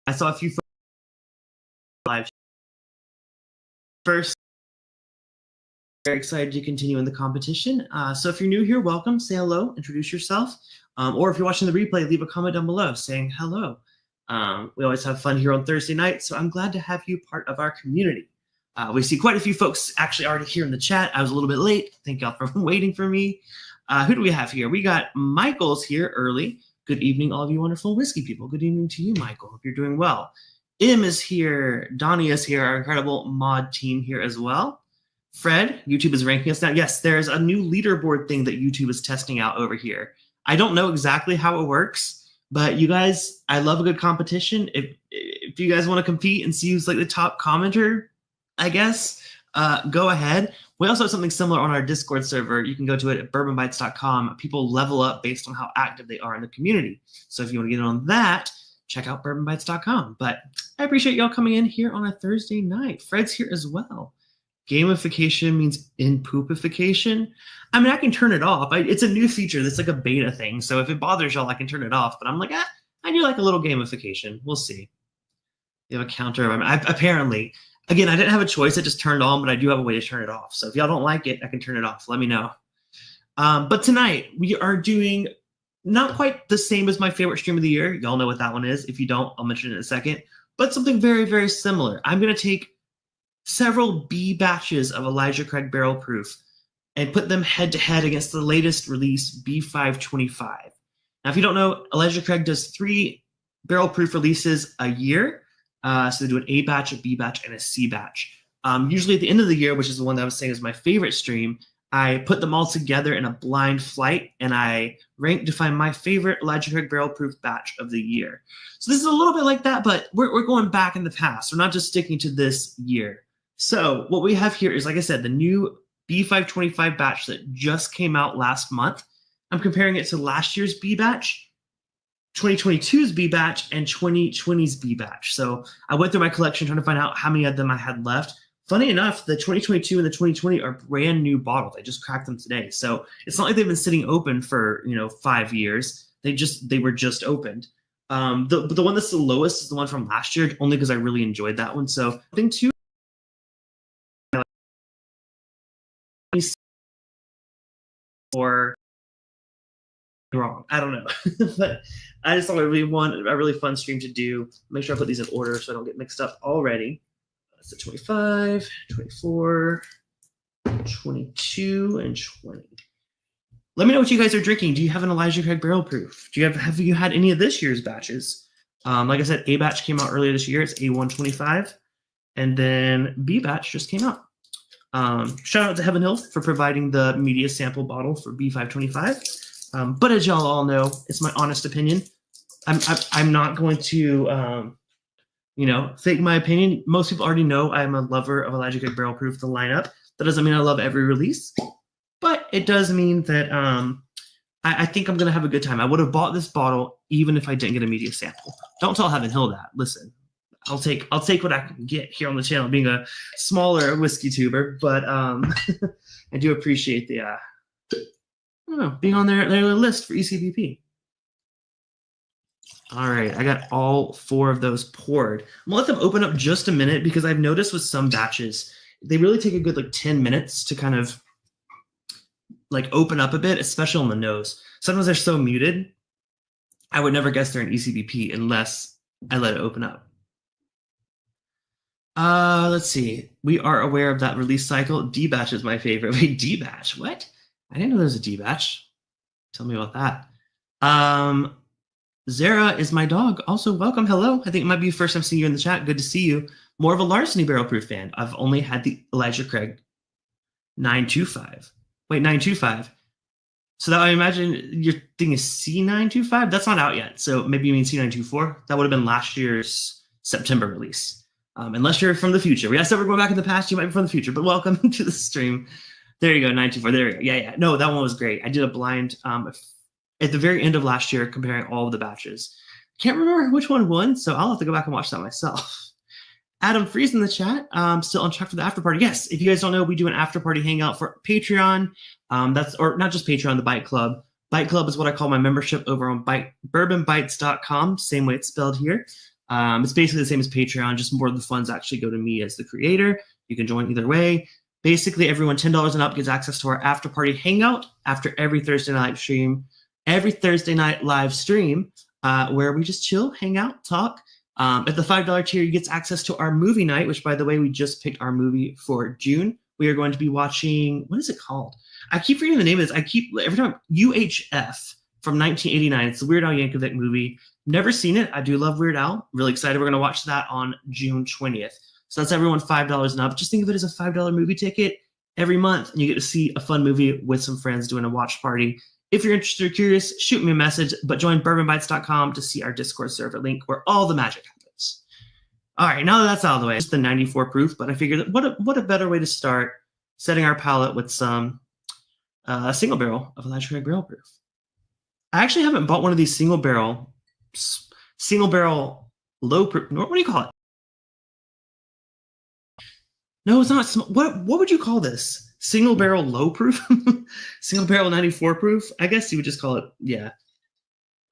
I saw a few live. First, very excited to continue in the competition. So if you're new here, welcome. Say hello, introduce yourself. Or if you're watching the replay, leave a comment down below saying hello. We always have fun here on Thursday night, so I'm glad to have you part of our community. We see quite a few folks actually already here in the chat. I was a little bit late. Thank y'all for waiting for me. Who do we have here? We got Michael's here early. Good evening, all of you wonderful whiskey people. Good evening to you, Michael. Hope you're doing well. Im is here. Donnie is here. Our incredible mod team here as well. Fred, YouTube is ranking us now. Yes, there's a new leaderboard thing that YouTube is testing out over here. I don't know exactly how it works, but you guys, I love a good competition. If you guys want to compete and see who's like the top commenter, I guess, go ahead. We also have something similar on our Discord server. You can go to it at bourbonbytes.com. People level up based on how active they are in the community. So if you want to get on that, check out bourbonbytes.com. But I appreciate y'all coming in here on a Thursday night. Fred's here as well. Gamification means in-poopification. I mean, I can turn it off. It's a new feature. That's like a beta thing. So if it bothers y'all, I can turn it off. But I'm like, I do like a little gamification. We'll see. You have a counter. Apparently, again, I didn't have a choice. It just turned on, but I do have a way to turn it off. So if y'all don't like it, I can turn it off. Let me know. But tonight, we are doing not quite the same as my favorite stream of the year. Y'all know what that one is. If you don't, I'll mention it in a second. But something very, very similar. I'm going to take several B batches of Elijah Craig Barrel Proof and put them head-to-head against the latest release, B525. Now, if you don't know, Elijah Craig does 3 barrel proof releases a year. So they do an A batch, a B batch, and a C batch. Usually at the end of the year, which is the one that I was saying is my favorite stream, I put them all together in a blind flight, and I rank to find my favorite Elijah Craig Barrel Proof batch of the year. So this is a little bit like that, but we're going back in the past. We're not just sticking to this year. So what we have here is, like I said, the new B525 batch that just came out last month. I'm comparing it to last year's B batch, 2022's B batch, and 2020's B batch. So I went through my collection trying to find out how many of them I had left. Funny enough, the 2022 and the 2020 are brand new bottles. I just cracked them today. So it's not like they've been sitting open for 5 years. They were just opened. The one that's the lowest is the one from last year, only because I really enjoyed that one. So I think two. Or wrong, I don't know. But I just thought it would be a really fun stream to do. Make sure I put these in order so I don't get mixed up already. That's the 25, 24, 22, and 20. Let me know what you guys are drinking. Do you have an Elijah Craig Barrel Proof? Have you had any of this year's batches? Like I said, A batch came out earlier this year. It's A125, and then B batch just came out. Shout out to Heaven Hill for providing the media sample bottle for B525. But as y'all all know, it's my honest opinion. I'm not going to, fake my opinion. Most people already know I'm a lover of Elijah Craig Barrel Proof, the lineup. That doesn't mean I love every release, but it does mean that I think I'm going to have a good time. I would have bought this bottle even if I didn't get a media sample. Don't tell Heaven Hill that. Listen. I'll take what I can get here on the channel, being a smaller whiskey tuber, but I do appreciate the being on their list for ECPP. All right, I got all 4 of those poured. I'm gonna let them open up just a minute because I've noticed with some batches, they really take a good 10 minutes to kind of open up a bit, especially on the nose. Sometimes they're so muted, I would never guess they're an ECPP unless I let it open up. Let's see. We are aware of that release cycle. D batch is my favorite. Wait, D batch? What? I didn't know there was a D batch. Tell me about that. Zara is my dog. Also, welcome. Hello. I think it might be the first time seeing you in the chat. Good to see you. More of a Larceny Barrel Proof fan. I've only had the Elijah Craig 925. Wait, 925. So that I imagine your thing is C925. That's not out yet. So maybe you mean C924. That would have been last year's September release. Unless you're from the future. I said we're going back in the past. You might be from the future, but welcome to the stream. There you go, 924. There we go. Yeah. No, that one was great. I did a blind at the very end of last year comparing all of the batches. Can't remember which one won, so I'll have to go back and watch that myself. Adam Freeze in the chat. Still on track for the after party. Yes, if you guys don't know, we do an after party hangout for Patreon. Or not just Patreon, the Byte Club. Byte Club is what I call my membership over on bourbonbytes.com, same way it's spelled here. It's basically the same as Patreon, just more of the funds actually go to me as the creator. You can join either way. Basically, everyone $10 and up gets access to our after party hangout after every Thursday night live stream, where we just chill, hang out, talk. At the $5 tier, you get access to our movie night, which, by the way, we just picked our movie for June. We are going to be watching, what is it called? I keep forgetting the name of this. Every time, UHF from 1989. It's the Weird Al Yankovic movie. Never seen it. I do love Weird Al. Really excited. We're going to watch that on June 20th. So that's everyone $5 and up. Just think of it as a $5 movie ticket every month, and you get to see a fun movie with some friends doing a watch party. If you're interested or curious, shoot me a message, but join bourbonbytes.com to see our Discord server link where all the magic happens. All right, now that that's out of the way, it's the 94 proof, but I figured that what a better way to start setting our palate with some single barrel of Elijah Craig barrel proof. I actually haven't bought one of these single barrel low proof. What do you call it? No, it's not. What would you call this? Single barrel low proof? Single barrel 94 proof? I guess you would just call it, yeah,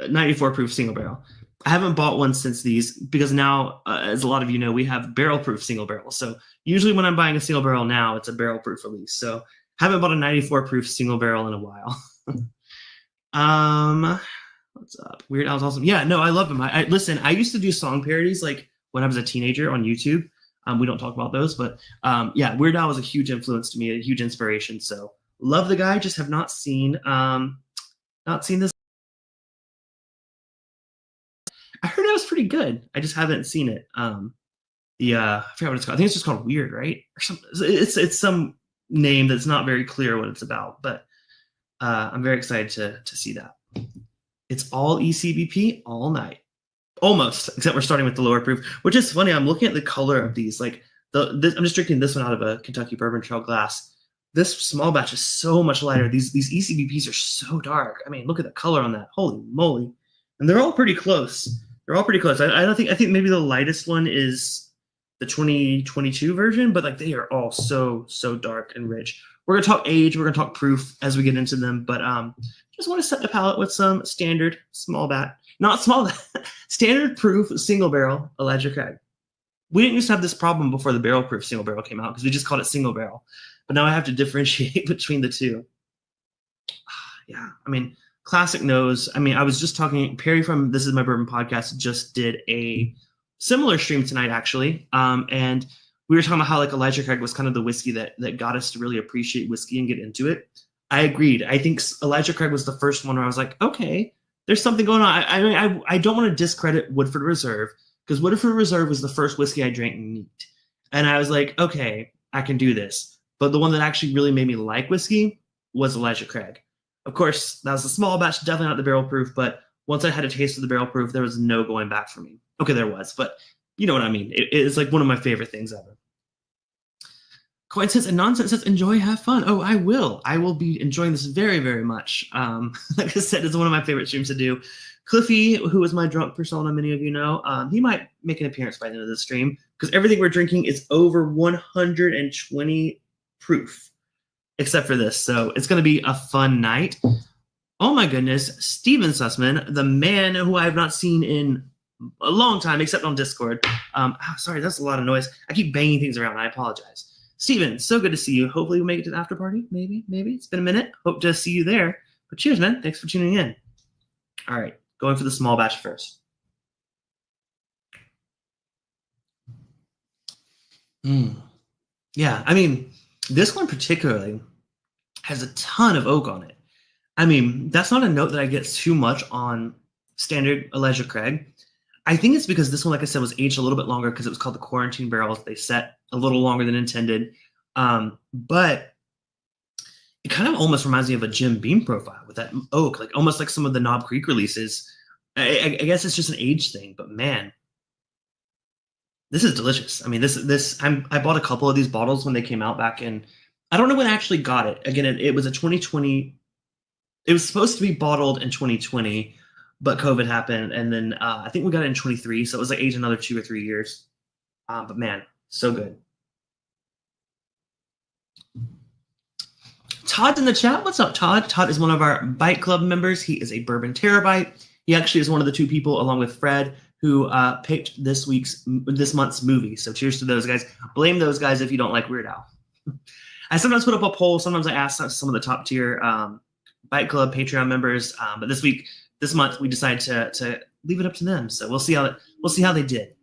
94 proof single barrel. I haven't bought one since these because now, as a lot of you know, we have barrel proof single barrel. So usually when I'm buying a single barrel now, it's a barrel proof release. So haven't bought a 94 proof single barrel in a while. What's up? Weird Al's awesome. Yeah, no, I love him. Listen, I used to do song parodies like when I was a teenager on YouTube. We don't talk about those, but yeah, Weird Al was a huge influence to me, a huge inspiration. So love the guy. Just have not seen this. I heard it was pretty good. I just haven't seen it. I forgot what it's called. I think it's just called Weird, right? Or something. It's some name that's not very clear what it's about, but I'm very excited to see that. It's all ECBP all night. Almost, except we're starting with the lower proof, which is funny. I'm looking at the color of these. Like I'm just drinking this one out of a Kentucky Bourbon Trail glass. This small batch is so much lighter. These ECBPs are so dark. I mean, look at the color on that. Holy moly! And they're all pretty close. I think maybe the lightest one is the 2022 version, but like they are all so dark and rich. We're gonna talk age. We're gonna talk proof as we get into them, but just want to set the palate with some standard standard proof single barrel Elijah Craig. We didn't used to have this problem before the barrel proof single barrel came out because we just called it single barrel. But now I have to differentiate between the two. Yeah, I mean, classic nose. I mean, I was just talking, Perry from This Is My Bourbon Podcast just did a similar stream tonight, actually. And we were talking about how like Elijah Craig was kind of the whiskey that got us to really appreciate whiskey and get into it. I agreed. I think Elijah Craig was the first one where I was like, okay, there's something going on. I don't want to discredit Woodford Reserve because Woodford Reserve was the first whiskey I drank neat. And I was like, okay, I can do this. But the one that actually really made me like whiskey was Elijah Craig. Of course, that was a small batch, definitely not the barrel proof. But once I had a taste of the barrel proof, there was no going back for me. Okay, there was, but you know what I mean. It's like one of my favorite things ever. Coincidence and nonsense says, enjoy, have fun. Oh, I will. I will be enjoying this very, very much. Like I said, it's one of my favorite streams to do. Cliffy, who is my drunk persona, many of you know, he might make an appearance by the end of the stream because everything we're drinking is over 120 proof, except for this. So it's going to be a fun night. Oh my goodness. Steven Sussman, the man who I have not seen in a long time, except on Discord. Sorry, that's a lot of noise. I keep banging things around. I apologize. Steven, so good to see you. Hopefully we'll make it to the after party. Maybe. It's been a minute. Hope to see you there. But cheers, man. Thanks for tuning in. All right, going for the small batch first. Yeah, I mean, this one particularly has a ton of oak on it. I mean, that's not a note that I get too much on standard Elijah Craig. I think it's because this one, like I said, was aged a little bit longer because it was called the quarantine barrels. They set a little longer than intended. But it kind of almost reminds me of a Jim Beam profile with that oak, like almost like some of the Knob Creek releases. I guess it's just an age thing, but man, this is delicious. I mean, I bought a couple of these bottles when they came out back in, I don't know when I actually got it. Again, it was a 2020. It was supposed to be bottled in 2020. But COVID happened, and then I think we got it in 23, so it was like aged another 2 or 3 years. But man, so good. Todd's in the chat. What's up, Todd? Todd is one of our Byte Club members. He is a Bourbon Terabyte. He actually is one of the two people, along with Fred, who picked this month's movie. So cheers to those guys. Blame those guys if you don't like Weird Al. I sometimes put up a poll. Sometimes I ask some of the top tier Byte Club Patreon members. But this month, we decided to leave it up to them. So we'll see how they did.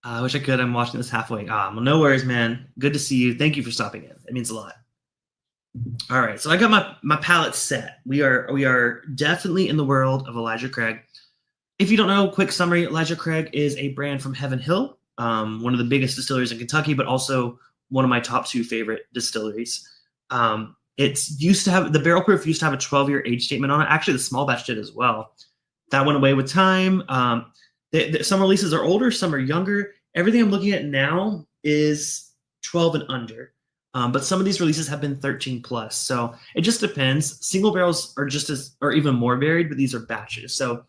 I wish I could. I'm watching this halfway. Well, no worries, man. Good to see you. Thank you for stopping in. It means a lot. All right, so I got my palette set. We are definitely in the world of Elijah Craig. If you don't know, quick summary: Elijah Craig is a brand from Heaven Hill, one of the biggest distilleries in Kentucky, but also one of my top 2 favorite distilleries. It's used to have the barrel proof used to have a 12-year age statement on it. Actually, the small batch did as well. That went away with time. Some releases are older, some are younger. Everything I'm looking at now is 12 and under. But some of these releases have been 13 plus. So it just depends. Single barrels are just as, or even more varied, but these are batches. So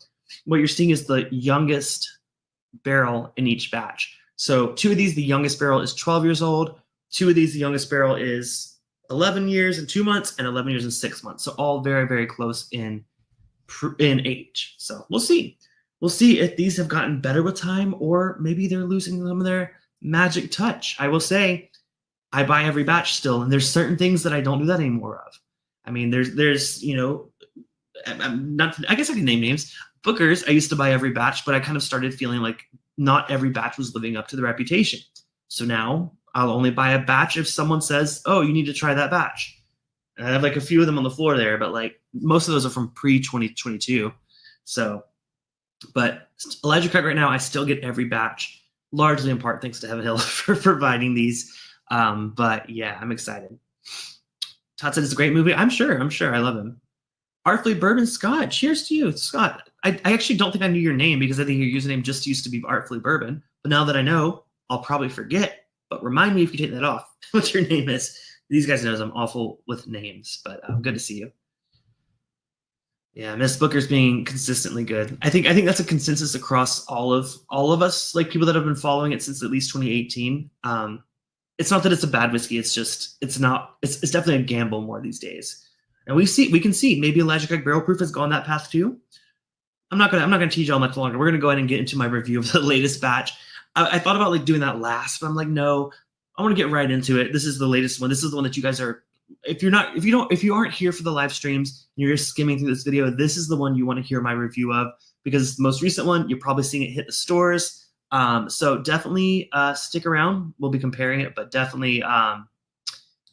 what you're seeing is the youngest barrel in each batch. So 2 of these, the youngest barrel is 12 years old. 2 of these, the youngest barrel is 11 years and 2 months and 11 years and 6 months. So all very, very close in age. So we'll see. We'll see if these have gotten better with time, or maybe they're losing some of their magic touch. I will say I buy every batch still, and there's certain things that I don't do that anymore of. I mean, there's I'm not, I guess I can name names. Booker's, I used to buy every batch, but I kind of started feeling like not every batch was living up to the reputation. So now I'll only buy a batch if someone says, oh, you need to try that batch. And I have like a few of them on the floor there, but like most of those are from pre-2022. So, but Elijah Craig right now, I still get every batch, largely in part thanks to Heaven Hill for providing these. But yeah, I'm excited. Todd said it's a great movie. I'm sure. I love him. Artfully Bourbon Scott, cheers to you. Scott, I actually don't think I knew your name because I think your username just used to be Artfully Bourbon. But now that I know, I'll probably forget. But remind me if you take that off, what your name is. These guys knows I'm awful with names, but good to see you. Yeah, Miss Booker's being consistently good. I think that's a consensus across all of us, like people that have been following it since at least 2018. It's not that it's a bad whiskey. It's just it's definitely a gamble more these days. And we can see maybe Elijah Craig Barrel Proof has gone that path too. I'm not gonna tease y'all much longer. We're gonna go ahead and get into my review of the latest batch. I thought about like doing that last, but I'm like, no, I want to get right into it. This is the latest one. This is the one that you guys are. If you aren't here for the live streams and you're just skimming through this video, this is the one you want to hear my review of because it's the most recent one. You're probably seeing it hit the stores. So definitely stick around. We'll be comparing it, but definitely going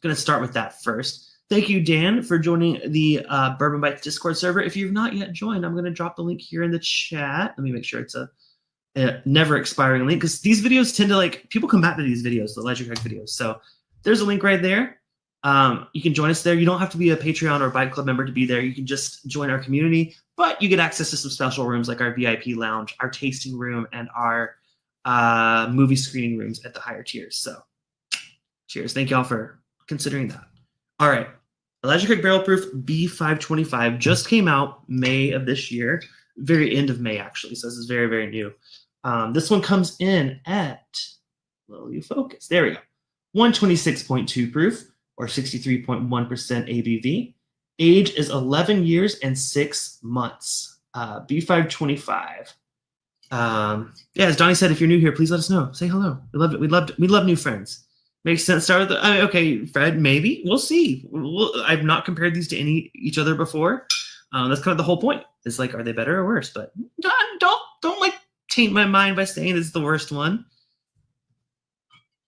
to start with that first. Thank you, Dan, for joining the Bourbon Bytes Discord server. If you've not yet joined, I'm going to drop the link here in the chat. Let me make sure it's a never expiring link because these videos tend to people come back to these videos, the Elijah Craig videos. So there's a link right there. You can join us there. You don't have to be a Patreon or Byte Club member to be there. You can just join our community, but you get access to some special rooms like our VIP lounge, our tasting room, and our movie screening rooms at the higher tiers. So cheers. Thank y'all for considering that. All right. Elijah Craig Barrel Proof B525 just came out May of this year, very end of May, actually. So this is very, very new. This one comes in at, will you focus? There we go. 126.2 proof or 63.1% ABV. Age is 11 years and 6 months. B525. Yeah, as Donnie said, if you're new here, please let us know. Say hello. We love it. We love new friends. Makes sense. Start with okay, Fred. Maybe we'll see. I've not compared these to each other before. That's kind of the whole point. It's like, are they better or worse? But don't like taint my mind by saying this is the worst one.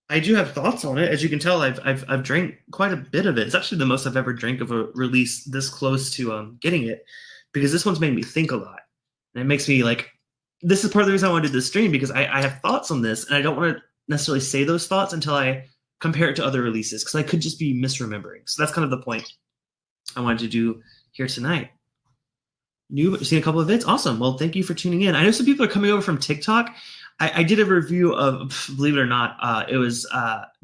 I do have thoughts on it. As you can tell, I've drank quite a bit of it. It's actually the most I've ever drank of a release this close to getting it, because this one's made me think a lot, and it makes me like. This is part of the reason I wanted to do this stream because I have thoughts on this, and I don't want to necessarily say those thoughts until I compare it to other releases because I could just be misremembering. So that's kind of the point I wanted to do here tonight. Seen a couple of vids? Awesome. Well, thank you for tuning in. I know some people are coming over from TikTok. I did a review of, believe it or not, it was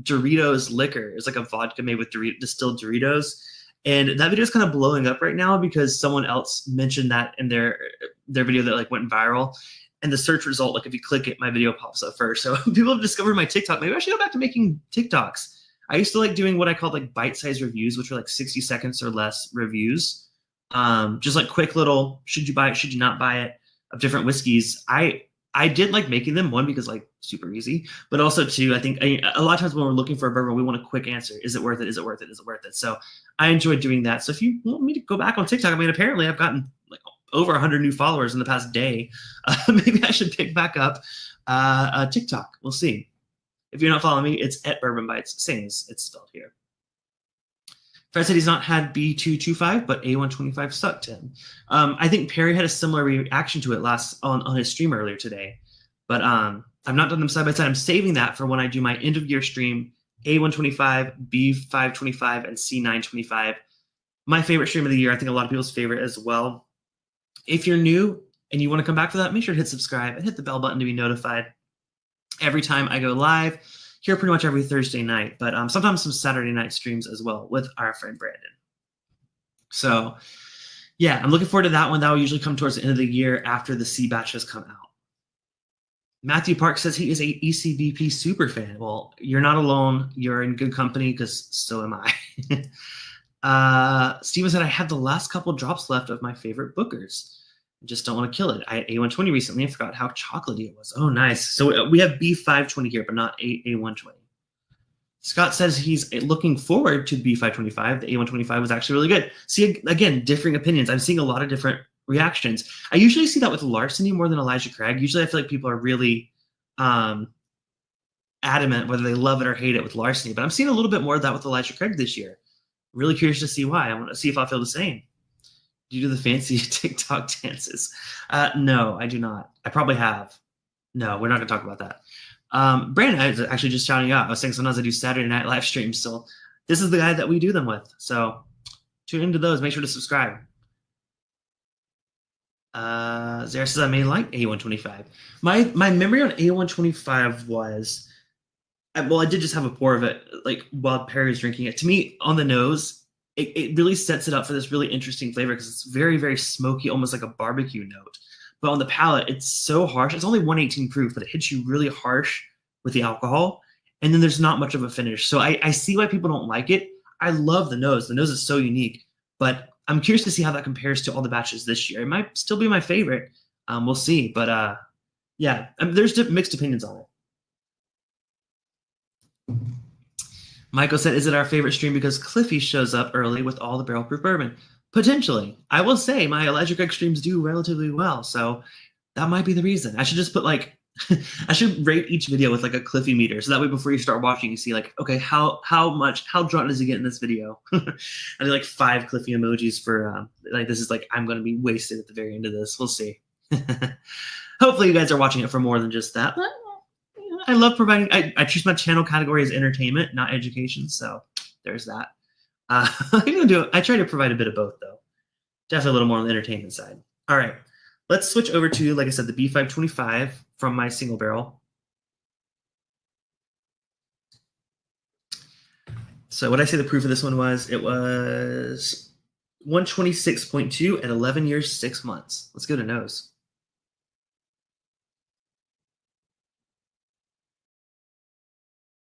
Doritos liquor. It's like a vodka made with distilled Doritos. And that video is kind of blowing up right now because someone else mentioned that in their video that went viral. And the search result, if you click it, my video pops up first. So people have discovered my TikTok. Maybe I should go back to making TikToks. I used to doing what I called bite-sized reviews, which were 60 seconds or less reviews. Just quick little, should you buy it, should you not buy it? different whiskeys. I did like making them, one, because like super easy, but also two, I think a lot of times when we're looking for a bourbon, we want a quick answer. Is it worth it? Is it worth it? Is it worth it? So I enjoyed doing that. So if you want me to go back on TikTok, I mean, apparently I've gotten like over 100 new followers in the past day. Maybe I should pick back up TikTok. We'll see. If you're not following me, it's at Bourbon Bytes, same as it's spelled here. Fred said he's not had B225, but A125 sucked him. I think Perry had a similar reaction to it on his stream earlier today. But I've not done them side by side. I'm saving that for when I do my end of year stream, A125, B525, and C925. My favorite stream of the year. I think a lot of people's favorite as well. If you're new and you want to come back for that, make sure to hit subscribe and hit the bell button to be notified every time I go live. Here pretty much every Thursday night, but sometimes some Saturday night streams as well with our friend Brandon. So yeah, I'm looking forward to that one. That will usually come towards the end of the year after the C batches come out. Matthew Park says he is a ECBP super fan. Well, you're not alone. You're in good company because so am I. Steven said, I had the last couple drops left of my favorite Bookers. I just don't want to kill it. I had A120 recently. I forgot how chocolatey it was. Oh, nice. So we have B520 here, but not A120. Scott says he's looking forward to B525. The A125 was actually really good. See, again, differing opinions. I'm seeing a lot of different reactions. I usually see that with Larceny more than Elijah Craig. Usually I feel like people are really adamant whether they love it or hate it with Larceny, but I'm seeing a little bit more of that with Elijah Craig this year. Really curious to see why. I want to see if I feel the same. Do you do the fancy TikTok dances? No, I do not. I probably have. No, we're not going to talk about that. Brandon, I was actually just shouting out. I was saying sometimes I do Saturday night live streams. So this is the guy that we do them with. So tune into those. Make sure to subscribe. Zara says I may like A125. My memory on A125 was, well, I did just have a pour of it like while Perry was drinking it. To me, on the nose, it really sets it up for this really interesting flavor because it's very, very smoky, almost like a barbecue note. But on the palate, it's so harsh. It's only 118 proof, but it hits you really harsh with the alcohol. And then there's not much of a finish. So I see why people don't like it. I love the nose. The nose is so unique. But I'm curious to see how that compares to all the batches this year. It might still be my favorite. We'll see. But yeah, there's mixed opinions on it. Michael said, is it our favorite stream because Cliffy shows up early with all the barrel proof bourbon? Potentially. I will say my Elijah Craig streams do relatively well, so that might be the reason. I should just put like, I should rate each video with like a Cliffy meter, so that way before you start watching, you see like, okay, how drunk does he get in this video? I do like 5 Cliffy emojis for like this is like I'm going to be wasted at the very end of this. We'll see. Hopefully you guys are watching it for more than just that. But I love providing. I choose my channel category as entertainment, not education. So there's that. I try to provide a bit of both, though. Definitely a little more on the entertainment side. All right. Let's switch over to, like I said, the B525 from my single barrel. So what I say the proof of this one was, it was 126.2 at 11 years, 6 months. Let's go to nose.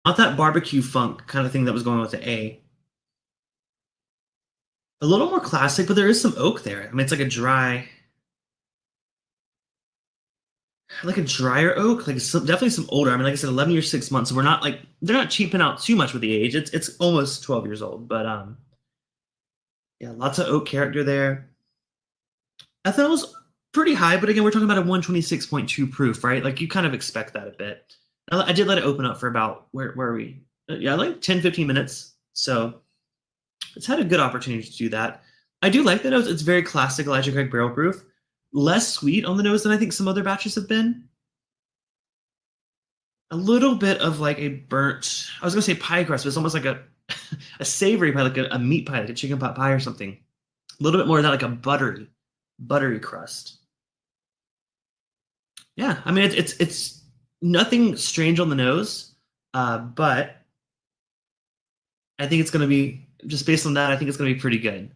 Not that barbecue funk kind of thing that was going on with the A. A little more classic, but there is some oak there. I mean, it's like a drier oak, like definitely some older. I mean, like I said, 11 years, 6 months. So we're not like, they're not cheaping out too much with the age. It's almost 12 years old, but yeah, lots of oak character there. Ethanol was pretty high, but again, we're talking about a 126.2 proof, right? Like you kind of expect that a bit. I did let it open up for about, where are we? Yeah, like 10, 15 minutes. So it's had a good opportunity to do that. I do like the nose. It's very classic Elijah Craig barrel proof. Less sweet on the nose than I think some other batches have been. A little bit of like a burnt, I was going to say pie crust, but it's almost like a savory pie, like a meat pie, like a chicken pot pie or something. A little bit more of that, like a buttery crust. Yeah, I mean, it's nothing strange on the nose, but I think it's going to be, just based on that, I think it's going to be pretty good.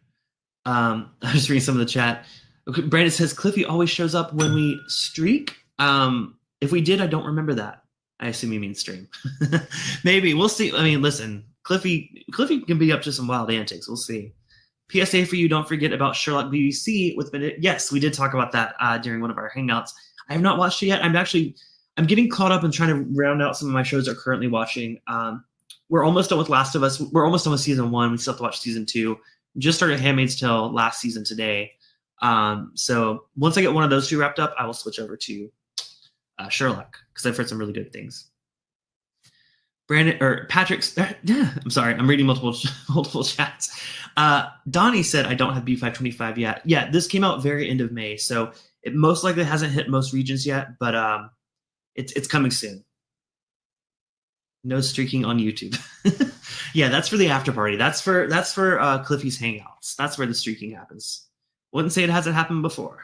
I'm just reading some of the chat. Brandon says, Cliffy always shows up when we streak. If we did, I don't remember that. I assume you mean stream. Maybe. We'll see. I mean, listen, Cliffy can be up to some wild antics. We'll see. PSA for you, don't forget about Sherlock BBC with Benedict. Yes, we did talk about that during one of our hangouts. I have not watched it yet. I'm getting caught up and trying to round out some of my shows I'm currently watching. We're almost done with Last of Us. We're almost done with season 1. We still have to watch season 2. Just started Handmaid's Tale last season today. So once I get one of those 2 wrapped up, I will switch over to Sherlock, because I've heard some really good things. Brandon or Patrick's. I'm sorry, I'm reading multiple chats. Donnie said I don't have B525 yet. Yeah, this came out very end of May, so it most likely hasn't hit most regions yet, but it's coming soon. No streaking on YouTube. Yeah, that's for the after party. That's for Cliffy's hangouts. That's where the streaking happens. Wouldn't say it hasn't happened before.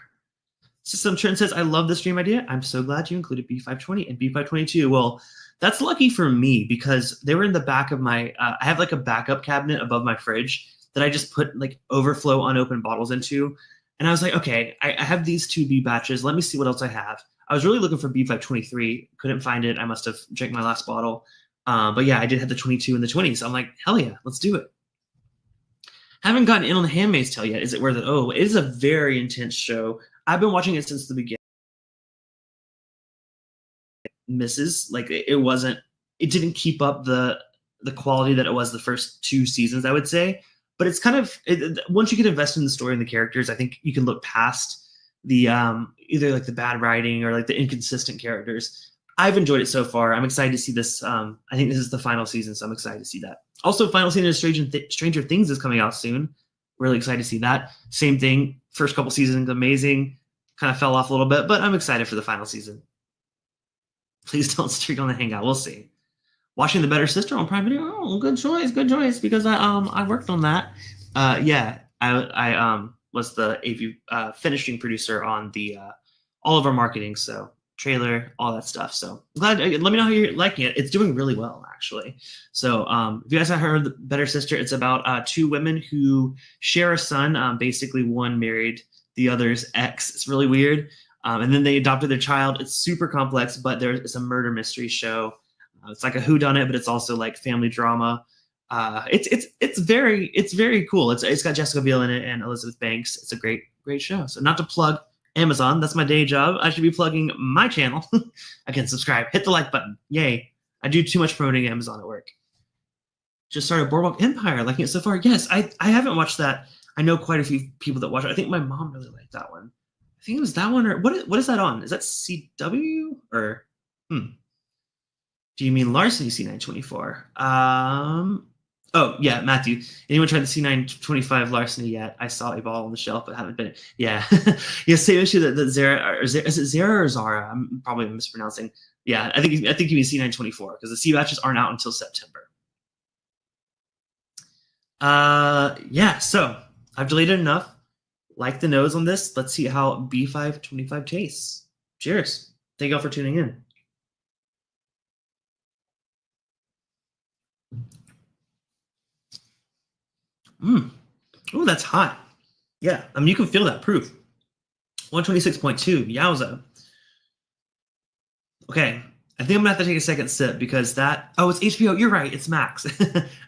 System Trend says, I love the stream idea. I'm so glad you included B520 and B522. Well, that's lucky for me because they were in the back of my, I have like a backup cabinet above my fridge that I just put like overflow unopened bottles into. And I was like, okay, I have these 2 B batches. Let me see what else I have. I was really looking for B523. Couldn't find it. I must have drank my last bottle. But yeah, I did have the 22 and the 20. So I'm like, hell yeah, let's do it. Haven't gotten in on The Handmaid's Tale yet. Is it worth it? Oh, it is a very intense show. I've been watching it since the beginning. Misses, like it didn't keep up the quality that it was the first 2 seasons, I would say. But it's kind of once you get invested in the story and the characters, I think you can look past the either like the bad writing or like the inconsistent characters. I've enjoyed it so far. I'm excited to see this. I think this is the final season, so I'm excited to see that. Also, final season of Stranger Things is coming out soon. Really excited to see that. Same thing. First couple seasons, amazing. Kind of fell off a little bit, but I'm excited for the final season. Please don't streak on the hangout. We'll see. Watching The Better Sister on Prime Video. Oh, good choice, because I worked on that. Yeah, I was the AV finishing producer on the all of our marketing, so trailer, all that stuff. So glad. Let me know how you're liking it. It's doing really well, actually. So if you guys haven't heard The Better Sister, it's about 2 women who share a son. Basically, one married the other's ex. It's really weird. And then they adopted their child. It's super complex, but it's a murder mystery show. It's like a whodunit, but it's also like family drama. It's very cool. It's got Jessica Biel in it and Elizabeth Banks. It's a great show. So not to plug Amazon, that's my day job. I should be plugging my channel. Again, subscribe, hit the like button. Yay! I do too much promoting Amazon at work. Just started Boardwalk Empire, liking it so far. Yes, I haven't watched that. I know quite a few people that watch it. I think my mom really liked that one. I think it was that one, or what is that on? Is that CW or Do you mean Larceny C924? Oh yeah, Matthew. Anyone tried the C925 Larceny yet? I saw a ball on the shelf, but haven't been. Yeah, yeah. Same issue that Zara, or is it Zara or Zara? I'm probably mispronouncing. Yeah, I think you mean C924 because the C batches aren't out until September. Yeah. So I've deleted enough. Like the nose on this. Let's see how B525 tastes. Cheers. Thank you all for tuning in. Oh, that's hot. Yeah, I mean, you can feel that proof. 126.2. Yowza. Okay, I think I'm gonna have to take a second sip because that. Oh, it's HBO. You're right. It's Max.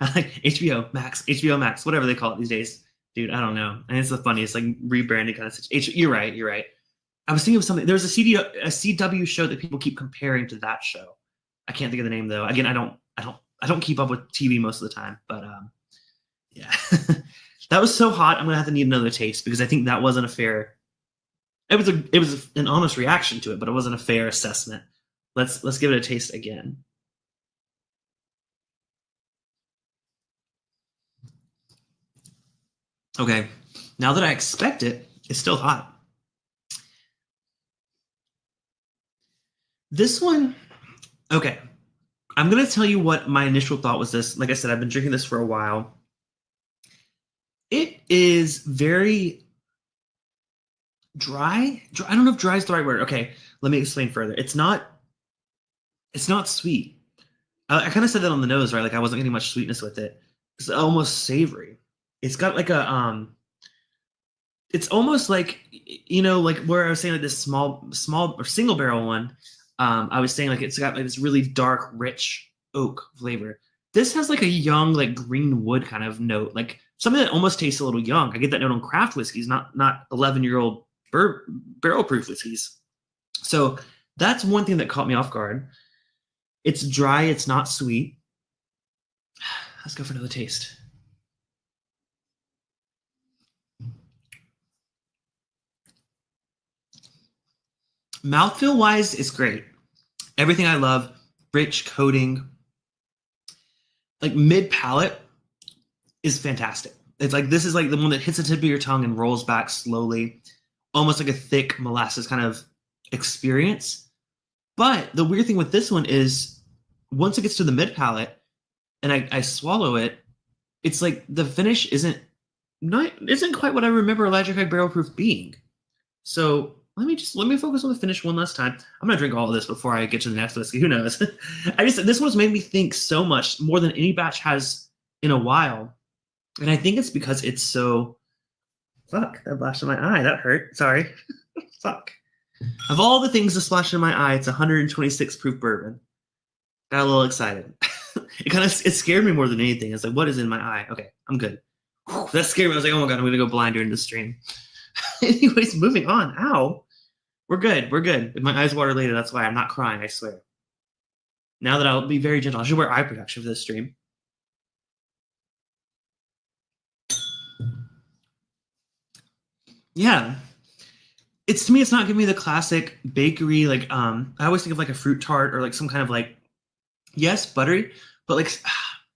I like HBO Max. HBO Max. Whatever they call it these days. Dude, I don't know. And it's the funniest, like rebranding kind of situation. You're right. I was thinking of something. There was a CW show that people keep comparing to that show. I can't think of the name though. Again, I don't keep up with TV most of the time. But yeah, that was so hot. I'm gonna have to need another taste because I think that wasn't a fair. It was an honest reaction to it, but it wasn't a fair assessment. Let's give it a taste again. Okay, now that I expect it, it's still hot. This one, okay. I'm going to tell you what my initial thought was this. Like I said, I've been drinking this for a while. It is very dry. I don't know if dry is the right word. Okay, let me explain further. It's not sweet. I kind of said that on the nose, right? Like I wasn't getting much sweetness with it. It's almost savory. It's got like a it's almost like, you know, like where I was saying like this small or single barrel one. I was saying like it's got like this really dark, rich oak flavor. This has like a young, like green wood kind of note, like something that almost tastes a little young. I get that note on craft whiskeys, not 11-year-old barrel proof whiskeys. So that's one thing that caught me off guard. It's dry. It's not sweet. Let's go for another taste. Mouthfeel wise, it's great. Everything I love, rich coating, like mid palate is fantastic. It's like, this is like the one that hits the tip of your tongue and rolls back slowly, almost like a thick molasses kind of experience. But the weird thing with this one is once it gets to the mid palate and I swallow it, it's like the finish isn't quite what I remember Elijah Craig barrel proof being. So let me focus on the finish one last time. I'm gonna drink all of this before I get to the next whiskey. Who knows? This one's made me think so much more than any batch has in a while, and I think it's because it's so. Fuck! That flashed in my eye. That hurt. Sorry. Fuck. Of all the things to splash in my eye, it's 126 proof bourbon. Got a little excited. It scared me more than anything. It's like, what is in my eye? Okay, I'm good. Whew, that scared me. I was like, oh my god, I'm gonna go blind during the stream. Anyways, moving on. Ow. We're good. We're good. If my eyes water later, that's why I'm not crying, I swear. Now that I'll be very gentle, I should wear eye protection for this stream. Yeah. To me, it's not giving me the classic bakery, like, I always think of like a fruit tart or like some kind of like, yes, buttery, but like,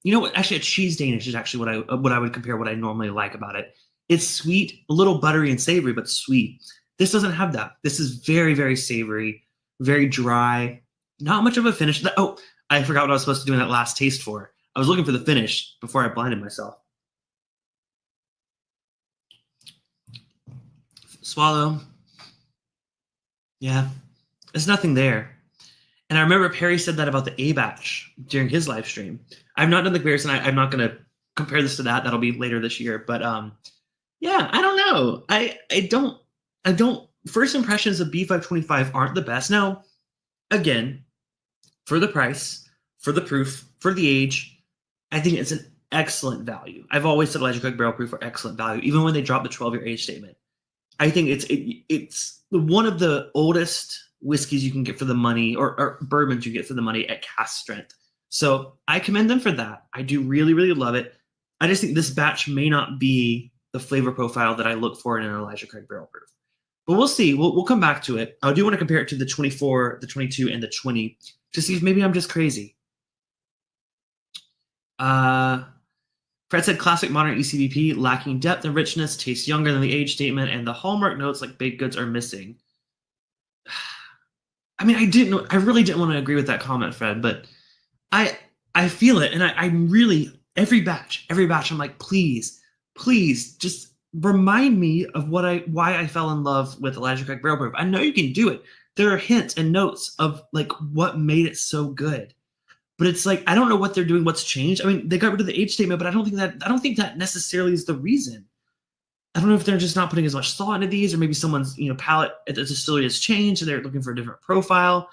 you know what? Actually, a cheese Danish is actually what I would compare what I normally like about it. It's sweet, a little buttery and savory, but sweet. This doesn't have that. This is very, very savory, very dry, not much of a finish. Oh, I forgot what I was supposed to do in that last taste for. I was looking for the finish before I blinded myself. Swallow. Yeah, there's nothing there. And I remember Perry said that about the A batch during his live stream. I've not done the comparison. I'm not going to compare this to that. That'll be later this year. But yeah, I don't know. I don't. First impressions of B525 aren't the best. Now, again, for the price, for the proof, for the age, I think it's an excellent value. I've always said Elijah Craig barrel proof are excellent value, even when they drop the 12-year age statement. I think it's one of the oldest whiskeys you can get for the money, or bourbons you get for the money at cask strength. So I commend them for that. I do really, really love it. I just think this batch may not be the flavor profile that I look for in an Elijah Craig barrel proof. But we'll see. We'll come back to it. I do want to compare it to the 24, the 22, and the 20 to see if maybe I'm just crazy. Fred said classic modern ECBP, lacking depth and richness, tastes younger than the age statement, and the hallmark notes like baked goods are missing. I mean, I really didn't want to agree with that comment, Fred, but I feel it, and I really every batch, I'm like, please, just remind me of why I fell in love with Elijah Craig barrel proof. I know you can do it. There are hints and notes of like what made it so good. But it's like, I don't know what they're doing, what's changed. I mean, they got rid of the age statement, but I don't think that necessarily is the reason. I don't know if they're just not putting as much thought into these, or maybe someone's, palate at the distillery has changed and they're looking for a different profile.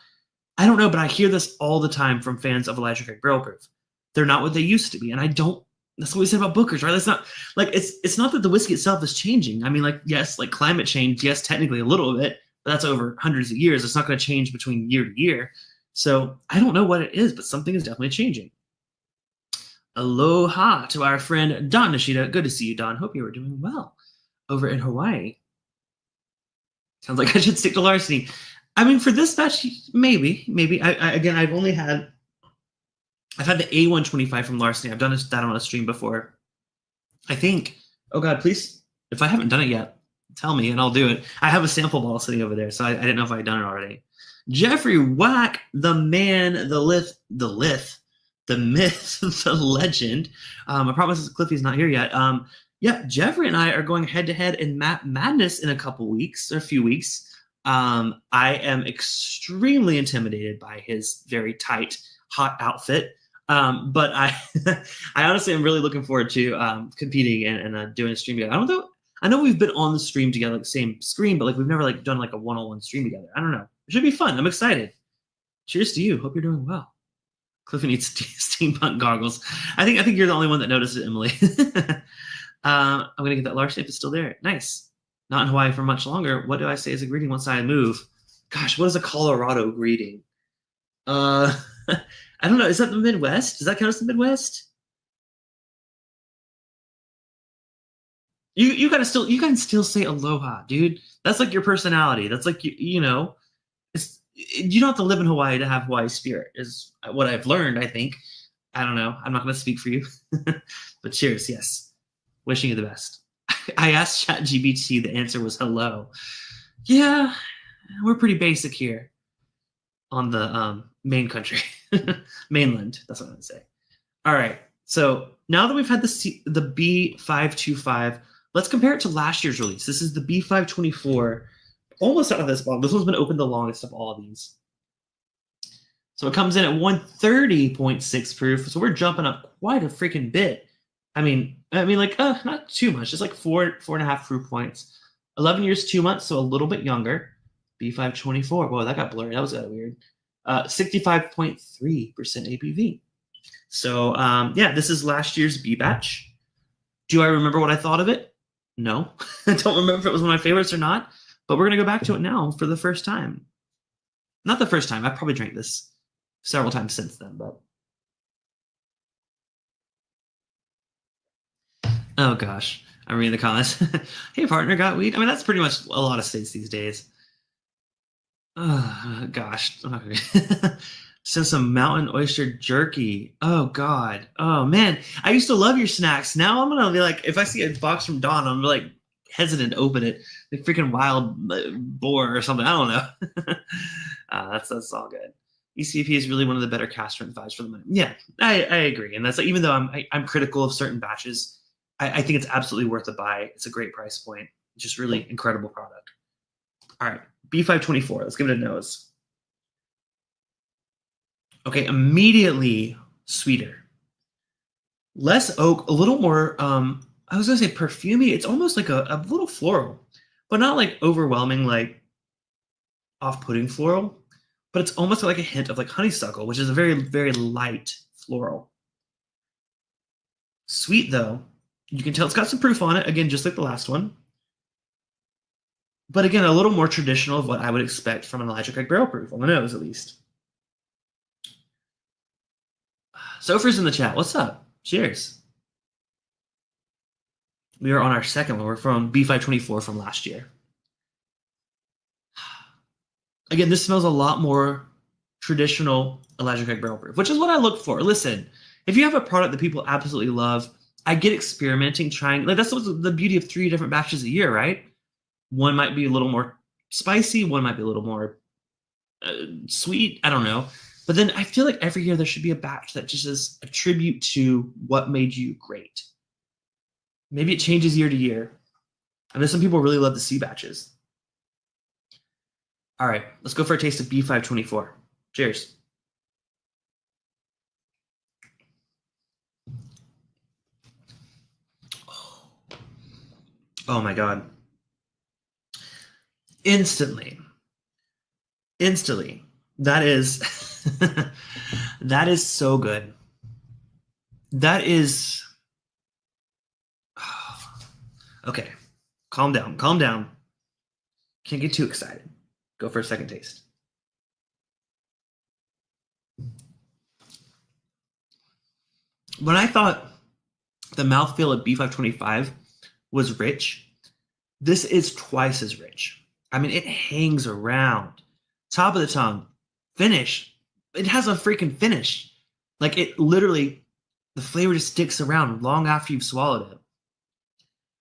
I don't know, but I hear this all the time from fans of Elijah Craig barrel proof. They're not what they used to be. And that's what we said about Booker's, right? That's not like, it's not that the whiskey itself is changing. I mean, like, yes, like climate change, yes, technically a little bit, but that's over hundreds of years. It's not going to change between year to year. So I don't know what it is, but something is definitely changing. Aloha to our friend Don Nishida. Good to see you, Don. Hope you are doing well over in Hawaii. Sounds like I should stick to larceny. I mean, for this batch, maybe. I've had the A125 from larceny. I've done that on a stream before. I think. Oh God, please, if I haven't done it yet, tell me and I'll do it. I have a sample bottle sitting over there, so I didn't know if I had done it already. Jeffrey Wack, the man, the myth, the legend. I promise Cliffy's not here yet. Yeah, Jeffrey and I are going head-to-head in Map Madness in a few weeks. I am extremely intimidated by his very tight, hot outfit. But I honestly am really looking forward to competing and doing a stream together. I know we've been on the stream together, like the same screen, but like we've never like done like a one-on-one stream together. I don't know. It should be fun. I'm excited. Cheers to you. Hope you're doing well. Clifton needs steampunk goggles. I think you're the only one that noticed it, Emily. I'm gonna get that large if it's still there. Nice. Not in Hawaii for much longer. What do I say as a greeting once I move? Gosh, what is a Colorado greeting? I don't know. Is that the Midwest? Does that count as the Midwest? You can still say aloha, dude. That's like your personality. That's like you know. You don't have to live in Hawaii to have Hawaii spirit. Is what I've learned. I think. I don't know. I'm not going to speak for you, but cheers. Yes, wishing you the best. I asked ChatGPT. The answer was hello. Yeah, we're pretty basic here on the main country, mainland. That's what I'm going to say. All right. So now that we've had the B525, let's compare it to last year's release. This is the B524, almost out of this bottle. This one's been opened the longest of all of these. So it comes in at 130.6 proof. So we're jumping up quite a freaking bit. I mean, like, not too much. It's like 4.5 proof points. 11 years, 2 months, so a little bit younger. B524. Boy, that got blurry. That was kind of weird. 65.3% ABV. So, yeah, this is last year's B batch. Do I remember what I thought of it? No. I don't remember if it was one of my favorites or not, but we're going to go back to it now for the first time. Not the first time. I've probably drank this several times since then, but. Oh, gosh. I'm reading the comments. Hey, partner, got weed? I mean, that's pretty much a lot of states these days. Oh, gosh. Send some mountain oyster jerky. Oh, God. Oh, man. I used to love your snacks. Now I'm going to be like, if I see a box from Dawn, I'm like hesitant to open it. The freaking wild boar or something. I don't know. That's all good. ECP is really one of the better cast strength vibes for the money. Yeah, I agree. And that's like, even though I'm critical of certain batches, I think it's absolutely worth a buy. It's a great price point. It's just really incredible product. All right, B524. Let's give it a nose. Okay, immediately sweeter. Less oak, a little more, I was going to say perfumey. It's almost like a little floral, but not like overwhelming, like off-putting floral. But it's almost like a hint of like honeysuckle, which is a very, very light floral. Sweet, though. You can tell it's got some proof on it. Again, just like the last one. But again, a little more traditional of what I would expect from an Elijah Craig barrel proof, on the nose at least. Sophie's in the chat. What's up? Cheers. We are on our second one. We're from B524 from last year. Again, this smells a lot more traditional Elijah Craig barrel proof, which is what I look for. Listen, if you have a product that people absolutely love, I get experimenting, trying. Like, that's the beauty of 3 different batches a year, right? One might be a little more spicy. One might be a little more sweet. I don't know. But then I feel like every year there should be a batch that just is a tribute to what made you great. Maybe it changes year to year. I know some people really love the C batches. All right, let's go for a taste of B524. Cheers. Oh my God. Instantly. That is that is so good. That is okay. Calm down. Can't get too excited. Go for a second taste. When I thought the mouthfeel of B525 was rich, this is twice as rich. I mean, it hangs around. Top of the tongue. Finish. It has a freaking finish. Like, it literally, the flavor just sticks around long after you've swallowed it.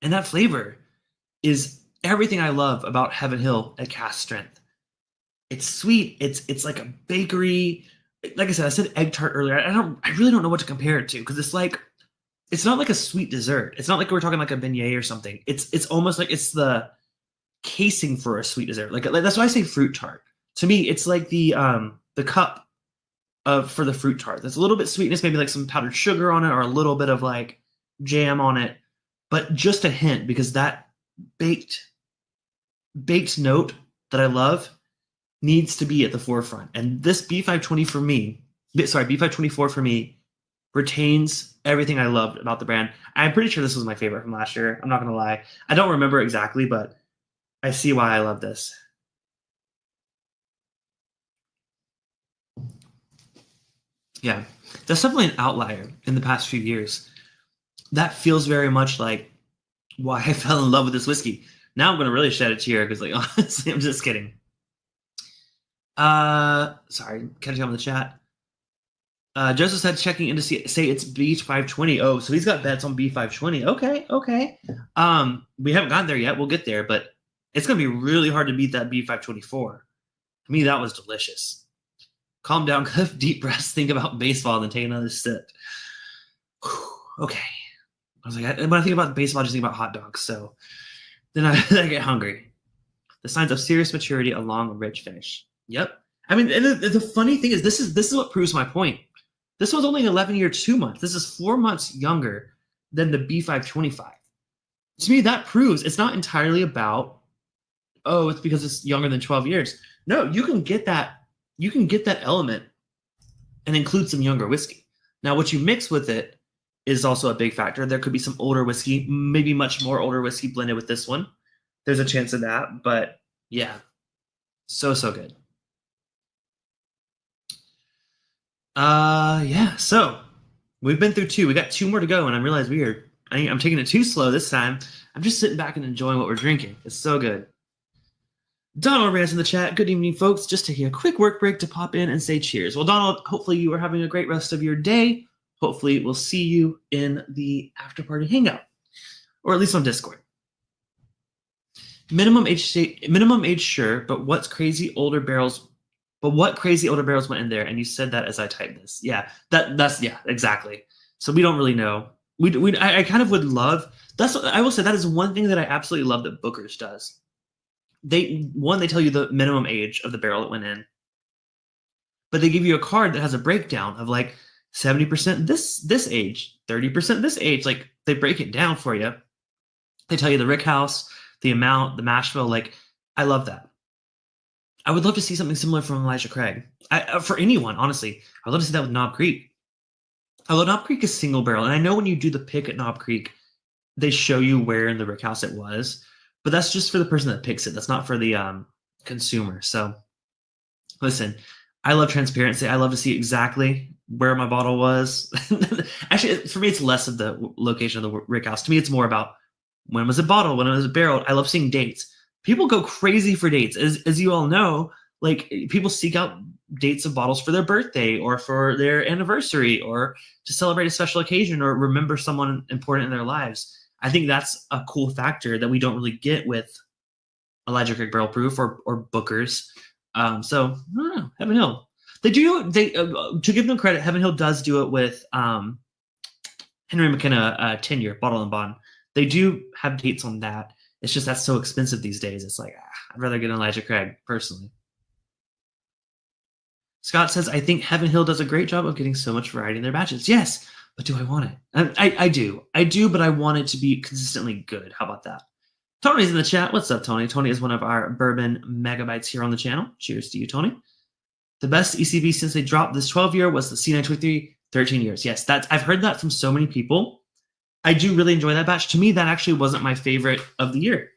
And that flavor is everything I love about Heaven Hill at cast strength. It's sweet. It's like a bakery. Like I said egg tart earlier. I really don't know what to compare it to, because it's not like a sweet dessert. It's not like we're talking like a beignet or something. It's almost like it's the casing for a sweet dessert. Like that's why I say fruit tart. To me, it's like the cup for the fruit tart. There's a little bit sweetness, maybe like some powdered sugar on it, or a little bit of like jam on it, but just a hint, because that baked note that I love needs to be at the forefront. And this B524 for me retains everything I loved about the brand. I'm pretty sure this was my favorite from last year. I'm not going to lie. I don't remember exactly, but I see why I love this. Yeah, that's definitely an outlier in the past few years. That feels very much like why I fell in love with this whiskey. Now I'm going to really shed a tear because, like, honestly, I'm just kidding. Sorry, catching up in the chat. Joseph said checking in to say it's B520. Oh, so he's got bets on B520. Okay. We haven't gotten there yet. We'll get there, but it's gonna be really hard to beat that B524. To me, that was delicious. Calm down, Cliff. Deep breaths. Think about baseball, then take another sip. Okay. I was like, when I think about baseball, I just think about hot dogs. So then I get hungry. The signs of serious maturity along a rich finish. Yep. I mean, and the funny thing is, this is what proves my point. This was only an 11-year 2 months. This is 4 months younger than the B525. To me, that proves it's not entirely about, oh, it's because it's younger than 12 years. No, you can get that element and include some younger whiskey. Now, what you mix with it is also a big factor. There could be some older whiskey, maybe much more older whiskey blended with this one. There's a chance of that, but yeah, so good. Yeah, so we've been through 2. We got 2 more to go, and I realize I'm taking it too slow this time. I'm just sitting back and enjoying what we're drinking. It's so good. Donald Rance in the chat. Good evening, folks. Just taking a quick work break to pop in and say cheers. Well, Donald, hopefully you are having a great rest of your day. Hopefully we'll see you in the after party hangout, or at least on Discord. Minimum age, sure, but what crazy older barrels went in there? And you said that as I typed this. Yeah, that's exactly. So we don't really know. I kind of would love. That's what I will say. That is one thing that I absolutely love that Booker's does. They tell you the minimum age of the barrel it went in, but they give you a card that has a breakdown of like 70% this age, 30% this age. Like they break it down for you. They tell you the rick house, the amount, the mash bill. Like I love that. I would love to see something similar from Elijah Craig. For anyone, honestly, I'd love to see that with Knob Creek. Although Knob Creek is single barrel, and I know when you do the pick at Knob Creek, they show you where in the rick house it was, but that's just for the person that picks it. That's not for the consumer. So listen, I love transparency. I love to see exactly where my bottle was. Actually, for me, it's less of the location of the rick house. To me, it's more about when was it bottled, when it was barreled. I love seeing dates. People go crazy for dates. As you all know, like people seek out dates of bottles for their birthday or for their anniversary or to celebrate a special occasion or remember someone important in their lives. I think that's a cool factor that we don't really get with Elijah Craig Barrel Proof or Booker's. So I don't know, Heaven Hill. They to give them credit, Heaven Hill does do it with Henry McKenna 10-year bottle and bond. They do have dates on that. It's just that's so expensive these days. It's like, I'd rather get an Elijah Craig, personally. Scott says, I think Heaven Hill does a great job of getting so much variety in their batches. Yes, but do I want it? I do. I do, but I want it to be consistently good. How about that? Tony's in the chat. What's up, Tony? Tony is one of our bourbon megabytes here on the channel. Cheers to you, Tony. The best ECB since they dropped this 12-year was the C923, 13 years. Yes, I've heard that from so many people. I do really enjoy that batch. To me, that actually wasn't my favorite of the year.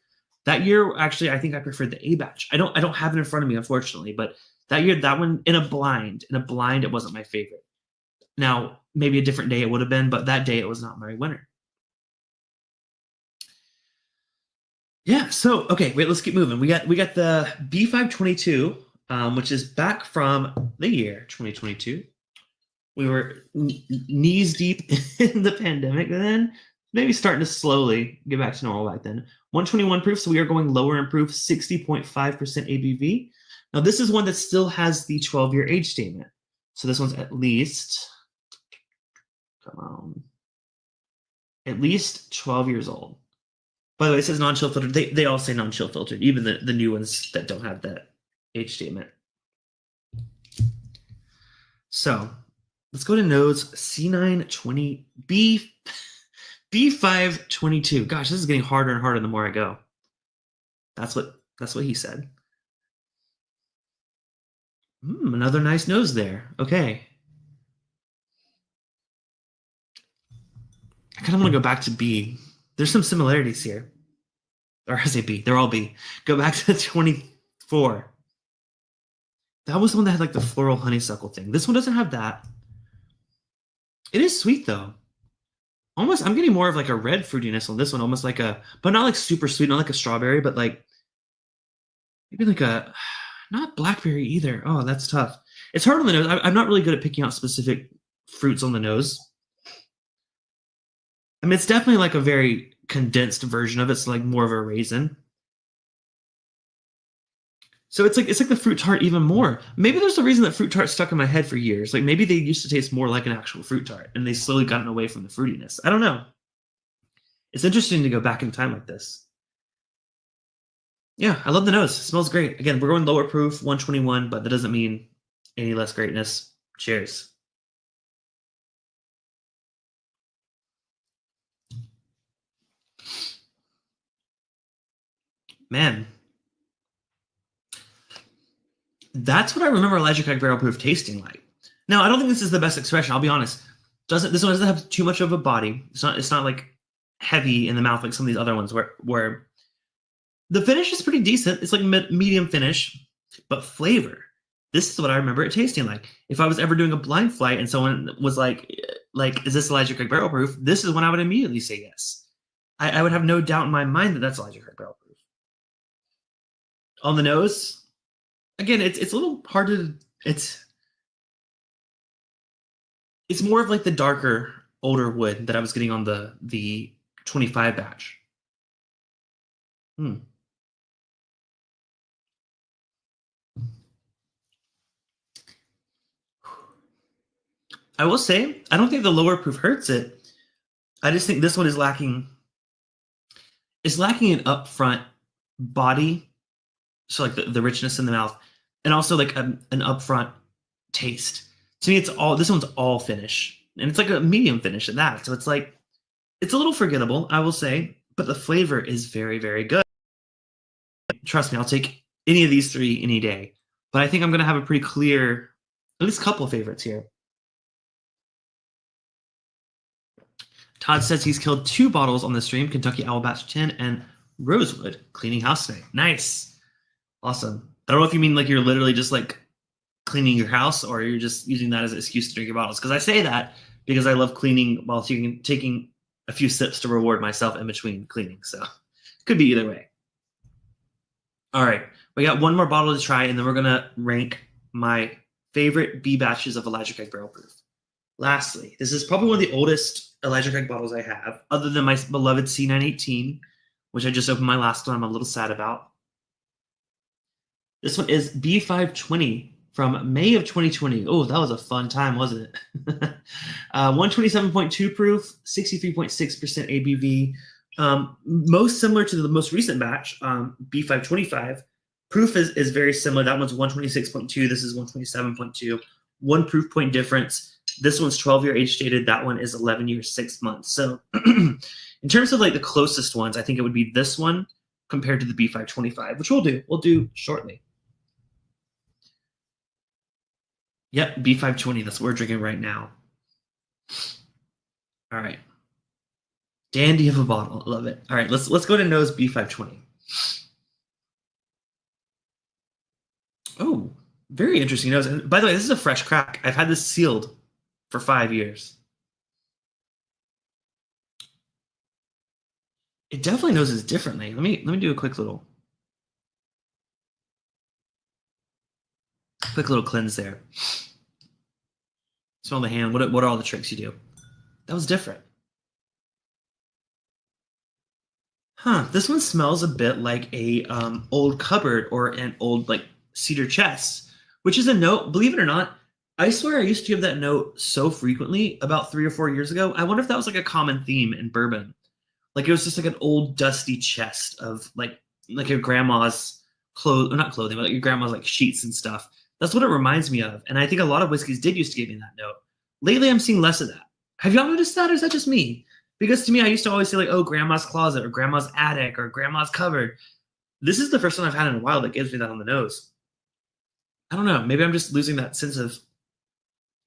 That year, actually, I think I preferred the A batch. I don't have it in front of me, unfortunately, but that year, that one in a blind, it wasn't my favorite. Now, maybe a different day it would have been, but that day it was not my winner. Yeah. So okay, wait. Let's keep moving. We got the B522, which is back from the year 2022. We were knees deep in the pandemic then, maybe starting to slowly get back to normal back then. 121 proof, so we are going lower in proof, 60.5% ABV. Now, this is one that still has the 12-year age statement. So this one's at least 12 years old. By the way, it says non-chill filtered. They all say non-chill filtered, even the new ones that don't have that age statement. So let's go to nodes C920 B522. Gosh, this is getting harder and harder the more I go. That's what he said. Another nice nose there. Okay. I kind of want to go back to B. There's some similarities here. Or I say B. They're all B. Go back to 24. That was the one that had like the floral honeysuckle thing. This one doesn't have that. It is sweet though. Almost, I'm getting more of like a red fruitiness on this one, almost like a, but not like super sweet, not like a strawberry, but like maybe like a, not blackberry either. Oh, that's tough. It's hard on the nose. I'm not really good at picking out specific fruits on the nose. I mean, it's definitely like a very condensed version of it, so like more of a raisin. So it's like the fruit tart even more. Maybe there's a reason that fruit tart stuck in my head for years. Like maybe they used to taste more like an actual fruit tart, and they slowly gotten away from the fruitiness. I don't know. It's interesting to go back in time like this. Yeah, I love the nose. It smells great. Again, we're going lower proof, 121, but that doesn't mean any less greatness. Cheers. Man, that's what I remember Elijah Craig Barrel Proof tasting like. Now, I don't think this is the best expression. I'll be honest. This one doesn't have too much of a body. It's not like heavy in the mouth like some of these other ones where the finish is pretty decent. It's like medium finish, but flavor. This is what I remember it tasting like. If I was ever doing a blind flight and someone was like, is this Elijah Craig Barrel Proof? This is when I would immediately say yes. I would have no doubt in my mind that that's Elijah Craig Barrel Proof. On the nose, again, it's a little hard to. It's more of like the darker, older wood that I was getting on the 25 batch. I will say, I don't think the lower proof hurts it. I just think this one is lacking. It's lacking an upfront body, so like the richness in the mouth, and also like an upfront taste. To me, this one's all finish, and it's like a medium finish at that. So it's like it's a little forgettable, I will say, but the flavor is very, very good. Trust me, I'll take any of these three any day. But I think I'm gonna have a pretty clear, at least a couple of favorites here. Todd says he's killed 2 bottles on the stream, Kentucky Owl Batch 10 and Rosewood cleaning house tonight. Nice. Awesome. I don't know if you mean like you're literally just like cleaning your house or you're just using that as an excuse to drink your bottles. Because I say that because I love cleaning while taking a few sips to reward myself in between cleaning. So could be either way. All right. We got one more bottle to try, and then we're going to rank my favorite B batches of Elijah Craig Barrel Proof. Lastly, this is probably one of the oldest Elijah Craig bottles I have, other than my beloved C918, which I just opened my last one. I'm a little sad about. This one is B520 from May of 2020. Oh, that was a fun time, wasn't it? 127.2 proof, 63.6% ABV. Most similar to the most recent batch, B525. Proof is very similar. That one's 126.2. This is 127.2. 1 proof point difference. This one's 12-year age dated. That one is 11 years, 6 months. So in terms of like the closest ones, I think it would be this one compared to the B525, which we'll do shortly. Yep, B520. That's what we're drinking right now. All right. Dandy of a bottle. I love it. All right, let's go to nose B520. Oh, very interesting nose. And by the way, this is a fresh crack. I've had this sealed for 5 years. It definitely noses differently. Let me do a quick little cleanse there. Smell the hand. What are all the tricks you do? That was different. Huh, this one smells a bit like a old cupboard or an old like cedar chest, which is a note, believe it or not, I swear I used to give that note so frequently about 3 or 4 years ago. I wonder if that was like a common theme in bourbon. Like it was just like an old dusty chest of like your grandma's not clothing, but like your grandma's like sheets and stuff. That's what it reminds me of. And I think a lot of whiskeys did used to give me that note. Lately, I'm seeing less of that. Have y'all noticed that, or is that just me? Because to me, I used to always say like, oh, grandma's closet or grandma's attic or grandma's cupboard. This is the first one I've had in a while that gives me that on the nose. I don't know. Maybe I'm just losing that sense of,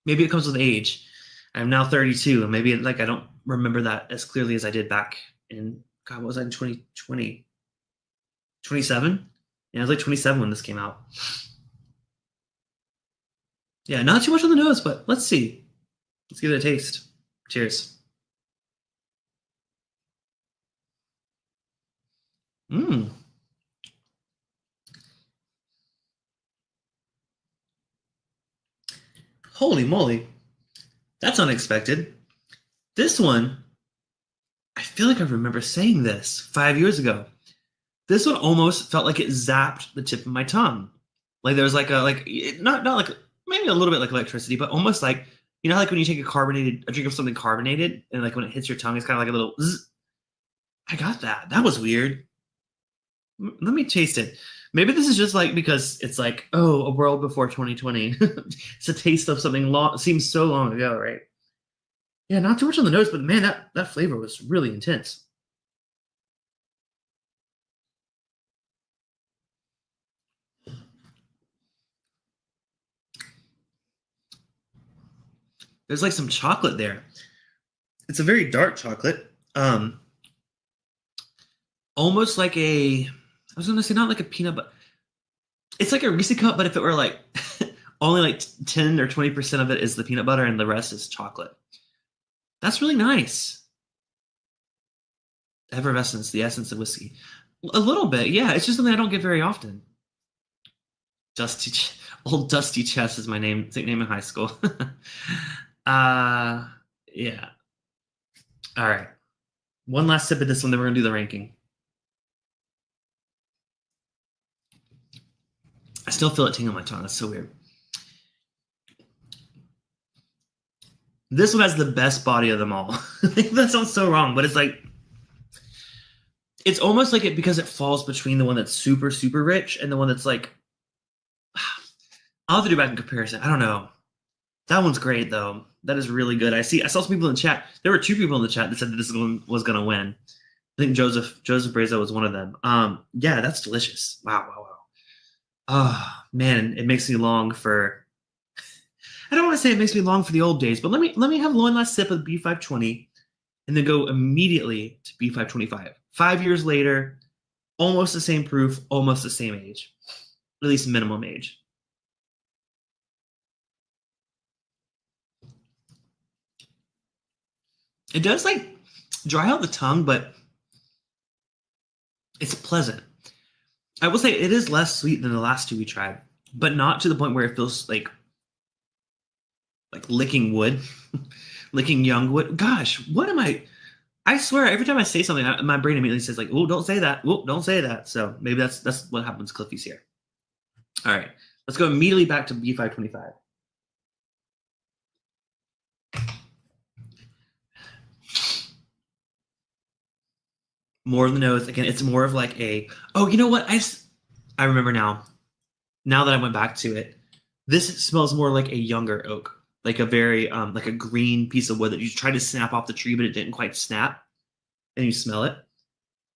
maybe it comes with age. I'm now 32, and maybe like I don't remember that as clearly as I did back in, God, what was I in 2020? 27? Yeah, I was like 27 when this came out. Yeah, not too much on the nose, but let's see. Let's give it a taste. Cheers. Mmm. Holy moly. That's unexpected. This one, I feel like I remember saying this 5 years ago. This one almost felt like it zapped the tip of my tongue. Like there was like not like maybe a little bit like electricity, but almost like, you know, like when you take a drink of something carbonated and like when it hits your tongue, it's kind of like a little zzz. I got that. That was weird. Let me taste it. Maybe this is just like because it's like, oh, a world before 2020. It's a taste of something long, seems so long ago, right? Yeah, not too much on the nose, but man, that flavor was really intense. There's like some chocolate there. It's a very dark chocolate. Almost like I was gonna say not like a peanut butter. It's like a Reese cup, but if it were like only like 10 or 20% of it is the peanut butter and the rest is chocolate. That's really nice. Effervescence, the essence of whiskey. A little bit, yeah. It's just something I don't get very often. Dusty, old Dusty Chest is my nickname in high school. uh, yeah. All right. One last sip of this one, then we're gonna do the ranking. I still feel it tingling my tongue. That's so weird. This one has the best body of them all. That sounds so wrong, but it's like it's almost like it because it falls between the one that's super, super rich and the one that's like I'll have to do back in comparison. I don't know. That one's great though. That is really good. I saw some people in the chat. There were two people in the chat that said that this one was gonna win. I think Joseph Brazo was one of them. Yeah, that's delicious. Wow, wow, wow. Oh man, it makes me long for I don't want to say it makes me long for the old days, but let me have one last sip of B520 and then go immediately to B525. 5 years later, almost the same proof, almost the same age, at least minimum age. It does like dry out the tongue, but it's pleasant. I will say it is less sweet than the last two we tried, but not to the point where it feels like licking wood, licking young wood. Gosh, what am I? I swear, every time I say something, my brain immediately says like, "Oh, don't say that. Oh, don't say that." So maybe that's what happens. Cliffy's here. All right, let's go immediately back to B525. More of the nose. Again, it's more of like a. Oh, you know what? I remember now. Now that I went back to it, this smells more like a younger oak, like a very like a green piece of wood that you tried to snap off the tree, but it didn't quite snap, and you smell it.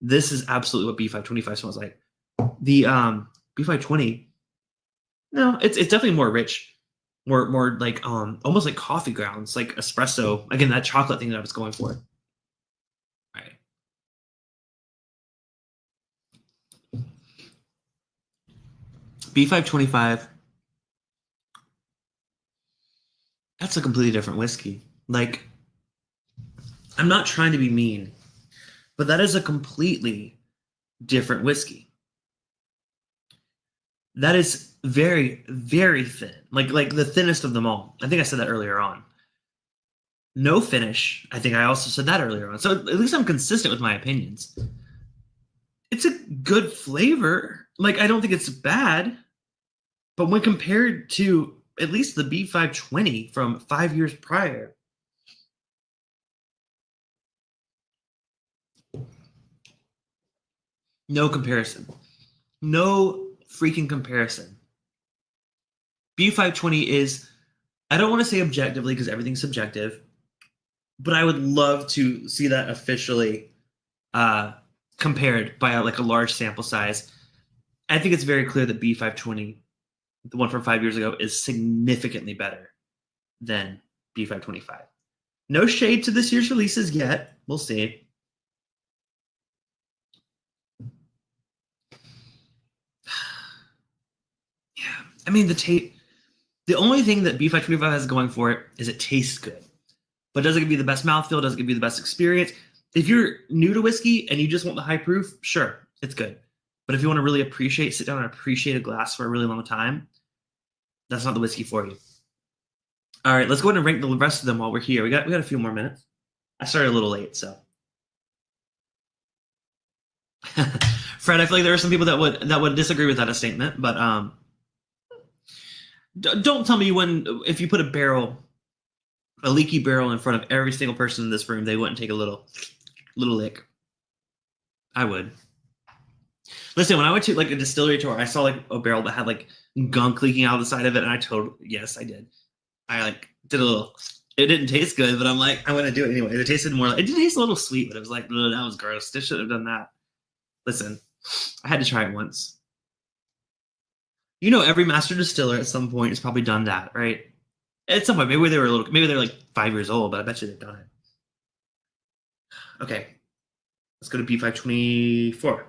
This is absolutely what B525 smells like. The B520, no, it's definitely more rich, more like almost like coffee grounds, like espresso. Again, that chocolate thing that I was going for. All right. B525, that's a completely different whiskey. Like, I'm not trying to be mean, but that is a completely different whiskey. That is very, very thin. Like the thinnest of them all. I think I said that earlier on. No finish. I think I also said that earlier on. So at least I'm consistent with my opinions. It's a good flavor. Like, I don't think it's bad. But when compared to at least the B520 from 5 years prior, no comparison. No freaking comparison. B520 is, I don't want to say objectively because everything's subjective, but I would love to see that officially compared by like a large sample size. I think it's very clear that B520, the one from 5 years ago, is significantly better than B525. No shade to this year's releases yet. We'll see. Yeah, I mean the only thing that B525 has going for it is it tastes good. But does it give you the best mouthfeel? Does it give you the best experience? If you're new to whiskey and you just want the high proof, sure, it's good. But if you want to really sit down and appreciate a glass for a really long time, that's not the whiskey for you. All right, let's go ahead and rank the rest of them while we're here. We got a few more minutes. I started a little late, so. Fred, I feel like there are some people that would disagree with that statement, but don't tell me if you put a leaky barrel in front of every single person in this room, they wouldn't take a little lick. I would. Listen, when I went to like a distillery tour, I saw like a barrel that had like gunk leaking out of the side of it, and yes, I did. I like did a little. It didn't taste good, but I'm like, I'm gonna do it anyway. It tasted more. It did taste a little sweet, but it was like, that was gross. They should have done that. Listen, I had to try it once. You know, every master distiller at some point has probably done that, right? At some point, maybe they were like 5 years old, but I bet you they've done it. Okay, let's go to B524.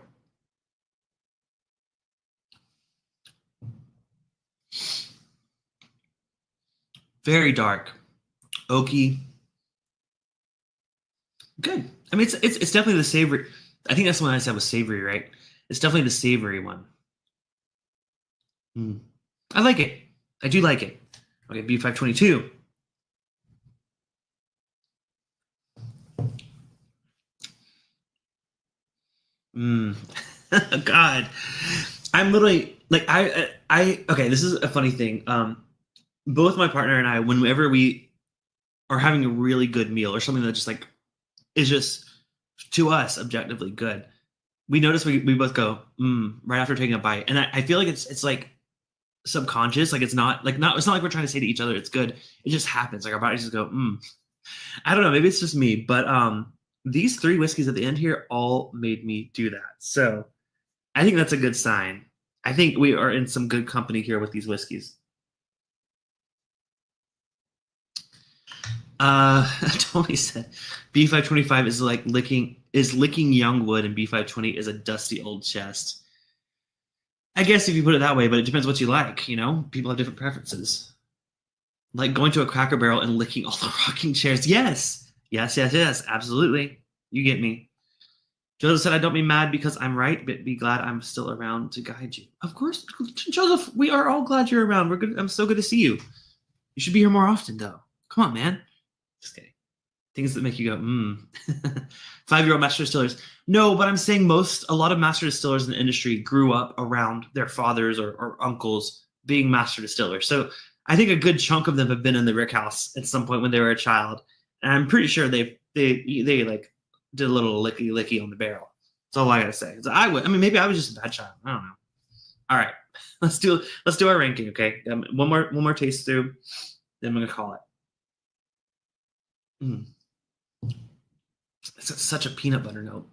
Very dark, oaky. Good. I mean, it's definitely the savory. I think that's the one I said was savory, right? It's definitely the savory one. I like it. I do like it. Okay, B522. God, I'm literally like okay, this is a funny thing. Both my partner and I, whenever we are having a really good meal or something that just like is just to us objectively good, we notice we both go right after taking a bite, and I feel like it's like subconscious, like it's not like we're trying to say to each other it's good. It just happens, like our bodies just go I don't know, maybe it's just me, but these 3 whiskeys at the end here all made me do that. So I think that's a good sign. I think we are in some good company here with these whiskeys. Tony said B525 is like licking young wood, and B520 is a dusty old chest. I guess if you put it that way, but it depends what you like, you know? People have different preferences. Like going to a Cracker Barrel and licking all the rocking chairs. Yes, absolutely. You get me. Joseph said, I don't be mad because I'm right, but be glad I'm still around to guide you. Of course, Joseph, we are all glad you're around. We're good. I'm so good to see you. You should be here more often, though. Come on, man. Just kidding. Things that make you go, 5-year-old master distillers. No, but I'm saying a lot of master distillers in the industry grew up around their fathers or uncles being master distillers. So I think a good chunk of them have been in the rick house at some point when they were a child. And I'm pretty sure they like did a little licky on the barrel. That's all I gotta say. Maybe I was just a bad child. I don't know. All right, let's do our ranking. Okay, one more taste through, then I'm gonna call it. It's such a peanut butter note,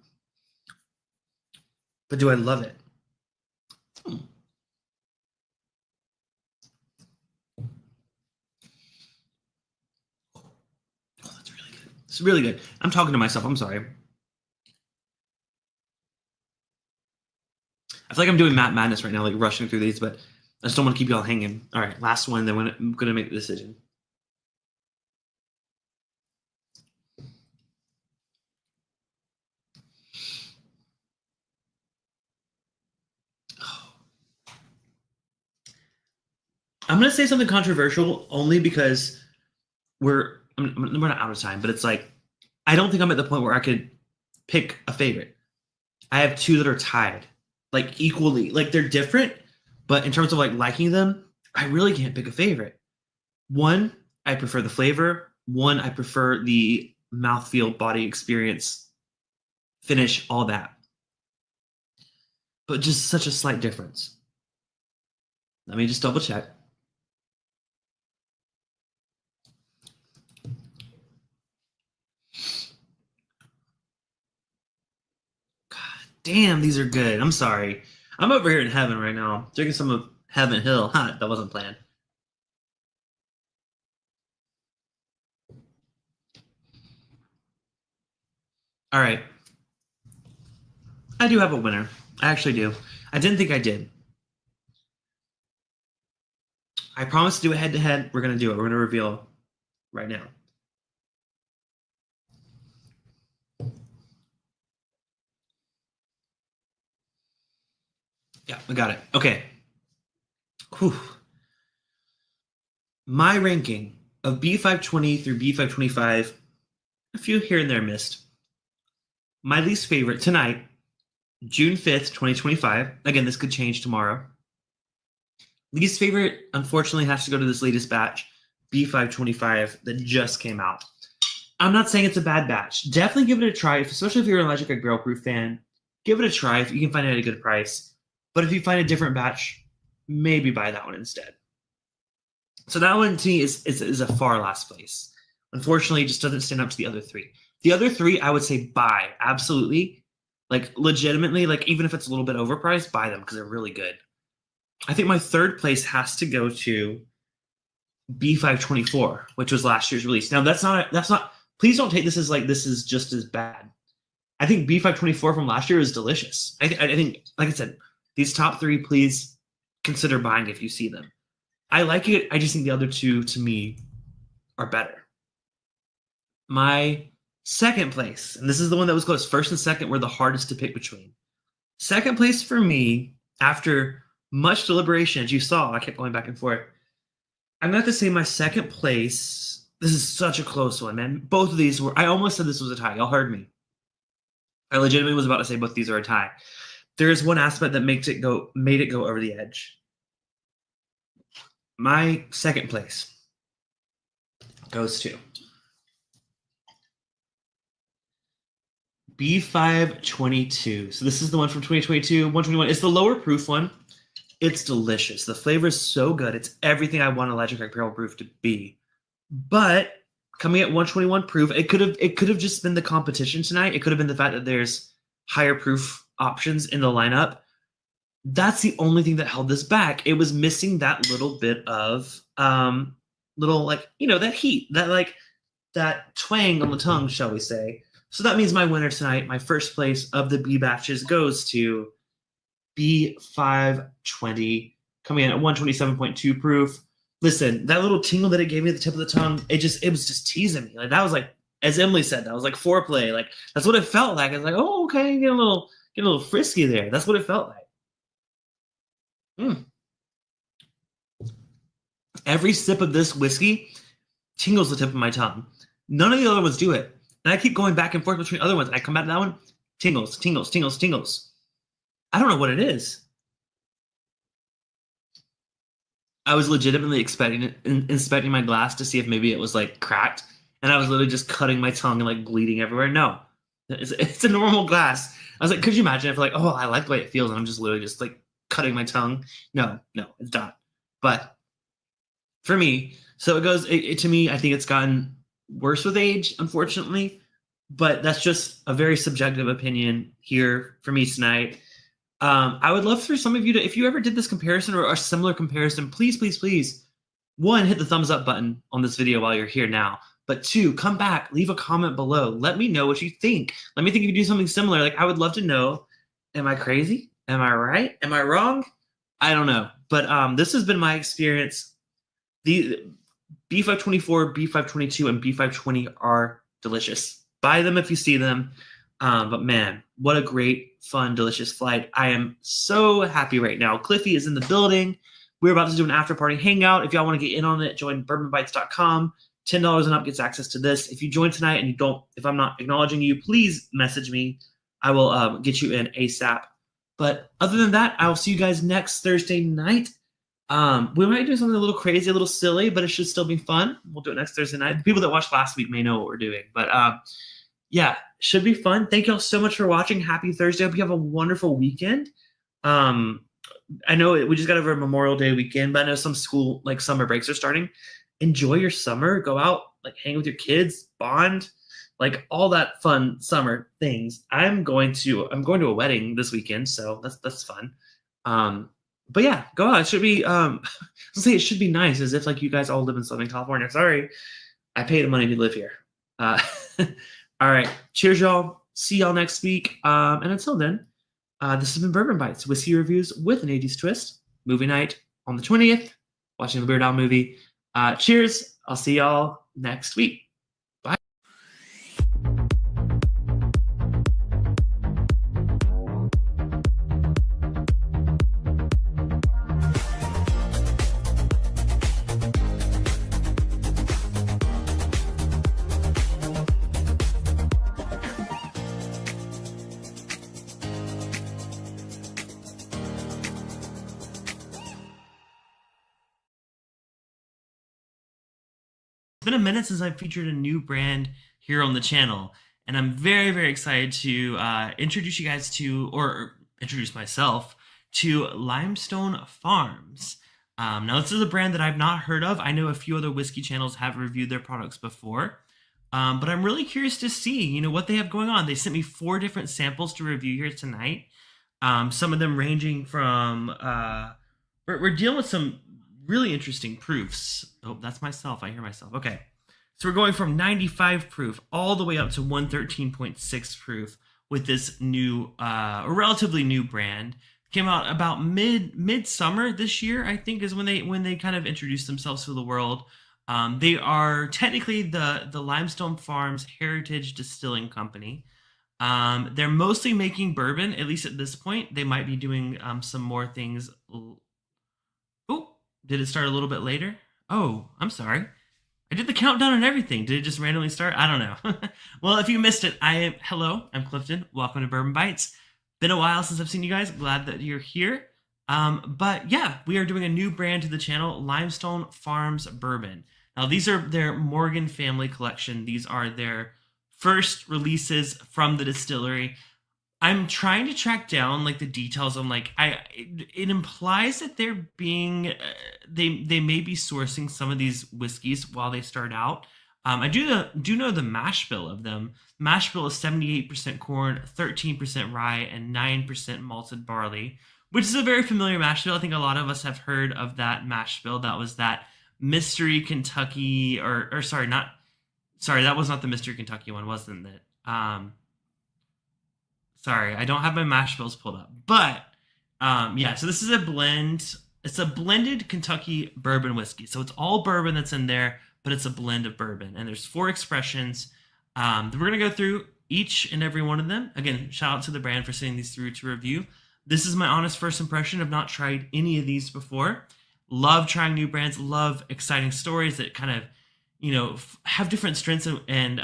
but do I love it? Oh, that's really good. It's really good. I'm talking to myself. I'm sorry. I feel like I'm doing Matt Madness right now, like rushing through these, but I just don't want to keep y'all hanging. All right, last one, then I'm going to make the decision. I'm going to say something controversial only because we're not out of time, but it's like, I don't think I'm at the point where I could pick a favorite. I have 2 that are tied, like equally, like they're different, but in terms of like liking them, I really can't pick a favorite. One, I prefer the flavor. One, I prefer the mouthfeel, body experience, finish, all that. But just such a slight difference. Let me just double check. God damn, these are good. I'm sorry. I'm over here in heaven right now, drinking some of Heaven Hill. That wasn't planned. All right. I do have a winner. I actually do. I didn't think I did. I promised to do a head-to-head. We're going to do it. We're going to reveal right now. Yeah, we got it. Okay. Whew. My ranking of B520 through B525, a few here and there missed. My least favorite tonight, June 5th, 2025. Again, this could change tomorrow. Least favorite, unfortunately, has to go to this latest batch, B525, that just came out. I'm not saying it's a bad batch. Definitely give it a try, especially if you're an Electric Barrel Proof fan. Give it a try if you can find it at a good price. But if you find a different batch, maybe buy that one instead. So that one to me is a far last place. Unfortunately, it just doesn't stand up to the other three. The other three, I would say buy, absolutely. Like, legitimately, like, even if it's a little bit overpriced, buy them because they're really good. I think my third place has to go to B524, which was last year's release. Now, that's not, please don't take this as like, this is just as bad. I think B524 from last year is delicious. I think, like I said, these top three, please consider buying if you see them. I like it. I just think the other two, to me, are better. My second place, and this is the one that was close. First and second were the hardest to pick between. Second place for me, after much deliberation, as you saw, I kept going back and forth. I'm going to have to say my second place, this is such a close one, man. Both of these were, I almost said this was a tie. Y'all heard me. I legitimately was about to say both these are a tie. There is one aspect that made it go over the edge. My second place goes to B522. So this is the one from 2022, 121. It's the lower proof one. It's delicious. The flavor is so good. It's everything I want Electric Barrel Proof to be. But coming at 121 proof, it could have just been the competition tonight. It could have been the fact that there's higher proof options in the lineup. That's the only thing that held this back. It was missing that little bit of little, like, you know, that heat, that twang on the tongue, shall we say. So that means my winner tonight, my first place of the B batches, goes to B520, coming in at 127.2 proof. Listen, that little tingle that it gave me at the tip of the tongue, it was just teasing me. Like, that was like, as Emily said, that was like foreplay. Like, that's what it felt like. I was like, oh, okay, get a little frisky there. That's what it felt like. Every sip of this whiskey tingles the tip of my tongue. None of the other ones do it. And I keep going back and forth between other ones. I come back to that one, tingles, tingles, tingles, tingles. I don't know what it is. I was legitimately inspecting my glass to see if maybe it was like cracked. And I was literally just cutting my tongue and like bleeding everywhere. No, it's a normal glass. I was like, could you imagine if like, oh, I like the way it feels, and I'm just literally just like cutting my tongue? No, it's not. But for me, so it goes, to me, I think it's gotten worse with age, unfortunately. But that's just a very subjective opinion here for me tonight. I would love for some of you to, if you ever did this comparison or a similar comparison, please, please, please, one, hit the thumbs up button on this video while you're here now. But two, come back, leave a comment below. Let me know what you think. Let me think if you do something similar. Like, I would love to know, am I crazy? Am I right? Am I wrong? I don't know. But this has been my experience. The B524, B522, and B520 are delicious. Buy them if you see them. But man, what a great, fun, delicious flight. I am so happy right now. Cliffy is in the building. We're about to do an after party hangout. If y'all want to get in on it, join bourbonbytes.com. $10 and up gets access to this. If you join tonight and you don't, if I'm not acknowledging you, please message me. I will get you in ASAP. But other than that, I will see you guys next Thursday night. We might do something a little crazy, a little silly, but it should still be fun. We'll do it next Thursday night. The people that watched last week may know what we're doing. But yeah, should be fun. Thank y'all so much for watching. Happy Thursday. Hope you have a wonderful weekend. I know we just got over Memorial Day weekend, but I know some school, like summer breaks are starting. Enjoy your summer. Go out, like hang with your kids, bond, like all that fun summer things. I'm going to a wedding this weekend, so that's fun. But yeah, go out. It should be it should be nice, as if like you guys all live in Southern California. Sorry, I pay the money to live here. All right. Cheers, y'all. See y'all next week. And until then, this has been Bourbon Bytes, whiskey reviews with an 80s twist. Movie night on the 20th, watching the Weird Al movie. Cheers. I'll see y'all next week. Bye. It's been a minute since I've featured a new brand here on the channel, and I'm very, very excited to introduce you guys to, or introduce myself to Limestone Farms. Now, this is a brand that I've not heard of. I know a few other whiskey channels have reviewed their products before, but I'm really curious to see, what they have going on. They sent me 4 different samples to review here tonight. Some of them ranging from, we're dealing with some really interesting proofs. Oh, that's myself. I hear myself. Okay. So we're going from 95 proof all the way up to 113.6 proof with this new, relatively new brand. Came out about midsummer this year, I think, is when they kind of introduced themselves to the world. They are technically the Limestone Farms Heritage Distilling Company. They're mostly making bourbon, at least at this point. They might be doing some more things. Oh, did it start a little bit later? Oh, I'm sorry. I did the countdown and everything. Did it just randomly start? I don't know. Well, if you missed it, hello, I'm Clifton. Welcome to Bourbon Bytes. Been a while since I've seen you guys. Glad that you're here. But yeah, we are doing a new brand to the channel, Limestone Farms Bourbon. Now, these are their Morgan family collection. These are their first releases from the distillery. I'm trying to track down the details on it implies that they're being they may be sourcing some of these whiskeys while they start out. I do know the mash bill of them. Mash bill is 78% corn, 13% rye, and 9% malted barley, which is a very familiar mash bill. I think a lot of us have heard of that mash bill. That was that Mystery Kentucky, or sorry, that was not the Mystery Kentucky one, wasn't it? Sorry, I don't have my mash bills pulled up. But, yeah, so this is a blend. It's a blended Kentucky bourbon whiskey. So it's all bourbon that's in there, but it's a blend of bourbon. And there's 4 expressions. We're going to go through each and every one of them. Again, shout out to the brand for sending these through to review. This is my honest first impression. I've not tried any of these before. Love trying new brands. Love exciting stories that kind of, have different strengths and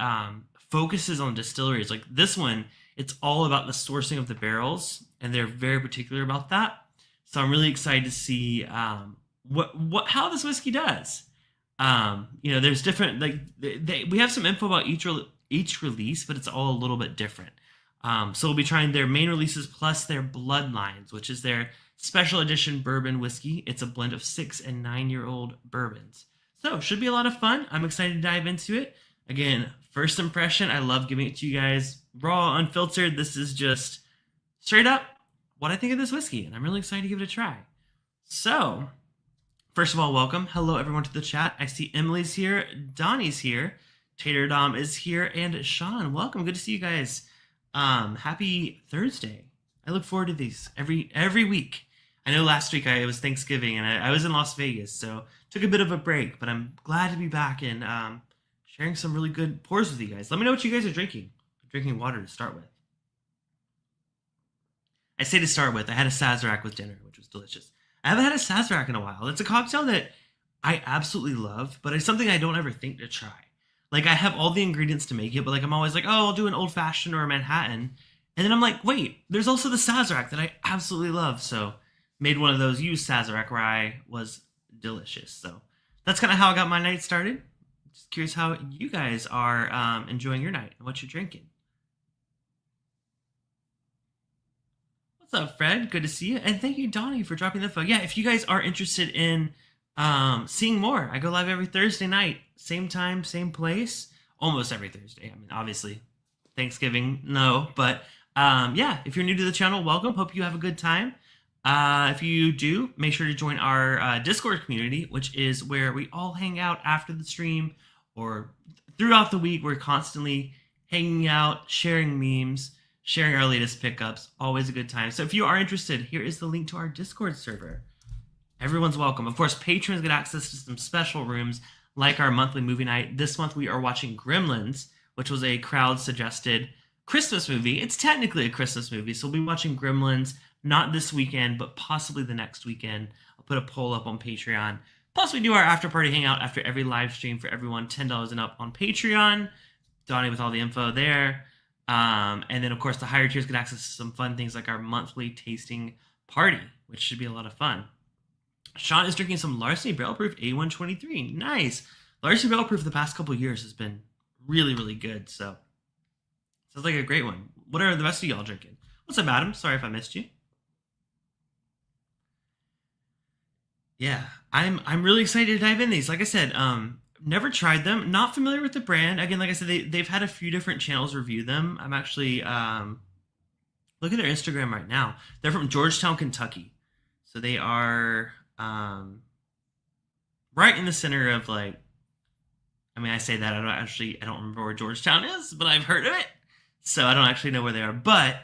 focuses on distilleries. Like this one, it's all about the sourcing of the barrels, and they're very particular about that. So I'm really excited to see how this whiskey does. There's different we have some info about each release, but it's all a little bit different. So we'll be trying their main releases plus their Bloodlines, which is their special edition bourbon whiskey. It's a blend of 6 and 9-year-old bourbons. So should be a lot of fun. I'm excited to dive into it. Again, first impression, I love giving it to you guys raw, unfiltered. This is just straight up what I think of this whiskey, and I'm really excited to give it a try. So, first of all, welcome. Hello, everyone, to the chat. I see Emily's here, Donnie's here, Tater Dom is here, and Sean, welcome. Good to see you guys. Happy Thursday. I look forward to these every week. I know last week it was Thanksgiving, and I was in Las Vegas, so took a bit of a break, but I'm glad to be back and sharing some really good pours with you guys. Let me know what you guys are drinking. I'm drinking water to start with. I say to start with, I had a Sazerac with dinner, which was delicious. I haven't had a Sazerac in a while. It's a cocktail that I absolutely love, but it's something I don't ever think to try. I have all the ingredients to make it, but I'm always I'll do an old fashioned or a Manhattan. And then I'm wait, there's also the Sazerac that I absolutely love. So made one of those, used Sazerac rye, was delicious. So that's kind of how I got my night started. Just curious how you guys are enjoying your night and what you're drinking. What's up, Fred? Good to see you. And thank you, Donnie, for dropping the info. Yeah, if you guys are interested in seeing more, I go live every Thursday night. Same time, same place. Almost every Thursday. I mean, obviously, Thanksgiving, no. But yeah, if you're new to the channel, welcome. Hope you have a good time. If you do, make sure to join our Discord community, which is where we all hang out after the stream or throughout the week. We're constantly hanging out, sharing memes, sharing our latest pickups. Always a good time. So if you are interested, here is the link to our Discord server. Everyone's welcome. Of course, patrons get access to some special rooms like our monthly movie night. This month we are watching Gremlins, which was a crowd-suggested Christmas movie. It's technically a Christmas movie, so we'll be watching Gremlins not this weekend, but possibly the next weekend. I'll put a poll up on Patreon. Plus, we do our after-party hangout after every live stream for everyone, $10 and up on Patreon. Donnie with all the info there. And then, of course, the higher tiers get access to some fun things like our monthly tasting party, which should be a lot of fun. Sean is drinking some Larceny Barrel Proof A123. Nice. Larceny Barrel Proof the past couple years has been really, really good. So, sounds like a great one. What are the rest of y'all drinking? What's up, Adam? Sorry if I missed you. Yeah, I'm really excited to dive in these. Like I said, never tried them. Not familiar with the brand. Again, like I said, they've had a few different channels review them. I'm actually look at their Instagram right now. They're from Georgetown, Kentucky. So they are right in the center of, like, I mean, I say that I don't remember where Georgetown is, but I've heard of it. So I don't actually know where they are. But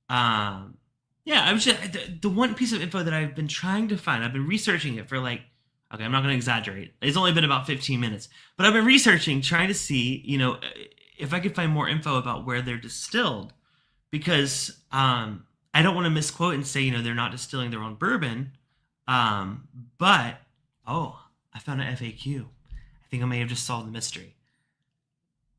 yeah, I was just the one piece of info that I've been trying to find. I've been researching it for, like, okay, I'm not going to exaggerate. It's only been about 15 minutes, but I've been researching, trying to see, if I could find more info about where they're distilled, because I don't want to misquote and say, they're not distilling their own bourbon. But I found an FAQ. I think I may have just solved the mystery.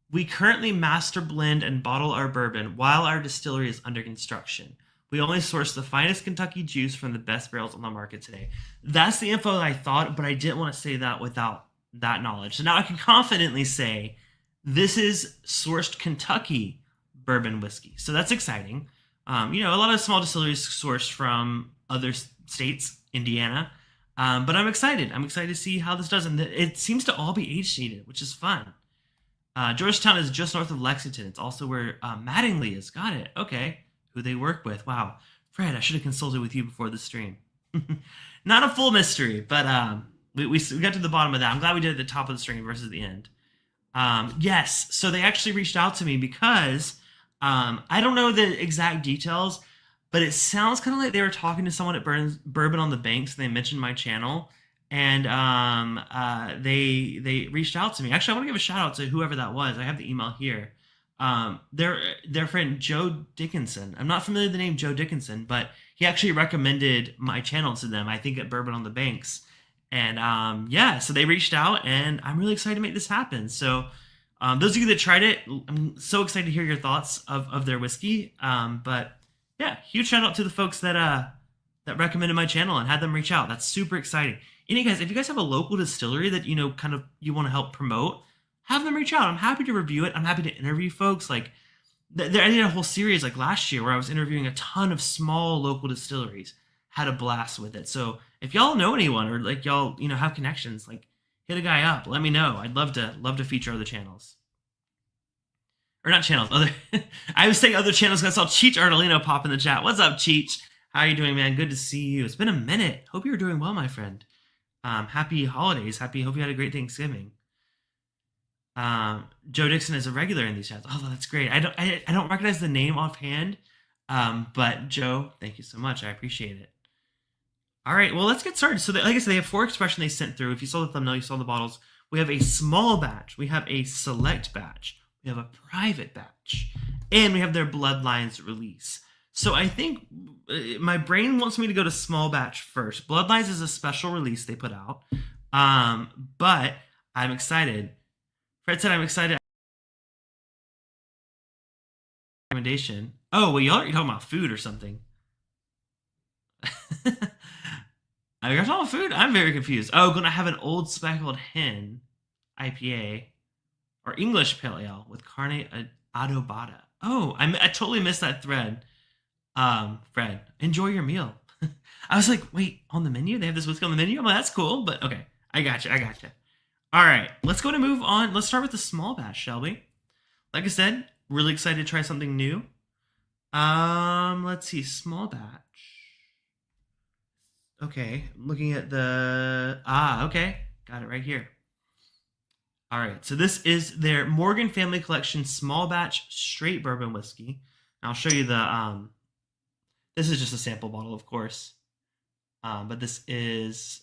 We currently master blend and bottle our bourbon while our distillery is under construction. We only source the finest Kentucky juice from the best barrels on the market today. That's the info that I thought, but I didn't want to say that without that knowledge. So now I can confidently say this is sourced Kentucky bourbon whiskey. So that's exciting. A lot of small distilleries source from other states, Indiana. But I'm excited. I'm excited to see how this does. And it seems to all be age shaded, which is fun. Georgetown is just north of Lexington. It's also where Mattingly is. Got it. Okay. Who they work with. Wow. Fred, I should have consulted with you before the stream. Not a full mystery, but we got to the bottom of that. I'm glad we did it at the top of the stream versus the end. Yes. So they actually reached out to me because I don't know the exact details, but it sounds kind of like they were talking to someone at Bourbon on the Banks, and they mentioned my channel, and they reached out to me. Actually, I want to give a shout out to whoever that was. I have the email here. Their friend Joe Dickinson. I'm not familiar with the name Joe Dickinson, but he actually recommended my channel to them, I think at Bourbon on the Banks. And so they reached out, and I'm really excited to make this happen. So those of you that tried it, I'm so excited to hear your thoughts of their whiskey. But yeah, huge shout out to the folks that recommended my channel and had them reach out. That's super exciting. And if you guys have a local distillery that you want to help promote, have them reach out. I'm happy to review it. I'm happy to interview folks. Like, I did a whole series like last year where I was interviewing a ton of small local distilleries. Had a blast with it. So if y'all know anyone, or like y'all have connections, like, hit a guy up. Let me know. I'd love to feature other channels. Or not channels. I was saying other channels because I saw Cheech Artolino pop in the chat. What's up, Cheech? How are you doing, man? Good to see you. It's been a minute. Hope you're doing well, my friend. Happy holidays. Hope you had a great Thanksgiving. Joe Dixon is a regular in these chats. Oh, that's great. I don't recognize the name offhand, but Joe, thank you so much. I appreciate it. All right, well, let's get started. So, like I said, they have 4 expressions they sent through. If you saw the thumbnail, you saw the bottles. We have a small batch. We have a select batch. We have a private batch. And we have their Bloodlines release. So I think my brain wants me to go to small batch first. Bloodlines is a special release they put out. But I'm excited. Fred said I'm excited. Recommendation. Oh, well, y'all are talking about food or something. Are you talking about food? I'm very confused. Oh, gonna have an Old Speckled Hen IPA or English Pale Ale with carne adobada. Oh, I totally missed that thread. Fred, enjoy your meal. I was like, wait, on the menu? They have this whiskey on the menu? I'm like, that's cool, but okay. I gotcha. All right, let's go to move on. Let's start with the small batch, shall we? Like I said, really excited to try something new. Let's see, small batch. Okay, looking at the... okay, got it right here. All right, so this is their Morgan Family Collection small batch straight bourbon whiskey. And I'll show you the, this is just a sample bottle, of course. But this is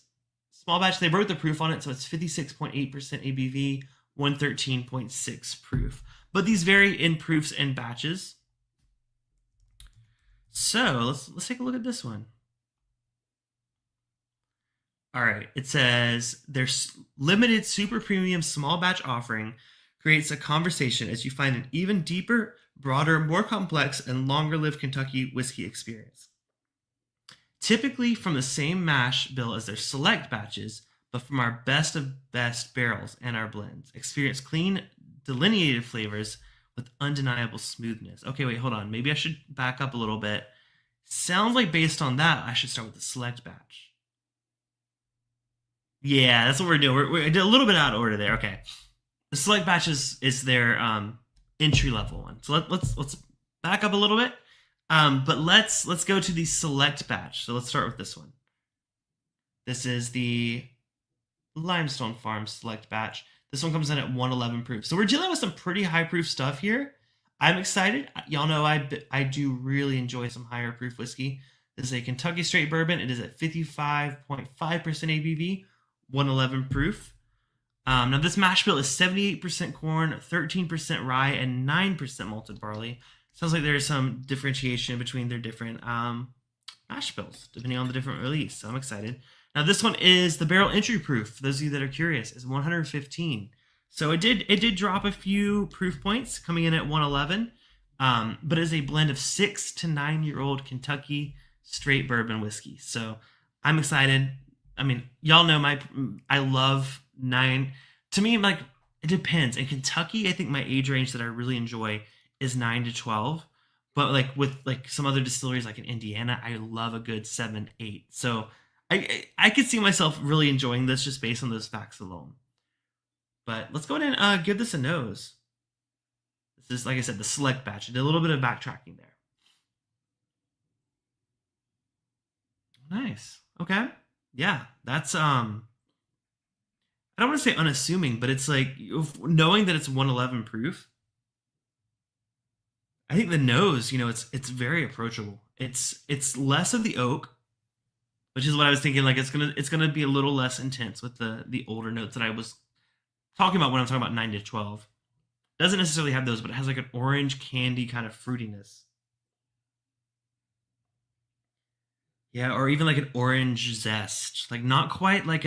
small batch. They wrote the proof on it, so it's 56.8% ABV, 113.6 proof. But these vary in proofs and batches. So let's take a look at this one. All right, it says their limited super premium small batch offering creates a conversation as you find an even deeper, broader, more complex, and longer-lived Kentucky whiskey experience. Typically from the same mash bill as their select batches, but from our best of best barrels and our blends. Experience clean, delineated flavors with undeniable smoothness. Okay, wait, hold on. Maybe I should back up a little bit. Sounds like based on that, I should start with the select batch. Yeah, that's what we're doing. We're a little bit out of order there. Okay. The select batch is their entry level one. So let's back up a little bit. But let's go to the select batch. So let's start with this one. This is the Limestone Farm select batch. This one comes in at 111 proof. So we're dealing with some pretty high proof stuff here. I'm excited. Y'all know I do really enjoy some higher proof whiskey. This is a Kentucky straight bourbon. It is at 55.5% ABV, 111 proof. Now this mash bill is 78% corn, 13% rye, and 9% malted barley. Sounds like there's some differentiation between their different mash bills, depending on the different release. So I'm excited. Now this one is the barrel entry proof. For those of you that are curious, is 115. So it did drop a few proof points, coming in at 111. But it is a blend of 6 to 9 year old Kentucky straight bourbon whiskey. So I'm excited. I mean, y'all know I love 9. To me, like, it depends. In Kentucky, I think my age range that I really enjoy is 9 to 12. But like with like some other distilleries, like in Indiana, I love a good 7, 8. So I could see myself really enjoying this just based on those facts alone. But let's go ahead and give this a nose. This is, like I said, the select batch. I did a little bit of backtracking there. Nice. Okay. Yeah, that's I don't want to say unassuming, but it's like knowing that it's 111 proof. I think the nose, it's very approachable. It's less of the oak, which is what I was thinking. Like it's gonna be a little less intense with the older notes that I was talking about when I'm talking about 9 to 12. Doesn't necessarily have those, but it has like an orange candy kind of fruitiness. Yeah, or even like an orange zest, like not quite like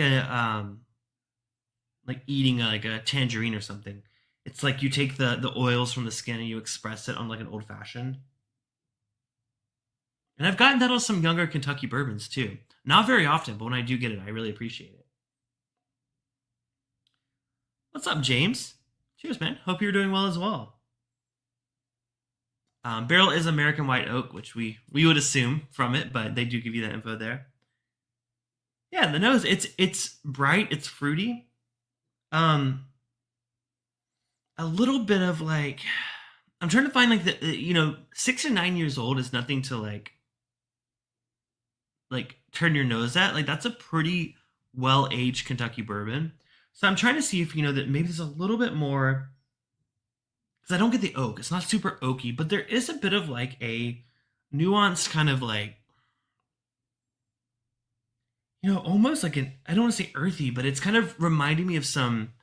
like eating like a tangerine or something. It's like you take the oils from the skin and you express it on like an old fashioned. And I've gotten that on some younger Kentucky bourbons too. Not very often, but when I do get it, I really appreciate it. What's up, James? Cheers, man. Hope you're doing well as well. Barrel is American white oak, which we would assume from it, but they do give you that info there. Yeah, the nose, it's bright, it's fruity. A little bit of like, I'm trying to find like the 6 to 9 years old is nothing to like turn your nose at. Like that's a pretty well aged Kentucky bourbon. So I'm trying to see if that maybe there's a little bit more, because I don't get the oak. It's not super oaky, but there is a bit of like a nuanced kind of like, almost like I don't want to say earthy, but it's kind of reminding me of some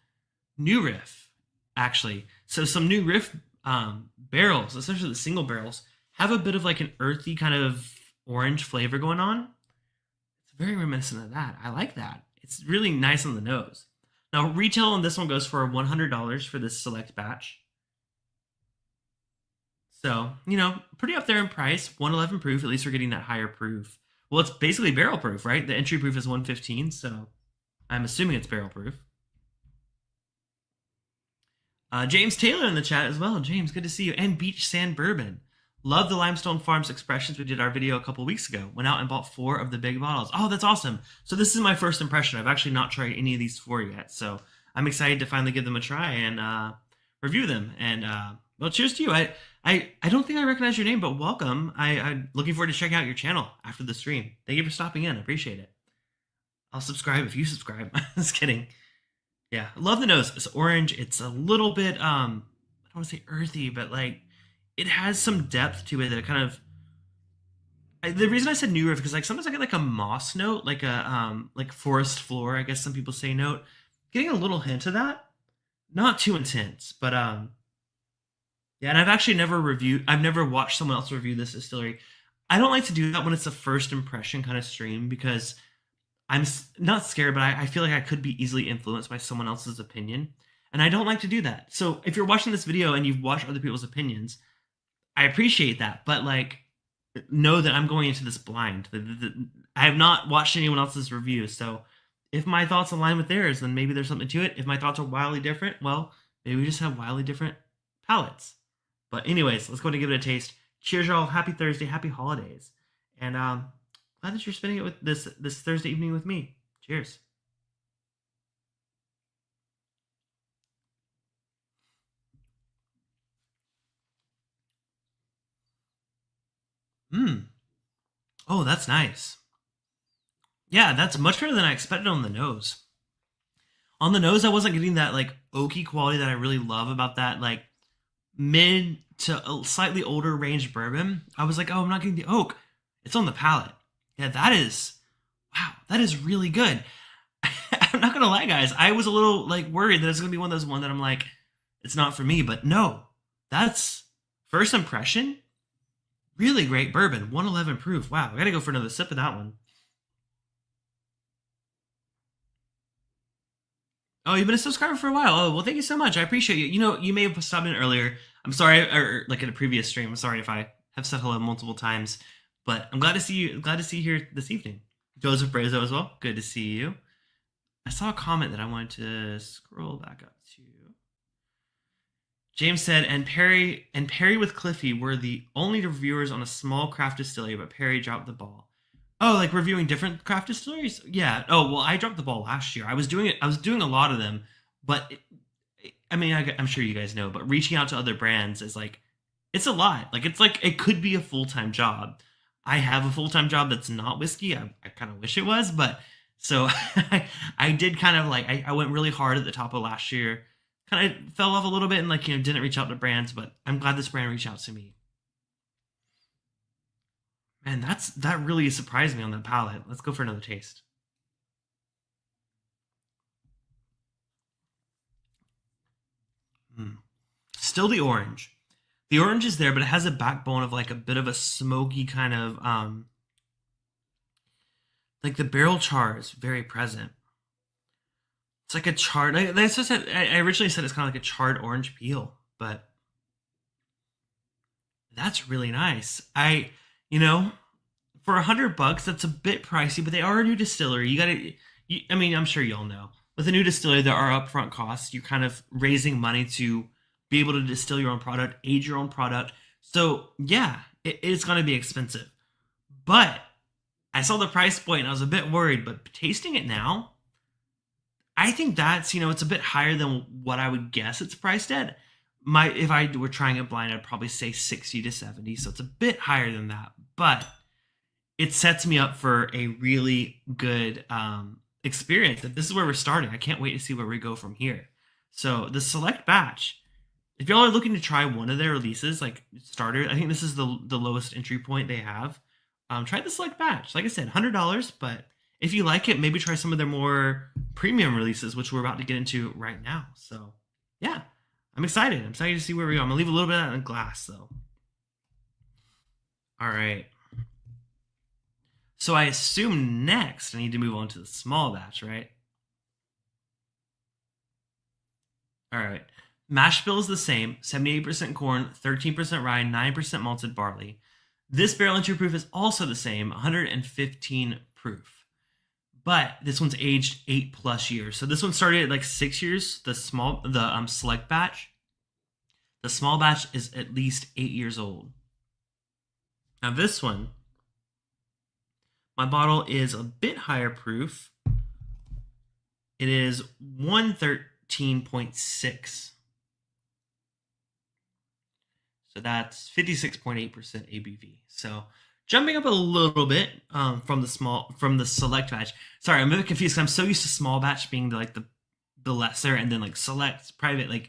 new riff, actually. So some new riff barrels, especially the single barrels, have a bit of like an earthy kind of orange flavor going on. It's very reminiscent of that. I like that. It's really nice on the nose. Now, retail on this one goes for $100 for this select batch. So, pretty up there in price. 111 proof. At least we're getting that higher proof. Well, it's basically barrel proof, right? The entry proof is 115, so I'm assuming it's barrel proof. James Taylor in the chat as well. James, good to see you. And Beach Sand Bourbon. Love the Limestone Farms expressions. We did our video a couple weeks ago. Went out and bought 4 of the big bottles. Oh, that's awesome. So this is my first impression. I've actually not tried any of these 4 yet. So I'm excited to finally give them a try and review them. And well, cheers to you. I don't think I recognize your name, but welcome. I'm looking forward to checking out your channel after the stream. Thank you for stopping in. I appreciate it. I'll subscribe if you subscribe. Just kidding. Yeah, I love the nose. It's orange. It's a little bit I don't want to say earthy, but like it has some depth to it that kind of the reason I said new riff because like sometimes I get like a moss note, like forest floor, I guess some people say note. Getting a little hint of that, not too intense, but yeah. And I've never watched someone else review this distillery. I don't like to do that when it's a first impression kind of stream because not scared, but I feel like I could be easily influenced by someone else's opinion, and I don't like to do that. So if you're watching this video and you've watched other people's opinions, I appreciate that, but like know that I'm going into this blind. I have not watched anyone else's review, so if my thoughts align with theirs, then maybe there's something to it. If my thoughts are wildly different, well, maybe we just have wildly different palates. But anyways, let's go and give it a taste. Cheers, y'all! Happy Thursday, happy holidays, and glad that you're spending it with this Thursday evening with me. Cheers. Mmm. Oh, that's nice. Yeah, that's much better than I expected on the nose. On the nose, I wasn't getting that like oaky quality that I really love about that like mid to a slightly older range bourbon. I was like, oh, I'm not getting the oak. It's on the palate. Yeah, that is wow. That is really good. I'm not gonna lie, guys. I was a little like worried that it's gonna be one of those that I'm like, it's not for me. But no, that's first impression. Really great bourbon. 111 proof. Wow, I gotta go for another sip of that one. Oh, you've been a subscriber for a while. Oh, well, thank you so much. I appreciate you. You know, you may have stopped in earlier. I'm sorry, or like in a previous stream. I'm sorry if I have said hello multiple times, but I'm glad to see you. Glad to see you here this evening. Joseph Brazo as well. Good to see you. I saw a comment that I wanted to scroll back up to. James said, and Perry with Cliffy were the only reviewers on a small craft distillery, but Perry dropped the ball. Oh, like reviewing different craft distilleries? Yeah. Oh, well, I dropped the ball last year. I was doing it. I was doing a lot of them, but I mean, I'm sure you guys know, but reaching out to other brands is like, it's a lot. It's like it could be a full time job. I have a full time job that's not whiskey. I kind of wish it was, but so I did kind of like I went really hard at the top of last year. Kind of fell off a little bit and like didn't reach out to brands, but I'm glad this brand reached out to me. Man, that really surprised me on the palate. Let's go for another taste. Mm. Still the orange. The orange is there, but it has a backbone of like a bit of a smoky kind of like the barrel char is very present. It's like a charred. I originally said it's kind of like a charred orange peel, but that's really nice. You know, for $100, that's a bit pricey, but they are a new distillery. I mean, I'm sure y'all know. With a new distillery, there are upfront costs. You're kind of raising money to be able to distill your own product, age your own product. So yeah, it's going to be expensive. But I saw the price point and I was a bit worried. But tasting it now, I think that's it's a bit higher than what I would guess it's priced at. If I were trying it blind, I'd probably say 60 to 70. So it's a bit higher than that. But it sets me up for a really good experience. This is where we're starting. I can't wait to see where we go from here. So the select batch, if y'all are looking to try one of their releases, like starter, I think this is the lowest entry point they have. Try the select batch. Like I said, $100. But if you like it, maybe try some of their more premium releases, which we're about to get into right now. So yeah, I'm excited. I'm excited to see where we go. I'm gonna leave a little bit out in glass though. All right. So I assume next I need to move on to the small batch, right? All right. Mash bill is the same, 78% corn, 13% rye, 9% malted barley. This barrel entry proof is also the same, 115 proof. But this one's aged 8+ years. So this one started at like 6 years, the select batch. The small batch is at least 8 years old. Now this one, my bottle is a bit higher proof. It is 113.6. So that's 56.8% ABV. So jumping up a little bit from the select batch. Sorry, I'm a bit confused. I'm so used to small batch being the the lesser, and then like select, private, like,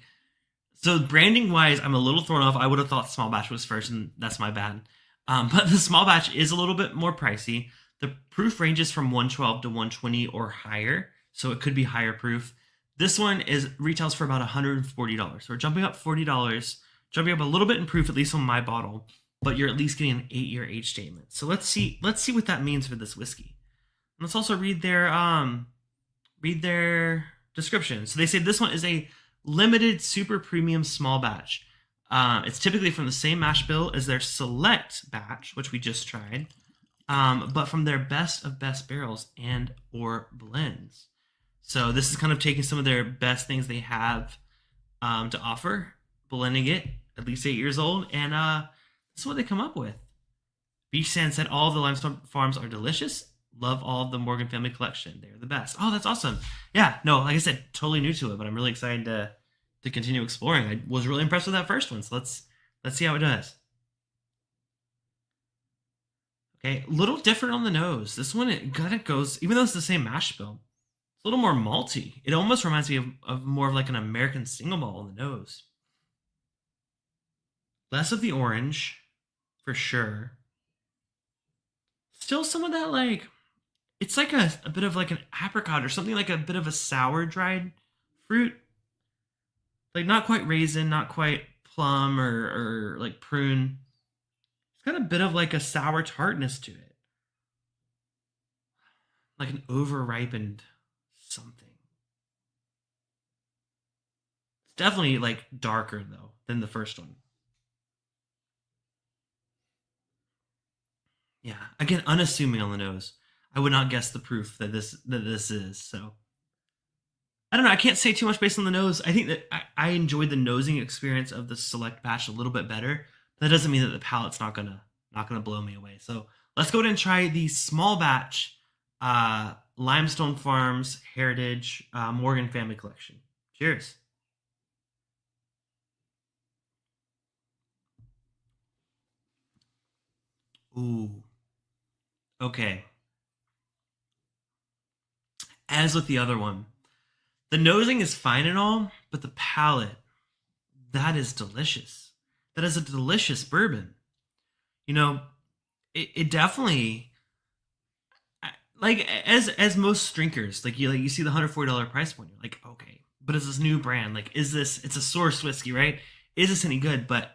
so branding wise, I'm a little thrown off. I would have thought small batch was first, and that's my bad. But the small batch is a little bit more pricey. The proof ranges from 112 to 120 or higher, so it could be higher proof. This one is retails for about $140. So we're jumping up $40, jumping up a little bit in proof, at least on my bottle, but you're at least getting an 8-year age statement. So let's see what that means for this whiskey. Let's also read their description. So they say this one is a limited super premium small batch. It's typically from the same mash bill as their select batch, which we just tried, but from their best of best barrels and or blends. So this is kind of taking some of their best things they have to offer, blending it, at least 8 years old, and this is what they come up with. Beach Sand said all of the limestone farms are delicious. Love all of the Morgan family collection. They're the best. Oh, that's awesome. Yeah, no, like I said, totally new to it, but I'm really excited to continue exploring. I was really impressed with that first one, so let's see how it does. Okay, a little different on the nose. This one, it kind of goes, even though it's the same mash bill, it's a little more malty. It almost reminds me of more of like an American single malt on the nose. Less of the orange, for sure. Still some of that, like, it's like a bit of like an apricot or something, like a bit of a sour dried fruit. Like not quite raisin, not quite plum or like prune. It's got a bit of like a sour tartness to it. Like an over-ripened something. It's definitely like darker though than the first one. Yeah, again, unassuming on the nose. I would not guess the proof that this is. So I don't know. I can't say too much based on the nose. I think that I enjoyed the nosing experience of the select batch a little bit better. That doesn't mean that the palate's not gonna blow me away. So let's go ahead and try the small batch Limestone Farms Heritage Morgan Family Collection. Cheers. Ooh. Okay. As with the other one, the nosing is fine and all, but the palate, that is delicious. That is a delicious bourbon. You know, it definitely, like as most drinkers, like you see the $140 price point, you're like, okay, but it's this new brand. Like, is this? It's a source whiskey, right? Is this any good? But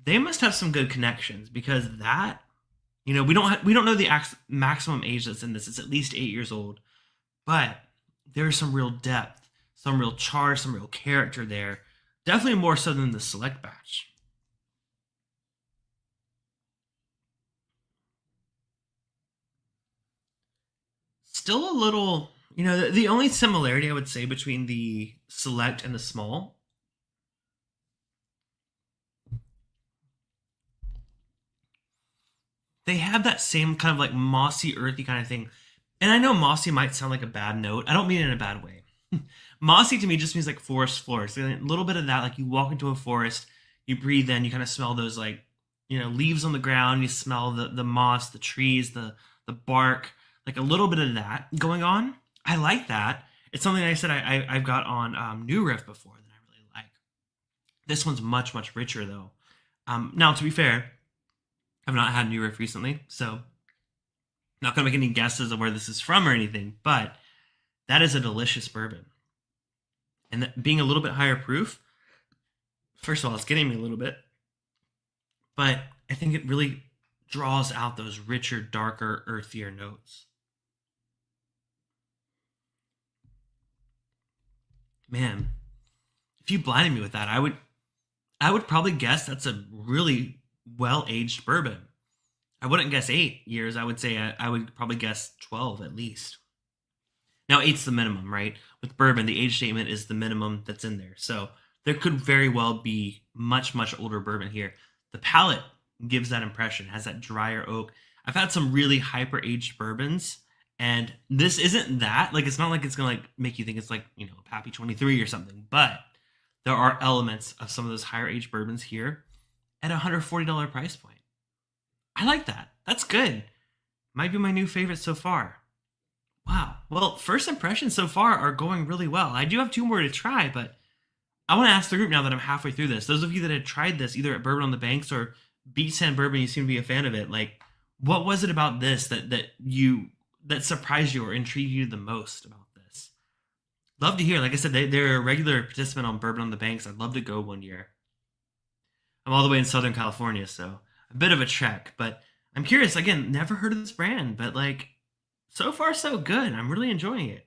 they must have some good connections because that, we don't know the maximum age that's in this. It's at least 8 years old, but there's some real depth, some real char, some real character there. Definitely more so than the select batch. Still a little, the only similarity I would say between the select and the small, they have that same kind of like mossy, earthy kind of thing. And I know mossy might sound like a bad note. I don't mean it in a bad way. Mossy to me just means like forest floors. A little bit of that, like you walk into a forest, you breathe in, you kind of smell those like, leaves on the ground. You smell the moss, the trees, the bark, like a little bit of that going on. I like that. It's something I said I've got on New Riff before that I really like. This one's much, much richer though. Now, to be fair, I've not had New Riff recently, so not going to make any guesses of where this is from or anything, but that is a delicious bourbon. And that being a little bit higher proof, first of all, it's getting me a little bit, but I think it really draws out those richer, darker, earthier notes. Man, if you blinded me with that, I would probably guess that's a really well-aged bourbon. I wouldn't guess 8 years. I would say I would probably guess 12 at least. Now, 8's the minimum, right? With bourbon, the age statement is the minimum that's in there. So there could very well be much, much older bourbon here. The palate gives that impression, has that drier oak. I've had some really hyper-aged bourbons, and this isn't that. Like, it's not like it's going to like make you think it's like, Pappy 23 or something. But there are elements of some of those higher-aged bourbons here at a $140 price point. I like that. That's good. Might be my new favorite so far. Wow. Well, first impressions so far are going really well. I do have two more to try, but I want to ask the group now that I'm halfway through this. Those of you that had tried this either at Bourbon on the Banks or Beachsand Bourbon, you seem to be a fan of it. Like, what was it about this that surprised you or intrigued you the most about this? Love to hear. Like I said, they're a regular participant on Bourbon on the Banks. I'd love to go one year. I'm all the way in Southern California, so a bit of a trek. But I'm curious. Again, never heard of this brand, but like, so far so good. I'm really enjoying it.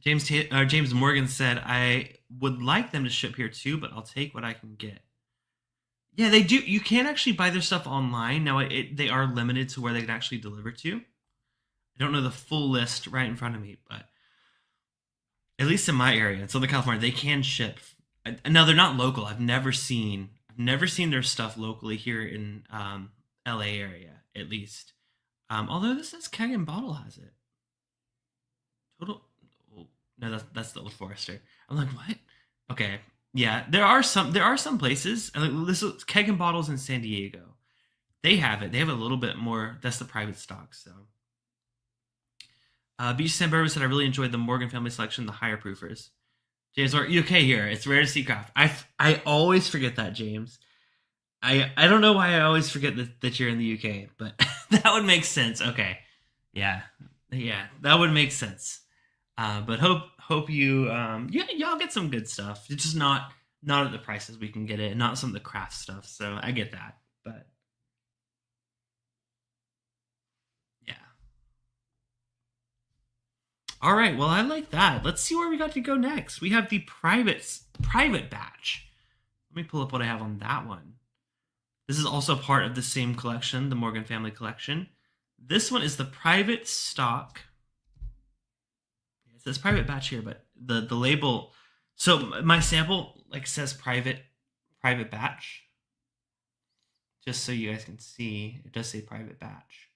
James Morgan said, "I would like them to ship here too, but I'll take what I can get." Yeah, they do. You can actually buy their stuff online now. They are limited to where they can actually deliver to. I don't know the full list right in front of me, but at least in my area, in Southern California, they can ship. No, they're not local. I've never seen their stuff locally here in LA area, at least. Although this says Keg and Bottle has it. Total. Oh, no, that's the Old Forester. I'm like, what? Okay, yeah, there are some places. Like, this is Keg and Bottles in San Diego. They have it. They have a little bit more. That's the private stock. So, Beach San Bourbon said, "I really enjoyed the Morgan family selection, the higher proofers." James, are you okay here? It's rare to see craft. I always forget that, James. I don't know why I always forget that you're in the UK, but that would make sense. Okay, yeah, yeah, that would make sense. But hope you yeah, y'all get some good stuff. It's just not at the prices we can get it, and not some of the craft stuff. So I get that, but yeah. All right, well, I like that. Let's see where we got to go next. We have the private batch. Let me pull up what I have on that one. This is also part of the same collection, the Morgan family collection. This one is the private stock. It says private batch here, but the label. So my sample like says private batch. Just so you guys can see, it does say private batch.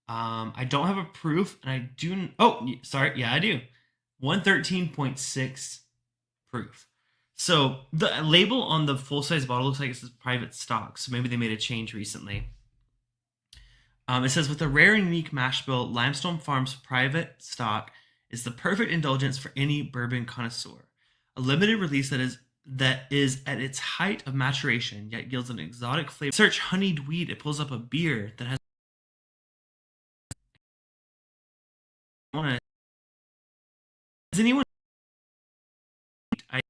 I don't have a proof, and I do. Oh, sorry. Yeah, I do. 113.6 proof. So the label on the full size bottle looks like it says private stock. So maybe they made a change recently. It says, with a rare and unique mash bill, Limestone Farms private stock is the perfect indulgence for any bourbon connoisseur. A limited release that is at its height of maturation, yet yields an exotic flavor. Search honeyed wheat. It pulls up a beer that has. Has anyone? I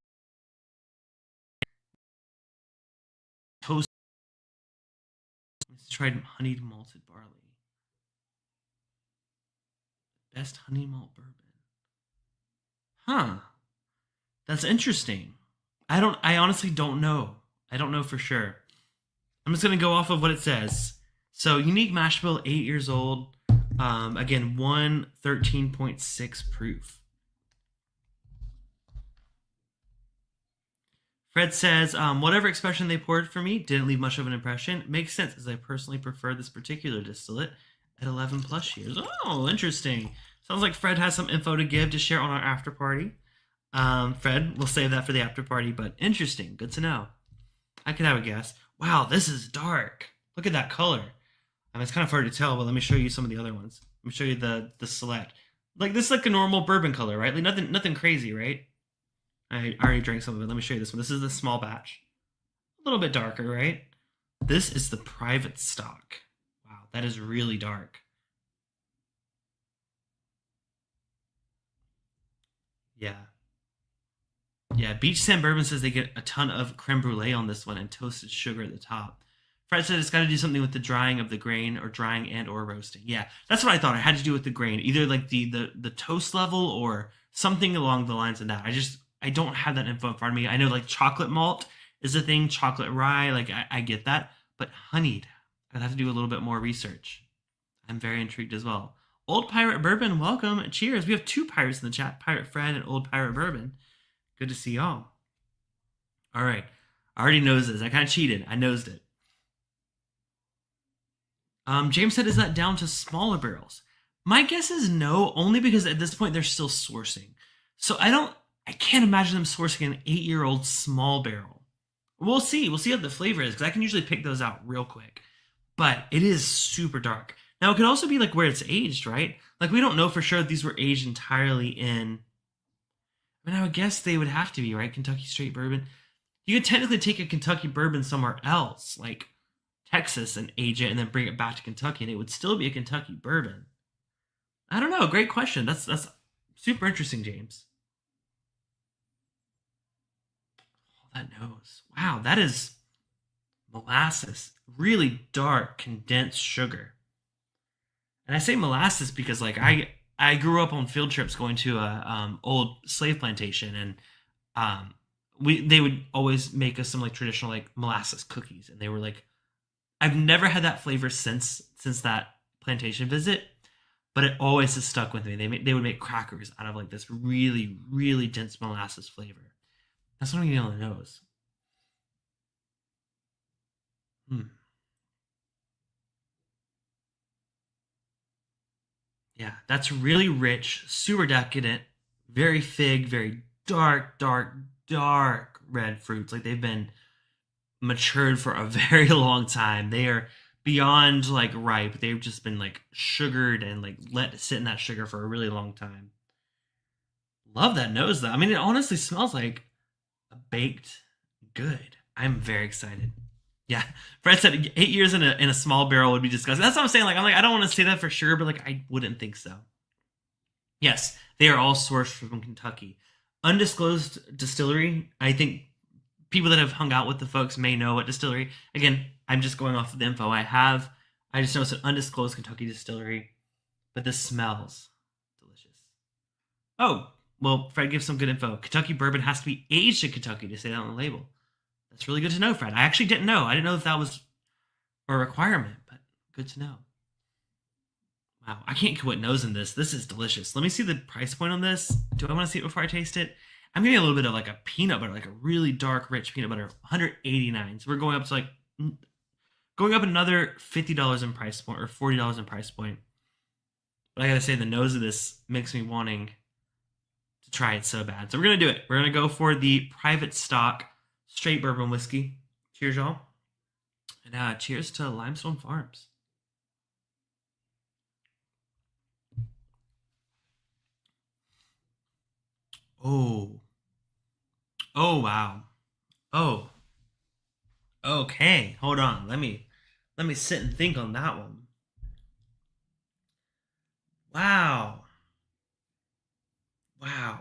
toast. Tried honeyed malted barley. Best honey malt bourbon. Huh. That's interesting. I honestly don't know. I don't know for sure. I'm just gonna go off of what it says. So unique mash bill, 8 years old. Again, 113.6 proof. Fred says, whatever expression they poured for me didn't leave much of an impression. Makes sense, as I personally prefer this particular distillate at 11 plus years. Oh, interesting. Sounds like Fred has some info to give to share on our after party. Fred, we'll save that for the after party, but interesting. Good to know. I could have a guess. Wow, this is dark. Look at that color. I mean, it's kind of hard to tell, but let me show you some of the other ones. Let me show you the select. Like, this is like a normal bourbon color, right? Like, nothing crazy, right? I already drank some of it. Let me show you this one. This is the small batch. A little bit darker, right? This is the private stock. Wow, that is really dark. Yeah. Yeah, Beach Sand Bourbon says they get a ton of creme brulee on this one and toasted sugar at the top. Fred said it's got to do something with the drying of the grain, or drying and or roasting. Yeah, that's what I thought. It had to do with the grain, either like the toast level or something along the lines of that. I don't have that info in front of me. I know like chocolate malt is a thing, chocolate rye, like I get that, but honeyed, I'd have to do a little bit more research. I'm very intrigued as well. Old Pirate Bourbon, welcome. Cheers. We have two pirates in the chat, Pirate Fred and Old Pirate Bourbon. Good to see y'all. All right. I already knows this. I kind of cheated. I nosed it. James said, is that down to smaller barrels? My guess is no, only because at this point they're still sourcing. So I can't imagine them sourcing an 8-year-old small barrel. We'll see. We'll see how the flavor is, because I can usually pick those out real quick. But it is super dark. Now, it could also be like where it's aged, right? Like, we don't know for sure if these were aged entirely in. I mean, I would guess they would have to be, right? Kentucky straight bourbon. You could technically take a Kentucky bourbon somewhere else, like Texas, and age it and then bring it back to Kentucky, and it would still be a Kentucky bourbon. I don't know. Great question. That's super interesting, James. Oh, that nose. Wow, that is molasses. Really dark condensed sugar. And I say molasses because like I grew up on field trips going to a old slave plantation, and they would always make us some like traditional like molasses cookies, and they were like, I've never had that flavor since that plantation visit, but it always has stuck with me. They would make crackers out of like this really really dense molasses flavor. That's what I'm getting on the nose. Hmm. Yeah, that's really rich, super decadent, very fig, very dark, dark, dark red fruits. Like they've been matured for a very long time. They are beyond like ripe. They've just been like sugared and like let sit in that sugar for a really long time. Love that nose though. I mean, it honestly smells like a baked good. I'm very excited. Yeah, Fred said 8 years in a small barrel would be disgusting. That's what I'm saying. Like, I'm like, I don't want to say that for sure, but like, I wouldn't think so. Yes, they are all sourced from Kentucky. Undisclosed distillery. I think people that have hung out with the folks may know what distillery. Again, I'm just going off of the info I have. I just know it's an undisclosed Kentucky distillery, but this smells delicious. Oh, well, Fred gives some good info. Kentucky bourbon has to be aged in Kentucky to say that on the label. That's really good to know, Fred. I actually didn't know. I didn't know if that was a requirement, but good to know. Wow, I can't quit nosing this. This is delicious. Let me see the price point on this. Do I want to see it before I taste it? I'm getting a little bit of like a peanut butter, like a really dark, rich peanut butter, 189. So we're going up to like going up another $50 in price point or $40 in price point. But I gotta say, the nose of this makes me wanting to try it so bad. So we're gonna do it. We're gonna go for the private stock straight bourbon whiskey. Cheers, y'all. And cheers to Limestone Farms. Oh. Oh, wow. Oh. Okay. Hold on. Let me sit and think on that one. Wow. Wow.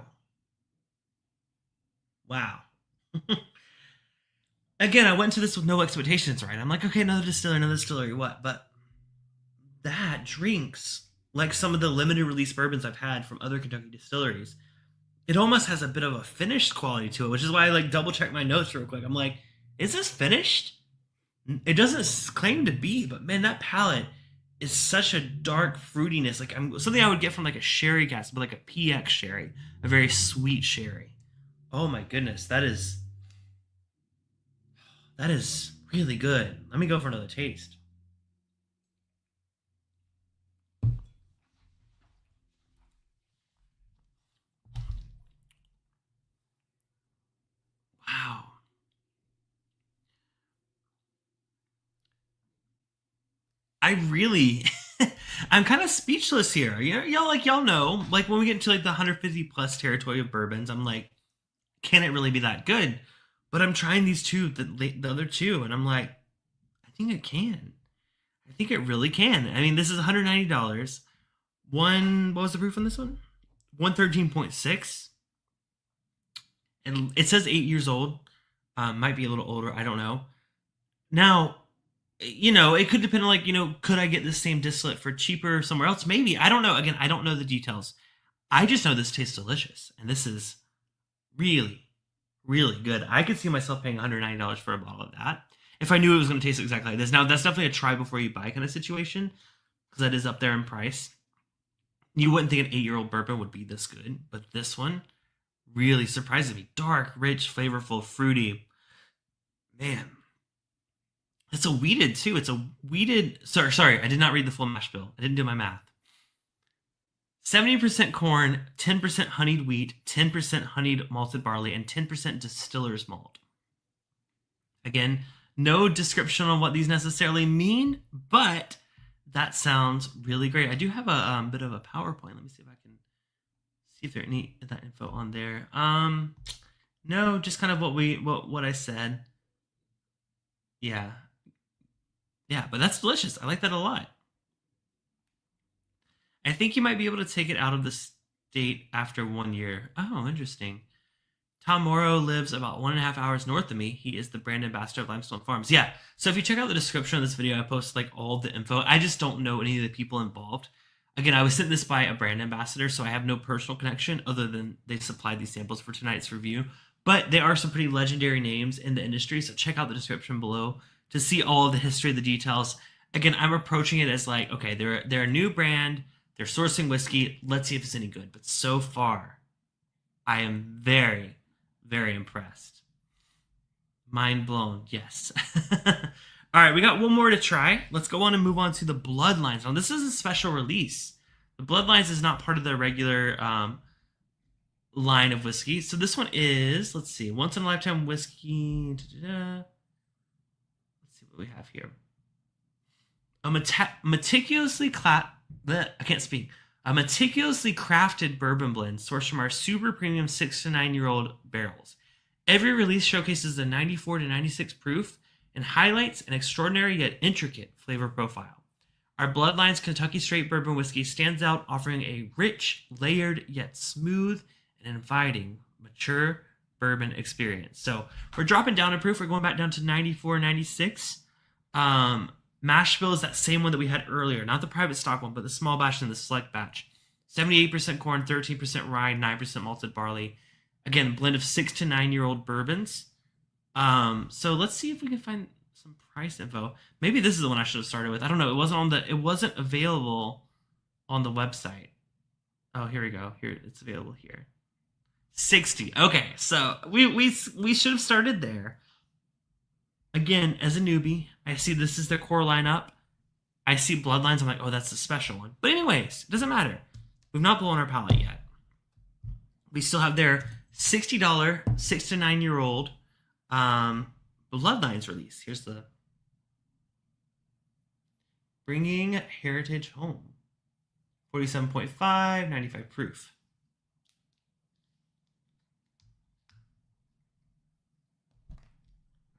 Wow. Again, I went to this with no expectations, right? I'm like, okay, another distillery, what? But that drinks like some of the limited release bourbons I've had from other Kentucky distilleries. It almost has a bit of a finished quality to it, which is why I like double check my notes real quick. I'm like, is this finished? It doesn't claim to be, but man, that palate is such a dark fruitiness. Like something I would get from like a sherry cask, but like a PX sherry, a very sweet sherry. Oh my goodness, that is really good. Let me go for another taste. Wow. I really I'm kind of speechless here. You know, y'all know, like when we get into like the 150 plus territory of bourbons, I'm like, can it really be that good? But I'm trying these two, the other two, and I'm like, I think it can. I think it really can. I mean, this is $190. What was the proof on this one? 113.6. And it says 8 years old. Might be a little older. I don't know. Now, it could depend on like, could I get the same distillate for cheaper somewhere else? Maybe. I don't know. Again, I don't know the details. I just know this tastes delicious. And this is really, really good. I could see myself paying $190 for a bottle of that if I knew it was going to taste exactly like this. Now, that's definitely a try before you buy kind of situation because that is up there in price. You wouldn't think an 8-year-old bourbon would be this good, but this one really surprises me. Dark, rich, flavorful, fruity. Man, it's a weeded too. It's a weeded. Sorry, I did not read the full mash bill. I didn't do my math. 70% corn, 10% honeyed wheat, 10% honeyed malted barley, and 10% distiller's malt. Again, no description on what these necessarily mean, but That sounds really great. I do have a bit of a PowerPoint. Let me see if I can see if there's any that info on there. No, just kind of what I said. Yeah. Yeah, but that's delicious. I like that a lot. I think you might be able to take it out of the state after 1 year. Oh, interesting. Tom Morrow lives about 1.5 hours north of me. He is the brand ambassador of Limestone Farms. Yeah. So if you check out the description of this video, I post like all the info. I just don't know any of the people involved. Again, I was sent this by a brand ambassador, so I have no personal connection other than they supplied these samples for tonight's review. But they are some pretty legendary names in the industry, so check out the description below to see all of the history, the details. Again, I'm approaching it as like, okay, they're a new brand, they're sourcing whiskey. Let's see if it's any good. But so far, I am very, very impressed. Mind blown, yes. All right, we got one more to try. Let's go on and move on to the Bloodlines. Now, this is a special release. The Bloodlines is not part of the regular line of whiskey. So this one is, let's see, once in a lifetime whiskey. Let's see what we have here. A meticulously crafted bourbon blend sourced from our super premium 6 to 9 year old barrels. Every release showcases the 94 to 96 proof and highlights an extraordinary yet intricate flavor profile. Our Bloodlines Kentucky Straight Bourbon Whiskey stands out, offering a rich, layered, yet smooth and inviting, mature bourbon experience. So we're dropping down in proof. We're going back down to 94, 96. Mash bill is that same one that we had earlier, not the private stock one, but the small batch and the select batch. 78% corn, 13% rye, 9% malted barley. Again, blend of 6 to 9 year old bourbons. So let's see if we can find some price info. Maybe this is the one I should have started with. I don't know. It wasn't available on the website. Oh, here we go. Here it's available here. 60. Okay, so we should have started there. Again, as a newbie, I see this is their core lineup. I see Bloodlines. I'm like, oh, that's the special one. But anyways, it doesn't matter. We've not blown our palate yet. We still have their $60 6 to 9 year old Bloodlines release. Here's the Bringing Heritage Home. 47.5, 95 proof.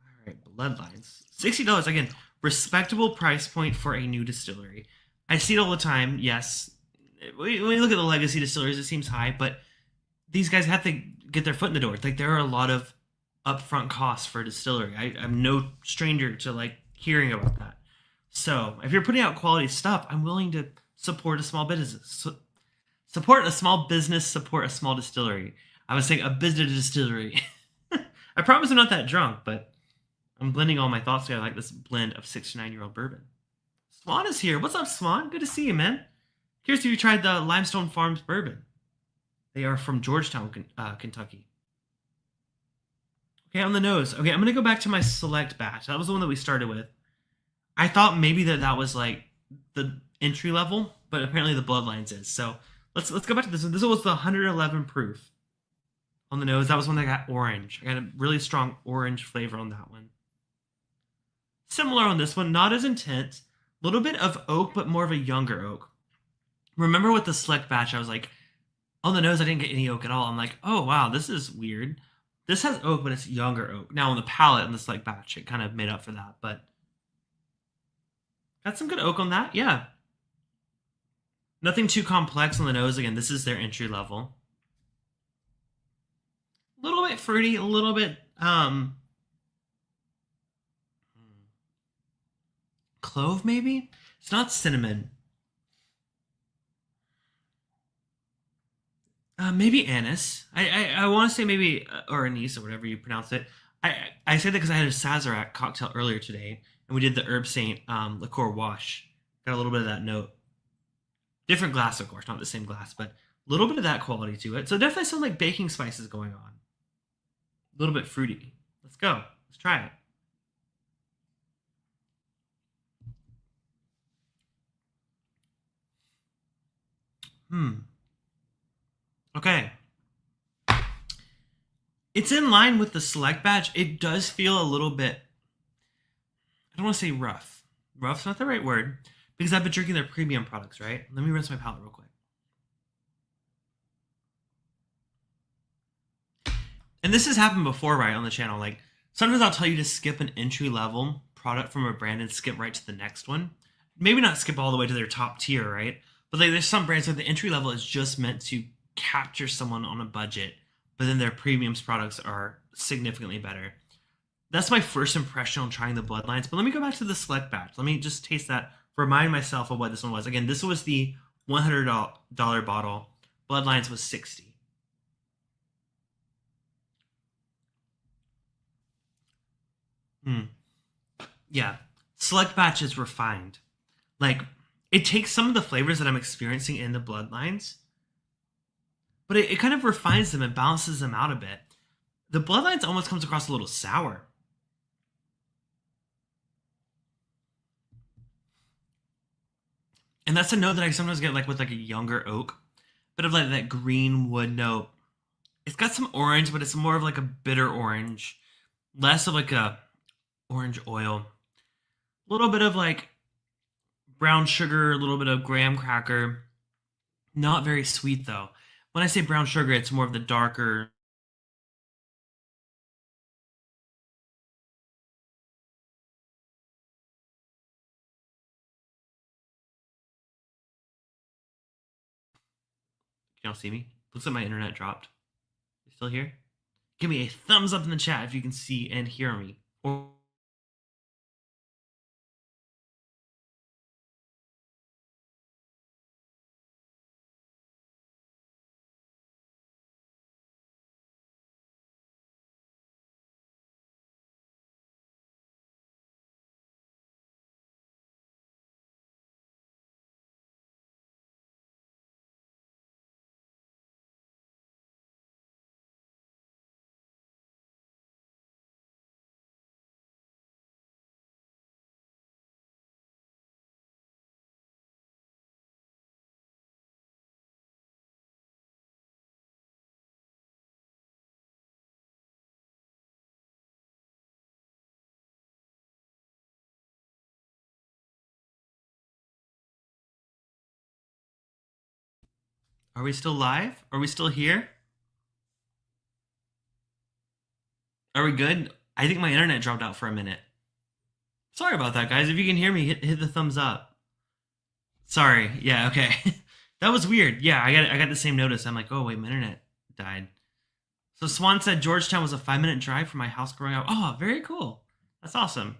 All right, Bloodlines. $60, again, respectable price point for a new distillery. I see it all the time, yes. When you look at the legacy distilleries, it seems high, but these guys have to get their foot in the door. Like, there are a lot of upfront costs for a distillery. I'm no stranger to, like, hearing about that. So, if you're putting out quality stuff, I'm willing to support a small business. Support a small business, support a small distillery. I was saying a business distillery. I promise I'm not that drunk, but I'm blending all my thoughts together like this blend of 6 to 9 year old bourbon. Swan is here. What's up, Swan? Good to see you, man. Here's if you tried the Limestone Farms bourbon. They are from Georgetown, Kentucky. Okay, on the nose. Okay, I'm going to go back to my select batch. That was the one that we started with. I thought maybe that was like the entry level, but apparently the Bloodlines is. So let's go back to this one. This was the 111 proof on the nose. That was one that got orange. I got a really strong orange flavor on that one. Similar on this one, not as intense. A little bit of oak, but more of a younger oak. Remember with the select batch, I was like, on the nose, I didn't get any oak at all. I'm like, oh, wow, this is weird. This has oak, but it's younger oak. Now on the palate in the select batch, it kind of made up for that, but got some good oak on that, yeah. Nothing too complex on the nose. Again, this is their entry level. A little bit fruity, a little bit clove maybe? It's not cinnamon. Maybe anise. I want to say maybe, or anise, or whatever you pronounce it. I say that because I had a Sazerac cocktail earlier today, and we did the Herb Saint liqueur wash. Got a little bit of that note. Different glass, of course, not the same glass, but a little bit of that quality to it. So definitely some like baking spices going on. A little bit fruity. Let's go. Let's try it. Okay. It's in line with the select batch. It does feel a little bit, I don't want to say rough. Rough's not the right word. because I've been drinking their premium products, right? Let me rinse my palate real quick. And this has happened before, right, on the channel. Like, sometimes I'll tell you to skip an entry-level product from a brand and skip right to the next one. Maybe not skip all the way to their top tier, right? But like, there's some brands where the entry level is just meant to capture someone on a budget, but then their premiums products are significantly better. That's my first impression on trying the Bloodlines. But let me go back to the select batch. Let me just taste that, remind myself of what this one was. Again, this was the $100 bottle. Bloodlines was $60. Yeah, select batch is refined. Like, it takes some of the flavors that I'm experiencing in the Bloodlines, but it kind of refines them and balances them out a bit. The Bloodlines almost comes across a little sour. And that's a note that I sometimes get like with like a younger oak. Bit of like that green wood note. It's got some orange, but it's more of like a bitter orange. Less of like a orange oil. A little bit of like brown sugar, a little bit of graham cracker. Not very sweet though. When I say brown sugar, it's more of the darker. Can y'all see me? Looks like my internet dropped. You still here? Give me a thumbs up in the chat if you can see and hear me. Or are we still live? Are we still here? Are we good? I think my internet dropped out for a minute. Sorry about that, guys. If you can hear me, hit the thumbs up. Sorry. Yeah, okay. That was weird. Yeah, I got the same notice. I'm like, oh wait, my internet died. So Swan said Georgetown was a 5-minute drive from my house growing up. Oh, very cool. That's awesome.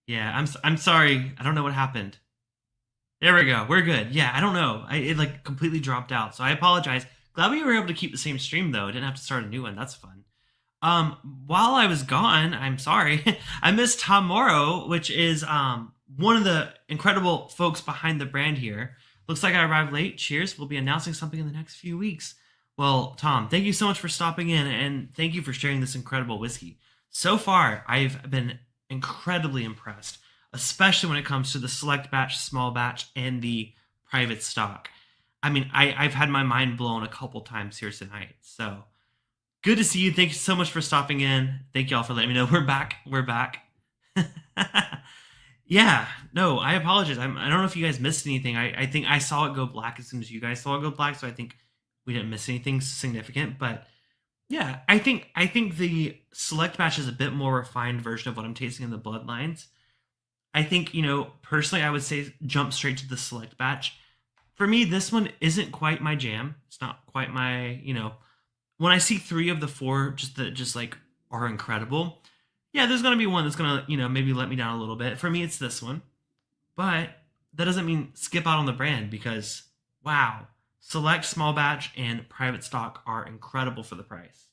Yeah, I'm sorry. I don't know what happened. There we go. We're good. Yeah, I don't know. It like completely dropped out. So I apologize. Glad we were able to keep the same stream though. I didn't have to start a new one. That's fun. While I was gone, I'm sorry, I missed Tom Morrow, which is one of the incredible folks behind the brand here. Looks like I arrived late. Cheers. We'll be announcing something in the next few weeks. Well, Tom, thank you so much for stopping in, and thank you for sharing this incredible whiskey. So far, I've been incredibly impressed, especially when it comes to the select batch, small batch, and the private stock. I mean, I've had my mind blown a couple times here tonight. So good to see you. Thank you so much for stopping in. Thank y'all for letting me know. We're back. We're back. Yeah, no, I apologize. I don't know if you guys missed anything. I think I saw it go black as soon as you guys saw it go black, so I think we didn't miss anything significant. But yeah, I think the select batch is a bit more refined version of what I'm tasting in the Bloodlines. I think, personally, I would say jump straight to the select batch. For me, this one isn't quite my jam. It's not quite my, when I see 3 of the 4 just like are incredible. Yeah, there's gonna be one that's gonna, maybe let me down a little bit. For me, it's this one. But that doesn't mean skip out on the brand because wow, select, small batch, and private stock are incredible for the price.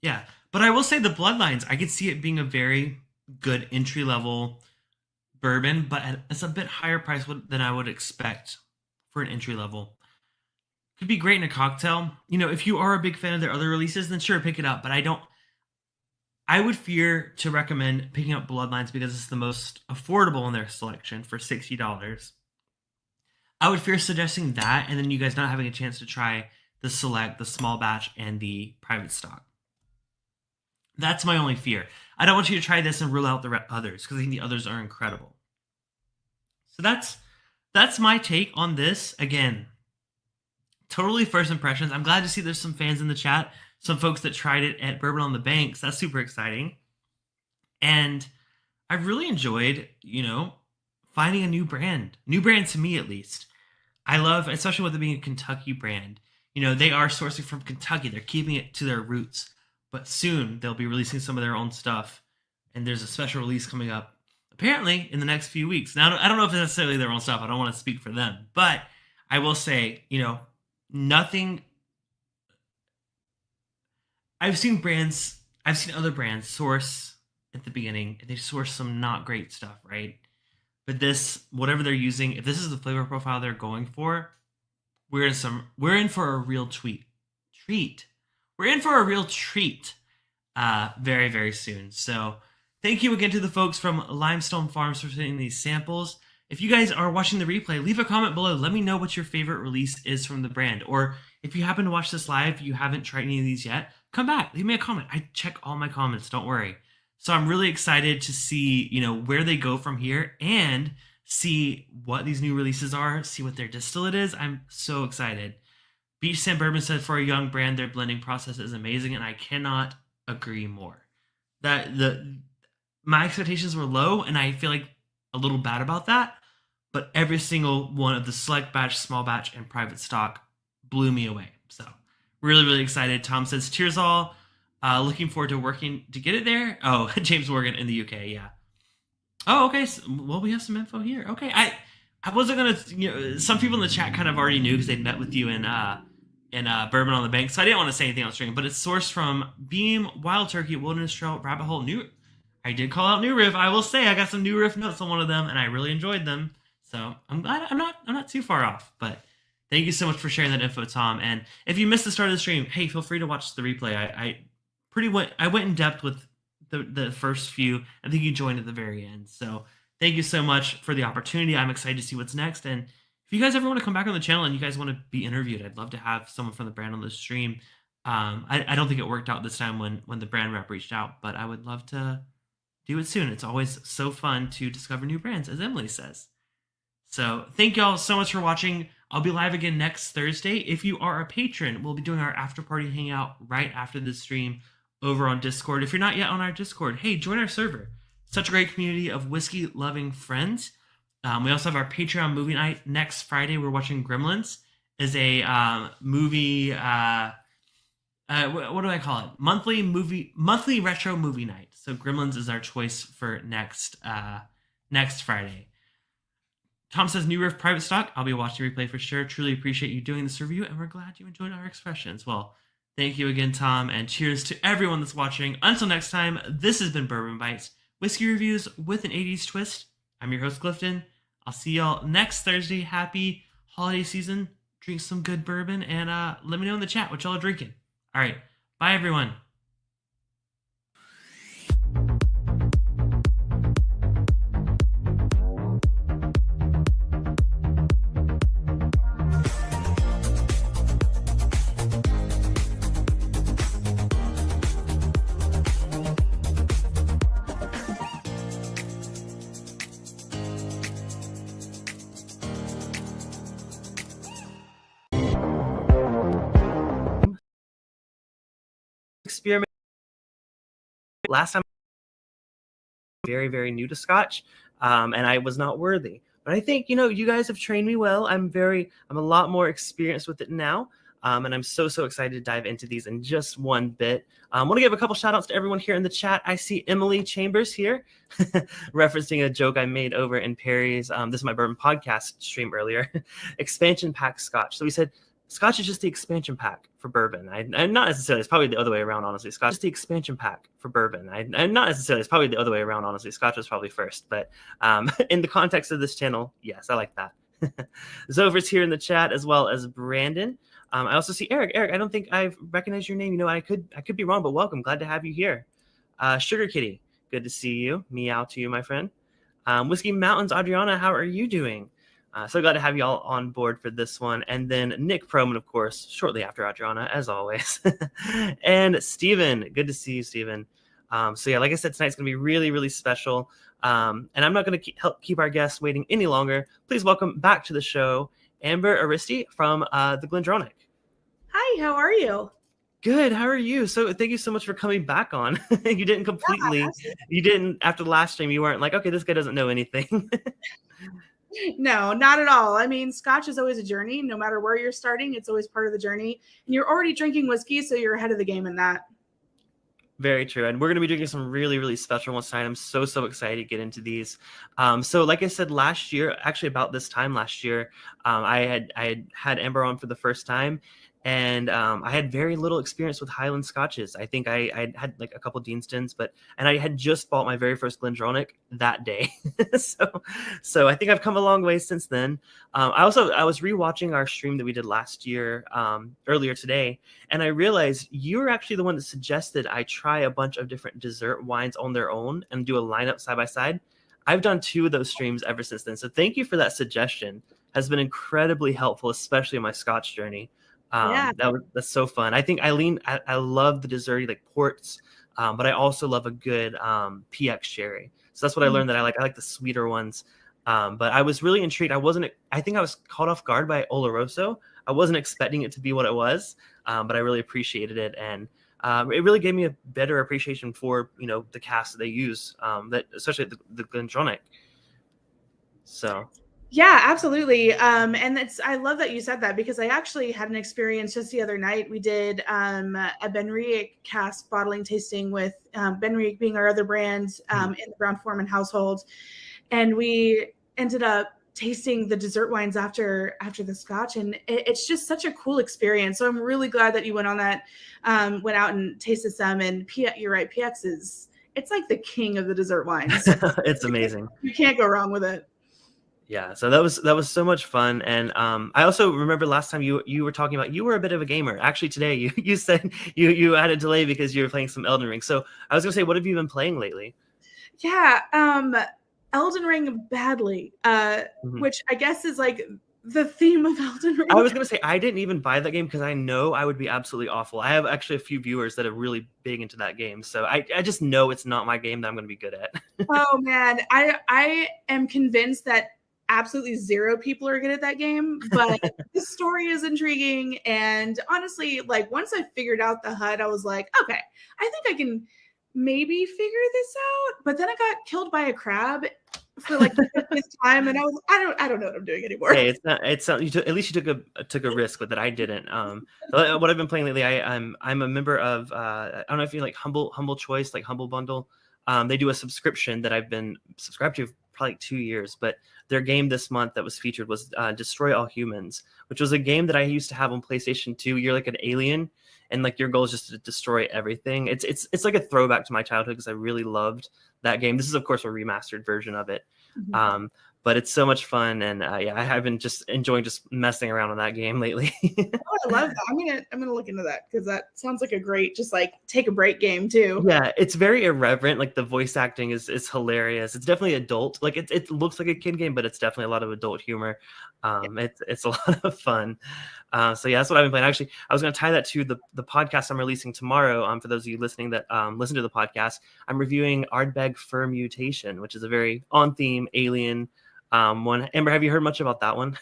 Yeah, but I will say the Bloodlines, I could see it being a very good entry level bourbon, but it's a bit higher price than I would expect for an entry level. Could be great in a cocktail. If you are a big fan of their other releases, then sure, pick it up. But I would fear to recommend picking up Bloodlines because it's the most affordable in their selection for $60. I would fear suggesting that, and then you guys not having a chance to try the select, the small batch, and the private stock. That's my only fear. I don't want you to try this and rule out the others, because I think the others are incredible. So that's my take on this. Again, totally first impressions. I'm glad to see there's some fans in the chat, some folks that tried it at Bourbon on the Banks. That's super exciting. And I really enjoyed, finding a new brand to me at least. I love, especially with it being a Kentucky brand. They are sourcing from Kentucky. They're keeping it to their roots. But soon they'll be releasing some of their own stuff. And there's a special release coming up, apparently, in the next few weeks. Now, I don't know if it's necessarily their own stuff. I don't want to speak for them. But I will say, nothing. I've seen other brands source at the beginning. They source some not great stuff, right? But this, whatever they're using, if this is the flavor profile they're going for, we're in for a real treat. We're in for a real treat very, very soon. So thank you again to the folks from Limestone Farms for sending these samples. If you guys are watching the replay, leave a comment below. Let me know what your favorite release is from the brand. Or if you happen to watch this live, you haven't tried any of these yet, come back, leave me a comment. I check all my comments, don't worry. So I'm really excited to see, where they go from here and see what these new releases are, see what their distillate is. I'm so excited. Beach Sand Bourbon said for a young brand, their blending process is amazing, and I cannot agree more. My expectations were low, and I feel like a little bad about that, but every single one of the select batch, small batch, and private stock blew me away. So really, really excited. Tom says, cheers all. Looking forward to working to get it there. Oh, James Morgan in the UK, yeah. Oh, okay. So, well, we have some info here. Okay, I wasn't gonna. Some people in the chat kind of already knew because they'd met with you in Bourbon on the Bank, so I didn't want to say anything on stream. But it's sourced from Beam, Wild Turkey, Wilderness Trail, Rabbit Hole, I did call out New Riff. I will say I got some New Riff notes on one of them, and I really enjoyed them. So I'm glad I'm not too far off. But thank you so much for sharing that info, Tom. And if you missed the start of the stream, hey, feel free to watch the replay. I went in depth with the first few. I think you joined at the very end. So thank you so much for the opportunity. I'm excited to see what's next. And if you guys ever want to come back on the channel and you guys want to be interviewed, I'd love to have someone from the brand on the stream. I don't think it worked out this time when the brand rep reached out, but I would love to do it soon. It's always so fun to discover new brands, as Emily says. So thank y'all so much for watching. I'll be live again next Thursday. If you are a patron, we'll be doing our after party hangout right after this stream over on Discord. If you're not yet on our Discord, hey, join our server. Such a great community of whiskey-loving friends. We also have our Patreon movie night next Friday. We're watching Gremlins as a movie. What do I call it? Monthly retro movie night. So Gremlins is our choice for next Friday. Tom says, New Riff private stock. I'll be watching replay for sure. Truly appreciate you doing this review, and we're glad you enjoyed our expressions. Well, thank you again, Tom, and cheers to everyone that's watching. Until next time, this has been Bourbon Bytes, whiskey reviews with an 80s twist. I'm your host, Clifton. I'll see y'all next Thursday. Happy holiday season. Drink some good bourbon, and let me know in the chat what y'all are drinking. All right. Bye, everyone. Experiment. Last time, very, very new to Scotch, and I was not worthy. But I think, you guys have trained me well. I'm a lot more experienced with it now. And I'm so excited to dive into these in just one bit. I want to give a couple shout outs to everyone here in the chat. I see Emily Chambers here, referencing a joke I made over in Perry's, this is my bourbon podcast stream earlier, expansion pack Scotch. So we said, Scotch is just the expansion pack for bourbon. I'm not necessarily, it's probably the other way around, honestly. Scotch is the expansion pack for bourbon. I'm not necessarily, it's probably the other way around, honestly. Scotch was probably first. But in the context of this channel, yes, I like that. Zover's here in the chat, as well as Brandon. I also see Eric. Eric, I don't think I've recognized your name. I could be wrong, but welcome. Glad to have you here. Sugar Kitty, good to see you. Meow to you, my friend. Whiskey Mountains, Adriana, how are you doing? So glad to have you all on board for this one. And then Nick Proman, of course, shortly after Adriana, as always. And Steven, good to see you, Steven. So yeah, like I said, tonight's going to be really, really special. And I'm not going to keep our guests waiting any longer. Please welcome back to the show, Amber Aristi from the Glendronach. Hi, how are you? Good. How are you? So thank you so much for coming back on. You didn't after the last stream, you weren't like, okay, this guy doesn't know anything. No, not at all. I mean, Scotch is always a journey. No matter where you're starting, it's always part of the journey. And you're already drinking whiskey, so you're ahead of the game in that. Very true. And we're going to be doing some really, really special ones tonight. I'm so excited to get into these. So like I said, last year, actually about this time last year, I had Amber on for the first time. And I had very little experience with Highland Scotches. I think I had like a couple Deanstons, and I had just bought my very first Glendronach that day. so I think I've come a long way since then. I was rewatching our stream that we did last year, earlier today, and I realized you were actually the one that suggested I try a bunch of different dessert wines on their own and do a lineup side by side. I've done 2 of those streams ever since then. So thank you for that suggestion. Has been incredibly helpful, especially in my Scotch journey. Yeah. That's so fun. I think I love the desserty like ports, but I also love a good PX sherry. So that's what I learned that I like. I like the sweeter ones. But I was really intrigued. I think I was caught off guard by Oloroso. I wasn't expecting it to be what it was, but I really appreciated it. And it really gave me a better appreciation for, the cask that they use, that especially the Glendronach. So. Yeah, absolutely. And I love that you said that, because I actually had an experience just the other night. We did a Benriach cask bottling tasting with Benriach being our other brand in the Brown-Forman household. And we ended up tasting the dessert wines after the Scotch. And it's just such a cool experience. So I'm really glad that you went on that, went out and tasted some. And you're right, PX it's like the king of the dessert wines. It's amazing. You can't go wrong with it. Yeah, so that was so much fun. And I also remember last time you were talking about you were a bit of a gamer. Actually, today you said you had a delay because you were playing some Elden Ring. So I was gonna say, what have you been playing lately? Yeah, Elden Ring badly, which I guess is like the theme of Elden Ring. I was gonna say I didn't even buy that game because I know I would be absolutely awful. I have actually a few viewers that are really big into that game, so I just know it's not my game that I'm gonna be good at. Oh man, I am convinced that absolutely 0 people are good at that game, but the story is intriguing. And honestly, like once I figured out the HUD, I was like, okay, I think I can maybe figure this out. But then I got killed by a crab for like the 5th time, and I don't know what I'm doing anymore. Hey, it's not at least you took a risk with it. I didn't. What I've been playing lately, I'm a member of I don't know if you like Humble Choice, like Humble Bundle. They do a subscription that I've been subscribed to for probably 2 years, but their game this month that was featured was Destroy All Humans, which was a game that I used to have on PlayStation 2. You're like an alien, and like your goal is just to destroy everything. It's like a throwback to my childhood because I really loved that game. This is of course a remastered version of it. But it's so much fun, and yeah, I've been just enjoying just messing around on that game lately. Oh, I love that. I'm gonna look into that, because that sounds like a great just like take a break game too. Yeah, it's very irreverent. Like the voice acting is hilarious. It's definitely adult. Like it looks like a kid game, but it's definitely a lot of adult humor. It's a lot of fun. So yeah, that's what I've been playing. Actually, I was going to tie that to the podcast I'm releasing tomorrow. For those of you listening that listen to the podcast, I'm reviewing Ardbeg Fur Mutation, which is a very on theme alien one. Amber, have you heard much about that one?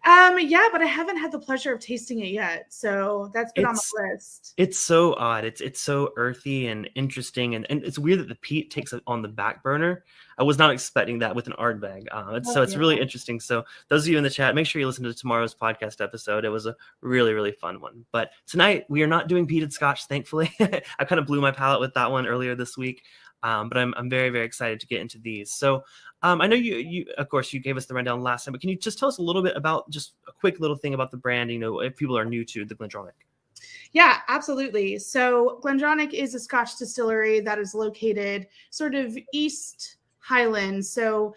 Yeah, but I haven't had the pleasure of tasting it yet, so that's been on my list. It's so odd. It's so earthy and interesting, and it's weird that the peat takes it on the back burner. I was not expecting that with an Ardbeg. It's really interesting. So those of you in the chat, make sure you listen to tomorrow's podcast episode. It was a really, really fun one. But tonight we are not doing peated Scotch, thankfully. I kind of blew my palate with that one earlier this week. But I'm very, very excited to get into these. So I know you of course you gave us the rundown last time, but can you just tell us a little bit about just a quick little thing about the brand, if people are new to the Glendronach? Yeah, absolutely. So Glendronach is a Scotch distillery that is located sort of East Highland. So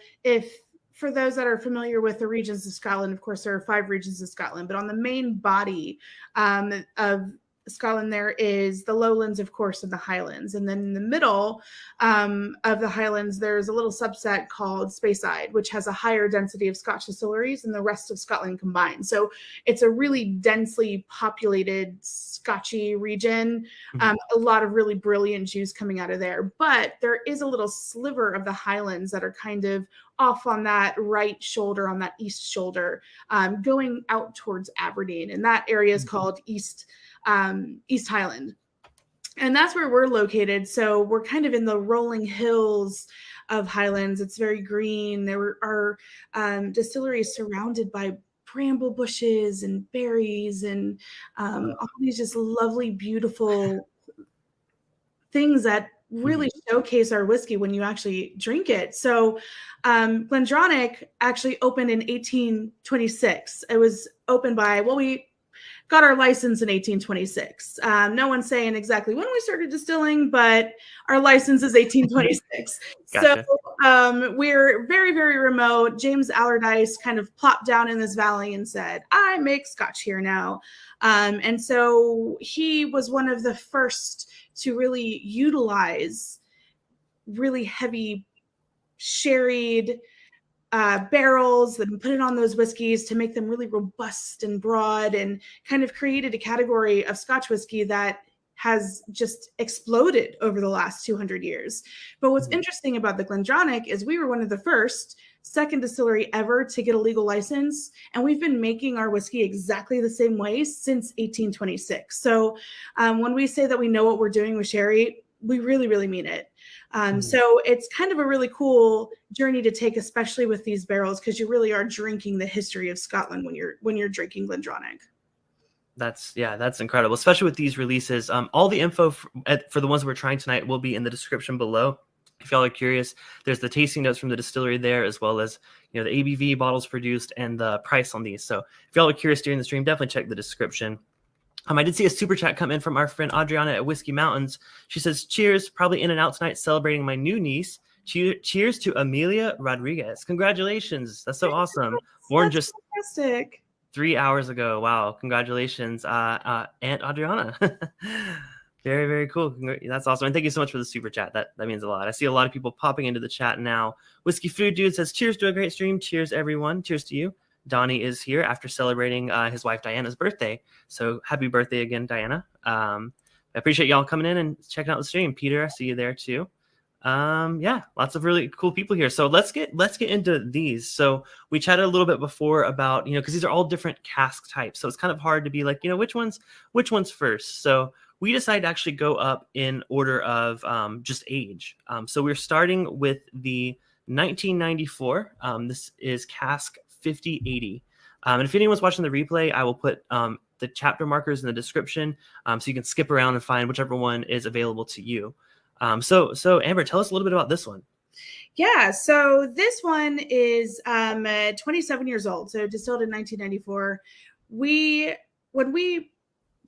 for those that are familiar with the regions of Scotland, of course, there are 5 regions of Scotland, but on the main body of Scotland, there is the lowlands, of course, and the highlands. And then in the middle of the highlands, there's a little subset called Speyside, which has a higher density of Scotch distilleries than the rest of Scotland combined. So it's a really densely populated Scotchy region. A lot of really brilliant juice coming out of there. But there is a little sliver of the highlands that are kind of off on that right shoulder, on that east shoulder, going out towards Aberdeen. And that area is called East Highland. And that's where we're located. So we're kind of in the rolling hills of Highlands. It's very green. There are distilleries surrounded by bramble bushes and berries and all these just lovely, beautiful things that really showcase our whiskey when you actually drink it. So Glendronach actually opened in 1826. It was opened by, we got our license in 1826. No one's saying exactly when we started distilling, but our license is 1826. Gotcha. So we're very, very remote. James Allardyce kind of plopped down in this valley and said, I make Scotch here now. And so he was one of the first to really utilize really heavy sherried barrels and put it on those whiskeys to make them really robust and broad, and kind of created a category of Scotch whiskey that has just exploded over the last 200 years. But what's interesting about the Glendronach is we were one of the second distillery ever to get a legal license, and we've been making our whiskey exactly the same way since 1826. So when we say that we know what we're doing with sherry, we really, really mean it. So it's kind of a really cool journey to take, especially with these barrels, because you really are drinking the history of Scotland when you're drinking Glendronach. That's incredible, especially with these releases. All the info for the ones we're trying tonight will be in the description below. If y'all are curious, there's the tasting notes from the distillery there, as well as the ABV, bottles produced, and the price on these. So if y'all are curious during the stream, definitely check the description. I did see a super chat come in from our friend Adriana at Whiskey Mountains. She says, cheers, probably in and out tonight celebrating my new niece. Cheers to Amelia Rodriguez. Congratulations. That's so awesome. Born just fantastic. 3 hours ago. Wow. Congratulations, Aunt Adriana. Very, very cool. That's awesome. And thank you so much for the super chat. That means a lot. I see a lot of people popping into the chat now. Whiskey Food Dude says, cheers to a great stream. Cheers, everyone. Cheers to you. Donnie is here after celebrating his wife Diana's birthday. So happy birthday again, Diana. I appreciate y'all coming in and checking out the stream. Peter, I see you there too. Lots of really cool people here. So let's get into these. So we chatted a little bit before about, because these are all different cask types. So it's kind of hard to be like, which one's first. So we decided to actually go up in order of just age. So we're starting with the 1994. This is cask 5080. And if anyone's watching the replay, I will put the chapter markers in the description so you can skip around and find whichever one is available to you. So Amber, tell us a little bit about this one. Yeah, so this one is 27 years old, so distilled in 1994. When we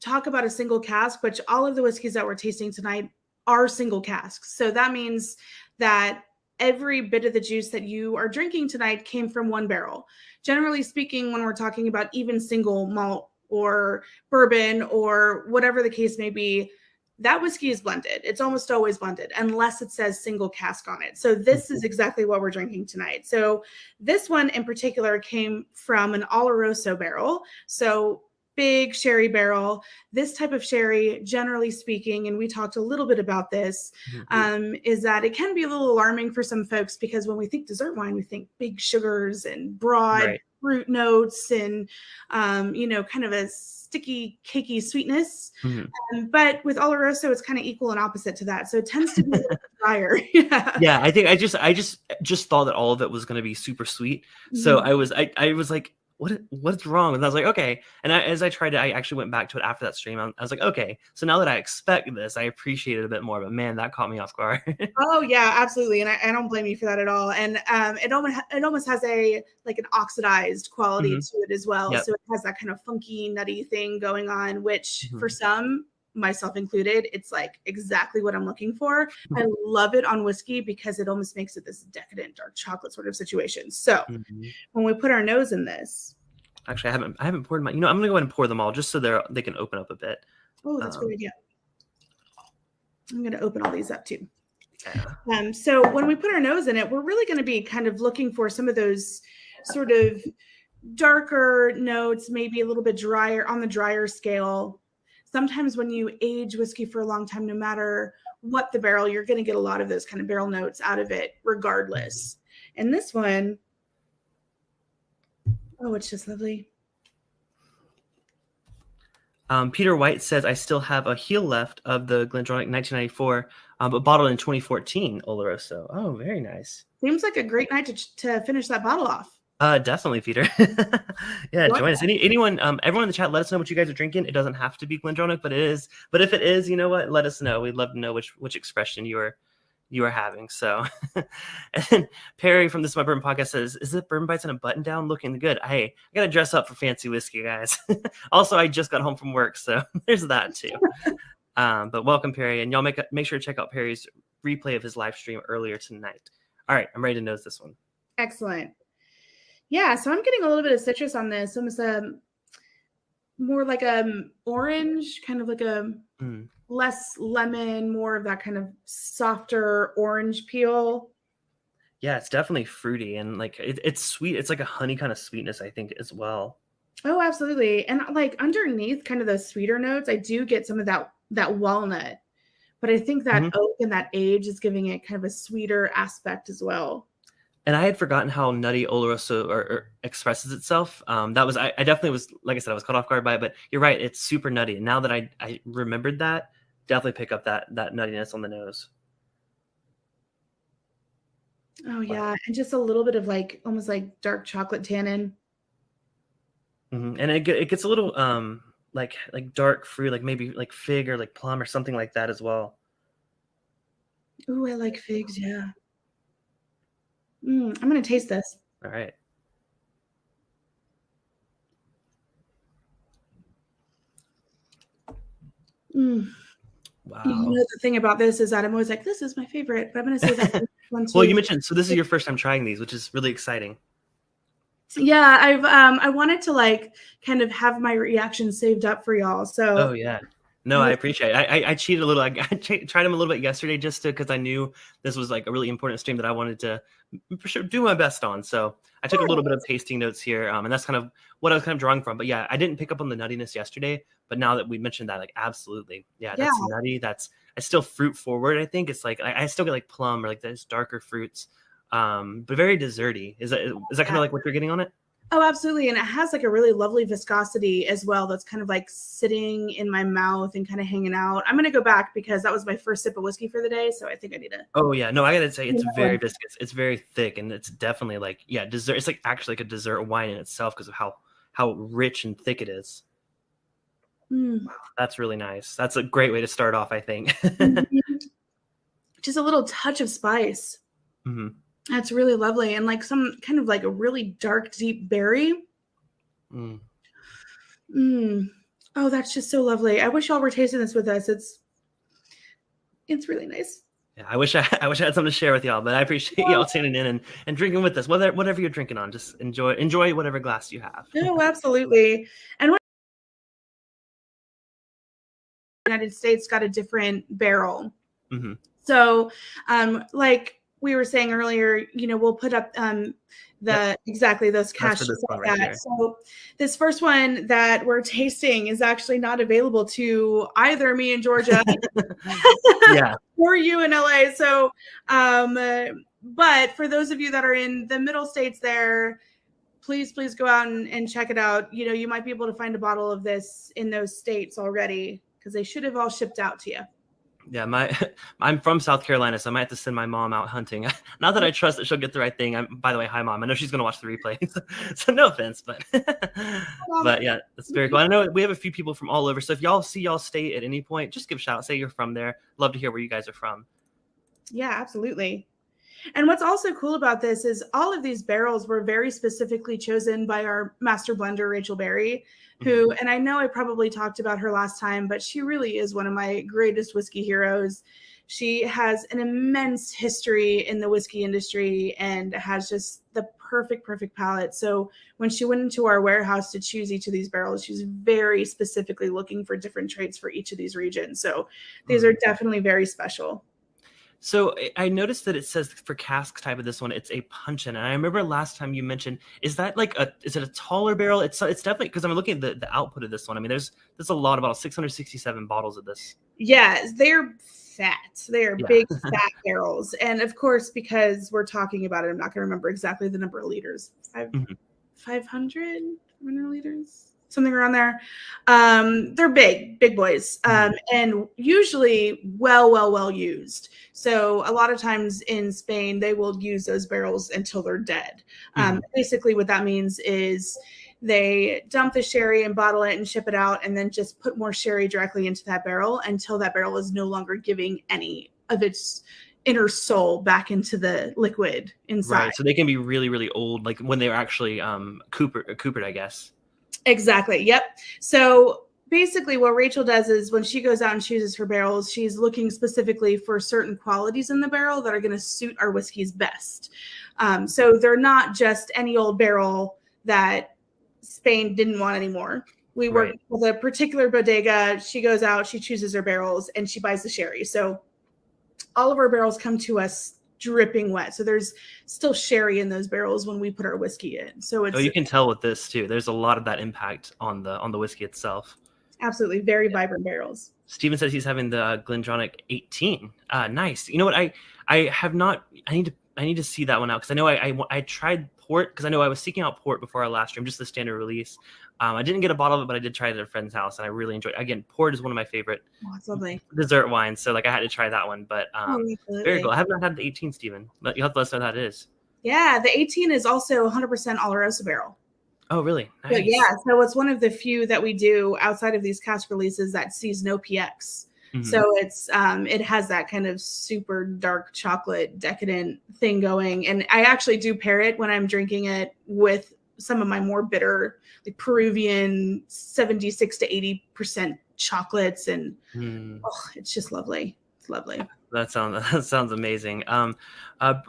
talk about a single cask, which all of the whiskeys that we're tasting tonight are single casks. So that means that every bit of the juice that you are drinking tonight came from one barrel. Generally speaking, when we're talking about even single malt or bourbon or whatever the case may be, that whiskey is blended. It's almost always blended unless it says single cask on it. So this is exactly what we're drinking tonight. So this one in particular came from an Oloroso barrel. So big sherry barrel. This type of sherry, generally speaking, and we talked a little bit about this, is that it can be a little alarming for some folks, because when we think dessert wine, we think big sugars and broad fruit notes and, kind of a sticky, cakey sweetness. But with Oloroso, it's kind of equal and opposite to that. So it tends to be a little drier. Yeah, I think I just thought that all of it was going to be super sweet. So I was like, what's wrong? And I was like, okay. And as I tried to, I actually went back to it after that stream. I was like, okay, so now that I expect this, I appreciate it a bit more, but man, that caught me off guard. Oh yeah, absolutely. And I don't blame you for that at all. And it almost has an oxidized quality to it as well. So it has that kind of funky, nutty thing going on, which for some, myself included, it's like exactly what I'm looking for. I love it on whiskey because it almost makes it this decadent dark chocolate sort of situation. So when we put our nose in this, actually I haven't poured my, I'm gonna go ahead and pour them all just so they can open up a bit. Oh, that's a good idea. I'm going to open all these up too. Yeah. So when we put our nose in it, we're really going to be kind of looking for some of those sort of darker notes, maybe a little bit drier, on the drier scale. Sometimes when you age whiskey for a long time, no matter what the barrel, you're going to get a lot of those kind of barrel notes out of it regardless. And this one, oh, it's just lovely. Peter White says, I still have a heel left of the GlenDronach 1994, but bottled in 2014 Oloroso. Oh, very nice. Seems like a great night to finish that bottle off. Definitely, Peter. Yeah, join us. Anyone, everyone in the chat, let us know what you guys are drinking. It doesn't have to be GlenDronach, but it is. But if it is, you know what? Let us know. We'd love to know which expression you are having. So, and then Perry from This Is My Bourbon Podcast says, "Is it Bourbon Bytes in a button down looking good?" Hey, I gotta dress up for fancy whiskey, guys. Also, I just got home from work, so there's that too. But welcome, Perry, and y'all make sure to check out Perry's replay of his live stream earlier tonight. All right, I'm ready to nose this one. Excellent. Yeah, so I'm getting a little bit of citrus on this, almost more like orange, kind of like a less lemon, more of that kind of softer orange peel. Yeah, it's definitely fruity and like it's sweet. It's like a honey kind of sweetness, I think, as well. Oh, absolutely. And like underneath kind of those sweeter notes, I do get some of that walnut, but I think that oak and that age is giving it kind of a sweeter aspect as well. And I had forgotten how nutty Oloroso or expresses itself. I definitely was, like I said, I was caught off guard by it, but you're right. It's super nutty. And now that I remembered that, definitely pick up that nuttiness on the nose. Oh yeah. And just a little bit of like, almost like dark chocolate tannin. And it gets a little, like dark fruit, like maybe like fig or like plum or something like that as well. Ooh, I like figs. Yeah. I'm going to taste this. All right. Wow. You know, the thing about this is that I'm always like, this is my favorite, but I'm going to say that one too. Well, you mentioned, so this is your first time trying these, which is really exciting. Yeah, I wanted to like kind of have my reaction saved up for y'all. So. Oh yeah. No, I appreciate it. I cheated a little. I tried them a little bit yesterday just because I knew this was like a really important stream that I wanted to for sure do my best on. So I took a little bit of tasting notes here, and that's kind of what I was kind of drawing from. But yeah, I didn't pick up on the nuttiness yesterday, but now that we mentioned that, like absolutely, that's nutty. It's still fruit forward. I think it's like I still get like plum or like those darker fruits, but very desserty. Is that kind of like what you're getting on it? Oh, absolutely. And it has like a really lovely viscosity as well. That's kind of like sitting in my mouth and kind of hanging out. I'm going to go back because that was my first sip of whiskey for the day. So I think I need to. Oh yeah. No, I got to say it's very viscous. It's very thick and it's definitely like, dessert. It's like actually like a dessert wine in itself because of how rich and thick it is. Wow, that's really nice. That's a great way to start off, I think. Just a little touch of spice. That's really lovely. And like some kind of like a really dark, deep berry. Oh, that's just so lovely. I wish y'all were tasting this with us. It's really nice. Yeah, I wish I had something to share with y'all, but I appreciate y'all tuning in and drinking with us. Whatever you're drinking on, just enjoy whatever glass you have. Oh, absolutely. And the United States got a different barrel. So, like we were saying earlier, we'll put up exactly those caches like that. Right. So this first one that we're tasting is actually not available to either me in Georgia or you in LA. So, but for those of you that are in the middle states there, please go out and check it out. You might be able to find a bottle of this in those states already because they should have all shipped out to you. Yeah, I'm from South Carolina, so I might have to send my mom out hunting. Not that I trust that she'll get the right thing. By the way, hi mom. I know she's gonna watch the replay, so no offense, but yeah, that's very cool. I know we have a few people from all over, so if y'all see y'all state at any point, just give a shout out. Say you're from there. Love to hear where you guys are from. Yeah, absolutely. And what's also cool about this is all of these barrels were very specifically chosen by our master blender, Rachel Berry, who, and I know I probably talked about her last time, but she really is one of my greatest whiskey heroes. She has an immense history in the whiskey industry and has just the perfect palate. So when she went into our warehouse to choose each of these barrels, she's very specifically looking for different traits for each of these regions. So these are definitely very special. So I noticed that it says for cask type of this one, it's a puncheon. And I remember last time you mentioned, is it a taller barrel? It's definitely, because I'm looking at the output of this one. I mean, there's a lot, about 667 bottles of this. Yeah, they're fat. They are big fat barrels. And of course, because we're talking about it, I'm not going to remember exactly the number of liters. 500 liters, something around there. They're big boys, and usually well used. So a lot of times in Spain, they will use those barrels until they're dead. Basically what that means is they dump the sherry and bottle it and ship it out, and then just put more sherry directly into that barrel until that barrel is no longer giving any of its inner soul back into the liquid inside. Right. So they can be really old, like when they were actually coopered, I guess. Exactly. Yep. So basically what Rachel does is when she goes out and chooses her barrels, she's looking specifically for certain qualities in the barrel that are going to suit our whiskeys best. So they're not just any old barrel that Spain didn't want anymore. We work with a particular bodega. She goes out, she chooses her barrels, and she buys the sherry. So all of our barrels come to us dripping wet. So there's still sherry in those barrels when we put our whiskey in. So it's you can tell with this too. There's a lot of that impact on the whiskey itself. Absolutely, very vibrant barrels. Steven says he's having the Glendronach 18. Nice. You know what? I have not. I need to see that one out, because I know I tried port, because I know I was seeking out port before our last stream, just the standard release. I didn't get a bottle of it, but I did try it at a friend's house, and I really enjoyed it. Again, port is one of my favorite dessert wines, so like I had to try that one. But very cool. I have not had the 18, Steven. But you'll have to let us know how it is. Yeah, the 18 is also 100% Oloroso barrel. Oh, really? Nice. So, yeah, so it's one of the few that we do outside of these cask releases that sees no PX. So it's it has that kind of super dark chocolate decadent thing going. And I actually do pair it when I'm drinking it with some of my more bitter, like Peruvian 76 to 80% chocolates. And it's just lovely. It's lovely. That sounds amazing.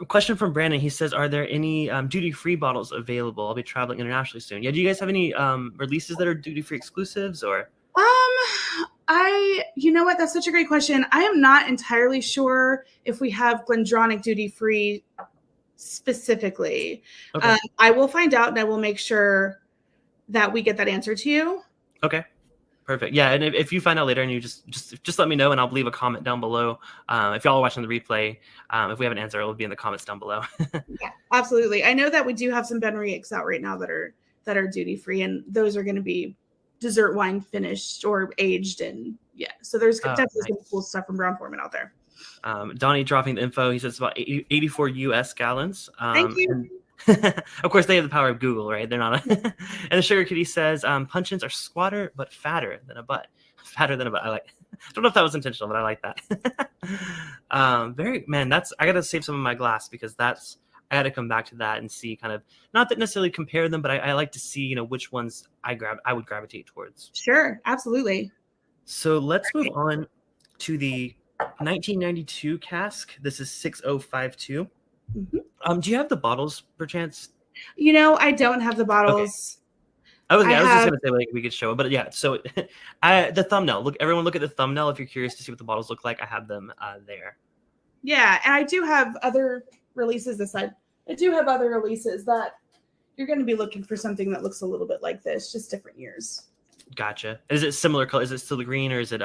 Question from Brandon. He says, are there any duty-free bottles available? I'll be traveling internationally soon. Yeah, do you guys have any releases that are duty-free exclusives, or? You know what? That's such a great question. I am not entirely sure if we have Glendronach duty-free specifically. Okay. I will find out, and I will make sure that we get that answer to you. Okay. Perfect. Yeah, and if you find out later, and you just let me know, and I'll leave a comment down below. If y'all are watching the replay, if we have an answer, it will be in the comments down below. Yeah, absolutely. I know that we do have some Benriques out right now that are duty free, and those are going to be dessert wine finished or aged, and so there's definitely some cool stuff from Brown-Forman out there. Donnie dropping the info. He says it's about 84 US gallons. Thank you. Of course, they have the power of Google, right? They're not. And the Sugar Kitty says puncheons are squatter but fatter than a butt. Fatter than a butt. I don't know if that was intentional, but I like that. I gotta save some of my glass, because I gotta come back to that and see, kind of, not that necessarily compare them, but I like to see which ones I would gravitate towards. Sure, absolutely. So let's move on to the 1992 cask. This is 6052. Do you have the bottles, perchance? I don't have the bottles. Okay. I was just gonna say, like, we could show it, but yeah. So, the thumbnail. Everyone look at the thumbnail if you're curious to see what the bottles look like. I have them there. Yeah, and I do have other releases this side. I do have other releases that you're going to be looking for something that looks a little bit like this, just different years. Gotcha. Is it similar color? Is it still the green, or is it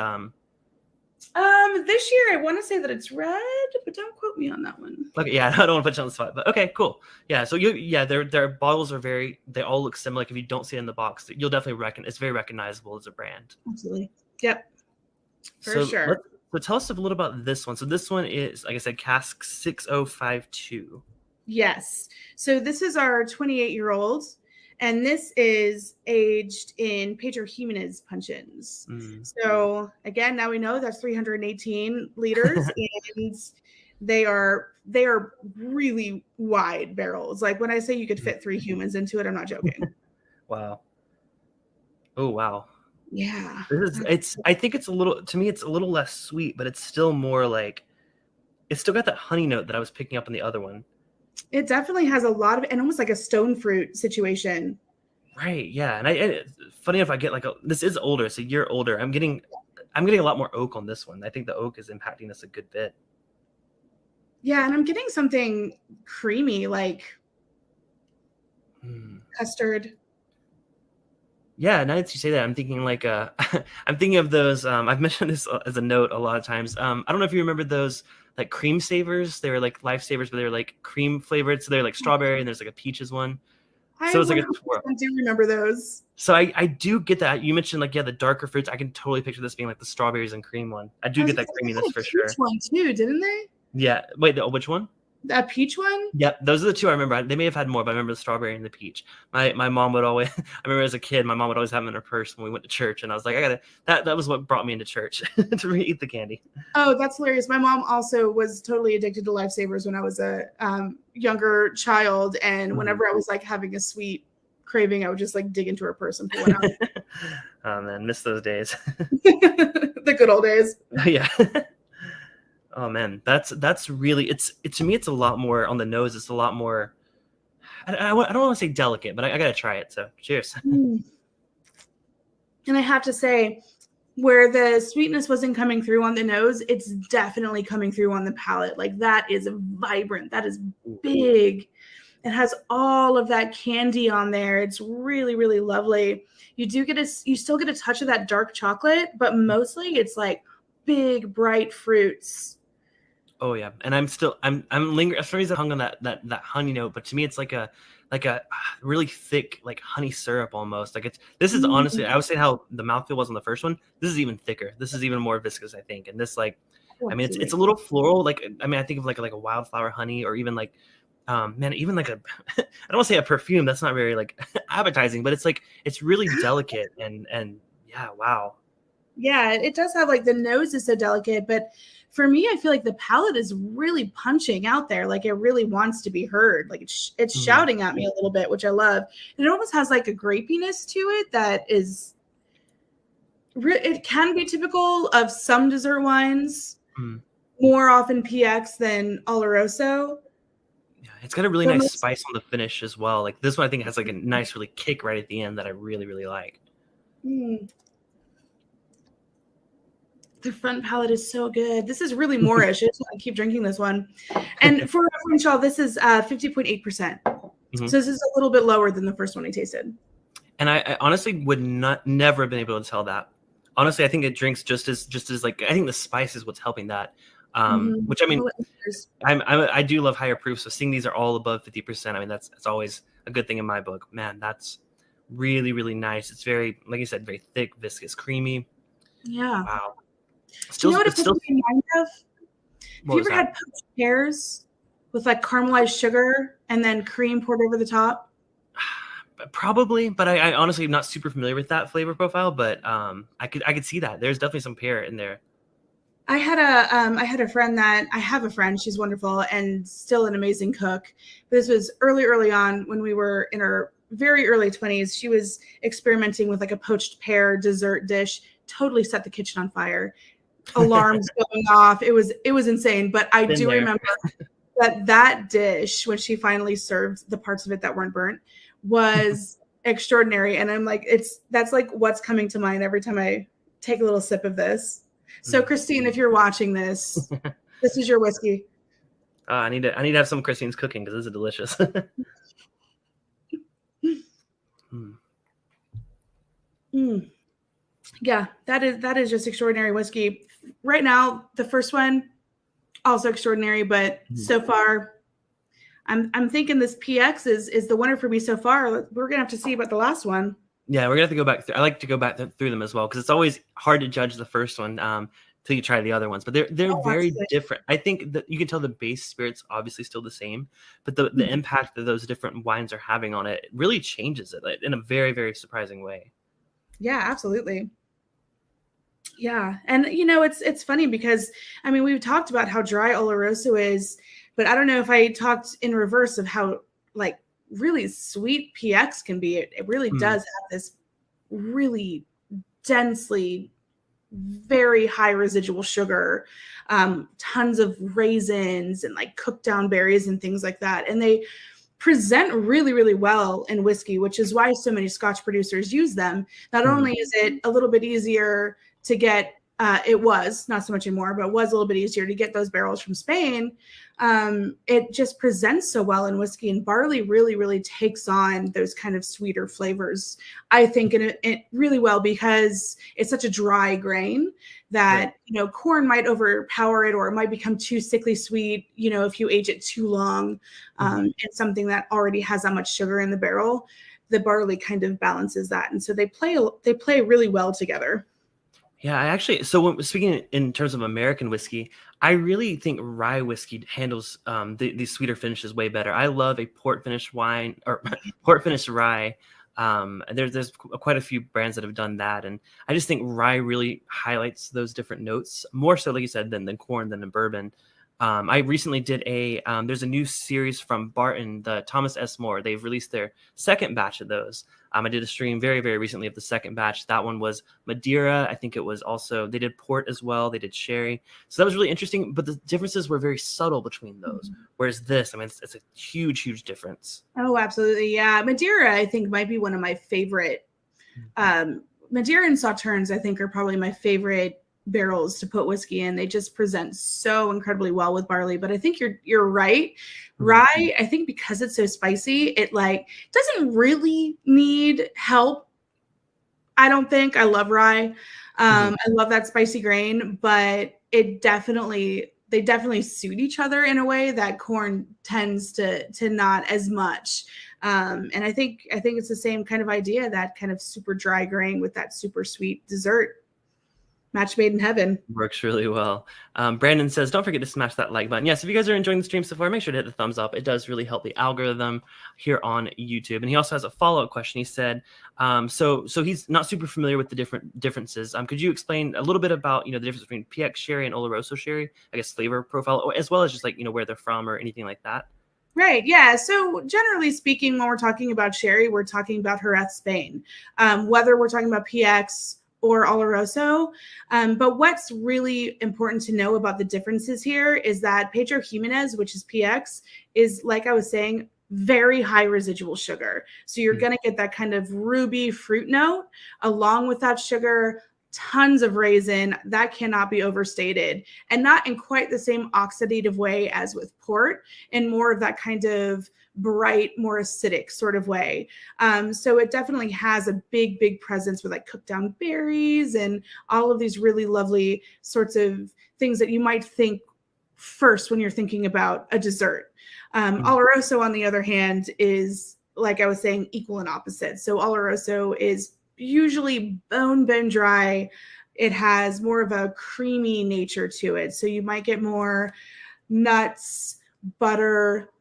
this year I want to say that it's red, but don't quote me on that one. Okay, yeah, I don't want to put you on the spot, but okay, cool. Yeah, so their bottles are they all look similar. Like, if you don't see it in the box, you'll definitely it's very recognizable as a brand. Absolutely. Yep. For sure. So tell us a little about this one. So this one is, like I said, cask 6052. Yes. So this is our 28-year-old, and this is aged in Pedro Jimenez puncheons. So again, now we know that's 318 liters, and they are really wide barrels. Like, when I say you could fit 3 humans into it, I'm not joking. Wow. Oh, wow. Yeah. I think it's a little less sweet, but it's still more like, it's still got that honey note that I was picking up on the other one. It definitely has a lot of, and almost like a stone fruit situation. Right. Yeah. And funny enough, I get like this is older. It's a year older. I'm getting a lot more oak on this one. I think the oak is impacting this a good bit. Yeah, and I'm getting something creamy, like custard. Yeah, now that you say that, I'm thinking like I'm thinking of those. I've mentioned this as a note a lot of times. I don't know if you remember those like cream savers. They were like lifesavers, but they were like cream flavored. So they're like strawberry, and there's like a peaches one. So I it's like a 100% twirl. do remember those. So I do get that. You mentioned like, yeah, the darker fruits. I can totally picture this being like the strawberries and cream one. I do get that creaminess for sure. One too, didn't they? Yeah. Wait, which one? That peach one? Yep, those are the two I remember. They may have had more, but I remember the strawberry and the peach. My mom would always. I remember as a kid, my mom would always have them in her purse when we went to church, and I was like, I gotta. That was what brought me into church to eat the candy. Oh, that's hilarious. My mom also was totally addicted to lifesavers when I was a younger child, and whenever I was like having a sweet craving, I would just like dig into her purse and pull it out. Oh man, miss those days. The good old days. Yeah. Oh man, that's really it's to me it's a lot more on the nose. It's a lot more. I don't want to say delicate, but I gotta try it. So cheers. And I have to say, where the sweetness wasn't coming through on the nose, it's definitely coming through on the palate. Like that is vibrant. That is big. It has all of that candy on there. It's really, really lovely. You still get a touch of that dark chocolate, but mostly it's like big, bright fruits. Oh yeah, and I'm lingering. For some reason, I hung on that honey note, but to me, it's like a really thick like honey syrup almost. Like this is honestly, I was saying how the mouthfeel was on the first one. This is even thicker. This is even more viscous, I think. And this like, I mean, it's a little floral. Like I mean, I think of like a wildflower honey, or even like, man, even like I don't want to say a perfume. That's not very like appetizing, but it's like it's really delicate and yeah, wow. Yeah, it does have like the nose is so delicate, but for me, I feel like the palate is really punching out there. Like it really wants to be heard. Like it's shouting at me a little bit, which I love. And it almost has like a grapiness to it that is, it can be typical of some dessert wines, more often PX than Oloroso. Yeah, it's got a really nice spice on the finish as well. Like this one, I think has like a nice, really kick right at the end that I really, really like. The front palate is so good. This is really Moorish. I just want to keep drinking this one. And for reference, y'all, this is 50.8%. So this is a little bit lower than the first one I tasted. And I honestly would never have been able to tell that. Honestly, I think it drinks just as like, I think the spice is what's helping that. Which I mean, I do love higher proof. So seeing these are all above 50%, I mean, that's always a good thing in my book. Man, that's really, really nice. It's very, like you said, very thick, viscous, creamy. Yeah. Wow. Do you know what it puts me in mind of? Have you ever had poached pears with like caramelized sugar and then cream poured over the top? Probably, but I honestly am not super familiar with that flavor profile. But I could see that there's definitely some pear in there. I have a friend. She's wonderful and still an amazing cook. This was early on when we were in our very early 20s. She was experimenting with like a poached pear dessert dish. Totally set the kitchen on fire. Alarms going off. It was insane. But I do remember that dish, when she finally served the parts of it that weren't burnt, was extraordinary. And I'm like, that's like what's coming to mind every time I take a little sip of this. So Christine, if you're watching this, this is your whiskey. I need to have some of Christine's cooking because this is delicious. Yeah, that is just extraordinary whiskey. Right now, the first one also extraordinary, but so far, I'm thinking this PX is the winner for me so far. We're gonna have to see about the last one. Yeah, we're gonna have to go back. I like to go back through them as well because it's always hard to judge the first one till you try the other ones. But they're very different. I think that you can tell the base spirit's obviously still the same, but the impact that those different wines are having on it really changes it in a very, very surprising way. Yeah, absolutely. Yeah, and it's funny because I mean we've talked about how dry Oloroso is, but I don't know if I talked in reverse of how like really sweet PX can be. It really does have this really densely very high residual sugar, tons of raisins and like cooked down berries and things like that. And they present really, really well in whiskey, which is why so many Scotch producers use them. Not only is it a little bit easier to get, it was not so much anymore, but it was a little bit easier to get those barrels from Spain. It just presents so well in whiskey, and barley really, really takes on those kind of sweeter flavors, I think, in it really well, because it's such a dry grain that, corn might overpower it, or it might become too sickly sweet, if you age it too long. It's something that already has that much sugar in the barrel. The barley kind of balances that. And so they play really well together. Yeah, so speaking in terms of American whiskey, I really think rye whiskey handles these sweeter finishes way better. I love a port finished wine or port finished rye. There's quite a few brands that have done that, and I just think rye really highlights those different notes more so, like you said, than corn, than in bourbon. I recently did there's a new series from Barton, the Thomas S. More. They've released their second batch of those. I did a stream very, very recently of the second batch. That one was Madeira. I think it was also, they did port as well. They did sherry. So that was really interesting, but the differences were very subtle between those. Whereas this, it's a huge, huge difference. Oh, absolutely. Yeah. Madeira, I think, might be one of my favorite. Madeira and Sauternes, I think, are probably my favorite barrels to put whiskey in. They just present so incredibly well with barley. But I think you're right. Rye, I think, because it's so spicy, it doesn't really need help. I don't think. I love rye. I love that spicy grain, but they definitely suit each other in a way that corn tends to not as much. And I think it's the same kind of idea, that kind of super dry grain with that super sweet dessert. Match made in heaven. Works really well. Brandon says, don't forget to smash that like button. Yes, if you guys are enjoying the stream so far, make sure to hit the thumbs up. It does really help the algorithm here on YouTube. And he also has a follow-up question. He said, so he's not super familiar with the differences. Could you explain a little bit about, the difference between PX sherry and Oloroso sherry, I guess flavor profile, as well as just where they're from or anything like that? Right. Yeah. So generally speaking, when we're talking about sherry, we're talking about Jerez, Spain, whether we're talking about PX or Oloroso. But what's really important to know about the differences here is that Pedro Jimenez, which is PX, is, like I was saying, very high residual sugar. So you're going to get that kind of ruby fruit note along with that sugar, tons of raisin. That cannot be overstated, and not in quite the same oxidative way as with port, and more of that kind of bright, more acidic sort of way. So it definitely has a big, big presence with cooked down berries and all of these really lovely sorts of things that you might think first when you're thinking about a dessert. Oloroso, on the other hand, is, like I was saying, equal and opposite. So Oloroso is usually bone dry. It has more of a creamy nature to it. So you might get more nuts, butter,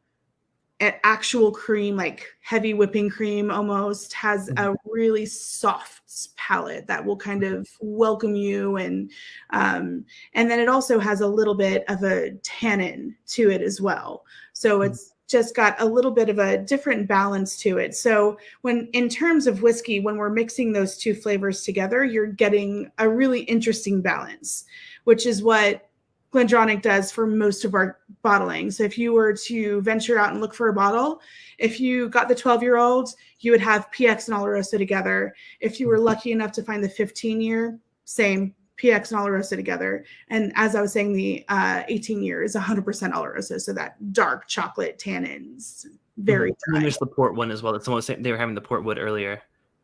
actual cream, like heavy whipping cream almost, has a really soft palate that will kind of welcome you. And then it also has a little bit of a tannin to it as well. So it's just got a little bit of a different balance to it. So in terms of whiskey, when we're mixing those two flavors together, you're getting a really interesting balance, which is what GlenDronach does for most of our bottling. So if you were to venture out and look for a bottle, if you got the 12-year-old, you would have PX and Oloroso together. If you were lucky enough to find the 15-year, same, PX and Oloroso together. And as I was saying, the 18-year is 100% Oloroso. So that dark chocolate tannins, very dry. And there's the port one as well. That's someone was saying they were having the port wood earlier.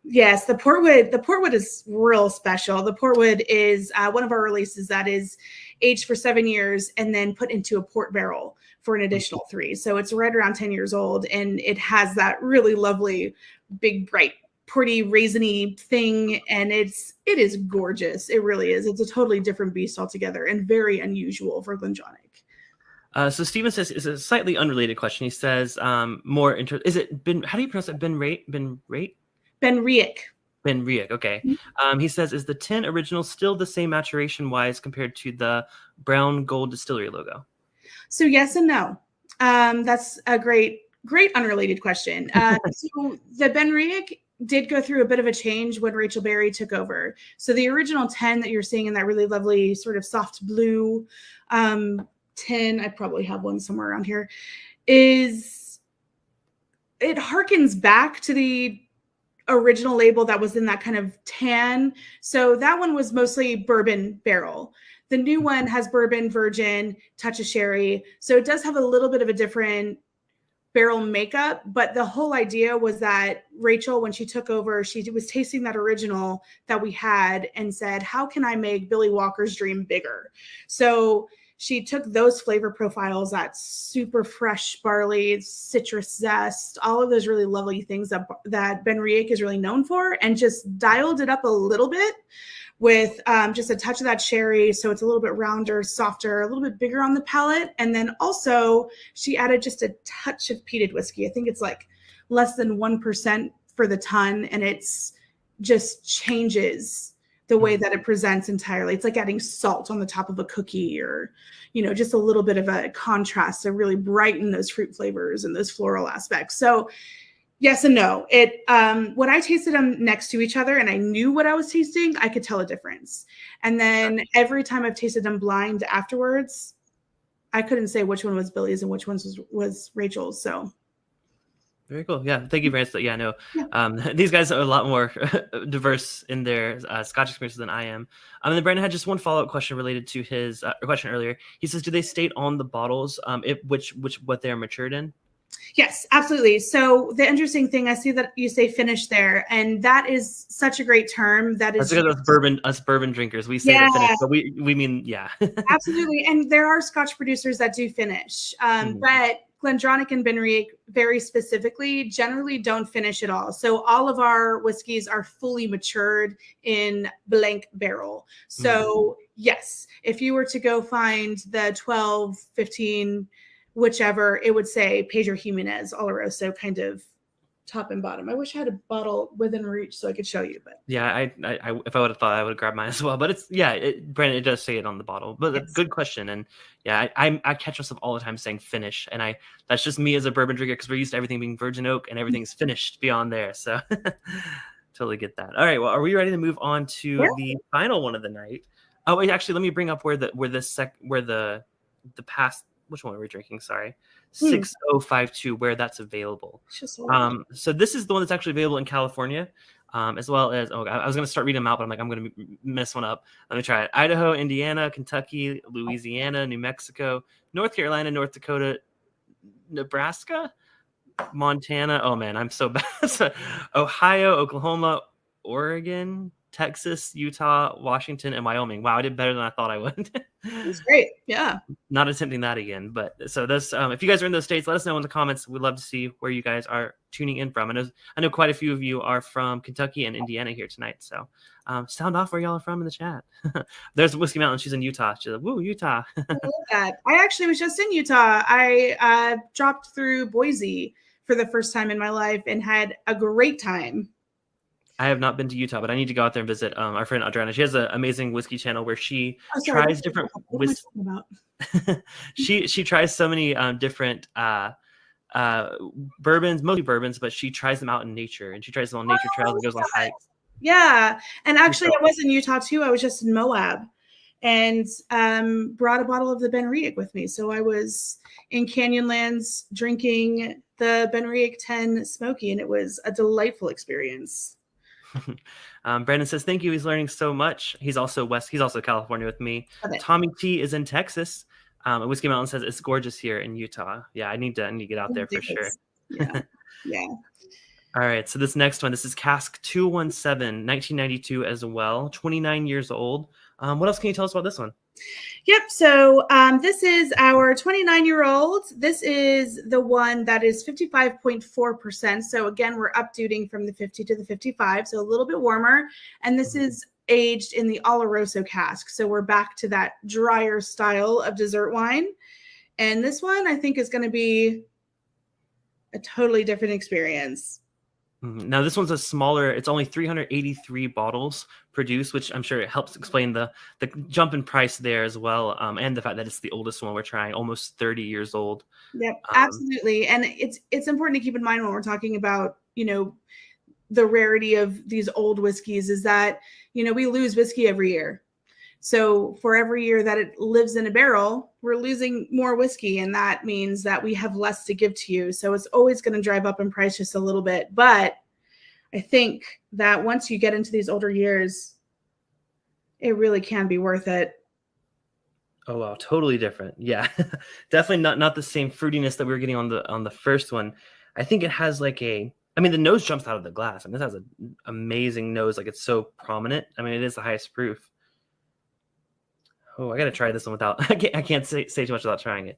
Yes, the portwood is real special. The portwood is one of our releases that is aged for 7 years and then put into a port barrel for an additional 3. So it's right around 10 years old, and it has that really lovely, big, bright, pretty raisiny thing, and it is gorgeous. It really is. It's a totally different beast altogether, and very unusual for GlenDronach. So Steven says, it's a slightly unrelated question. He says, how do you pronounce it? Benriach? Benriach, okay. He says, is the 10 original still the same maturation-wise compared to the brown gold distillery logo? So yes and no. That's a great unrelated question. So the Benriach did go through a bit of a change when Rachel Berry took over. So the original 10 that you're seeing in that really lovely sort of soft blue tin, I probably have one somewhere around here, it harkens back to the original label that was in that kind of tan. So that one was mostly bourbon barrel. The new one has bourbon, virgin, touch of sherry. So it does have a little bit of a different barrel makeup, but the whole idea was that Rachel, when she took over, she was tasting that original that we had and said, how can I make Billy Walker's dream bigger? So she took those flavor profiles, that super fresh barley, citrus zest, all of those really lovely things that Ben Riach is really known for, and just dialed it up a little bit with just a touch of that sherry. So it's a little bit rounder, softer, a little bit bigger on the palate. And then also she added just a touch of peated whiskey. I think it's like less than 1% for the ton. And it's just changes the way that it presents entirely. It's like adding salt on the top of a cookie, or, you know, just a little bit of a contrast to really brighten those fruit flavors and those floral aspects. So yes and no. When I tasted them next to each other and I knew what I was tasting, I could tell a difference. And then every time I've tasted them blind afterwards, I couldn't say which one was Billy's and which one was Rachel's. So very cool. Yeah, thank you very much. Yeah, no, these guys are a lot more diverse in their Scotch experiences than I am. And then Brandon had just one follow-up question related to his question earlier. He says, do they state on the bottles what they're matured in? Yes, absolutely. So the interesting thing, I see that you say finish there, and that is such a great term. That is because us bourbon drinkers, we say the finish, but we mean, yeah. Absolutely. And there are Scotch producers that do finish, but Glendronach and Ben Riach very specifically generally don't finish at all. So all of our whiskeys are fully matured in blank barrel. So yes, if you were to go find the 12, 15, whichever, it would say Pedro Jimenez Oloroso kind of top and bottom. I wish I had a bottle within reach so I could show you, but yeah, I if I would have thought, I would have grabbed mine as well. But it's Brandon, it does say it on the bottle. But yes. Good question. And yeah, I catch myself all the time saying finish, and that's just me as a bourbon drinker, because we're used to everything being virgin oak and everything's finished beyond there. So totally get that. All right, well, are we ready to move on to the final one of the night? Oh, wait, actually, let me bring up where the past. Which one are we drinking? Sorry, 6052, where that's available. So this is the one that's actually available in California, as well as, I was going to start reading them out, but I'm like, I'm going to mess one up. Let me try it. Idaho, Indiana, Kentucky, Louisiana, New Mexico, North Carolina, North Dakota, Nebraska, Montana. Oh man, I'm so bad. Ohio, Oklahoma, Oregon, Texas, Utah, Washington, and Wyoming. Wow, I did better than I thought I would. That's great. Yeah. Not attempting that again. But so this, if you guys are in those states, let us know in the comments. We'd love to see where you guys are tuning in from. I know quite a few of you are from Kentucky and Indiana here tonight. So sound off where y'all are from in the chat. There's Whiskey Mountain. She's in Utah. She's like, woo, Utah. I love that. I actually was just in Utah. I dropped through Boise for the first time in my life and had a great time. I have not been to Utah, but I need to go out there and visit our friend Adriana. She has an amazing whiskey channel where she tries different whiskey. She tries so many different bourbons, mostly bourbons, but she tries them out in nature, and she tries them on nature trails and goes on hikes. Yeah, and actually, I was in Utah too. I was just in Moab, and brought a bottle of the Ben Riach with me. So I was in Canyonlands drinking the Ben Riach 10 Smoky, and it was a delightful experience. Brandon says thank you. He's learning so much. He's also California with me. Okay. Tommy T is in Texas. Whiskey Mountain says it's gorgeous here in Utah. Yeah, I need to get out there for sure. Yeah. All right. So this next one, this is Cask 217, 1992 as well. 29 years old. What else can you tell us about this one? Yep. So this is our 29-year-old. This is the one that is 55.4%. So again, we're updating from the 50 to the 55, so a little bit warmer. And this is aged in the Oloroso cask. So we're back to that drier style of dessert wine. And this one, I think, is going to be a totally different experience. Now, this one's a smaller, it's only 383 bottles produced, which I'm sure it helps explain the jump in price there as well. And the fact that it's the oldest one we're trying, almost 30 years old. Yep, absolutely. And it's important to keep in mind when we're talking about, the rarity of these old whiskeys is that, you know, we lose whiskey every year. So for every year that it lives in a barrel, we're losing more whiskey. And that means that we have less to give to you. So it's always going to drive up in price just a little bit. But I think that once you get into these older years, it really can be worth it. Oh wow, totally different. Yeah, definitely not the same fruitiness that we were getting on the first one. I think it has like the nose jumps out of the glass. I mean, this has an amazing nose. Like it's so prominent. I mean, it is the highest proof. Oh, I gotta try this one without. I can't say too much without trying it.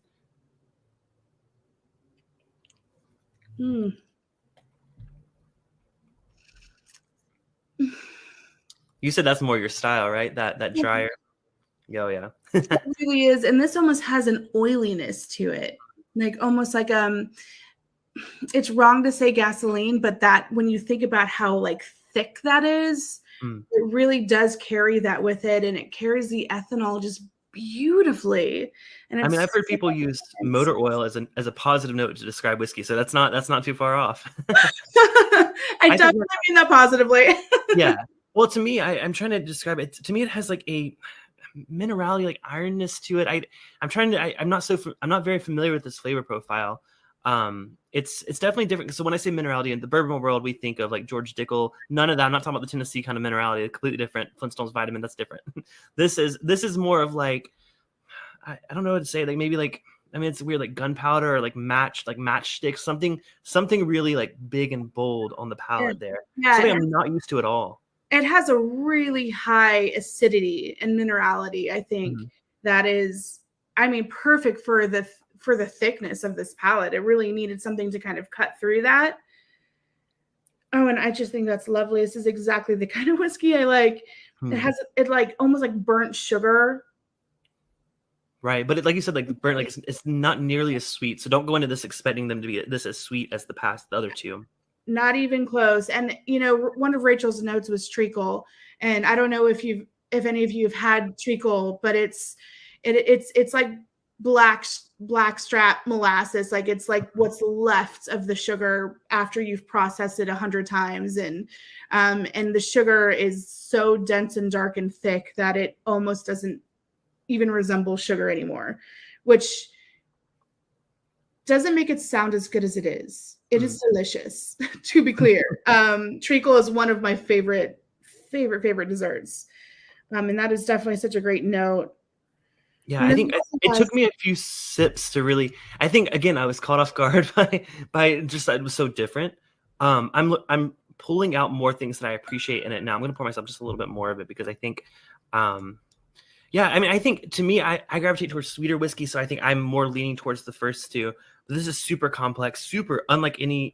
You said that's more your style, right? That drier. Oh yeah. It really is, and this almost has an oiliness to it, like almost like it's wrong to say gasoline, but that when you think about how like thick that is, it really does carry that with it, and it carries the ethanol just beautifully. And I mean, I've heard people use motor oil as a positive note to describe whiskey, so that's not too far off. I definitely mean that positively. Yeah. Well, to me, I'm trying to describe it. To me, it has like a minerality, like ironness to it. I'm not very familiar with this flavor profile. It's definitely different. So when I say minerality in the bourbon world, we think of like George Dickel. None of that. I'm not talking about the Tennessee kind of minerality. Completely different. Flintstones vitamin. That's different. This is more of like, I don't know what to say. Like maybe like, I mean, it's weird, like gunpowder or like matchstick, something really like big and bold on the palate there. Yeah, something I'm not used to at all. It has a really high acidity and minerality. I think that is, I mean, perfect for the thickness of this palate. It really needed something to kind of cut through that. Oh, and I just think that's lovely. This is exactly the kind of whiskey I like. It has like almost like burnt sugar. Right, but like you said, like burnt, like it's not nearly as sweet. So don't go into this expecting them to be this as sweet as the other two. Not even close. And you know, one of Rachel's notes was treacle, and I don't know if any of you have had treacle, but it's like black strap molasses. Like it's like what's left of the sugar after you've processed it 100 times, and the sugar is so dense and dark and thick that it almost doesn't even resemble sugar anymore, which doesn't make it sound as good as it is. It is delicious, to be clear. Treacle is one of my favorite desserts. And that is definitely such a great note. Yeah, I think it took me a few sips to really, I think, again, I was caught off guard by just that it was so different. I'm pulling out more things that I appreciate in it now. I'm going to pour myself just a little bit more of it because I think, yeah, I mean, I think to me, I gravitate towards sweeter whiskey. So I think I'm more leaning towards the first two. But this is super complex, super unlike any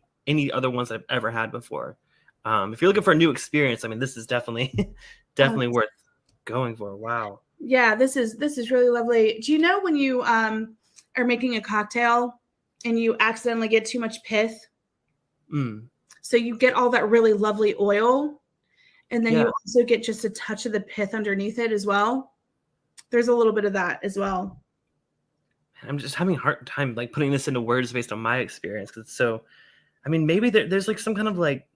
other ones I've ever had before. If you're looking for a new experience, I mean, this is definitely worth going for. Wow. Yeah, this is really lovely. Do you know when you are making a cocktail and you accidentally get too much pith? So you get all that really lovely oil, and then you also get just a touch of the pith underneath it as well. There's a little bit of that as well. I'm just having a hard time like putting this into words based on my experience, because it's so, I mean, maybe there's like some kind of like,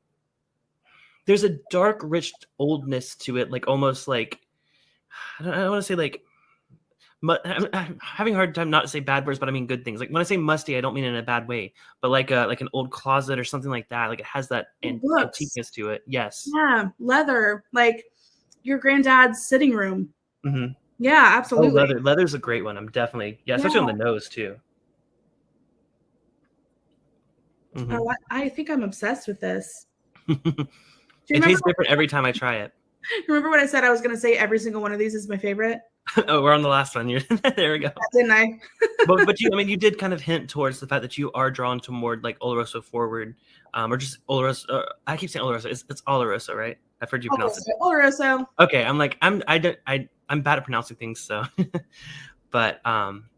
there's a dark, rich oldness to it, like almost like, I don't want to say like, I'm having a hard time not to say bad words, but I mean good things. Like when I say musty, I don't mean in a bad way, but like an old closet or something like that. Like it has that antiqueness to it. Yes. Yeah, leather, like your granddad's sitting room. Mm-hmm. Yeah, absolutely. Oh, leather's a great one. I'm definitely, especially on the nose too. Mm-hmm. Oh, I think I'm obsessed with this. It tastes different every time I try it. Remember when I said I was going to say every single one of these is my favorite? Oh, we're on the last one. There we go. Didn't I? but you did kind of hint towards the fact that you are drawn to more like Oloroso forward, or just Oloroso. I keep saying Oloroso. It's Oloroso, right? I've heard you pronounce it. Oloroso. Okay, I'm bad at pronouncing things, so. But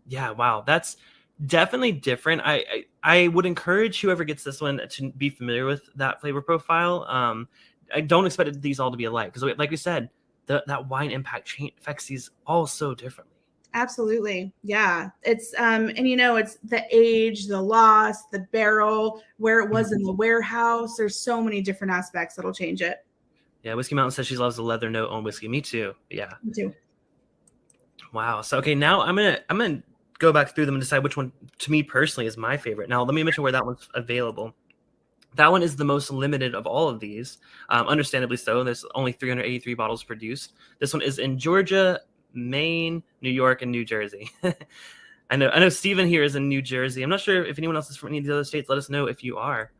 yeah, wow, that's definitely different. I would encourage whoever gets this one to be familiar with that flavor profile. I don't expect these all to be alike because, like we said, that wine impact affects these all so differently. Absolutely. Yeah. It's and you know, it's the age, the loss, the barrel, where it was in the warehouse. There's so many different aspects that'll change it. Yeah, Whiskey Mountain says she loves the leather note on whiskey. Me too. Yeah. Me too. Wow. So okay, now I'm gonna go back through them and decide which one to me personally is my favorite. Now let me mention where that one's available. That one is the most limited of all of these, understandably so. There's only 383 bottles produced. This one is in Georgia, Maine, New York, and New Jersey. I know Steven here is in New Jersey. I'm not sure if anyone else is from any of the other states. Let us know if you are.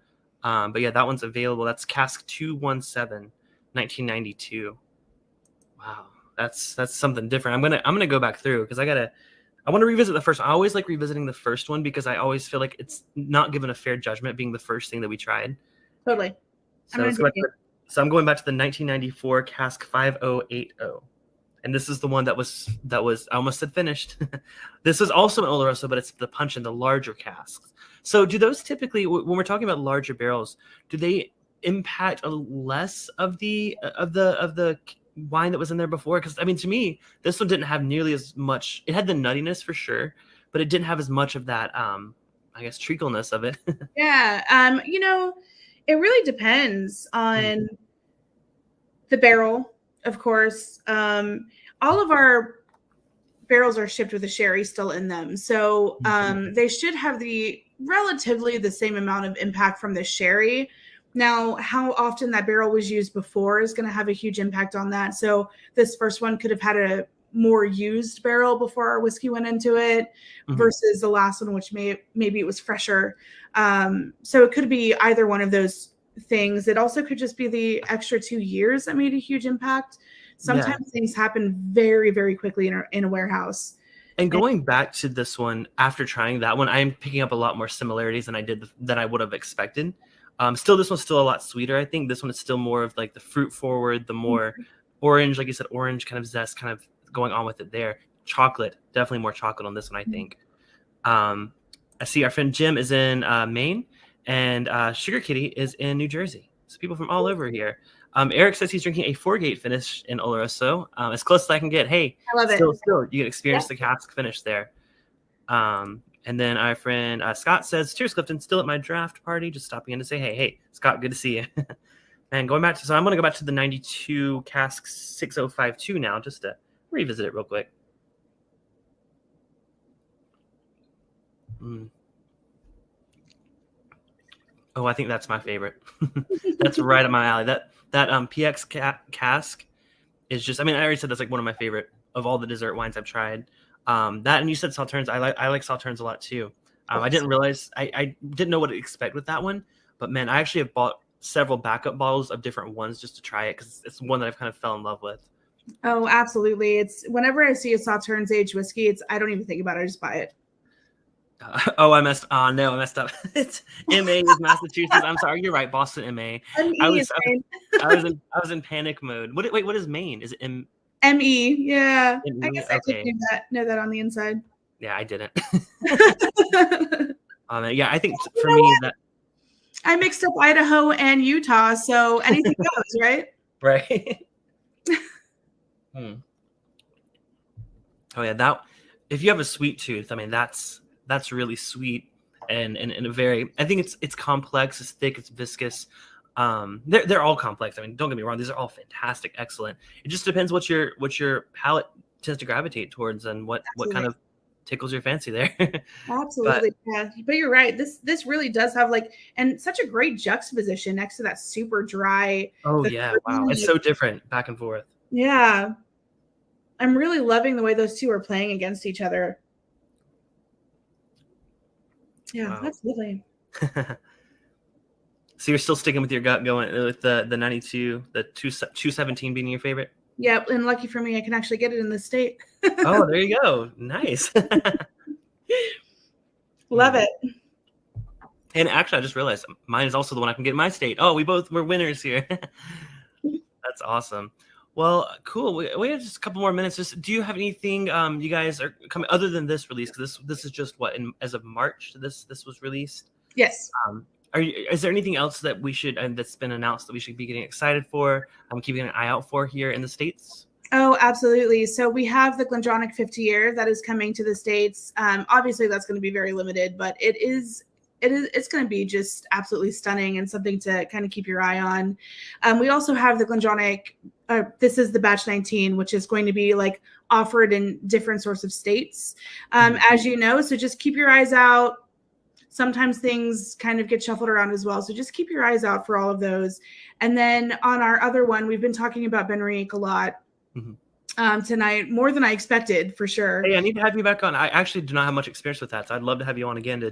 But yeah, that one's available. That's cask 217, 1992. Wow, that's something different. I'm gonna go back through because I want to revisit the first. I always like revisiting the first one because I always feel like it's not given a fair judgment being the first thing that we tried. Totally. So I'm going back to the 1994 cask 5080. And this is the one that was I almost said finished. This was also an Oloroso, but it's the punch in the larger casks. So do those typically, when we're talking about larger barrels, do they impact less of the wine that was in there before? Because I mean, to me, this one didn't have nearly as much. It had the nuttiness for sure, but it didn't have as much of that I guess treacleness of it. Yeah. You know, it really depends on the barrel, of course. All of our barrels are shipped with a sherry still in them, so they should have relatively the same amount of impact from the sherry. Now, how often that barrel was used before is going to have a huge impact on that. So this first one could have had a more used barrel before our whiskey went into it versus the last one, which maybe it was fresher. So it could be either one of those things. It also could just be the extra 2 years that made a huge impact. Sometimes things happen very, very quickly in a warehouse. And going back to this one, after trying that one, I am picking up a lot more similarities than I would have expected. Still, this one's still a lot sweeter. I think this one is still more of like the fruit forward, the more orange, like you said, orange kind of zest kind of going on with it there. Chocolate, definitely more chocolate on this one, I think. I see our friend Jim is in Maine, and Sugar Kitty is in New Jersey. So people from all over here. Eric says he's drinking a 4-gate finish in Oloroso, as close as I can get. Hey, I love it. Still, you can experience the cask finish there. And then our friend Scott says, "Cheers, Clifton. Still at my draft party. Just stopping in to say, hey, Scott, good to see you." And I'm going to go back to the 92 cask 6052 now, just to revisit it real quick. Oh, I think that's my favorite. That's right up my alley. That PX cask is just, I mean, I already said that's like one of my favorite of all the dessert wines I've tried. That, and you said Sauternes. I like Sauternes a lot too. I didn't realize, I didn't know what to expect with that one, but man, I actually have bought several backup bottles of different ones just to try it because it's one that I've kind of fell in love with. Oh, absolutely. It's whenever I see a Sauternes aged whiskey, I don't even think about it. I just buy it. I messed up. It's MA is Massachusetts. I'm sorry. You're right. Boston MA. I was in panic mode. What is Maine? Is it ME? Yeah. ME? I guess I did know that on the inside. Yeah, I didn't. Yeah, I think for me that I mixed up Idaho and Utah, so anything goes, right? Right. Oh yeah, that if you have a sweet tooth, I mean that's really sweet and a very, I think it's complex, it's thick, it's viscous. They're all complex. I mean, don't get me wrong, these are all fantastic, excellent. It just depends what your palate tends to gravitate towards and what kind of tickles your fancy there. Absolutely. But you're right. This really does have and such a great juxtaposition next to that super dry. Oh yeah, wow. It's so different back and forth. Yeah. I'm really loving the way those two are playing against each other. Yeah, wow. That's lovely. So you're still sticking with your gut going with the 92, the 217 being your favorite? Yep, and lucky for me, I can actually get it in the state. Oh, there you go. Nice. Love it. And actually, I just realized mine is also the one I can get in my state. Oh, we're winners here. That's awesome. Well, cool. We have just a couple more minutes. Do you have anything you guys are coming other than this release? Because this is just as of March this was released. Yes. Is there anything else that we should that's been announced that we should be getting excited for? I'm keeping an eye out for here in the States. Oh, absolutely. So we have the Glendronach 50-year that is coming to the States. Obviously, that's going to be very limited, but it's going to be just absolutely stunning and something to kind of keep your eye on. We also have the Glendronach. This is the batch 19, which is going to be like offered in different sorts of states, as you know. So just keep your eyes out. Sometimes things kind of get shuffled around as well. So just keep your eyes out for all of those. And then on our other one, we've been talking about Benrique a lot tonight, more than I expected, for sure. Hey, I need to have you back on. I actually do not have much experience with that, so I'd love to have you on again to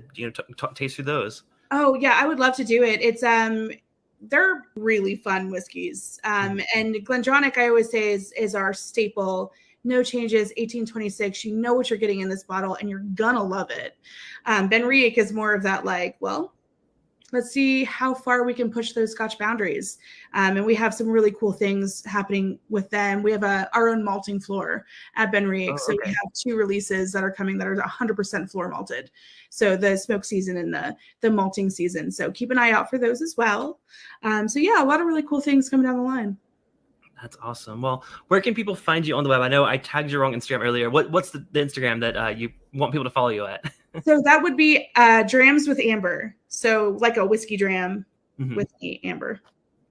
taste through those. Oh yeah, I would love to do it. It's they're really fun whiskeys. And Glendronach, I always say, is our staple. No changes, 1826. You know what you're getting in this bottle, and you're gonna love it. Benrique is more of that, like, well, let's see how far we can push those Scotch boundaries. And we have some really cool things happening with them. We have our own malting floor at Benrique. So we have 2 releases that are coming that are 100% floor malted. So the smoke season and the malting season. So keep an eye out for those as well. So yeah, a lot of really cool things coming down the line. That's awesome. Well, where can people find you on the web? I know I tagged your wrong Instagram earlier. What's the Instagram that you want people to follow you at? So that would be Drams with Amber. So like a whiskey dram with the amber.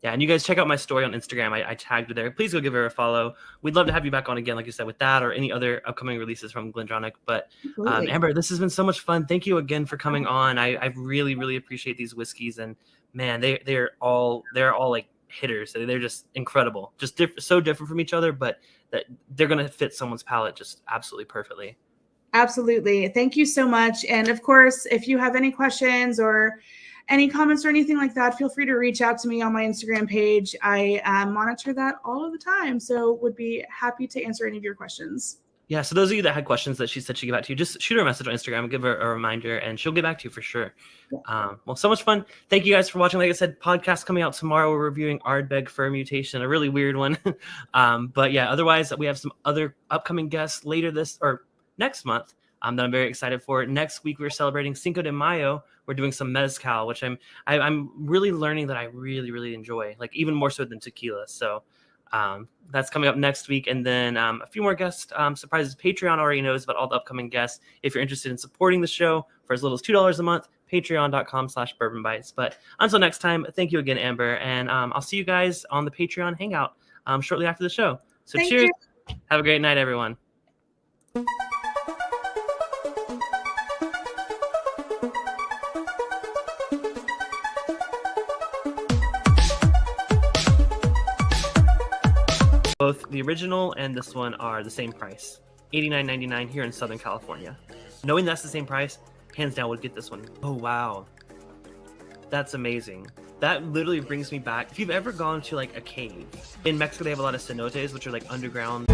Yeah, and you guys check out my story on Instagram. I tagged her there. Please go give her a follow. We'd love to have you back on again, like you said, with that or any other upcoming releases from Glendronach. But Amber, this has been so much fun. Thank you again for coming on. I really, really appreciate these whiskeys. And man, they're all like hitters. They're just incredible, just so different from each other, but that they're going to fit someone's palate just absolutely perfectly. Absolutely. Thank you so much. And of course, if you have any questions or any comments or anything like that, feel free to reach out to me on my Instagram page. I monitor that all of the time, so would be happy to answer any of your questions. Yeah, so those of you that had questions that she said she'd get back to you, just shoot her a message on Instagram and give her a reminder, and she'll get back to you for sure. Yeah. Well, so much fun. Thank you guys for watching. Like I said, podcast coming out tomorrow. We're reviewing Ardbeg Fur Mutation, a really weird one. But yeah, otherwise, we have some other upcoming guests later next month that I'm very excited for. Next week, we're celebrating Cinco de Mayo. We're doing some mezcal, which I'm really learning that I really, really enjoy, like even more so than tequila. So that's coming up next week. And then a few more guest surprises. Patreon already knows about all the upcoming guests. If you're interested in supporting the show for as little as $2 a month, patreon.com/Bourbon Bytes. But until next time, thank you again, Amber. And I'll see you guys on the Patreon Hangout shortly after the show. So cheers. Have a great night, everyone. Both the original and this one are the same price, $89.99 here in Southern California. Knowing that's the same price, hands down would get this one. Oh, wow. That's amazing. That literally brings me back. If you've ever gone to like a cave, in Mexico they have a lot of cenotes, which are like underground.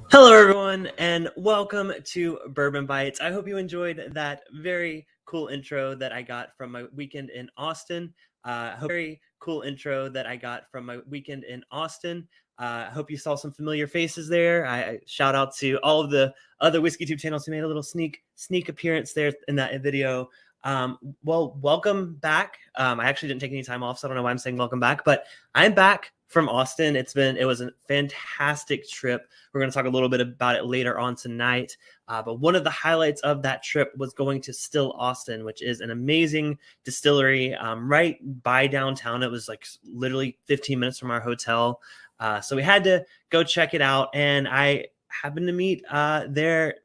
Hello, everyone, and welcome to Bourbon Bytes. I hope you enjoyed that very cool intro that I got from my weekend in Austin. Hope you saw some familiar faces there. I shout out to all of the other Whiskey Tube channels who made a little sneak appearance there in that video. Well, welcome back. I actually didn't take any time off, so I don't know why I'm saying welcome back, but I'm back from Austin. It was a fantastic trip. We're going to talk a little bit about it later on tonight. But one of the highlights of that trip was going to Still Austin, which is an amazing distillery right by downtown. It was like literally 15 minutes from our hotel. So we had to go check it out. And I happened to meet their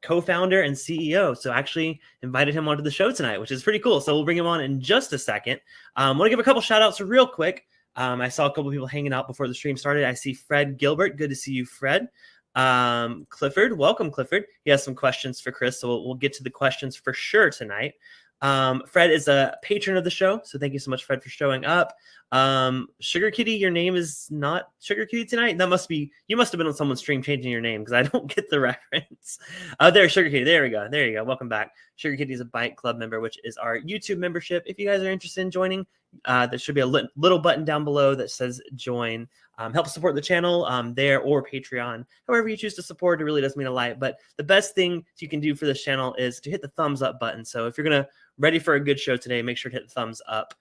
co-founder and CEO. So actually invited him onto the show tonight, which is pretty cool. So we'll bring him on in just a second. I want to give a couple shout outs real quick. I saw a couple of people hanging out before the stream started. I see Fred Gilbert. Good to see you, Fred. Clifford, welcome, Clifford. He has some questions for Chris, so we'll get to the questions for sure tonight. Fred is a patron of the show, so thank you so much, Fred, for showing up. Sugar Kitty, your name is not Sugar Kitty tonight. You must have been on someone's stream changing your name, because I don't get the reference. There's Sugar Kitty. There we go. There you go. Welcome back. Sugar Kitty is a Byte Club member, which is our YouTube membership. If you guys are interested in joining, there should be a little button down below that says join. Help support the channel there, or Patreon. However you choose to support, it really does mean a lot. But the best thing you can do for this channel is to hit the thumbs up button. So if you're ready for a good show today, make sure to hit the thumbs up.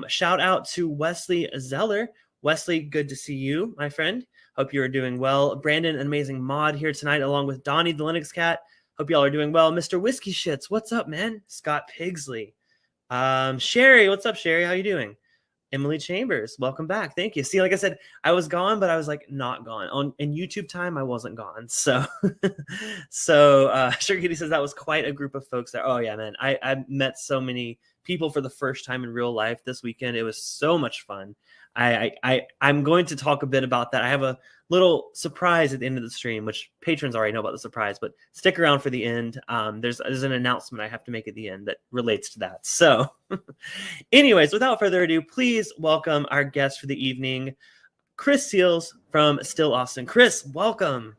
Shout out to Wesley Zeller. Wesley, good to see you, my friend. Hope you are doing well. Brandon, an amazing mod here tonight, along with Donnie, the Linux cat. Hope y'all are doing well. Mr. Whiskey Shits, what's up, man? Scott Pigsley. Sherry, what's up, Sherry? How you doing? Emily Chambers, welcome back. Thank you. See, like I said, I was gone, but I was like not gone. In YouTube time, I wasn't gone. So, Sugar Kitty says that was quite a group of folks there. Oh yeah, man. I met so many people for the first time in real life this weekend. It was so much fun. I'm going to talk a bit about that. I have a little surprise at the end of the stream, which patrons already know about the surprise, but stick around for the end. There's an announcement I have to make at the end that relates to that. So anyways, without further ado, please welcome our guest for the evening, Chris Seals from Still Austin. Chris, welcome.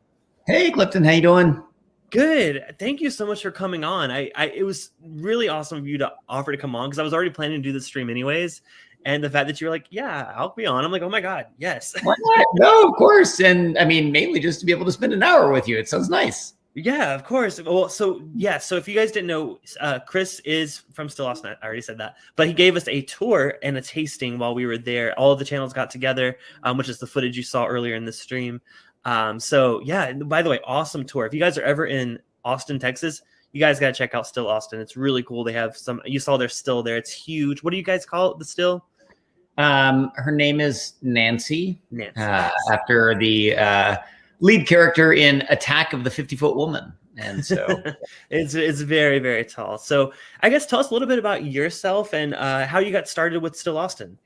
Hey, Clifton, how you doing? Good. Thank you so much for coming on. It was really awesome of you to offer to come on, because I was already planning to do the stream anyways. And the fact that you were like, yeah, I'll be on. I'm like, oh my God, yes. Why not? No, of course. And I mean, mainly just to be able to spend an hour with you. It sounds nice. Yeah, of course. Well, so if you guys didn't know, Chris is from Still Austin. I already said that. But he gave us a tour and a tasting while we were there. All of the channels got together, which is the footage you saw earlier in the stream. So yeah, by the way, awesome tour. If you guys are ever in Austin, Texas, you guys got to check out Still Austin. It's really cool. They have you saw their still there. It's huge. What do you guys call it? The still? Her name is Nancy. After the lead character in Attack of the 50-Foot Woman. And so it's very, very tall. So I guess tell us a little bit about yourself and how you got started with Still Austin.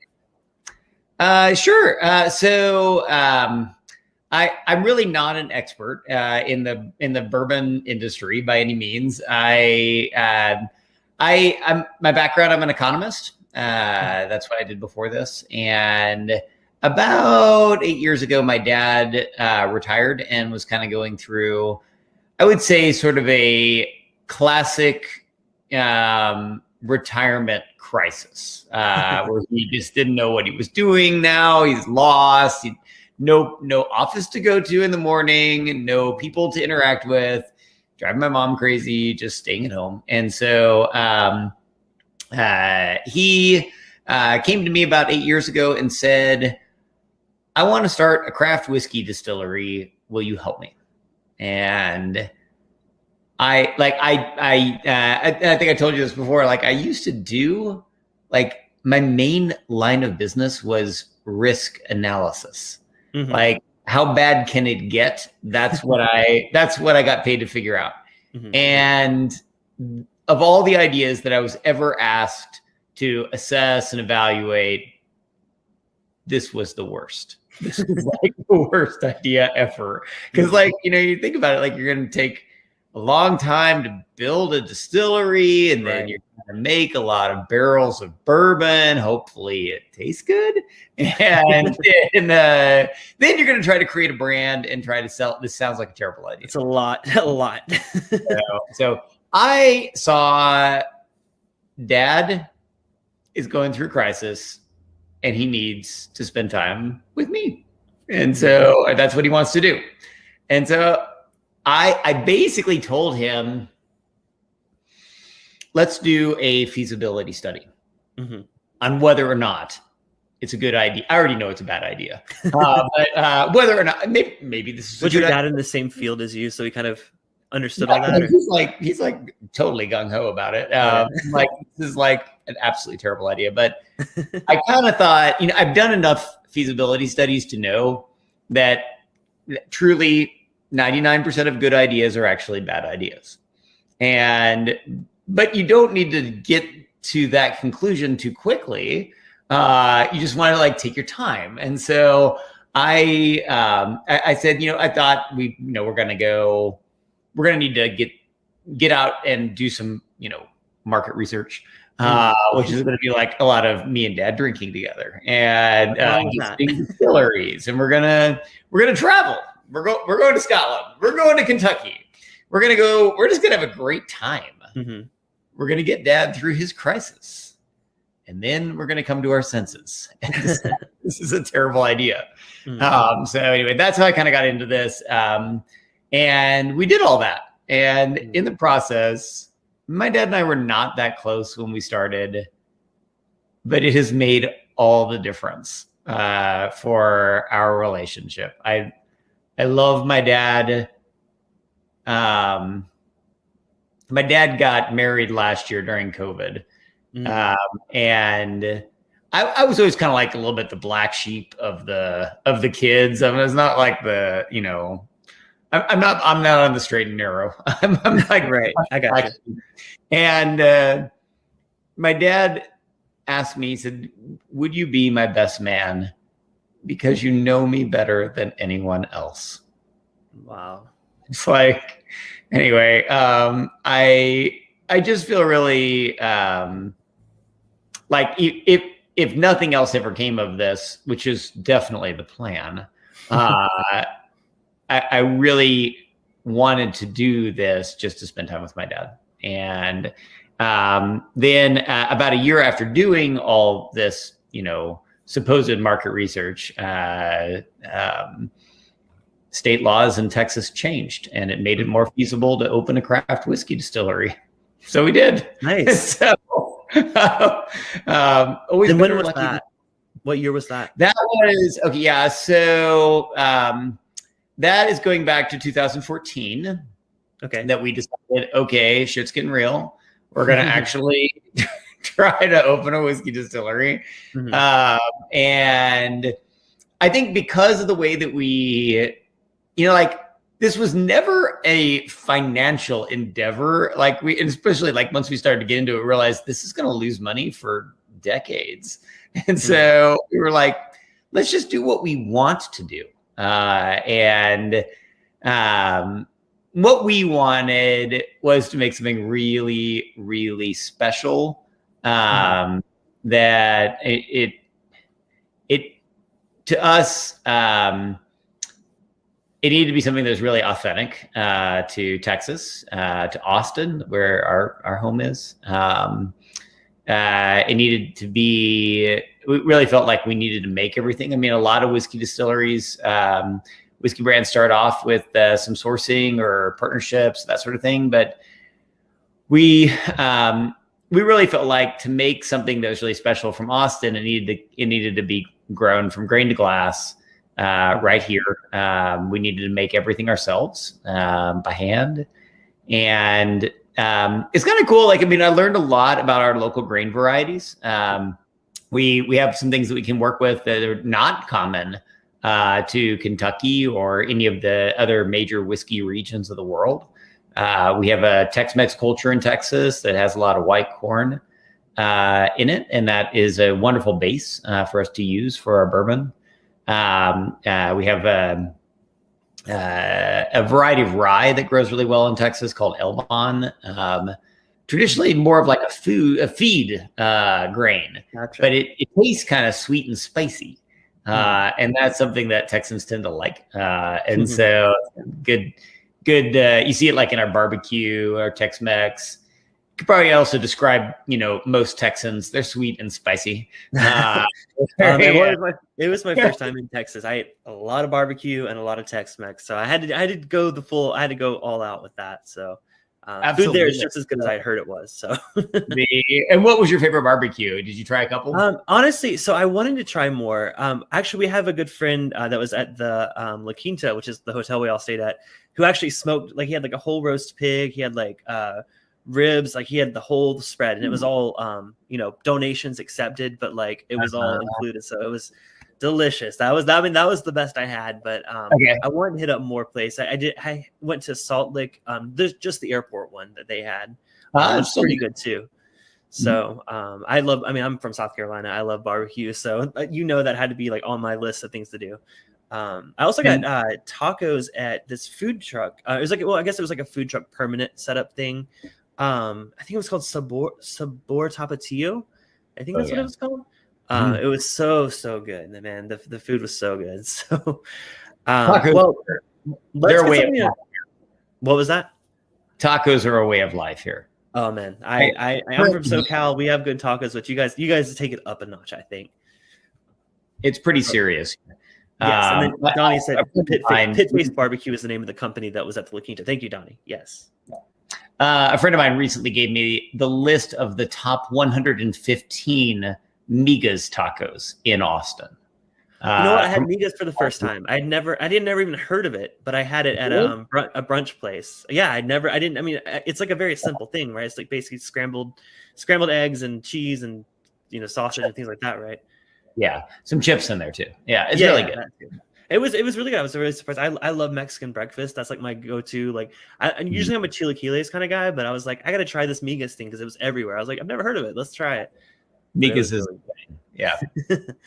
Sure. I'm really not an expert in the bourbon industry by any means. I'm my background, I'm an economist. That's what I did before this. And about 8 years ago, my dad retired and was kind of going through, I would say, sort of a classic retirement crisis, where he just didn't know what he was doing now. He's lost. No office to go to in the morning, no people to interact with, driving my mom crazy, just staying at home. And so he came to me about 8 years ago and said, I want to start a craft whiskey distillery. Will you help me? And I think I told you this before. Like, I used to do, like, my main line of business was risk analysis. Mm-hmm. Like, how bad can it get? That's what I got paid to figure out. Mm-hmm. And of all the ideas that I was ever asked to assess and evaluate, this was the worst. This was like the worst idea ever. Because, like, you think about it, like, you're going to take a long time to build a distillery, and then you're going to make a lot of barrels of bourbon. Hopefully it tastes good. And then you're going to try to create a brand and try to sell. This sounds like a terrible idea. It's a lot. So I saw Dad is going through a crisis and he needs to spend time with me. And so that's what he wants to do. And so I basically told him, let's do a feasibility study on whether or not it's a good idea. I already know it's a bad idea, but whether or not maybe this is. Was your dad in the same field as you, so he kind of understood all that? He's like totally gung ho about it. Like, this is like an absolutely terrible idea. But I kind of thought, I've done enough feasibility studies to know that truly 99% of good ideas are actually bad ideas. But you don't need to get to that conclusion too quickly. You just want to, like, take your time. And so I said, I thought we're going to need to get out and do some, market research, which is going to be like a lot of me and Dad drinking together and visiting distilleries, and we're gonna travel. We're going to Scotland. We're going to Kentucky. We're just gonna have a great time. Mm-hmm. We're gonna get Dad through his crisis, and then we're gonna come to our senses. This is a terrible idea. Mm-hmm. So anyway, that's how I kind of got into this, and we did all that. And in the process, my dad and I were not that close when we started, but it has made all the difference for our relationship. I love my dad. My dad got married last year during COVID. And I was always kind of like a little bit the black sheep of the kids. I mean, it's not like the, you know, I'm not on the straight and narrow. I'm like, right. I got you. And my dad asked me, he said, would you be my best man? Because you know me better than anyone else. Wow. It's like, anyway, I just feel really like if nothing else ever came of this, which is definitely the plan, I really wanted to do this just to spend time with my dad. And then about a year after doing all this, you know, supposed market research, state laws in Texas changed, and it made it more feasible to open a craft whiskey distillery. So we did. Nice. So, always. Then when was that? What year was that? That was okay. Yeah. So that is going back to 2014. Okay. That we decided, okay, shit's getting real. We're gonna actually try to open a whiskey distillery. And I think because of the way that we, you know, like this was never a financial endeavor. Like and especially like once we started to get into it, we realized this is going to lose money for decades. And so we were like, let's just do what we want to do. And what we wanted was to make something really, really special. That it to us, it needed to be something that was really authentic to Texas, to Austin, where our home is. It needed to be. We really felt like we needed to make everything. I mean, a lot of whiskey distilleries, whiskey brands start off with some sourcing or partnerships, that sort of thing. But we really felt like to make something that was really special from Austin, it needed to be grown from grain to glass right here. We needed to make everything ourselves by hand, and it's kind of cool. Like, I mean, I learned a lot about our local grain varieties. We have some things that we can work with that are not common to Kentucky or any of the other major whiskey regions of the world. We have a Tex-Mex culture in Texas that has a lot of white corn in it, and that is a wonderful base for us to use for our bourbon. We have a variety of rye that grows really well in Texas called Elbon. Traditionally more of like a feed grain, Gotcha. but it tastes kind of sweet and spicy. And that's something that Texans tend to like. And so good. You see it like in our barbecue, our Tex-Mex. You could probably also describe, you know, most Texans, they're sweet and spicy. It was my first time in Texas. I ate a lot of barbecue and a lot of Tex-Mex. So I had to go all out with that. So food there is just as good as I heard it was. So and what was your favorite barbecue? Did you try a couple? Honestly, so I wanted to try more. Actually, we have a good friend that was at the La Quinta, which is the hotel we all stayed at, who actually smoked, like he had like a whole roast pig. He had like ribs, like he had the whole spread, and it was all you know, donations accepted, but like it was all included. So it was delicious. That was the best I had. But okay. I wanted to hit up more place. I went to Salt Lake. There's just the airport one that they had. It's pretty good too. So I'm from South Carolina. I love barbecue. So you know, that had to be like on my list of things to do. I also got tacos at this food truck. It was like, well, I guess it was like a food truck permanent setup thing. I think it was called Sabor Tapatio. I think that's what it was called. Mhm. It was so good. And man, the food was so good. So, Tacos, well, let's they're a get way of something. life. What was that? Tacos are a way of life here. Oh man, I'm from SoCal. We have good tacos, but you guys take it up a notch, I think. It's pretty serious. Yes, and then Donnie said Pit friend Face Barbecue is the name of the company that was at the La Quinta. Thank you, Donnie. Yes. a friend of mine recently gave me the list of the top 115 Migas tacos in Austin. You know what? I had Migas for the first time. I never even heard of it, but I had it at a brunch place. Yeah, I mean, it's like a very simple thing, right? It's like basically scrambled eggs and cheese and sausage and things like that, right? Yeah, some chips in there too. Yeah, it's really good. It was really good. I was really surprised. I love Mexican breakfast. That's like my go-to. Like, usually I'm a chilaquiles kind of guy, but I was like, I got to try this Migas thing because it was everywhere. I was like, I've never heard of it. Let's try it. Migas is yeah.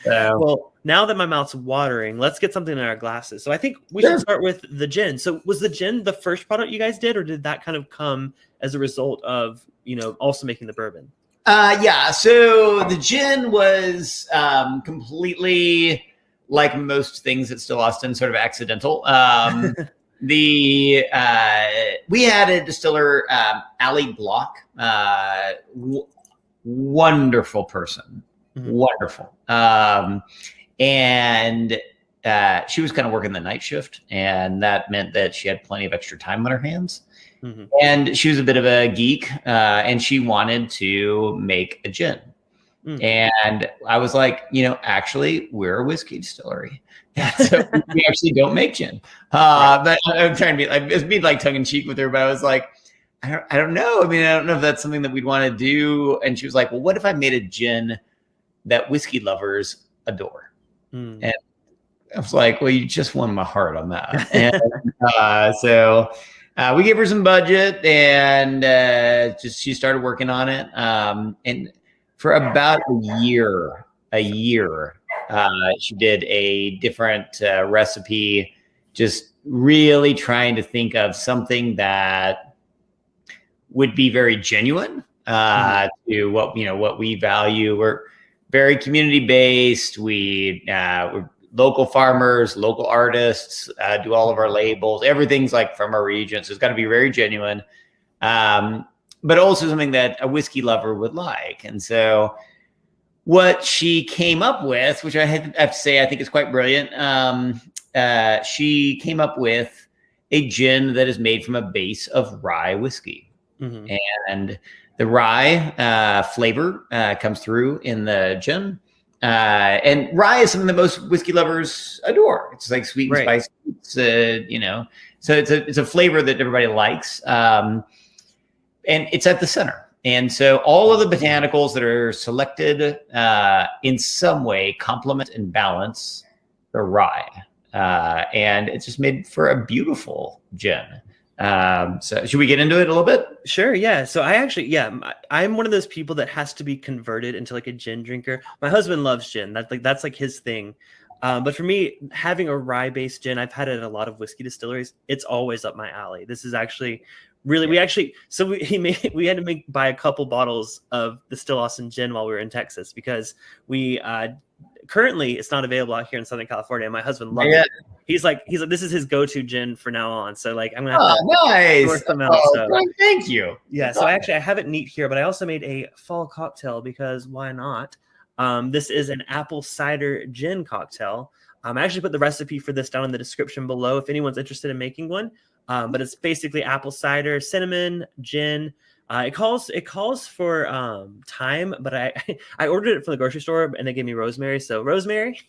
Well, now that my mouth's watering, let's get something in our glasses. So I think we should start with the gin. So was the gin the first product you guys did, or did that kind of come as a result of also making the bourbon? Yeah. So the gin was completely, like most things at Still Austin, sort of accidental. We had a distiller, Ali Block, wonderful person, wonderful. And she was kind of working the night shift, and that meant that she had plenty of extra time on her hands. And she was a bit of a geek, and she wanted to make a gin. And I was like, actually, we're a whiskey distillery. So we actually don't make gin. But I'm trying to be like, it's being like tongue in cheek with her, but I was like, I don't know. I mean, I don't know if that's something that we'd want to do. And she was like, well, what if I made a gin that whiskey lovers adore? And I was like, well, you just won my heart on that. And so we gave her some budget, and she started working on it. And for about a year, she did a different recipe, just really trying to think of something that would be very genuine to what we value. We're very community based. We're local farmers, local artists, do all of our labels. Everything's like from our region, so it's got to be very genuine, but also something that a whiskey lover would like. And so what she came up with, which I have to say I think is quite brilliant, she came up with a gin that is made from a base of rye whiskey. And the rye flavor comes through in the gin. And rye is something that most whiskey lovers adore. It's like sweet and spicy. So it's a flavor that everybody likes. And it's at the center. And so all of the botanicals that are selected in some way complement and balance the rye. And it's just made for a beautiful gin. So should we get into it a little bit? Sure. Yeah. So I'm one of those people that has to be converted into like a gin drinker. My husband loves gin. That's like his thing. But for me, having a rye based gin, I've had it at a lot of whiskey distilleries. It's always up my alley. This is actually really, we had to buy a couple bottles of the Still Austin gin while we were in Texas, because we, currently it's not available out here in Southern California. My husband loves it. He's like, this is his go-to gin for now on. So like, I'm gonna have to source them out. So thank you. Yeah. So actually I have it neat here, but I also made a fall cocktail because why not? This is an apple cider gin cocktail. I actually put the recipe for this down in the description below if anyone's interested in making one. But it's basically apple cider, cinnamon, gin. It calls for thyme, but I ordered it from the grocery store and they gave me rosemary. So rosemary,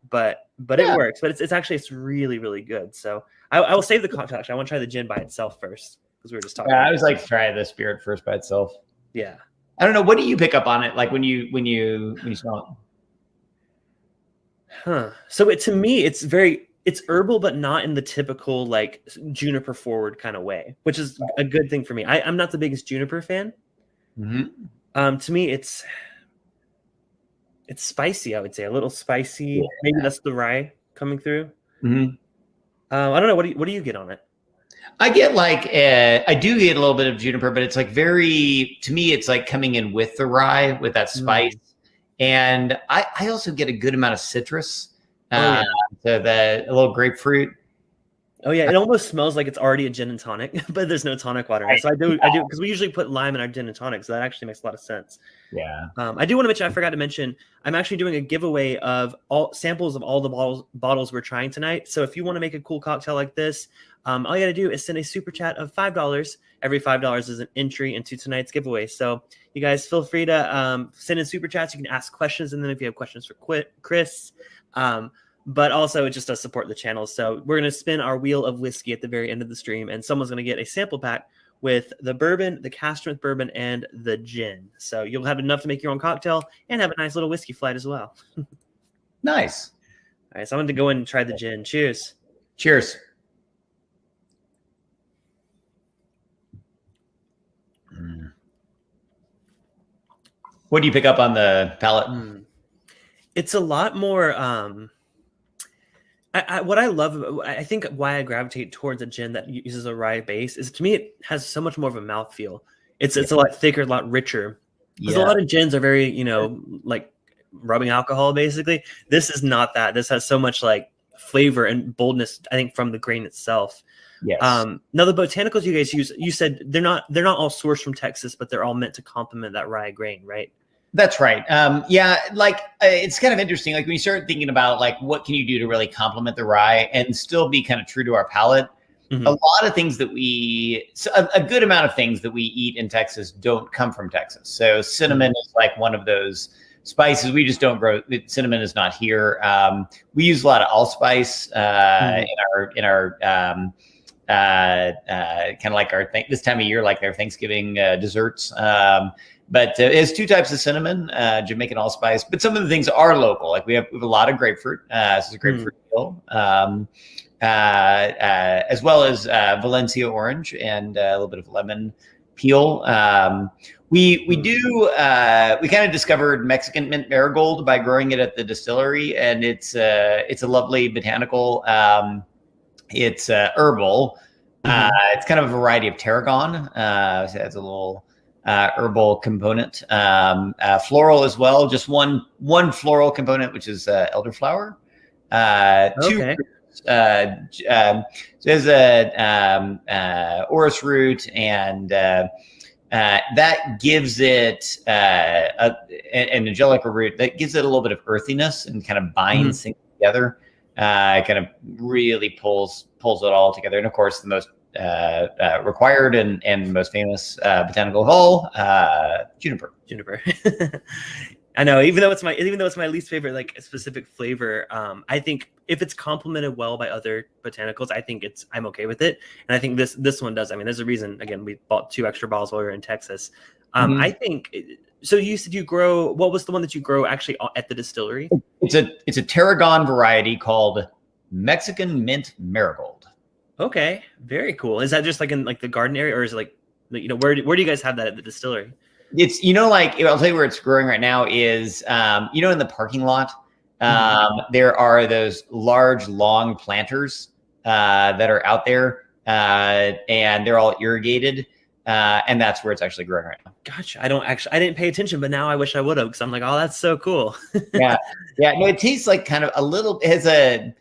but it works. But it's really, really good. So I will save the cocktail. Actually, I want to try the gin by itself first, because we were just talking. I was like, try the spirit first by itself. Yeah. I don't know. What do you pick up on it? Like when you smell it? So to me, it's herbal, but not in the typical like juniper forward kind of way, which is a good thing for me. I'm not the biggest juniper fan. To me, it's spicy. I would say a little spicy. Yeah. Maybe that's the rye coming through. I don't know. What do you get on it? I get like I do get a little bit of juniper, but it's like to me, it's like coming in with the rye with that spice, and I also get a good amount of citrus. So a little grapefruit. Oh yeah, it almost smells like it's already a gin and tonic, but there's no tonic water. So I do because we usually put lime in our gin and tonic, so that actually makes a lot of sense. Yeah. I do want to mention, I forgot to mention, I'm actually doing a giveaway of all samples of all the bottles we're trying tonight. So if you want to make a cool cocktail like this, all you got to do is send a super chat of $5. Every $5 is an entry into tonight's giveaway. So you guys feel free to send in super chats. You can ask questions, and then if you have questions for Chris, but also it just does support the channel. So we're going to spin our wheel of whiskey at the very end of the stream, and someone's going to get a sample pack with the bourbon, the cast strength bourbon, and the gin. So you'll have enough to make your own cocktail and have a nice little whiskey flight as well. Nice. All right, so I'm going to go in and try the gin. Cheers. Cheers. What do you pick up on the palate? It's a lot more. What I love, I think why I gravitate towards a gin that uses a rye base is, to me, it has so much more of a mouthfeel. It's a lot thicker, a lot richer. Because a lot of gins are very, like rubbing alcohol, basically. This is not that. This has so much like flavor and boldness, I think, from the grain itself. Yes. Now the botanicals you guys use, you said they're not all sourced from Texas, but they're all meant to complement that rye grain, right? That's right. It's kind of interesting. Like when you start thinking about like what can you do to really complement the rye and still be kind of true to our palate. Mm-hmm. A lot of things that a good amount of things that we eat in Texas don't come from Texas. So cinnamon is like one of those spices. We just don't grow. Cinnamon is not here. We use a lot of allspice in our kind of like this time of year, like our Thanksgiving desserts. But it's two types of cinnamon, Jamaican allspice. But some of the things are local. Like we have a lot of grapefruit. This is a grapefruit peel, as well as Valencia orange and a little bit of lemon peel. We kind of discovered Mexican mint marigold by growing it at the distillery, and it's a lovely botanical. It's herbal. It's kind of a variety of tarragon. So it has a little herbal component, floral as well. Just one floral component, which is elderflower. Two. So there's a orris root, and that gives it an angelica root that gives it a little bit of earthiness and kind of binds things together. It kind of really pulls it all together. And of course, the most required and most famous botanical of all, juniper. I know, even though it's my least favorite, like specific flavor, I think if it's complemented well by other botanicals, I think I'm okay with it. And I think this one does. I mean, there's a reason, again, we bought 2 extra bottles while we were in Texas. I think, so you said you grow, what was the one that you grow actually at the distillery? It's a tarragon variety called Mexican mint marigold. Okay, very cool. Is that just like in like the garden area, or is it like, where do you guys have that at the distillery? It's, like, I'll tell you where it's growing right now is, in the parking lot, there are those large, long planters that are out there, and they're all irrigated. And that's where it's actually growing right now. Gotcha. I didn't pay attention, but now I wish I would have, because I'm like, oh, that's so cool. Yeah. No, it tastes like kind of a little, it's a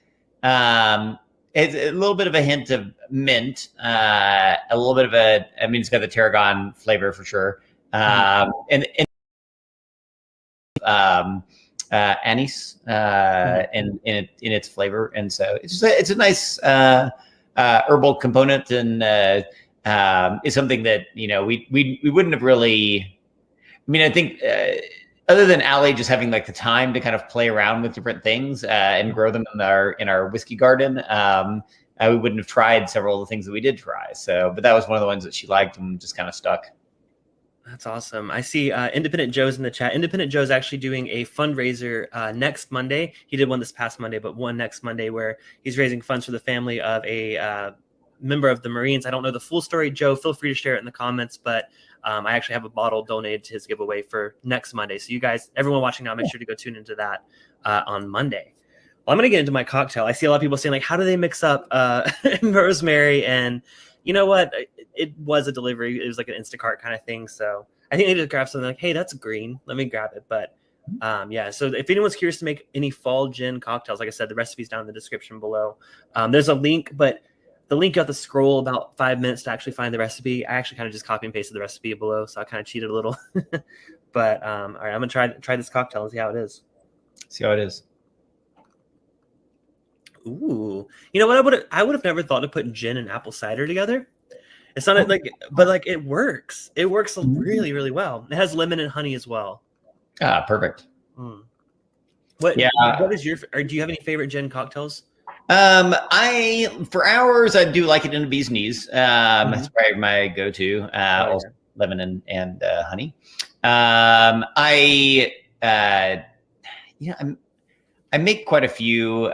little bit of a hint of mint, a little bit of it's got the tarragon flavor for sure. And anise in its flavor, and so it's a nice herbal component, and is something that we wouldn't have really. I mean, I think other than Allie just having like the time to kind of play around with different things and grow them in our whiskey garden, we wouldn't have tried several of the things that we did try. So, but that was one of the ones that she liked and just kind of stuck. That's awesome. I see Independent Joe's in the chat. Independent Joe's actually doing a fundraiser next Monday. He did one this past Monday, but one next Monday where he's raising funds for the family of a member of the Marines. I don't know the full story. Joe, feel free to share it in the comments, but I actually have a bottle donated to his giveaway for next Monday. So you guys, everyone watching now, make sure to go tune into that on Monday. Well, I'm going to get into my cocktail. I see a lot of people saying, like, how do they mix up rosemary and you know what? It was a delivery. It was like an Instacart kind of thing. So I think they just grabbed something like, hey, that's green. Let me grab it. But yeah, so if anyone's curious to make any fall gin cocktails, like I said, the recipe's down in the description below. There's a link, but the link you have to scroll about 5 minutes to actually find the recipe. I actually kind of just copy and pasted the recipe below, so I kind of cheated a little. But all right, I'm gonna try this cocktail and see how it is. See how it is. Ooh, you know what? I would have never thought of putting gin and apple cider together. It's not like, but like it works. It works really, really well. It has lemon and honey as well. Ah, perfect. What is your, or do you have any favorite gin cocktails? For hours, I do like it in the bee's knees. That's probably my go-to. Also lemon and honey. I make quite a few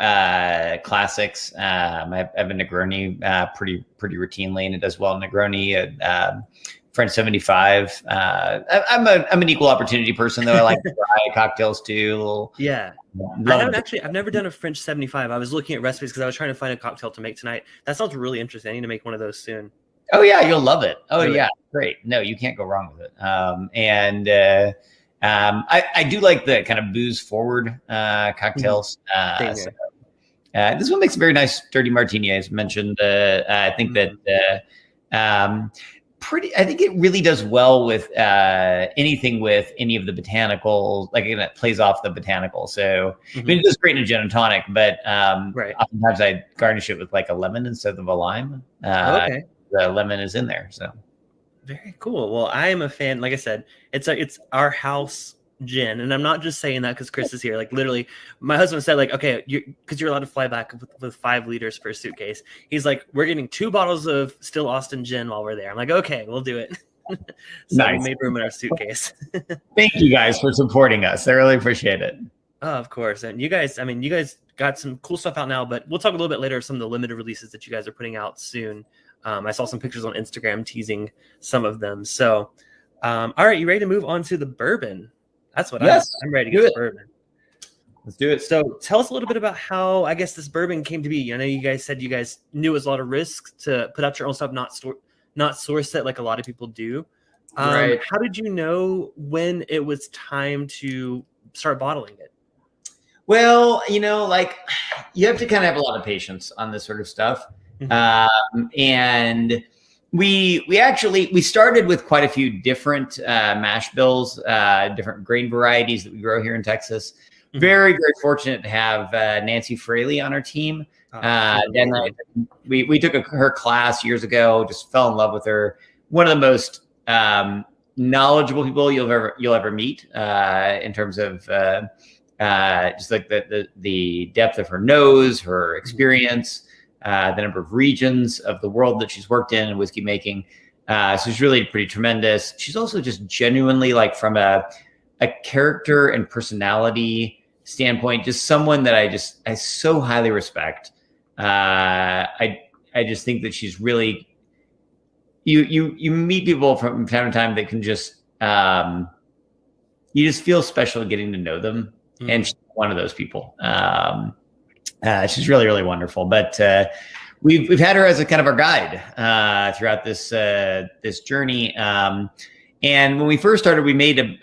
classics. I have a Negroni pretty routinely, and it does well in Negroni. French 75. I'm an equal opportunity person, though. I like dry cocktails too. I've never done a French 75. I was looking at recipes because I was trying to find a cocktail to make tonight. That sounds really interesting. I need to make one of those soon. Oh yeah, you'll love it. Oh really? Yeah, great. No, you can't go wrong with it. I do like the kind of booze forward cocktails. This one makes a very nice dirty martini, as mentioned. I think that I think it really does well with anything with any of the botanicals. Like it plays off the botanical. So I mean, it does great in a gin and tonic, but oftentimes I garnish it with like a lemon instead of a lime. The lemon is in there. So very cool. Well, I am a fan. Like I said, it's our house gin, and I'm not just saying that because Chris is here. Like literally, my husband said, like, okay, because you're allowed to fly back with 5 liters per suitcase. He's like, we're getting 2 bottles of Still Austin gin while we're there. I'm like, okay, we'll do it. So nice. We made room in our suitcase. Thank you guys for supporting us. I really appreciate it. Oh, of course. And you guys got some cool stuff out now, but we'll talk a little bit later of some of the limited releases that you guys are putting out soon. I saw some pictures on Instagram teasing some of them. So, all right, you ready to move on to the bourbon? That's what I'm ready to get the bourbon. Let's do it. So tell us a little bit about how, I guess, this bourbon came to be. I know you guys said you guys knew it was a lot of risk to put out your own stuff, not source it like a lot of people do. Right. How did you know when it was time to start bottling it? Well, like you have to kind of have a lot of patience on this sort of stuff. And we started with quite a few different mash bills, different grain varieties that we grow here in Texas. Very, very fortunate to have Nancy Fraley on our team. We took her class years ago, just fell in love with her. One of the most knowledgeable people you'll ever meet in terms of just like the depth of her nose, her experience. The number of regions of the world that she's worked in whiskey making. So she's really pretty tremendous. She's also just genuinely, like, from a character and personality standpoint, just someone that I so highly respect. I just think that she's really, you meet people from time to time that can just, you just feel special getting to know them. And she's one of those people. She's really, really wonderful. But we've had her as a kind of our guide throughout this journey. And when we first started, we made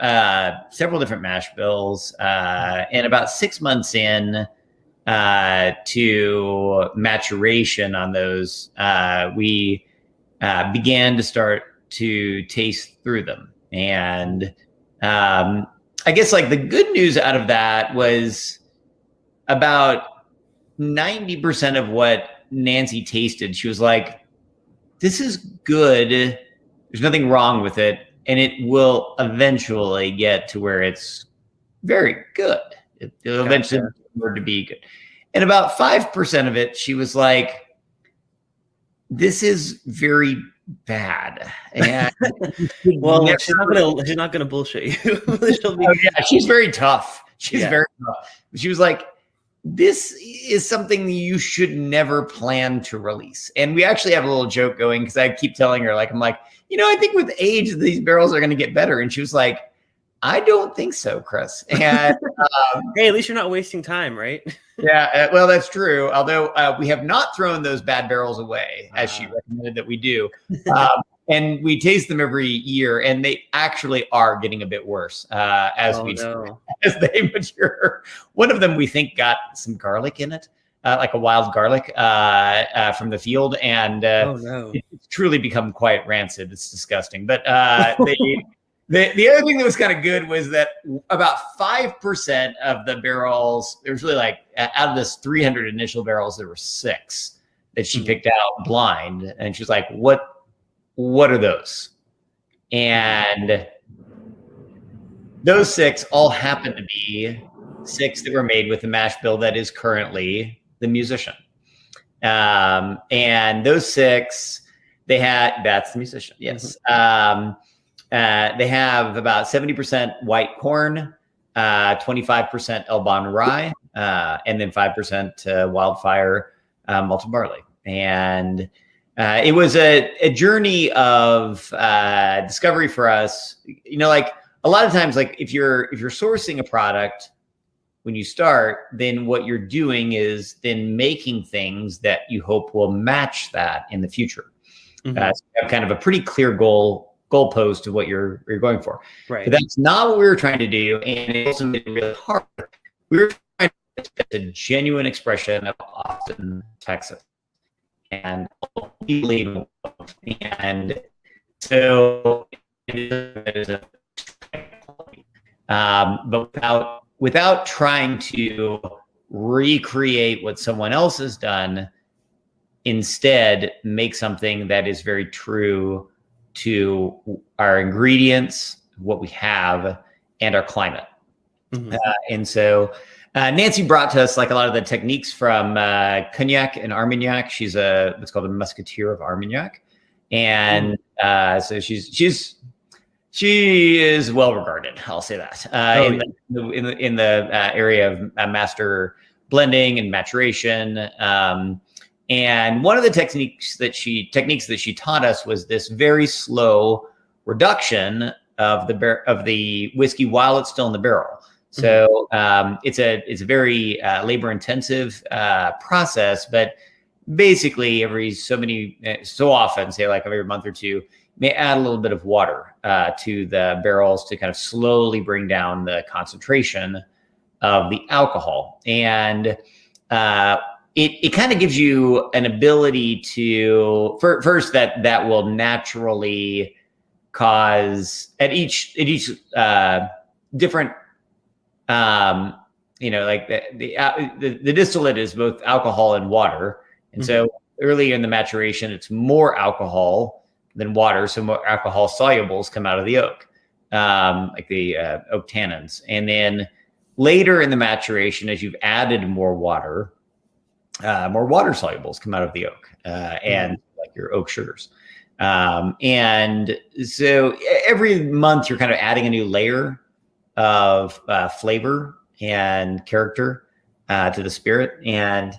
several different mash bills. And about 6 months in to maturation on those, we began to start to taste through them. And I guess like the good news out of that was about 90% of what Nancy tasted, she was like, this is good. There's nothing wrong with it. And it will eventually get to where it's very good. It'll eventually to be good. And about 5% of it, she was like, this is very bad. And well, she's not gonna bullshit you. She's very tough. She's very tough. She was like, this is something you should never plan to release. And we actually have a little joke going because I keep telling her, like, I'm like, I think with age, these barrels are going to get better. And she was like, I don't think so, Chris. And hey, at least you're not wasting time, right? yeah, well, that's true. Although we have not thrown those bad barrels away, as she recommended that we do. And we taste them every year, and they actually are getting a bit worse as they mature. One of them we think got some garlic in it, like a wild garlic from the field, and it's truly become quite rancid. It's disgusting. But the other thing that was kind of good was that about 5% of the barrels, there was really like out of this 300 initial barrels, there were 6 that she picked out blind, and she was like, what are those? And those 6 all happen to be 6 that were made with the mash bill that is currently the musician. And those 6, that's the musician, yes. They have about 70% white corn, 25% Elbon rye, and then 5% wildfire malted barley. And it was a journey of discovery for us. You know, like a lot of times, like if you're sourcing a product when you start, then what you're doing is then making things that you hope will match that in the future. So you have kind of a pretty clear goalpost of what you're going for. Right. But that's not what we were trying to do, and it also made it really hard. We were trying to get a genuine expression of Austin, Texas, and believable. And so, but without trying to recreate what someone else has done, instead make something that is very true to our ingredients, what we have, and our climate. And so Nancy brought to us like a lot of the techniques from Cognac and Armagnac. She's what's called a musketeer of Armagnac. And so she is well regarded, I'll say that, in the area of master blending and maturation. And one of the techniques that she taught us was this very slow reduction of the whiskey while it's still in the barrel. So it's a very labor intensive process, but basically every so often, say like every month or two, may add a little bit of water to the barrels to kind of slowly bring down the concentration of the alcohol. And it kind of gives you an ability to first that will naturally cause at each different like the distillate is both alcohol and water, and so early in the maturation it's more alcohol than water, so more alcohol solubles come out of the oak, like the oak tannins, and then later in the maturation, as you've added more water solubles come out of the oak, and like your oak sugars. And so every month you're kind of adding a new layer of flavor and character to the spirit. And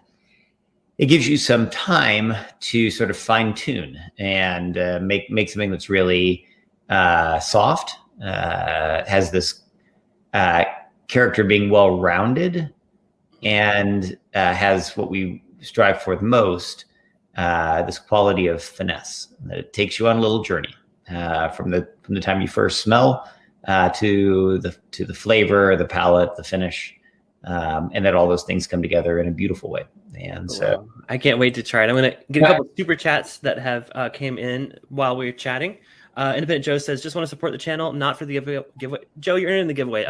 it gives you some time to sort of fine tune and make something that's really soft, has this character being well-rounded, and has what we strive for the most, this quality of finesse, that it takes you on a little journey from the time you first smell to the flavor, the palate, the finish, and that all those things come together in a beautiful way. And so I can't wait to try it. I'm going to get a couple of super chats that have came in while we were chatting. Independent Joe says, just want to support the channel, not for the giveaway. Joe, you're in the giveaway.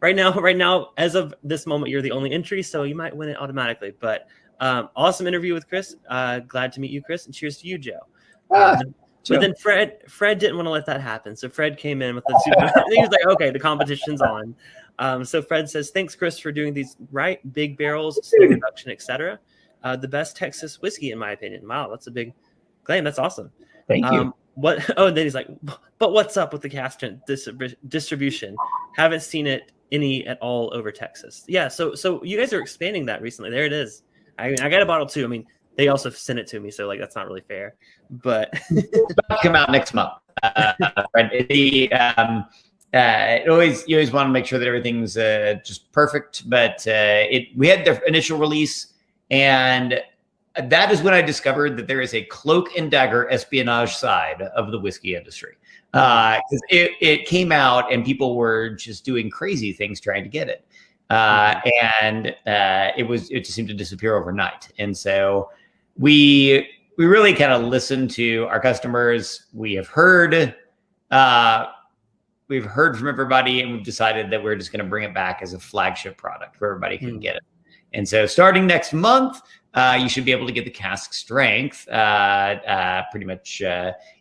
Right now, as of this moment, you're the only entry, so you might win it automatically. But awesome interview with Chris. Glad to meet you, Chris, and cheers to you, Joe. But then Fred didn't want to let that happen, so Fred came in with the super. He was like, okay, the competition's on. So Fred says, thanks, Chris, for doing these big barrels, slow reduction, etc. The best Texas whiskey, in my opinion. Wow, that's a big claim. That's awesome. Thank you. And then he's like, but what's up with the cast distribution? Haven't seen it any at all over Texas. Yeah, so you guys are expanding that recently. There it is. I got a bottle too. I mean, they also sent it to me, so like that's not really fair. But it's about to come out next month. you always want to make sure that everything's just perfect. But we had the initial release, and that is when I discovered that there is a cloak and dagger espionage side of the whiskey industry. Because it came out and people were just doing crazy things trying to get it. And it just seemed to disappear overnight. And so we really kind of listened to our customers. We've heard from everybody, and we've decided that we're just going to bring it back as a flagship product where everybody can get it. And so starting next month, you should be able to get the cask strength pretty much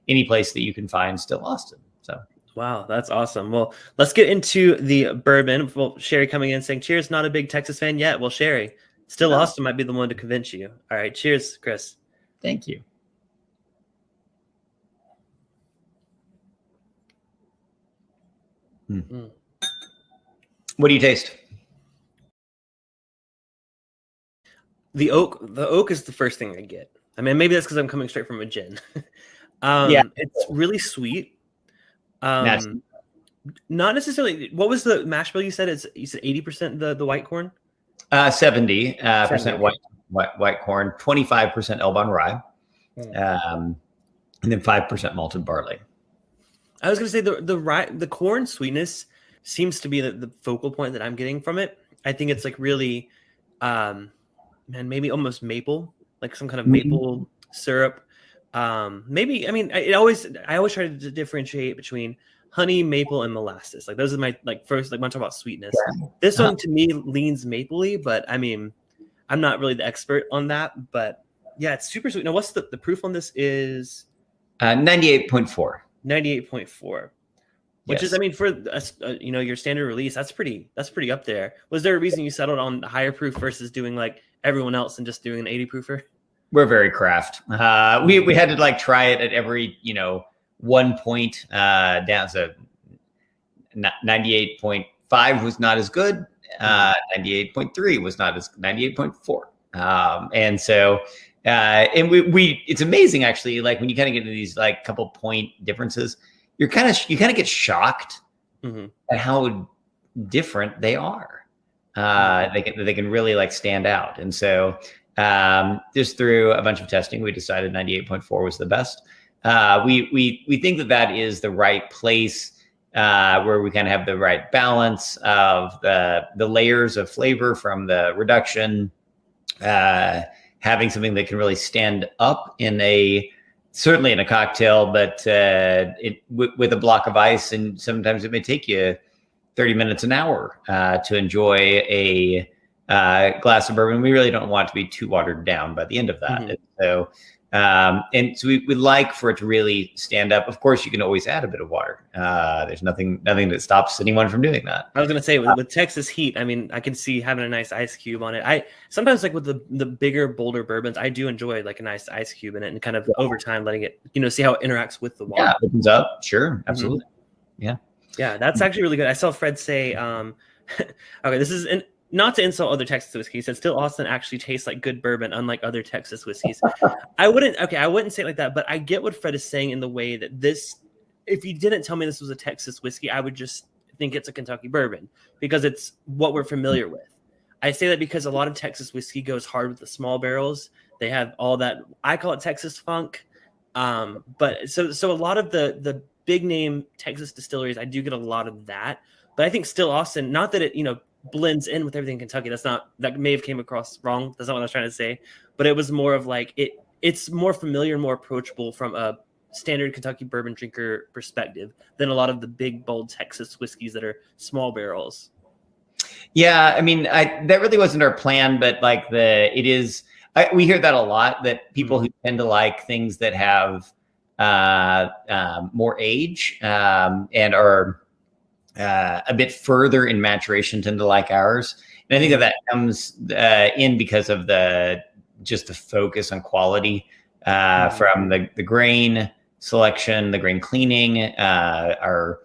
any place that you can find Still Austin. So. Wow, that's awesome. Well, let's get into the bourbon. Well, Sherry coming in saying, cheers, not a big Texas fan yet. Well, Sherry, Still Austin might be the one to convince you. All right, cheers, Chris. Thank you. What do you taste? The oak is the first thing I get. I mean, maybe that's because I'm coming straight from a gin. It's really sweet. Not necessarily. What was the mash bill you said? You said 80% the white corn? 70% white corn, 25% Elbon rye, and then 5% malted barley. I was going to say the corn sweetness seems to be the focal point that I'm getting from it. I think it's like really, maybe almost maple, like some kind of maple syrup. Maybe, I mean, I always try to differentiate between honey, maple, and molasses. Like those are my first, when I talk about sweetness. This one to me leans mapley, but I mean, I'm not really the expert on that. But yeah, it's super sweet. Now, what's the proof on this is? 98.4. 98.4. Which is, I mean, for your standard release, that's pretty up there. Was there a reason you settled on the higher proof versus doing like everyone else and just doing an 80 proofer? We're very craft. We had to try it at every 1 point down. So 98.5 was not as good. 98.3 was not as 98.4. And so and we it's amazing actually. Like when you kind of get into these couple point differences, you kind of get shocked at how different they are. They can really stand out. And so just through a bunch of testing, we decided 98.4 was the best. We think that is the right place where we kind of have the right balance of the layers of flavor from the reduction, having something that can really stand up certainly in a cocktail, but with a block of ice, and sometimes it may take you 30 minutes, an hour to enjoy a glass of bourbon. We really don't want it to be too watered down by the end of that. And so we like for it to really stand up. Of course, you can always add a bit of water. There's nothing that stops anyone from doing that. I was going to say with Texas heat, I mean, I can see having a nice ice cube on it. I sometimes with the bigger, bolder bourbons, I do enjoy a nice ice cube in it, and kind of over time letting it, see how it interacts with the water. Yeah, it opens up. Sure, absolutely. Yeah, that's actually really good. I saw Fred say, okay, this is not to insult other Texas whiskeys. He said Still Austin actually tastes like good bourbon, unlike other Texas whiskeys. I wouldn't say it like that, but I get what Fred is saying in the way that this, if you didn't tell me this was a Texas whiskey, I would just think it's a Kentucky bourbon because it's what we're familiar with. I say that because a lot of Texas whiskey goes hard with the small barrels. They have all that, I call it Texas funk. But so a lot of the big name Texas distilleries, I do get a lot of that. But I think Still Austin, not that it, blends in with everything in Kentucky. That may have came across wrong. That's not what I was trying to say. But it was more of it's more familiar and more approachable from a standard Kentucky bourbon drinker perspective than a lot of the big, bold Texas whiskeys that are small barrels. Yeah, I mean, that really wasn't our plan, but we hear that a lot, that people who tend to like things that have more age and are a bit further in maturation tend to like ours. And I think that comes in because of the focus on quality from the grain selection, the grain cleaning, our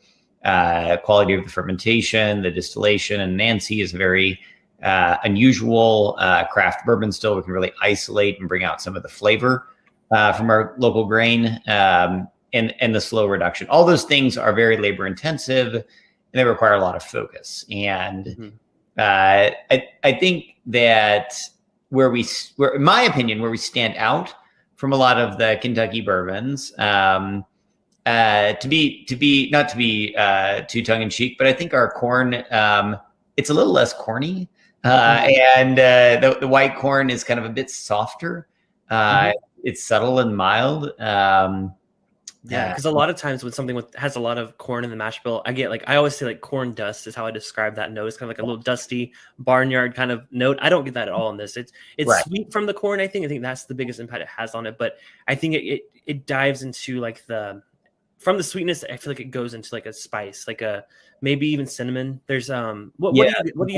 quality of the fermentation, the distillation. And Nancy is a very unusual craft bourbon still. We can really isolate and bring out some of the flavor from our local grain and the slow reduction. All those things are very labor intensive. they require a lot of focus. And Mm-hmm. I think that where in my opinion, where we stand out from a lot of the Kentucky bourbons, to be not to be too tongue in cheek, but I think our corn, it's a little less corny, and the white corn is kind of a bit softer. It's subtle and mild. Yeah, because a lot of times when something has a lot of corn in the mash bill, I always say like corn dust is how I describe that note. It's kind of like a little dusty barnyard kind of note. I don't get that at all in this. It's Right. sweet from the corn. I think that's the biggest impact it has on it. But I think it dives into like from the sweetness. I feel like it goes into like a spice, like a maybe even cinnamon. There's what do you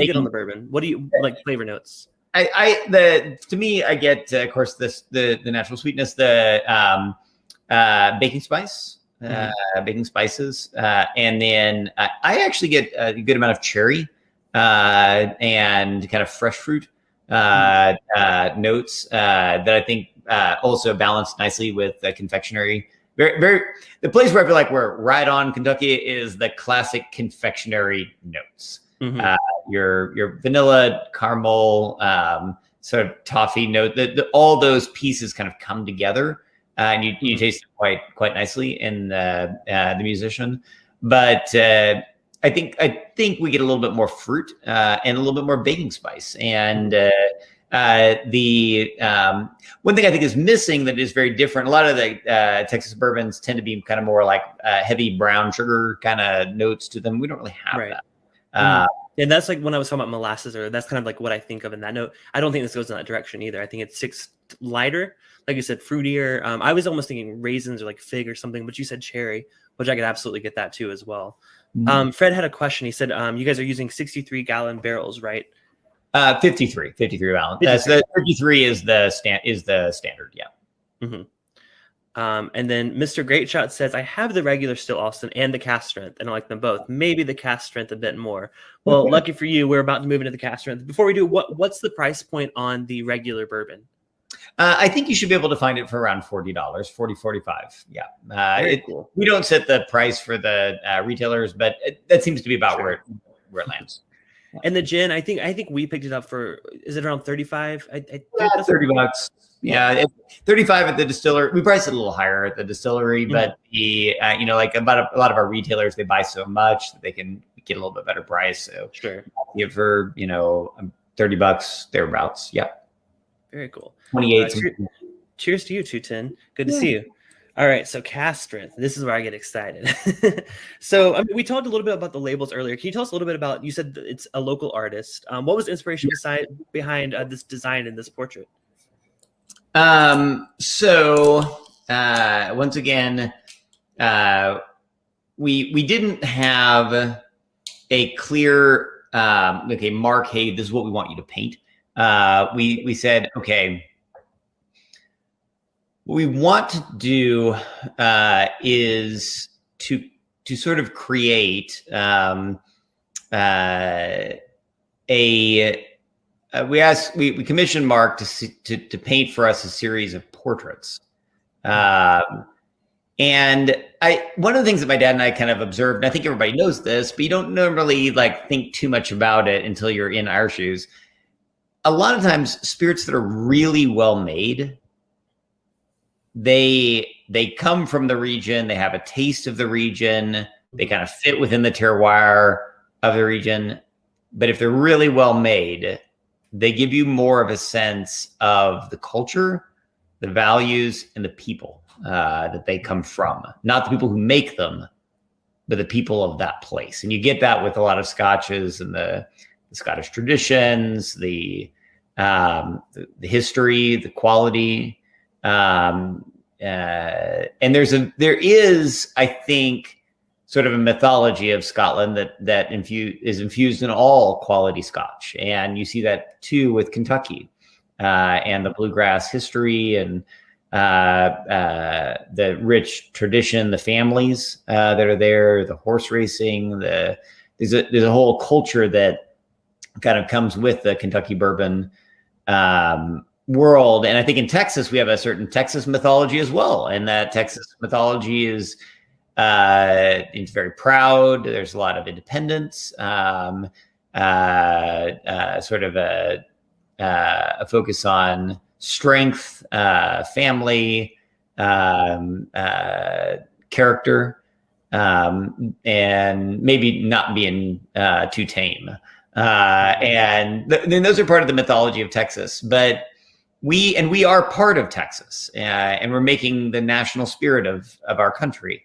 get on the bourbon? What do you like flavor notes? To me, I get of course the natural sweetness, the baking spices, and then I actually get a good amount of cherry and kind of fresh fruit notes that I think also balance nicely with the confectionery. Very, the place where I feel like we're right on Kentucky is the classic confectionery notes. Your vanilla, caramel, sort of toffee note. All those pieces kind of come together. And you taste it quite nicely in the musician, but I think we get a little bit more fruit and a little bit more baking spice. And the one thing I think is missing that is very different. A lot of the Texas bourbons tend to be kind of more like heavy brown sugar kind of notes to them. We don't really have that. And that's like when I was talking about molasses, or that's kind of like what I think of in that note. I don't think this goes in that direction either. I think it's lighter, like you said, fruitier. I was almost thinking raisins or like fig or something, but you said cherry, which I could absolutely get that too as well. Fred had a question. He said, you guys are using 63-gallon barrels, right? 53 gallon. So the 53 is the standard. Yeah. And then Mr. Great Shot says, I have the regular still, Austin, and the cast strength, and I like them both. Maybe the cast strength a bit more. Well, lucky for you, we're about to move into the cast strength. Before we do, what's the price point on the regular bourbon? I think you should be able to find it for around $40, $45. Yeah. Cool. We don't set the price for the retailers, but that seems to be about where it lands. And the gin, I think we picked it up for, is it around 35? I think that's $30. Yeah, 35 at the distillery. We price it a little higher at the distillery, but like about a lot of our retailers, they buy so much that they can get a little bit better price. So sure, give her $30 thereabouts. Yeah, very cool. 28. Cheers to you, 210. Good to see you. All right, so cast strength. This is where I get excited. So we talked a little bit about the labels earlier. Can you tell us a little bit about? You said that it's a local artist. What was the inspiration behind this design in this portrait? So once again, we didn't have a clear Mark, hey, this is what we want you to paint. We said, okay, what we want to do is to sort of create we commissioned Mark to paint for us a series of portraits. And one of the things that my dad and I kind of observed, and I think everybody knows this, but you don't normally think too much about it until you're in our shoes. A lot of times spirits that are really well made, they come from the region, they have a taste of the region, they kind of fit within the terroir of the region. But if they're really well made, they give you more of a sense of the culture, the values, and the people that they come from. Not the people who make them, but the people of that place. And you get that with a lot of scotches and the Scottish traditions, the history, the quality. And there is, I think, sort of a mythology of Scotland that is infused in all quality Scotch. And you see that too with Kentucky and the bluegrass history and the rich tradition, the families that are there, the horse racing, there's a whole culture that kind of comes with the Kentucky bourbon world. And I think in Texas, we have a certain Texas mythology as well. And that Texas mythology is It's very proud. There's a lot of independence, sort of a focus on strength, family, character, and maybe not being too tame. And then those are part of the mythology of Texas. But we are part of Texas, and we're making the national spirit of our country,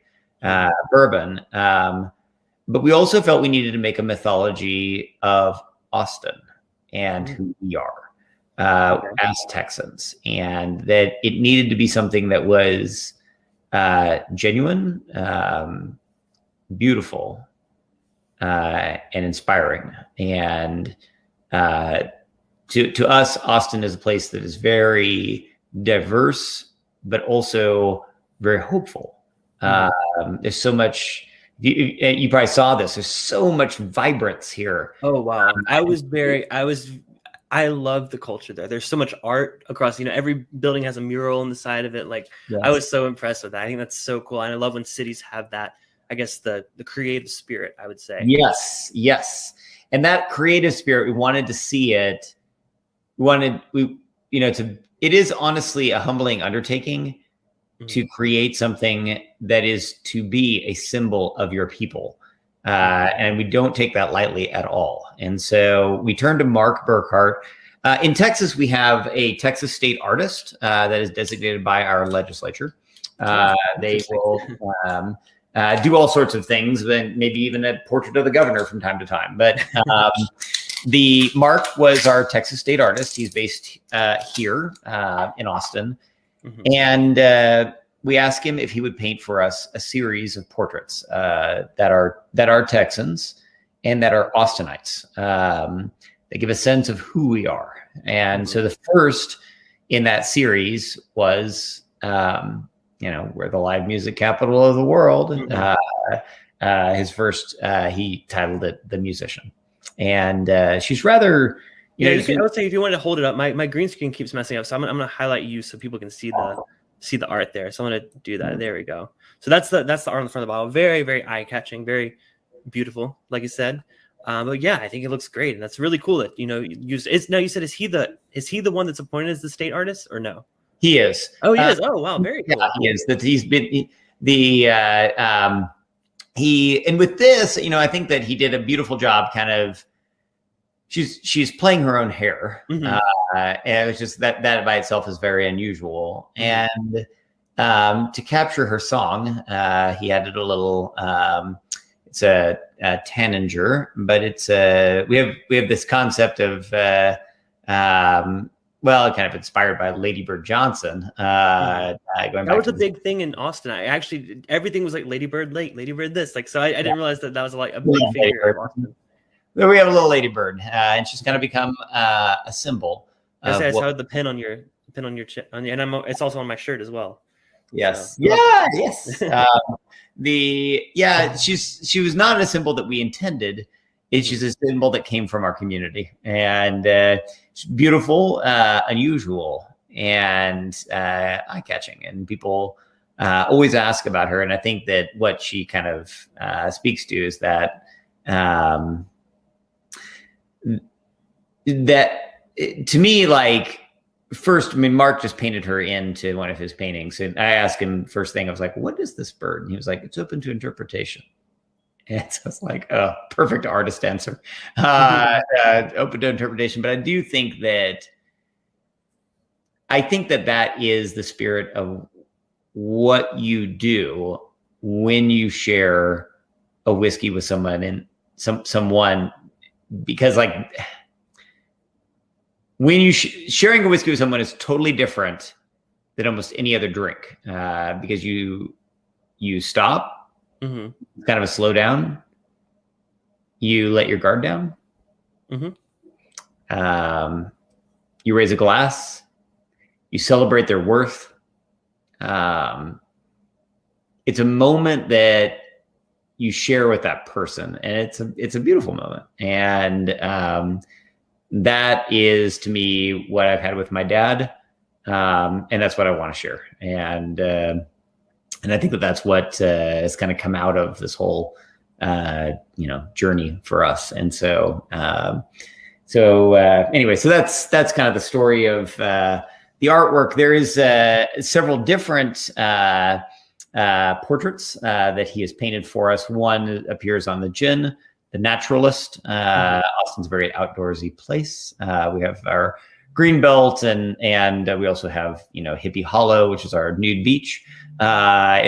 bourbon. But we also felt we needed to make a mythology of Austin and who we are as Texans, and that it needed to be something that was genuine, beautiful, and inspiring. And to us, Austin is a place that is very diverse, but also very hopeful. There's so much. You probably saw this. There's so much vibrance here. Oh wow! I love the culture there. There's so much art across. Every building has a mural on the side of it. Like, Yes. I was so impressed with that. I think that's so cool, and I love when cities have that. I guess the creative spirit, I would say. Yes, and that creative spirit, we wanted to see it. It is honestly a humbling undertaking to create something that is to be a symbol of your people. And we don't take that lightly at all. And so we turn to Mark Burkhart. In Texas, we have a Texas state artist that is designated by our legislature. They will do all sorts of things, and maybe even a portrait of the governor from time to time. But the Mark was our Texas state artist. He's based here in Austin. And we asked him if he would paint for us a series of portraits that are Texans and that are Austinites. They give a sense of who we are. And so the first in that series was, we're the live music capital of the world. His first, he titled it "The Musician," and she's rather. I would say if you wanted to hold it up, my green screen keeps messing up, so I'm gonna highlight you so people can see the art there. So I'm gonna do that. There we go. So that's the art on the front of the bottle. Very, very eye catching, very beautiful, like you said. But yeah, I think it looks great, and that's really cool that you said is he the one that's appointed as the state artist or no? He is. Oh, he is. Oh, wow, very cool. Yeah, he is. That he's been and with this, I think that he did a beautiful job. Kind of, she's playing her own hair, and it was just that by itself is very unusual. And to capture her song, he added a little. It's a Tanninger, but it's we have this concept of kind of inspired by Lady Bird Johnson. That was a big thing in Austin. Everything was like Lady Bird Lake, Lady Bird this. Like, so I didn't realize that was like a big figure of Austin. Well, we have a little Lady Bird, and she's kind of become a symbol. I saw the pin on your chest, and it's also on my shirt as well. Yes. So. Yes. She was not a symbol that we intended. She's a symbol that came from our community, and it's beautiful, unusual, and eye-catching. And people always ask about her, and I think that what she kind of speaks to is that to me, like. First, Mark just painted her into one of his paintings. And I asked him first thing, I was like, what is this bird? And he was like, it's open to interpretation. And so it's like, oh, perfect artist answer. Open to interpretation. But I do think that that is the spirit of what you do when you share a whiskey with someone and someone, because like, when you sharing a whiskey with someone is totally different than almost any other drink, because you stop, kind of a slow down, you let your guard down, you raise a glass, you celebrate their worth. It's a moment that you share with that person, and it's a beautiful moment. And that is, to me, what I've had with my dad, and that's what I want to share. And I think that that's what has kind of come out of this whole journey for us. And so anyway, so that's kind of the story of the artwork. There is several different portraits that he has painted for us. One appears on the gin, the Naturalist. Austin's a very outdoorsy place. We have our Greenbelt, and we also have Hippie Hollow, which is our nude beach. Our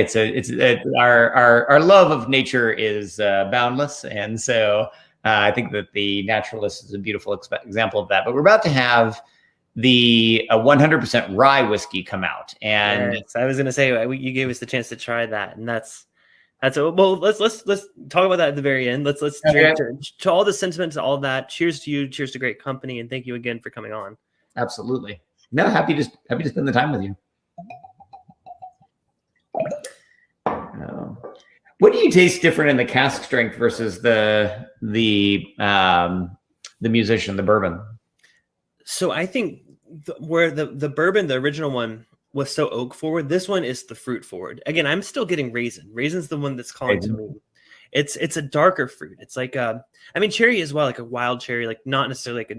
love of nature is boundless, and so I think that the Naturalist is a beautiful example of that. But we're about to have the 100% rye whiskey come out, and yes, I was going to say you gave us the chance to try that, and that's well. Let's talk about that at the very end. Let's drink to all the sentiments, all of that. Cheers to you. Cheers to great company, and thank you again for coming on. Absolutely. No, happy to spend the time with you. What do you taste different in the cask strength versus the musician, the bourbon? So I think where the bourbon, the original one, was so oak forward, this one is the fruit forward. Again, I'm still getting raisin. Raisin's the one that's calling to me. It's a darker fruit. It's like cherry as well, like a wild cherry, like not necessarily like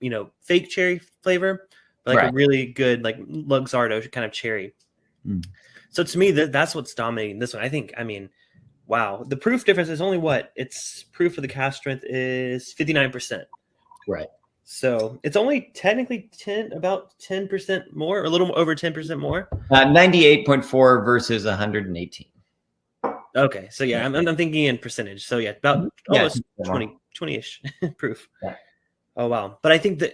a fake cherry flavor, but like a really good like Luxardo kind of cherry. So to me, that's what's dominating this one. I think, wow, the proof difference is only it's proof of the cask strength is 59%. Right. So it's only technically about 10% more, or a little over 10% more. 98.4 versus 118. Okay, so yeah, I'm thinking in percentage. So yeah, about almost 20-ish proof. Yeah. Oh wow! But I think that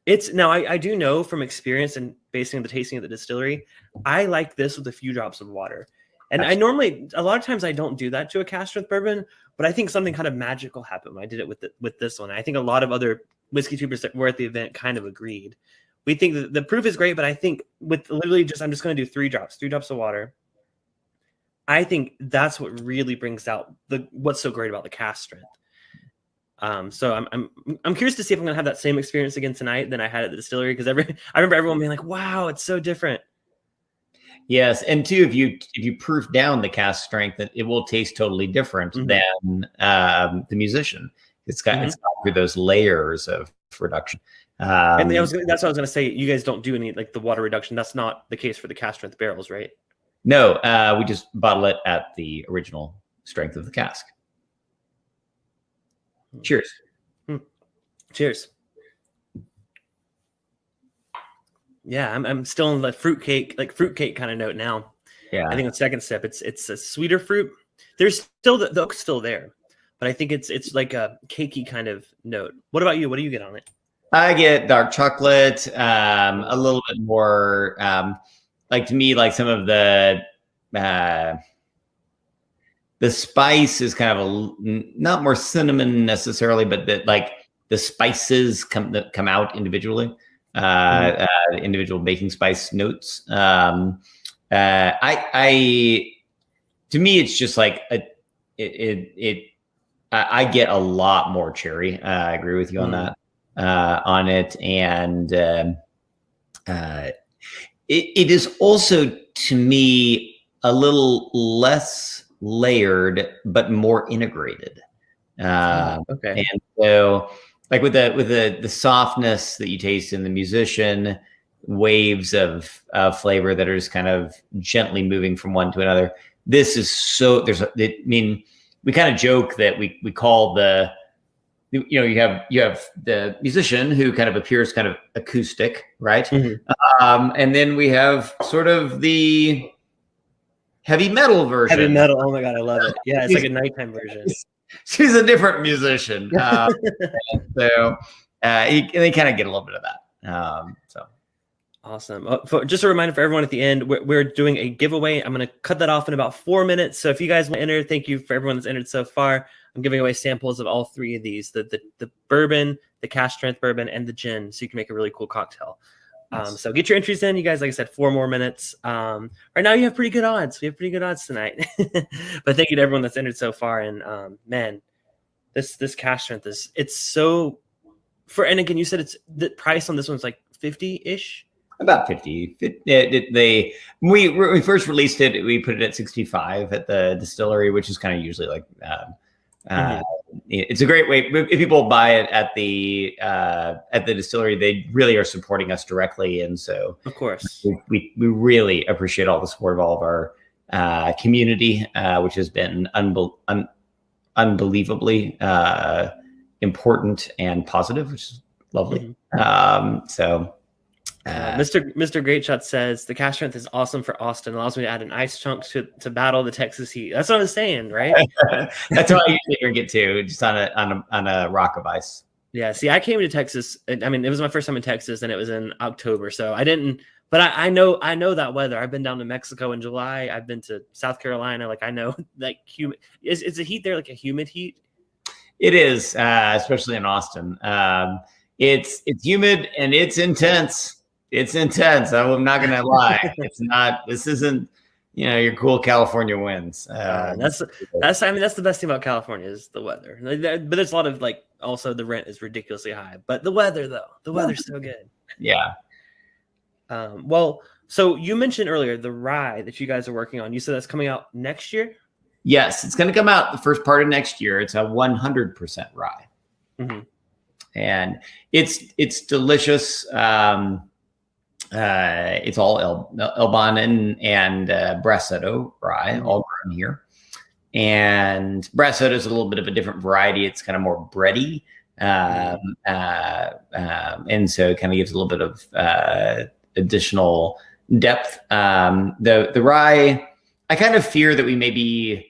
it's now I do know from experience and based on the tasting of the distillery, I like this with a few drops of water. And I normally, a lot of times I don't do that to a cask strength bourbon, but I think something kind of magical happened when I did it with this one. I think a lot of other whiskey tubers that were at the event kind of agreed. We think that the proof is great, but I think with literally I'm just going to do 3 drops of water. I think that's what really brings out what's so great about the cask strength. So I'm curious to see if I'm going to have that same experience again tonight than I had at the distillery, because I remember everyone being like, "Wow, it's so different." Yes, and two, if you proof down the cask strength, it will taste totally different than the musician. It's got through those layers of reduction. And that's what I was going to say. You guys don't do any like the water reduction. That's not the case for the cask strength barrels, right? No, we just bottle it at the original strength of the cask. Cheers. Cheers. Yeah, I'm still in the fruitcake kind of note now. Yeah, I think the second step, it's a sweeter fruit. There's still the oak's still there, but I think it's like a cakey kind of note. What about you? What do you get on it? I get dark chocolate, a little bit more, like to me, like some of the spice is kind of not more cinnamon necessarily, but that like the spices come out individually, individual baking spice notes. To me, it's just like I get a lot more cherry. I agree with you on that. On it, and it is also to me a little less layered but more integrated. Okay, and so like with the softness that you taste in the musician, waves of flavor that are just kind of gently moving from one to another. This is so we kind of joke that we call you have the musician who kind of appears kind of acoustic, right? And then we have sort of the heavy metal version. Heavy metal. Oh my God, I love it. Yeah, it's like a nighttime version. She's a different musician. So they kind of get a little bit of that. So awesome. Just a reminder for everyone at the end, we're doing a giveaway. I'm going to cut that off in about 4 minutes. So if you guys want to enter, thank you for everyone that's entered so far. I'm giving away samples of all 3 of these, the bourbon, the cask strength bourbon, and the gin, so you can make a really cool cocktail. So get your entries in, you guys. Like I said, 4 more minutes. Right now you have pretty good odds. We have pretty good odds tonight. But thank you to everyone that's entered so far. And man, this cask strength it's so and again, you said the price on this one's like 50-ish. About 50. When we first released it, we put it at 65 at the distillery, which is kind of usually like it's a great way. If people buy it at the distillery, they really are supporting us directly, and so Of course. we really appreciate all the support of all of our community, which has been unbelievably important and positive, which is lovely. Mr. Great Shot says the cash strength is awesome for Austin. Allows me to add an ice chunk to battle the Texas heat. That's what I was saying, right? That's how I usually drink it too, just on a rock of ice. Yeah. See, I came to Texas. I mean, it was my first time in Texas, and it was in October, so I didn't. But I know that weather. I've been down to Mexico in July. I've been to South Carolina. Like I know like humid. Is the heat there like a humid heat? It is, especially in Austin. It's humid and it's intense. It's intense. I'm not going to lie. It's not. This isn't, your cool California winds. That's the best thing about California is the weather. But there's a lot of also the rent is ridiculously high. But the weather the weather's so good. Yeah. Well, so you mentioned earlier the rye that you guys are working on. You said that's coming out next year. Yes, it's going to come out the first part of next year. It's a 100% rye, and it's delicious. It's all Elban and Bracetto rye, all grown here. And Bracetto is a little bit of a different variety. It's kind of more bready, and so it kind of gives a little bit of additional depth. The rye, I kind of fear that we may be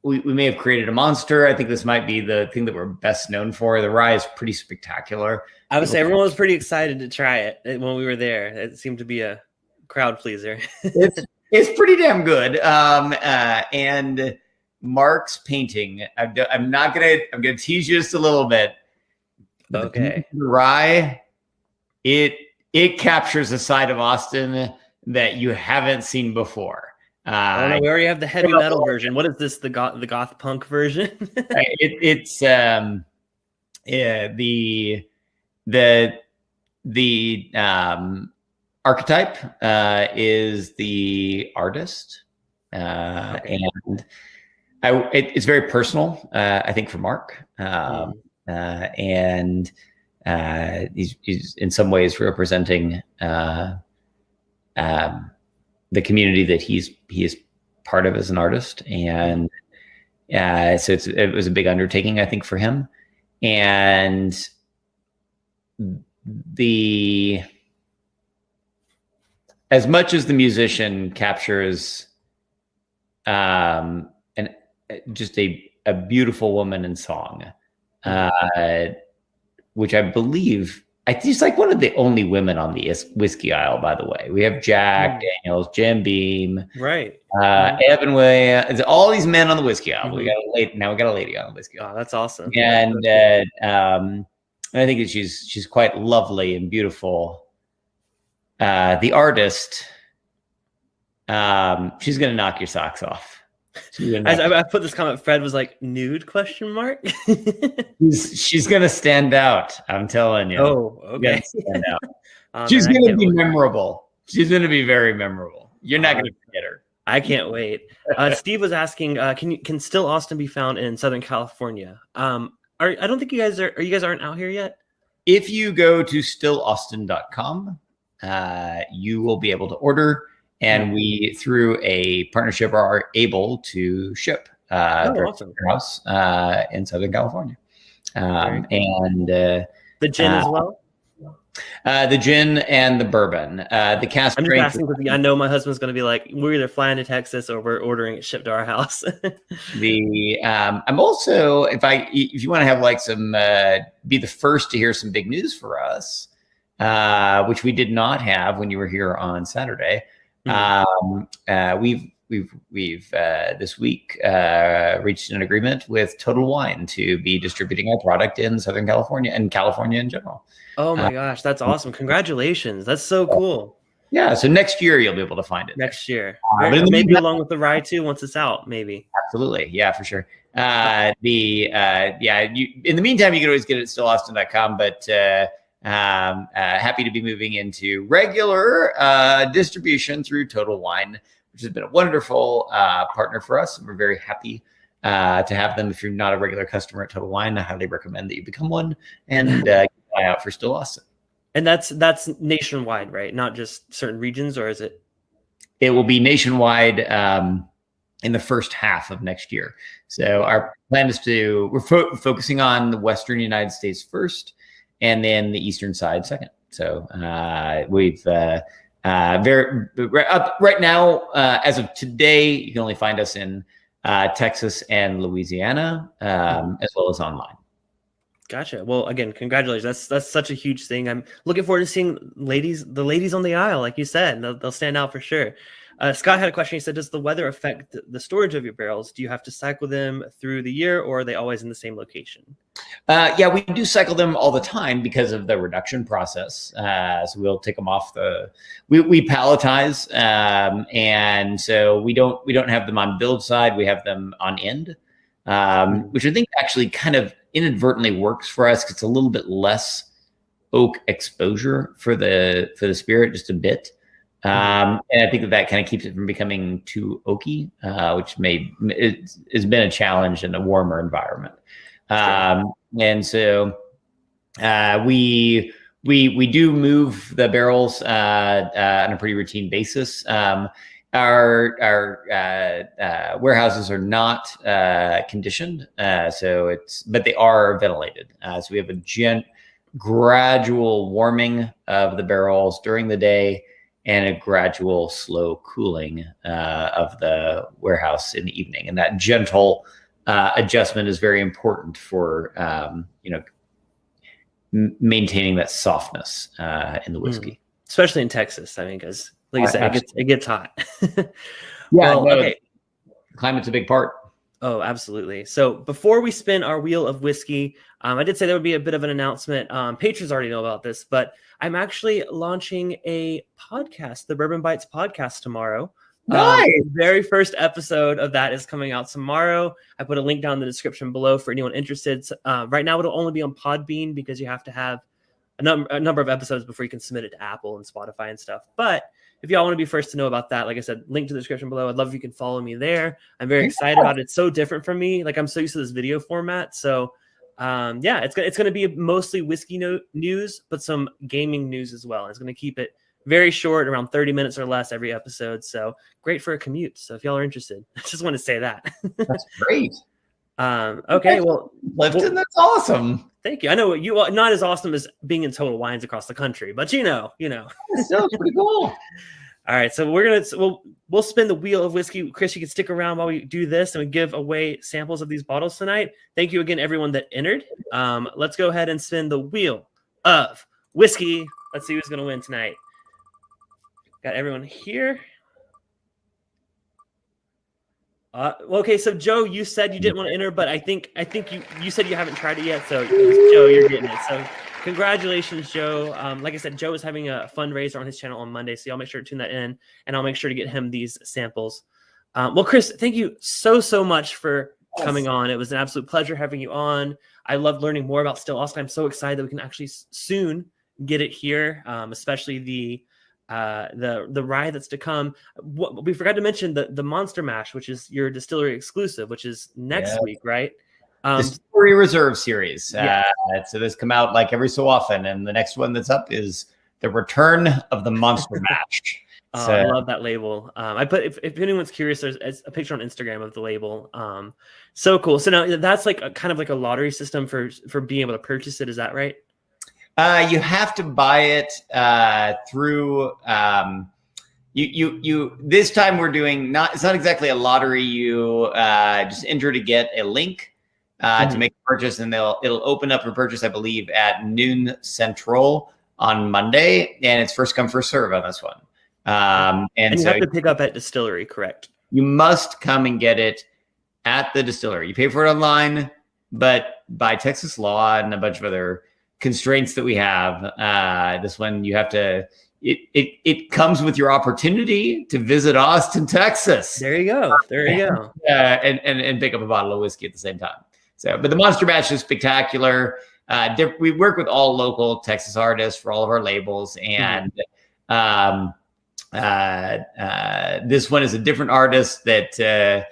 we may have created a monster. I think this might be the thing that we're best known for. The rye is pretty spectacular. I would say everyone was pretty excited to try it when we were there. It seemed to be a crowd pleaser. It's pretty damn good. And Mark's painting, I'm gonna tease you just a little bit. Okay. The rye, it captures a side of Austin that you haven't seen before. We already have the heavy metal version. What is this? The goth punk version? It's the archetype is the artist, and it's very personal. I think for Mark, and he's in some ways representing the community that he is part of as an artist, and so it was a big undertaking, I think, for him. And as much as the musician captures just a beautiful woman in song, which I believe she's like one of the only women on the whiskey aisle, by the way. We have Jack Daniels, Jim Beam, right? Evan Williams, all these men on the whiskey aisle. We got a lady on the whiskey aisle. Oh, that's awesome. And I think that she's quite lovely and beautiful. The artist, she's gonna knock your socks off. I put this comment. Fred was like, "Nude?" ? She's gonna stand out. I'm telling you. Oh, okay. Stand out. She's gonna be memorable. She's gonna be very memorable. You're not gonna forget her. I can't wait. Steve was asking, can Still Austin be found in Southern California? I don't think you guys are. You guys aren't out here yet. If you go to stillaustin.com, you will be able to order. And we, through a partnership, are able to ship awesome. your house in Southern California. And the gin as well? The gin and the bourbon. The cask I'm just strength. asking because I know my husband's going to be like, we're either flying to Texas or we're ordering it shipped to our house. I'm also, if you want to have like some, be the first to hear some big news for us, which we did not have when you were here on Saturday. We've this week reached an agreement with Total Wine to be distributing our product in Southern California and California in general. Oh my gosh, that's awesome! Congratulations, that's so cool. Yeah, so next year you'll be able to find it. Next year, maybe along with the rye too, once it's out, maybe. Absolutely, yeah, for sure. In the meantime, you can always get it at stillaustin.com, but happy to be moving into regular distribution through Total Wine, which has been a wonderful partner for us. We're very happy to have them. If you're not a regular customer at Total Wine, I highly recommend that you become one and keep an eye out for Still Austin. And that's nationwide, right? Not just certain regions, or is it? It will be nationwide in the first half of next year. So our plan is we're focusing on the Western United States first, and then the Eastern side second. So we've right now, as of today, you can only find us in Texas and Louisiana, as well as online. Gotcha. Well, again, congratulations. That's such a huge thing. I'm looking forward to seeing the ladies on the aisle, like you said. They'll stand out for sure. Scott had a question. He said, does the weather affect the storage of your barrels? Do you have to cycle them through the year, or are they always in the same location? Yeah, we do cycle them all the time because of the reduction process. So we'll take them off we palletize. And so we don't have them on build side. We have them on end, which I think actually kind of inadvertently works for us because it's a little bit less oak exposure for the spirit, just a bit. And I think that kind of keeps it from becoming too oaky, which has been a challenge in a warmer environment. And so we do move the barrels on a pretty routine basis. Our warehouses are not conditioned, but they are ventilated. So we have a gradual warming of the barrels during the day, and a gradual slow cooling of the warehouse in the evening. And that gentle adjustment is very important for maintaining that softness in the whiskey, especially in Texas. I mean, because like I said, it gets hot. Okay. Climate's a big part. Oh, absolutely. So before we spin our wheel of whiskey, I did say there would be a bit of an announcement. Patrons already know about this, but I'm launching a podcast, the Bourbon Bytes podcast, tomorrow. Nice. The very first episode of that is coming out tomorrow. I put a link down in the description below for anyone interested. Right now, it'll only be on Podbean because you have to have a number of episodes before you can submit it to Apple and Spotify and stuff. But if y'all want to be first to know about that, like I said, link to the description below. I'd love if you can follow me there. I'm very excited about it. It's so different from me. Like, I'm so used to this video format. So it's going to be mostly whiskey news, but some gaming news as well. It's going to keep it very short, around 30 minutes or less every episode. So great for a commute. So if y'all are interested, I just want to say that. That's great. Okay. Well, Clifton, that's awesome. Thank you. I know you are not as awesome as being in Total Wines across the country, but you know. Still pretty cool. All right, so we'll spin the wheel of whiskey. Chris, you can stick around while we do this, and we give away samples of these bottles tonight. Thank you again, everyone that entered. Let's go ahead and spin the wheel of whiskey. Let's see who's going to win tonight. Got everyone here. Okay, so Joe, you said you didn't want to enter, but I think you said you haven't tried it yet. So Joe, you're getting it. So congratulations, Joe. Like I said, Joe is having a fundraiser on his channel on Monday, so y'all make sure to tune that in, and I'll make sure to get him these samples. Well, Chris, thank you so much for coming on. It was an absolute pleasure having you on. I loved learning more about Still Austin. I'm so excited that we can actually soon get it here, especially the rye that's to come. We forgot to mention the Monster Mash, which is your distillery exclusive, which is next week, right? Distillery Reserve series. So this come out like every so often, and the next one that's up is the Return of the Monster Mash. So, I love that label. I put if anyone's curious, there's a picture on Instagram of the label. So cool. So now that's like kind of like a lottery system for being able to purchase it. Is that right? You have to buy it through you this time we're doing it's not exactly a lottery. You just enter to get a link to make a purchase, and it'll open up for purchase, I believe, at noon Central on Monday, and it's first come first serve on this one. And you so have to pick up at distillery, correct? You must come and get it at the distillery. You pay for it online, but by Texas law and a bunch of other constraints that we have, this one you have to. It comes with your opportunity to visit Austin, Texas. There you go. And pick up a bottle of whiskey at the same time. So, but the Monster Mash is spectacular. we work with all local Texas artists for all of our labels, and this one is a different artist that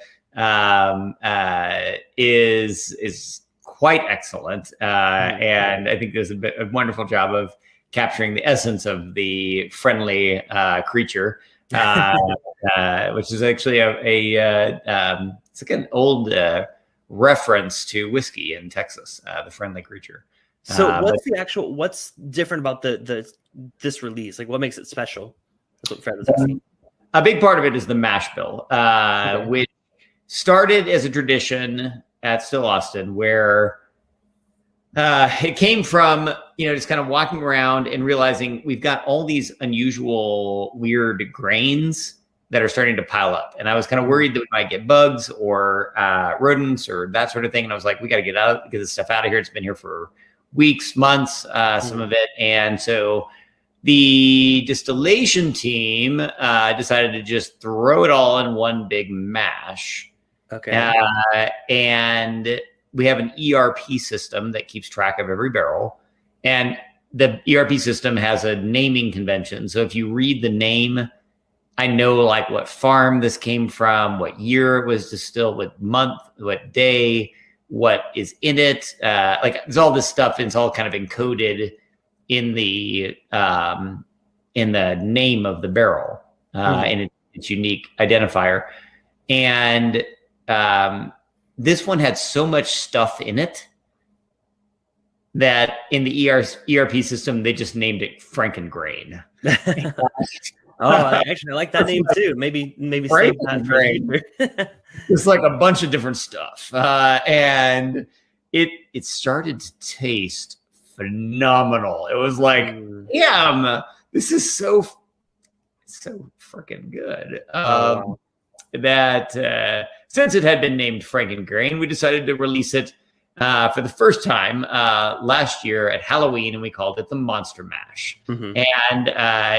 is quite excellent, and I think does a wonderful job of capturing the essence of the friendly creature, which is actually it's like an old reference to whiskey in Texas, the friendly creature. So what's different about this release? Like, what makes it special? That's what Fred was asking. A big part of it is the mash bill, which started as a tradition at Still Austin, where it came from, just kind of walking around and realizing we've got all these unusual, weird grains that are starting to pile up. And I was kind of worried that we might get bugs or rodents or that sort of thing. And I was like, we got to get this stuff out of here. It's been here for weeks, months, some of it. And so the distillation team decided to just throw it all in one big mash. Okay. And we have an ERP system that keeps track of every barrel. And the ERP system has a naming convention. So if you read the name, I know like what farm this came from, what year it was distilled, what month, what day, what is in it. Like there's all this stuff, and it's all kind of encoded in the name of the barrel, and its unique identifier. And this one had so much stuff in it that in the ERP system, they just named it Frankengrain. Actually, I like that name too. Maybe save that for later. It's like a bunch of different stuff, and it started to taste phenomenal. It was like, damn, this is so freaking good. That since it had been named Frankengrain, we decided to release it for the first time last year at Halloween, and we called it the Monster Mash. And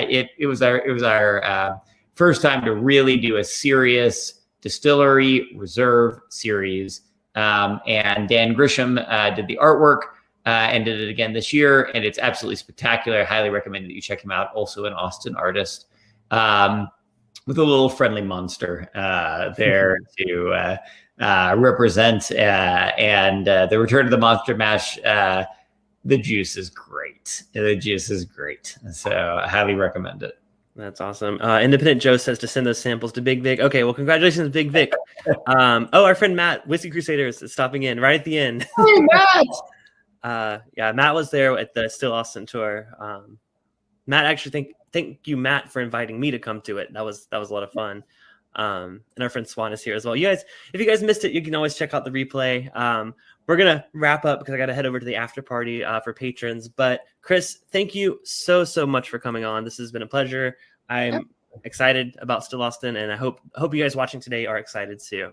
it was our first time to really do a serious distillery reserve series. And Dan Grisham did the artwork and did it again this year, and it's absolutely spectacular. I highly recommend that you check him out. Also an Austin artist, with a little friendly monster there to represent, and the return of the Monster Mash. The juice is great. So I highly recommend it. That's awesome. Independent Joe says to send those samples to Big Vic. Okay, well, congratulations, Big Vic. Our friend Matt, Whiskey Crusaders, is stopping in right at the end. Hey, Matt! Matt was there at the Still Austin tour. Matt, actually, thank you, Matt, for inviting me to come to it. That was a lot of fun. And our friend Swan is here as well. If you guys missed it, you can always check out the replay. We're gonna wrap up because I got to head over to the after party for patrons. But Chris, thank you so much for coming on. This has been a pleasure. I'm excited about Still Austin, and I hope you guys watching today are excited too.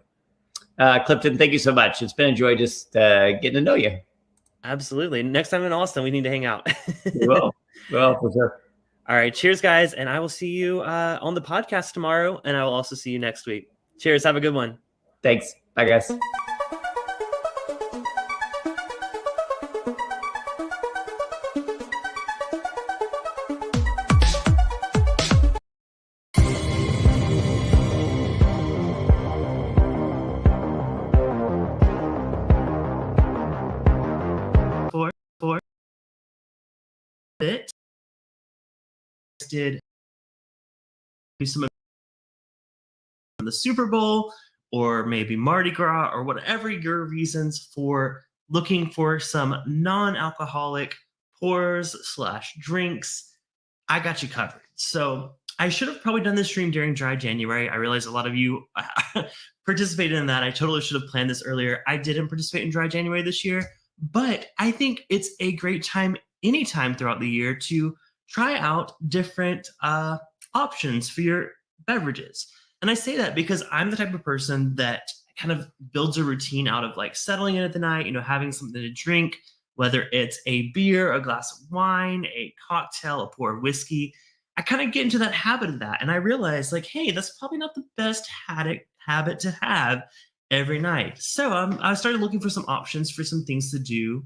Clifton, thank you so much. It's been a joy just getting to know you. Absolutely. Next time in Austin, we need to hang out. We will. Well, for sure. All right. Cheers, guys. And I will see you on the podcast tomorrow. And I will also see you next week. Cheers. Have a good one. Thanks. Bye, guys. Bit did some of the Super Bowl or maybe Mardi Gras or whatever your reasons for looking for some non-alcoholic pours/drinks. I got you covered. So I should have probably done this stream during dry January. I realize a lot of you participated in that. I totally should have planned this earlier. I didn't participate in dry January this year, but I think it's a great time anytime throughout the year to try out different options for your beverages. And I say that because I'm the type of person that kind of builds a routine out of like settling in at the night, having something to drink, whether it's a beer, a glass of wine, a cocktail, a pour of whiskey. I kind of get into that habit of that. And I realize like, hey, that's probably not the best habit to have every night. So I started looking for some options for some things to do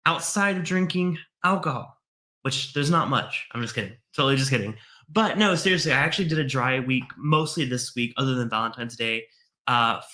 outside of drinking alcohol, which there's not much. I'm just kidding. Totally just kidding. But no, seriously, I actually did a dry week mostly this week, other than Valentine's Day.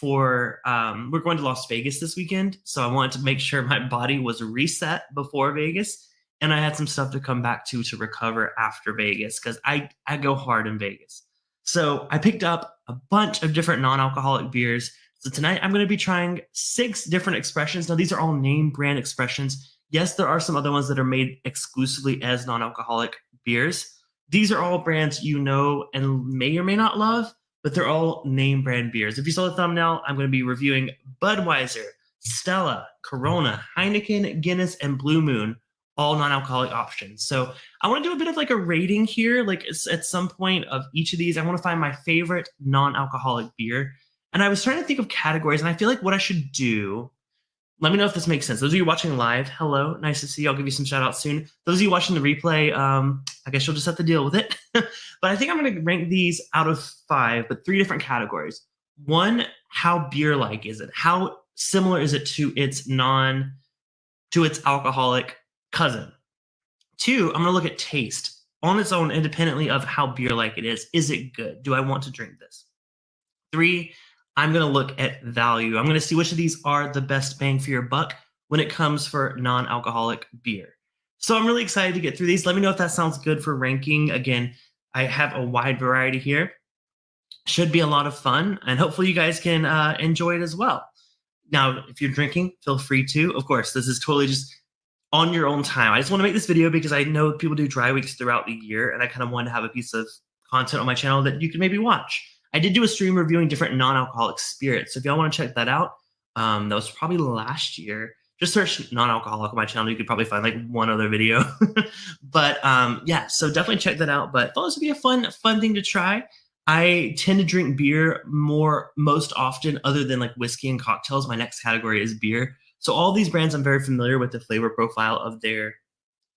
We're going to Las Vegas this weekend, so I wanted to make sure my body was reset before Vegas, and I had some stuff to come back to recover after Vegas, because I go hard in Vegas. So I picked up a bunch of different non-alcoholic beers. So tonight I'm going to be trying 6 different expressions. Now these are all name brand expressions. Yes, there are some other ones that are made exclusively as non-alcoholic beers. These are all brands you know and may or may not love, but they're all name brand beers. If you saw the thumbnail, I'm going to be reviewing Budweiser, Stella, Corona, Heineken, Guinness, and Blue Moon, all non-alcoholic options. So I want to do a bit of like a rating here. Like at some point of each of these, I want to find my favorite non-alcoholic beer. And I was trying to think of categories, and I feel like what I should do, let me know if this makes sense. Those of you watching live, hello, nice to see you. I'll give you some shout outs soon. Those of you watching the replay, I guess you'll just have to deal with it. But I think I'm going to rank these out of 5, but 3 different categories. 1, how beer-like is it? How similar is it to its alcoholic cousin? 2, I'm going to look at taste on its own, independently of how beer-like it is. Is it good? Do I want to drink this? 3, I'm going to look at value. I'm going to see which of these are the best bang for your buck when it comes for non-alcoholic beer. So I'm really excited to get through these. Let me know if that sounds good for ranking. Again, I have a wide variety here. Should be a lot of fun, and hopefully you guys can enjoy it as well. Now, if you're drinking, feel free to. Of course, this is totally just on your own time. I just want to make this video because I know people do dry weeks throughout the year, and I kind of wanted to have a piece of content on my channel that you can maybe watch. I did do a stream reviewing different non-alcoholic spirits. So if y'all want to check that out, that was probably last year. Just search non-alcoholic on my channel. You could probably find like one other video. But yeah, so definitely check that out. But I thought this would be a fun thing to try. I tend to drink beer most often, other than like whiskey and cocktails. My next category is beer. So all these brands, I'm very familiar with the flavor profile of their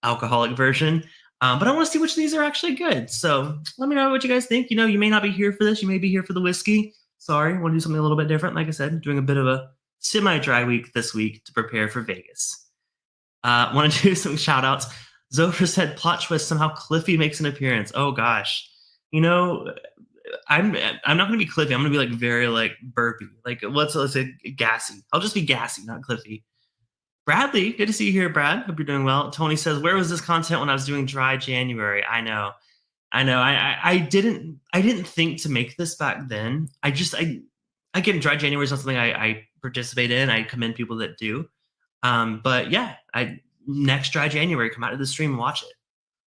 alcoholic version. But I want to see which of these are actually good. So let me know what you guys think. You know, you may not be here for this. You may be here for the whiskey. Sorry, want to do something a little bit different. Like I said, doing a bit of a semi-dry week this week to prepare for Vegas. Want to do some shout outs. Zofra said plot twist, somehow Cliffy makes an appearance. Oh gosh. You know, I'm not going to be Cliffy. I'm going to be like very like burpy. Like let's say gassy. I'll just be gassy, not Cliffy. Bradley, good to see you here, Brad. Hope you're doing well. Tony says, where was this content when I was doing dry January? I know. I didn't think to make this back then. I get dry January is not something I participate in. I commend people that do. But yeah, next dry January, come out to the stream and watch it.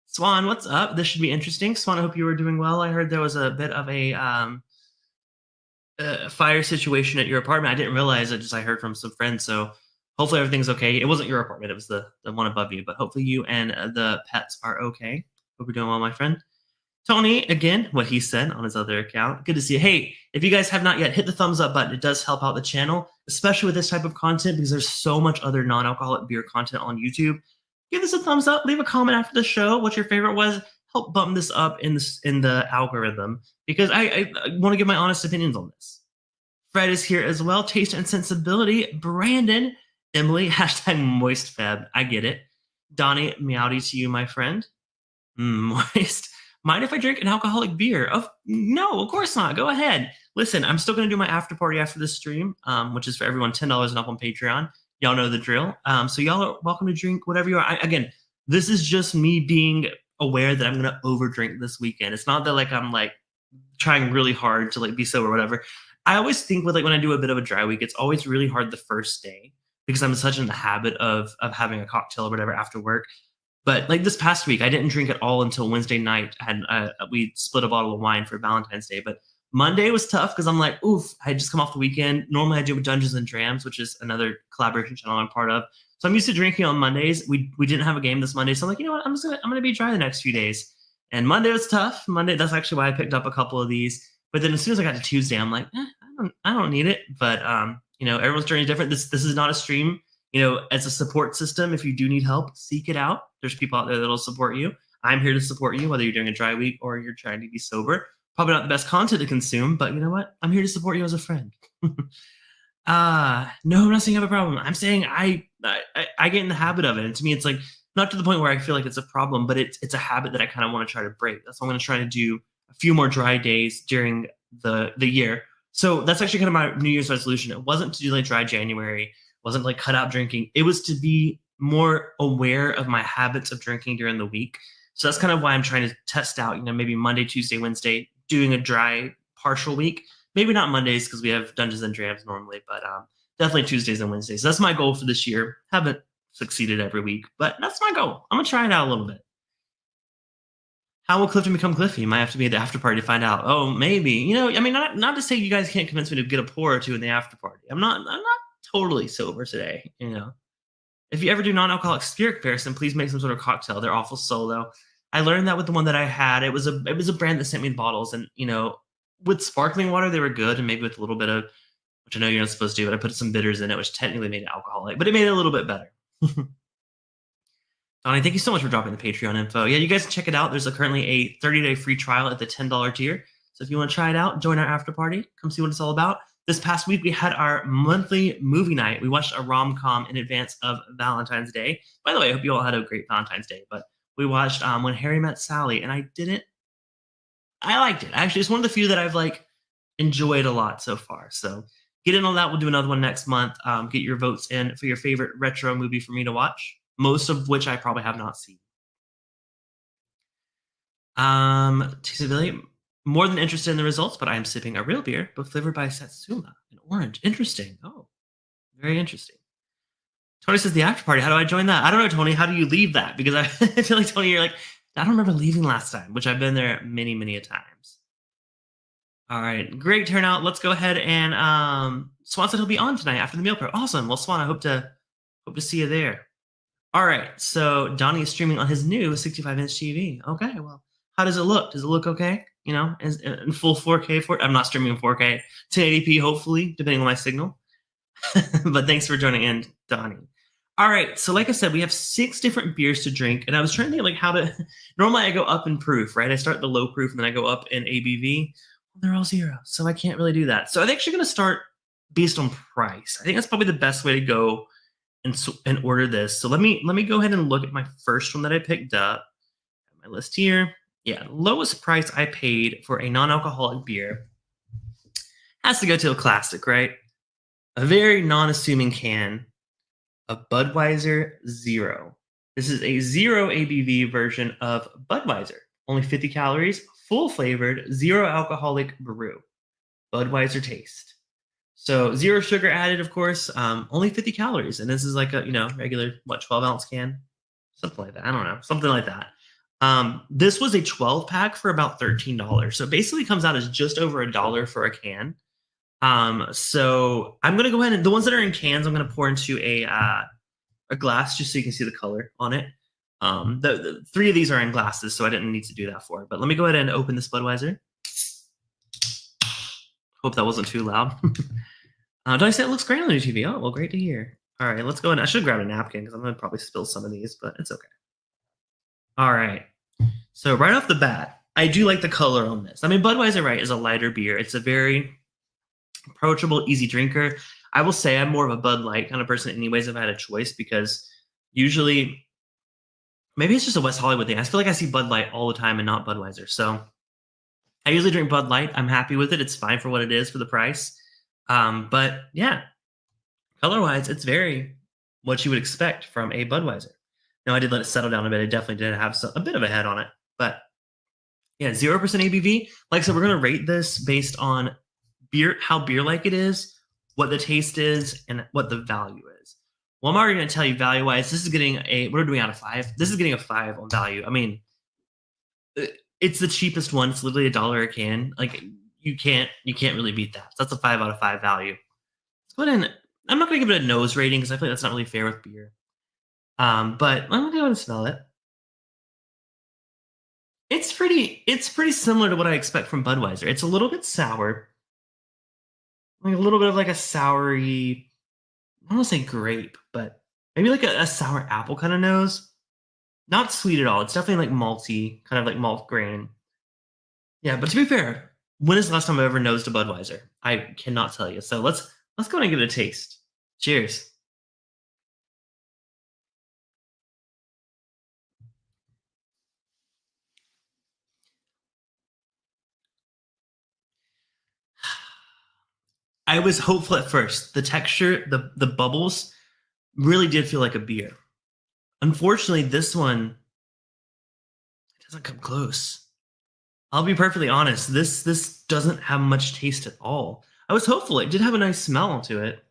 Swan, what's up? This should be interesting. Swan, I hope you were doing well. I heard there was a bit of a fire situation at your apartment. I didn't realize it. I heard from some friends. So hopefully everything's okay. It wasn't your apartment. It was the one above you. But hopefully you and the pets are okay. Hope you're doing well, my friend. Tony, again, what he said on his other account. Good to see you. Hey, if you guys have not yet, hit the thumbs up button. It does help out the channel, especially with this type of content, because there's so much other non-alcoholic beer content on YouTube. Give this a thumbs up. Leave a comment after the show what your favorite was. Help bump this up in the algorithm, because I want to give my honest opinions on this. Fred is here as well. Taste and sensibility. Brandon, Emily, hashtag moistfeb. I get it. Donnie, meowdy to you, my friend. Moist. Mind if I drink an alcoholic beer? No, of course not. Go ahead. Listen, I'm still going to do my after party after this stream, which is for everyone $10 and up on Patreon. Y'all know the drill. So y'all are welcome to drink whatever you are. Again, this is just me being aware that I'm going to overdrink this weekend. It's not that like I'm like trying really hard to like be sober or whatever. I always think with like when I do a bit of a dry week, it's always really hard the first day because I'm such in the habit of having a cocktail or whatever after work. But like this past week, I didn't drink at all until Wednesday night. We split a bottle of wine for Valentine's Day. But Monday was tough because I'm like, oof, I had just come off the weekend. Normally I do Dungeons and Drams, which is another collaboration channel I'm part of. So I'm used to drinking on Mondays. We didn't have a game this Monday. So I'm like, you know what? I'm gonna be dry the next few days. And Monday was tough. That's actually why I picked up a couple of these. But then as soon as I got to Tuesday, I'm like, I don't need it. But everyone's journey is different. This is not a stream. As a support system, if you do need help, seek it out. There's people out there that'll support you. I'm here to support you, whether you're doing a dry week or you're trying to be sober. Probably not the best content to consume, but you know what? I'm here to support you as a friend. No, I'm not saying I have a problem. I'm saying I get in the habit of it, and to me, it's like not to the point where I feel like it's a problem, but it's a habit that I kind of want to try to break. That's why I'm going to try to do a few more dry days during the year. So that's actually kind of my New Year's resolution. It wasn't to do like dry January. It wasn't like cut out drinking. It was to be more aware of my habits of drinking during the week. So that's kind of why I'm trying to test out, maybe Monday, Tuesday, Wednesday, doing a dry partial week. Maybe not Mondays because we have Dungeons and Dragons normally, but definitely Tuesdays and Wednesdays. So that's my goal for this year. Haven't succeeded every week, but that's my goal. I'm going to try it out a little bit. How will Clifton become Cliffy? Might have to be at the after party to find out. Oh, maybe. Not to say you guys can't convince me to get a pour or two in the after party. I'm not totally sober today, If you ever do non-alcoholic spirit comparison, please make some sort of cocktail. They're awful solo. I learned that with the one that I had. It was a brand that sent me the bottles, and with sparkling water they were good, and maybe with a little bit of, which I know you're not supposed to do, but I put some bitters in it, which technically made it alcoholic, but it made it a little bit better. Donnie, thank you so much for dropping the Patreon info. Yeah, you guys can check it out. There's currently a 30-day free trial at the $10 tier. So if you want to try it out, join our after party. Come see what it's all about. This past week, we had our monthly movie night. We watched a rom-com in advance of Valentine's Day. By the way, I hope you all had a great Valentine's Day. But we watched When Harry Met Sally, and I liked it. Actually, it's one of the few that I've enjoyed a lot so far. So get in on that. We'll do another one next month. Get your votes in for your favorite retro movie for me to watch, most of which I probably have not seen. Billy, more than interested in the results, but I am sipping a real beer, but flavored by Satsuma and orange. Interesting. Oh, very interesting. Tony says the after party. How do I join that? I don't know, Tony. How do you leave that? Because I feel like, Tony, you're like, I don't remember leaving last time, which I've been there many, many a times. All right. Great turnout. Let's go ahead and Swan said he'll be on tonight after the meal prep. Awesome. Well, Swan, I hope to see you there. All right. So Donnie is streaming on his new 65-inch TV. Okay. Well, how does it look? Does it look okay? In full 4K. I'm not streaming in 4K. 1080p, hopefully, depending on my signal. But thanks for joining in, Donnie. All right. So like I said, we have 6 different beers to drink. And I was trying to think how to... Normally, I go up in proof, right? I start the low proof, and then I go up in ABV. Well, they're all 0. So I can't really do that. So I'm actually going to start based on price. I think that's probably the best way to go and order this. So let me go ahead and look at my first one that I picked up. My list here. Yeah, lowest price I paid for a non-alcoholic beer has to go to a classic, right? A very non-assuming can of Budweiser Zero. This is a 0 ABV version of Budweiser. Only 50 calories, full flavored, 0 alcoholic brew. Budweiser taste. So 0 sugar added, of course, only 50 calories. And this is like a, regular, 12-ounce can? Something like that. I don't know. Something like that. This was a 12-pack for about $13. So it basically comes out as just over $1 for a can. So I'm going to go ahead and the ones that are in cans, I'm going to pour into a glass just so you can see the color on it. The 3 of these are in glasses, so I didn't need to do that for it. But let me go ahead and open this Budweiser. Hope that wasn't too loud. Did I say it looks great on the TV? Oh, well, great to hear. All right, let's go ahead. I should grab a napkin because I'm going to probably spill some of these, but it's okay. All right. So right off the bat, I do like the color on this. I mean, Budweiser, right, is a lighter beer. It's a very approachable, easy drinker. I will say I'm more of a Bud Light kind of person anyways if I had a choice, because usually, maybe it's just a West Hollywood thing. I feel like I see Bud Light all the time and not Budweiser. So I usually drink Bud Light. I'm happy with it. It's fine for what it is for the price. But yeah, color-wise, it's very what you would expect from a Budweiser. Now, I did let it settle down a bit. It definitely did have a bit of a head on it. But yeah, 0% ABV. Like I said, we're going to rate this based on beer, how beer-like it is, what the taste is, and what the value is. Well, I'm already going to tell you value-wise, this is getting what are we doing out of 5? This is getting a 5 on value. I mean, it's the cheapest one. It's literally $1 a can. Like, you can't really beat that. So that's a 5 out of 5 value. Let's go ahead and I'm not going to give it a nose rating because I feel like that's not really fair with beer. But I'm going to go and smell it. It's pretty similar to what I expect from Budweiser. It's a little bit sour. Like a little bit of like a soury, I don't want to say grape, but maybe like a sour apple kind of nose. Not sweet at all. It's definitely like malty, kind of like malt grain. Yeah, but to be fair, when is the last time I ever nosed a Budweiser? I cannot tell you. So let's Let's go and give it a taste. Cheers. I was hopeful at first. The texture, the bubbles really did feel like a beer. Unfortunately, this one doesn't come close. I'll be perfectly honest. This doesn't have much taste at all. I was hopeful. It did have a nice smell to it.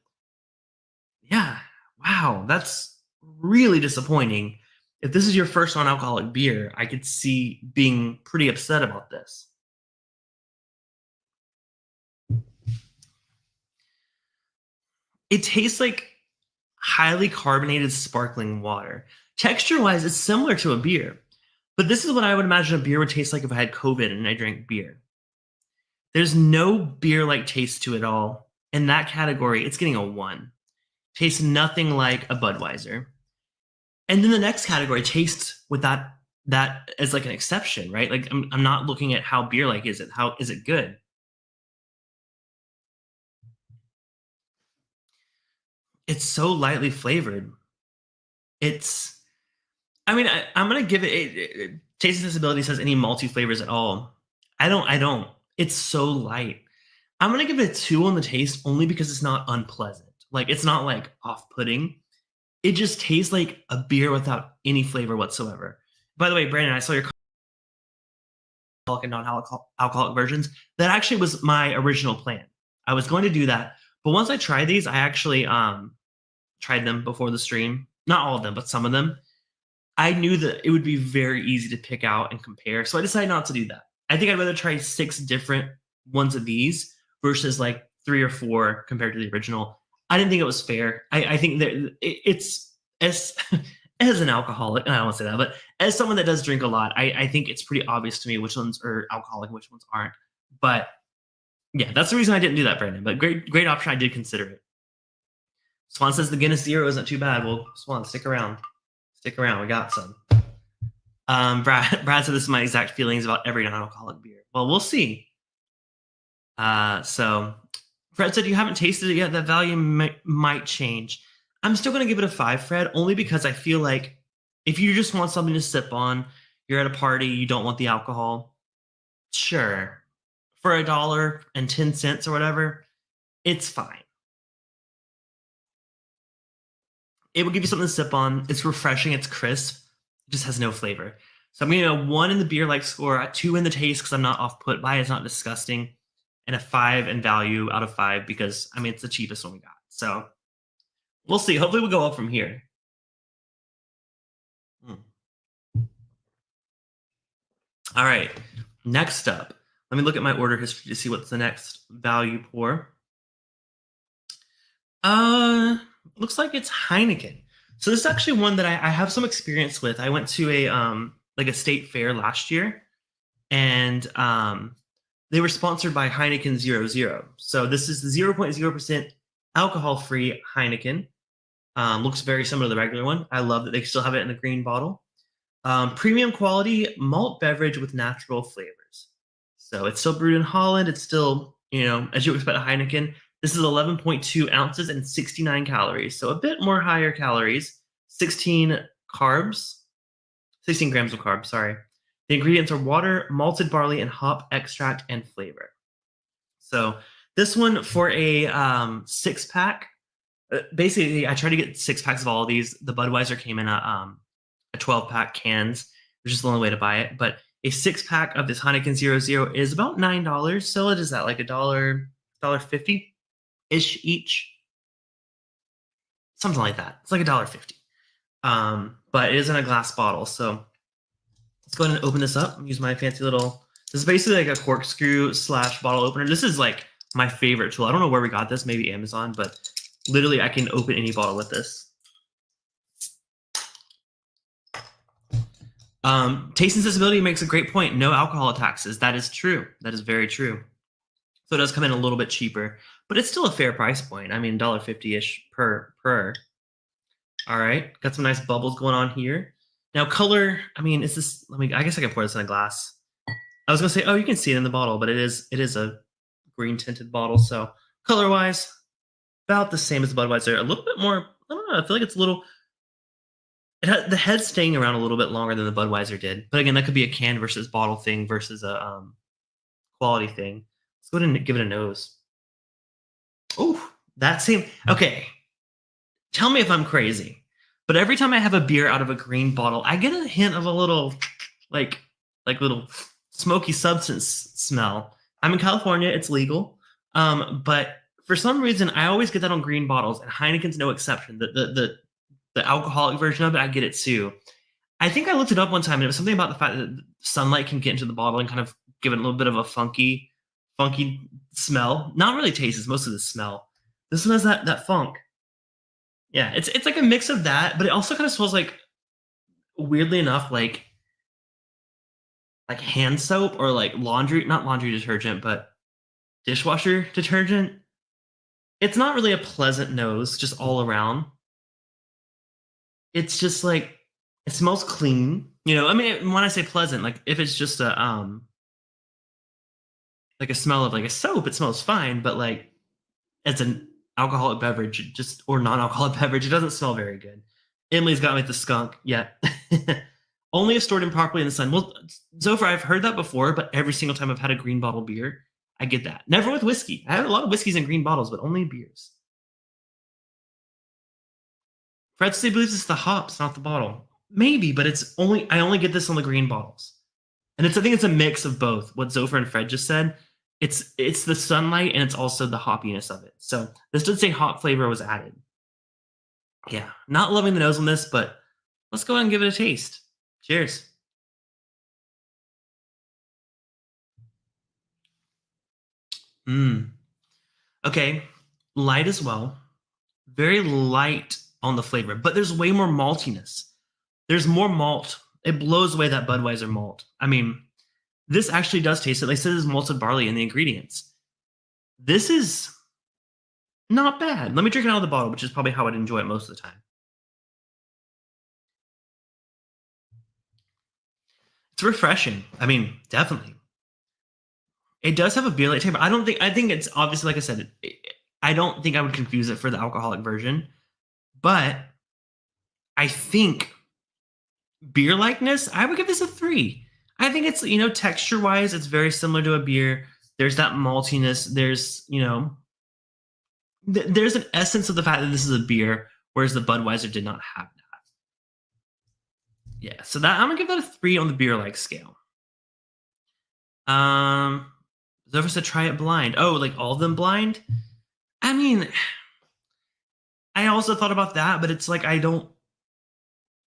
Yeah. Wow. That's really disappointing. If this is your first non-alcoholic beer, I could see being pretty upset about this. It tastes like highly carbonated sparkling water. Texture-wise, it's similar to a beer. But this is what I would imagine a beer would taste like if I had COVID and I drank beer. There's no beer-like taste to it all. In that category, it's getting a 1. Tastes nothing like a Budweiser. And then the next category, tastes with that as like an exception, right? Like I'm not looking at how beer-like is it. How is it good? It's so lightly flavored. I'm gonna give it taste and sensibility says any multi flavors at all. I don't. It's so light. I'm gonna give it a 2 on the taste only because it's not unpleasant. Like it's not like off-putting. It just tastes like a beer without any flavor whatsoever. By the way, Brandon, I saw your alcoholic and non-alcoholic versions. That actually was my original plan. I was going to do that, but once I tried these, I actually tried them before the stream. Not all of them, but some of them. I knew that it would be very easy to pick out and compare, so I decided not to do that. I think I'd rather try 6 different ones of these versus like 3 or 4 compared to the original. I didn't think it was fair. I think that it's as an alcoholic, and I don't want to say that, but as someone that does drink a lot, I think it's pretty obvious to me which ones are alcoholic and which ones aren't. But yeah, that's the reason I didn't do that, Brandon. But great option. I did consider it. Swan says the Guinness Zero isn't too bad. Well, Swan, stick around. Stick around. We got some. Brad said this is my exact feelings about every non-alcoholic beer. Well, we'll see. So Fred said you haven't tasted it yet. That value might change. I'm still going to give it a 5, Fred, only because I feel like if you just want something to sip on, you're at a party, you don't want the alcohol, sure. For $1.10 or whatever, it's fine. It will give you something to sip on. It's refreshing. It's crisp. It just has no flavor. So I'm going to a 1 in the beer-like score, a 2 in the taste because I'm not off-put by it. It's not disgusting, and a 5 in value out of 5 because, I mean, it's the cheapest one we got. So we'll see. Hopefully we'll go up from here. All right. Next up, let me look at my order history to see what's the next value pour. Looks like it's Heineken. So this is actually one that I have some experience with. I went to a state fair last year, and they were sponsored by Heineken 00. So this is the 0.0% alcohol-free Heineken. Looks very similar to the regular one. I love that they still have it in the green bottle. Premium quality malt beverage with natural flavors. So it's still brewed in Holland. It's still, as you would expect a Heineken. This is 11.2 ounces and 69 calories. So a bit more higher calories, 16 grams of carbs, sorry. The ingredients are water, malted barley, and hop extract and flavor. So this one for a 6-pack, basically I try to get 6 packs of all of these. The Budweiser came in a 12-pack cans, which is the only way to buy it. But a 6-pack of this Heineken 00 is about $9. So it is that like $1.50-ish each. Something like that. It's like $1.50. But it is in a glass bottle. So let's go ahead and open this up. Use my fancy little, this is basically like a corkscrew / bottle opener. This is like my favorite tool. I don't know where we got this, maybe Amazon, but literally I can open any bottle with this. Taste and sensibility makes a great point. No alcohol taxes. That is true. That is very true. So it does come in a little bit cheaper, but it's still a fair price point. I mean, $1.50-ish per. All right. Got some nice bubbles going on here. Now color, I mean, is this, I guess I can pour this in a glass. I was going to say, oh, you can see it in the bottle, but it is a green tinted bottle. So color wise, about the same as the Budweiser. A little bit more. I don't know. I feel like it's a little. The head's staying around a little bit longer than the Budweiser did. But again, that could be a can versus bottle thing versus a quality thing. Let's go ahead and give it a nose. Oh, that same. Okay. Tell me if I'm crazy. But every time I have a beer out of a green bottle, I get a hint of a little, like little smoky substance smell. I'm in California. It's legal. But for some reason, I always get that on green bottles, and Heineken's no exception. The alcoholic version of it, I get it too. I think I looked it up one time, and it was something about the fact that sunlight can get into the bottle and kind of give it a little bit of a funky smell. Not really taste, it's most of the smell. This one has that funk. Yeah, it's like a mix of that, but it also kind of smells like, weirdly enough, like hand soap or like not laundry detergent, but dishwasher detergent. It's not really a pleasant nose, just all around. It's just like, it smells clean. You know, I mean, when I say pleasant, like if it's just a like a smell of like a soap, it smells fine. But like as an alcoholic beverage, or non-alcoholic beverage, it doesn't smell very good. Emily's got me with the skunk. Yeah. Only if stored improperly in the sun. Well, so far I've heard that before, but every single time I've had a green bottle beer, I get that. Never with whiskey. I have a lot of whiskeys in green bottles, but only beers. Fred still believes it's the hops, not the bottle. Maybe, but I only get this on the green bottles. And I think it's a mix of both. What Zofer and Fred just said. It's the sunlight and it's also the hoppiness of it. So this did say hop flavor was added. Yeah, not loving the nose on this, but let's go ahead and give it a taste. Cheers. Okay, light as well. Very light on the flavor, but there's way more maltiness. There's more malt. It blows away that Budweiser malt. I mean, this actually does taste it. They said there's malted barley in the ingredients. This is not bad. Let me drink it out of the bottle, which is probably how I'd enjoy it most of the time. It's refreshing. I mean, definitely. It does have a beer-like taste, but I think it's obviously, like I said, I don't think I would confuse it for the alcoholic version, but I think beer-likeness, I would give this a 3. I think it's, texture-wise, it's very similar to a beer. There's that maltiness. There's, there's an essence of the fact that this is a beer, whereas the Budweiser did not have that. Yeah, so that I'm gonna give that a 3 on the beer-like scale. Zover said try it blind. Oh, like all of them blind? I mean, I also thought about that, but it's like I don't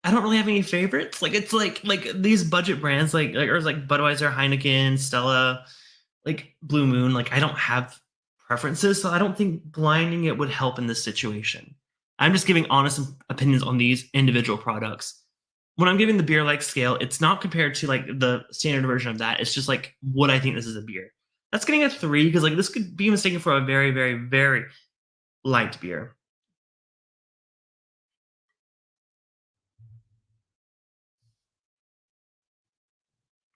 really have any favorites. Like it's like these budget brands, like Budweiser, Heineken, Stella, like Blue Moon. Like I don't have preferences, so I don't think blinding it would help in this situation. I'm just giving honest opinions on these individual products. When I'm giving the beer-like scale, it's not compared to like the standard version of that. It's just like what I think this is a beer. That's getting a 3 because like this could be mistaken for a very, very, very light beer.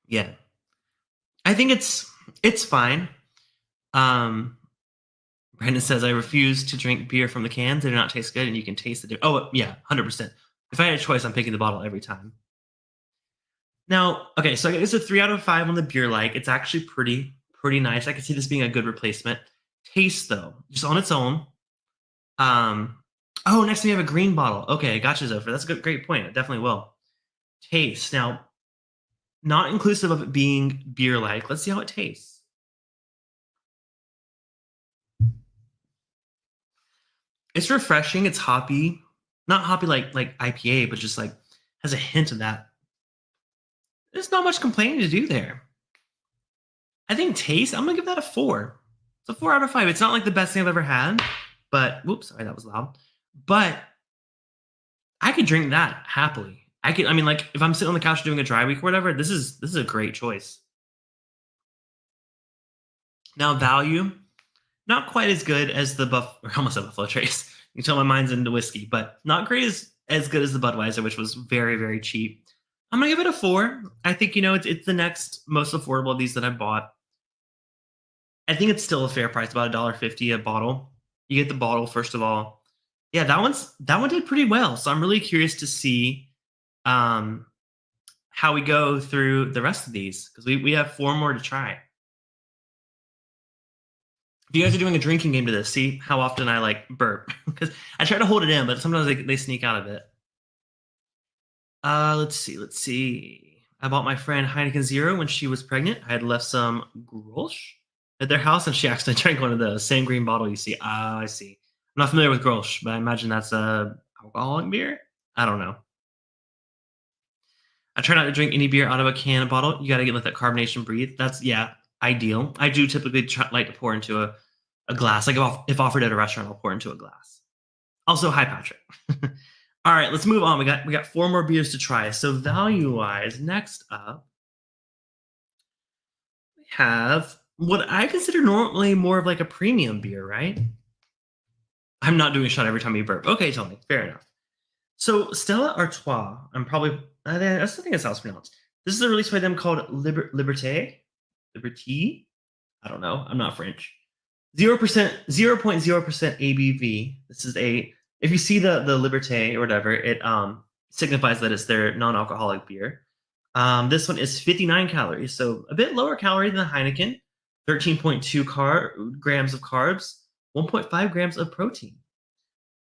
Yeah, I think it's fine. Brandon says I refuse to drink beer from the cans. They do not taste good, and you can taste the difference. Oh yeah, 100%. If I had a choice, I'm picking the bottle every time. Now, okay, so I guess a 3 out of 5 on the beer like. It's actually pretty nice. I can see this being a good replacement. Taste though, just on its own. Oh, next we have a green bottle. Okay, gotcha, Zofer. That's a great point. It definitely will. Taste now, not inclusive of it being beer like. Let's see how it tastes. It's refreshing. It's hoppy. Not hoppy like IPA, but just like has a hint of that. There's not much complaining to do there. I think taste, I'm going to give that a 4. It's a 4 out of 5. It's not like the best thing I've ever had, but, whoops, sorry, that was loud. But I could drink that happily. I mean, like, if I'm sitting on the couch doing a dry week or whatever, this is a great choice. Now, value, not quite as good as the almost a Buffalo Trace. You can tell my mind's into whiskey, but not great as good as the Budweiser, which was very, very cheap. I'm going to give it a 4. I think, it's the next most affordable of these that I bought. I think it's still a fair price, about $1.50 a bottle. You get the bottle first of all. Yeah, that one did pretty well. So I'm really curious to see how we go through the rest of these because we have 4 more to try. If you guys are doing a drinking game to this, see how often I like burp because I try to hold it in, but sometimes they sneak out of it. Let's see. I bought my friend Heineken Zero when she was pregnant. I had left some Grolsch at their house, and she actually drank one of those. Same green bottle you see. Oh, I see. I'm not familiar with Grolsch, but I imagine that's a alcoholic beer. I don't know. I try not to drink any beer out of a can or bottle. You got to let that carbonation breathe. That's ideal. I do typically like to pour into a glass. Like if offered at a restaurant, I'll pour into a glass. Also, hi Patrick. All right, let's move on. We got 4 more beers to try. So value-wise, next up, we have what I consider normally more of like a premium beer, right? I'm not doing a shot every time you burp. Okay, Tony, fair enough. So Stella Artois, I think that's how it's pronounced. This is a release by them called Liberté. I don't know. I'm not French. 0.0% ABV. This is if you see the Liberté or whatever, it signifies that it's their non-alcoholic beer. This one is 59 calories, so a bit lower calorie than the Heineken. 13.2 grams of carbs, 1.5 grams of protein.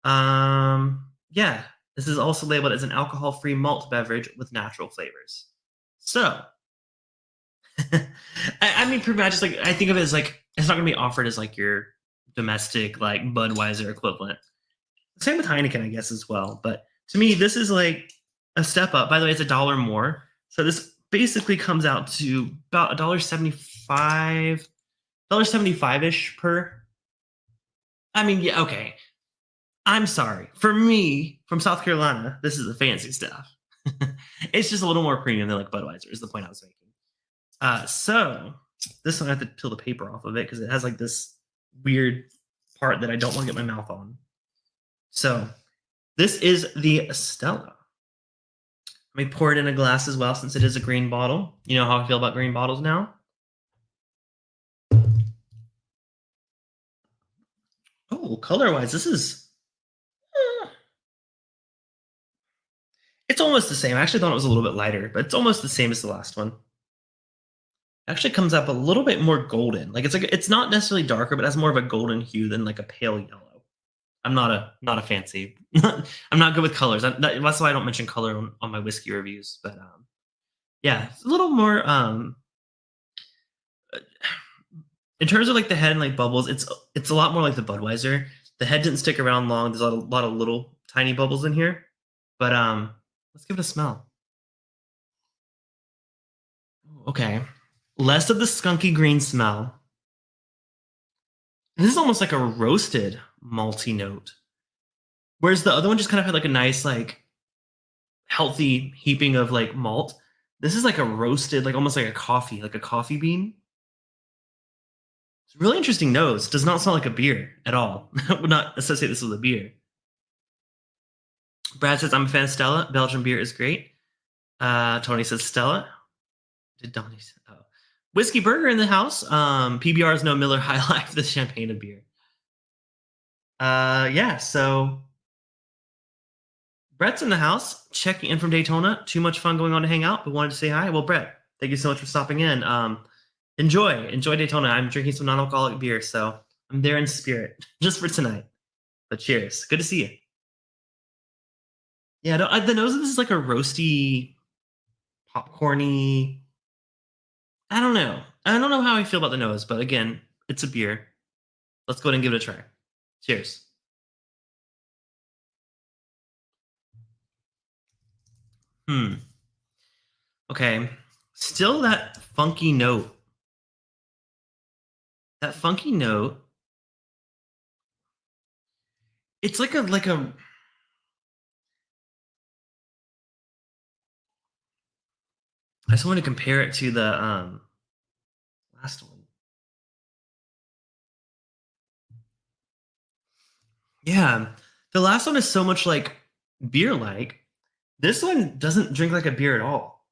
Yeah, this is also labeled as an alcohol-free malt beverage with natural flavors. So, I mean, pretty much, I think of it as like it's not going to be offered as like your domestic like Budweiser equivalent. Same with Heineken, I guess, as well. But to me, this is like a step up. By the way, it's $1 more. So this basically comes out to about $1.75-ish per. I mean, yeah, okay. I'm sorry. For me, from South Carolina, this is the fancy stuff. It's just a little more premium than like Budweiser is the point I was making. So this one I have to peel the paper off of it because it has like this weird part that I don't want to get my mouth on. So this is the Stella. Let me pour it in a glass as well since it is a green bottle. You know how I feel about green bottles now? Oh, color-wise, this is... it's almost the same. I actually thought it was a little bit lighter, but it's almost the same as the last one. It actually comes up a little bit more golden. It's not necessarily darker, but it has more of a golden hue than like a pale yellow. I'm not a fancy. I'm not good with colors. That's why I don't mention color on my whiskey reviews. But yeah, it's a little more. In terms of like the head and like bubbles, it's a lot more like the Budweiser. The head didn't stick around long. There's a lot of little tiny bubbles in here. But let's give it a smell. Okay, less of the skunky green smell. This is almost like a roasted malty note. Whereas the other one just kind of had like a nice, like healthy heaping of like malt. This is like a roasted, like almost like a coffee bean. It's a really interesting nose. Does not smell like a beer at all. I would not associate this with a beer. Brad says, I'm a fan of Stella. Belgian beer is great. Tony says Stella. Did Donnie say? Oh. Whiskey Burger in the house. PBR is no Miller High Life, the champagne of beer. Yeah, so Brett's in the house, checking in from Daytona. Too much fun going on to hang out, but wanted to say hi. Well, Brett, thank you so much for stopping in. Enjoy Daytona. I'm drinking some non-alcoholic beer, so I'm there in spirit just for tonight. But cheers. Good to see you. Yeah, the nose of this is like a roasty, popcorny. I don't know how I feel about the nose, but again, it's a beer. Let's go ahead and give it a try. Cheers. Okay. Still that funky note. That funky note. It's like a I just want to compare it to the last one. Yeah, the last one is so much like beer-like. This one doesn't drink like a beer at all.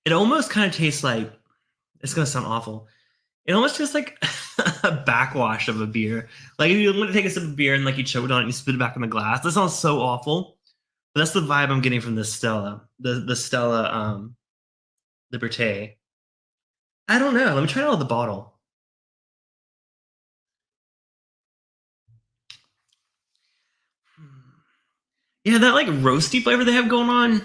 It almost kind of tastes like, it's going to sound awful. It almost tastes like a backwash of a beer. Like if you want to take a sip of beer and like you choke on it and you spit it back in the glass. That sounds so awful. But that's the vibe I'm getting from this Stella. The Stella Liberté. I don't know. Let me try it out of the bottle. Yeah, that like roasty flavor they have going on,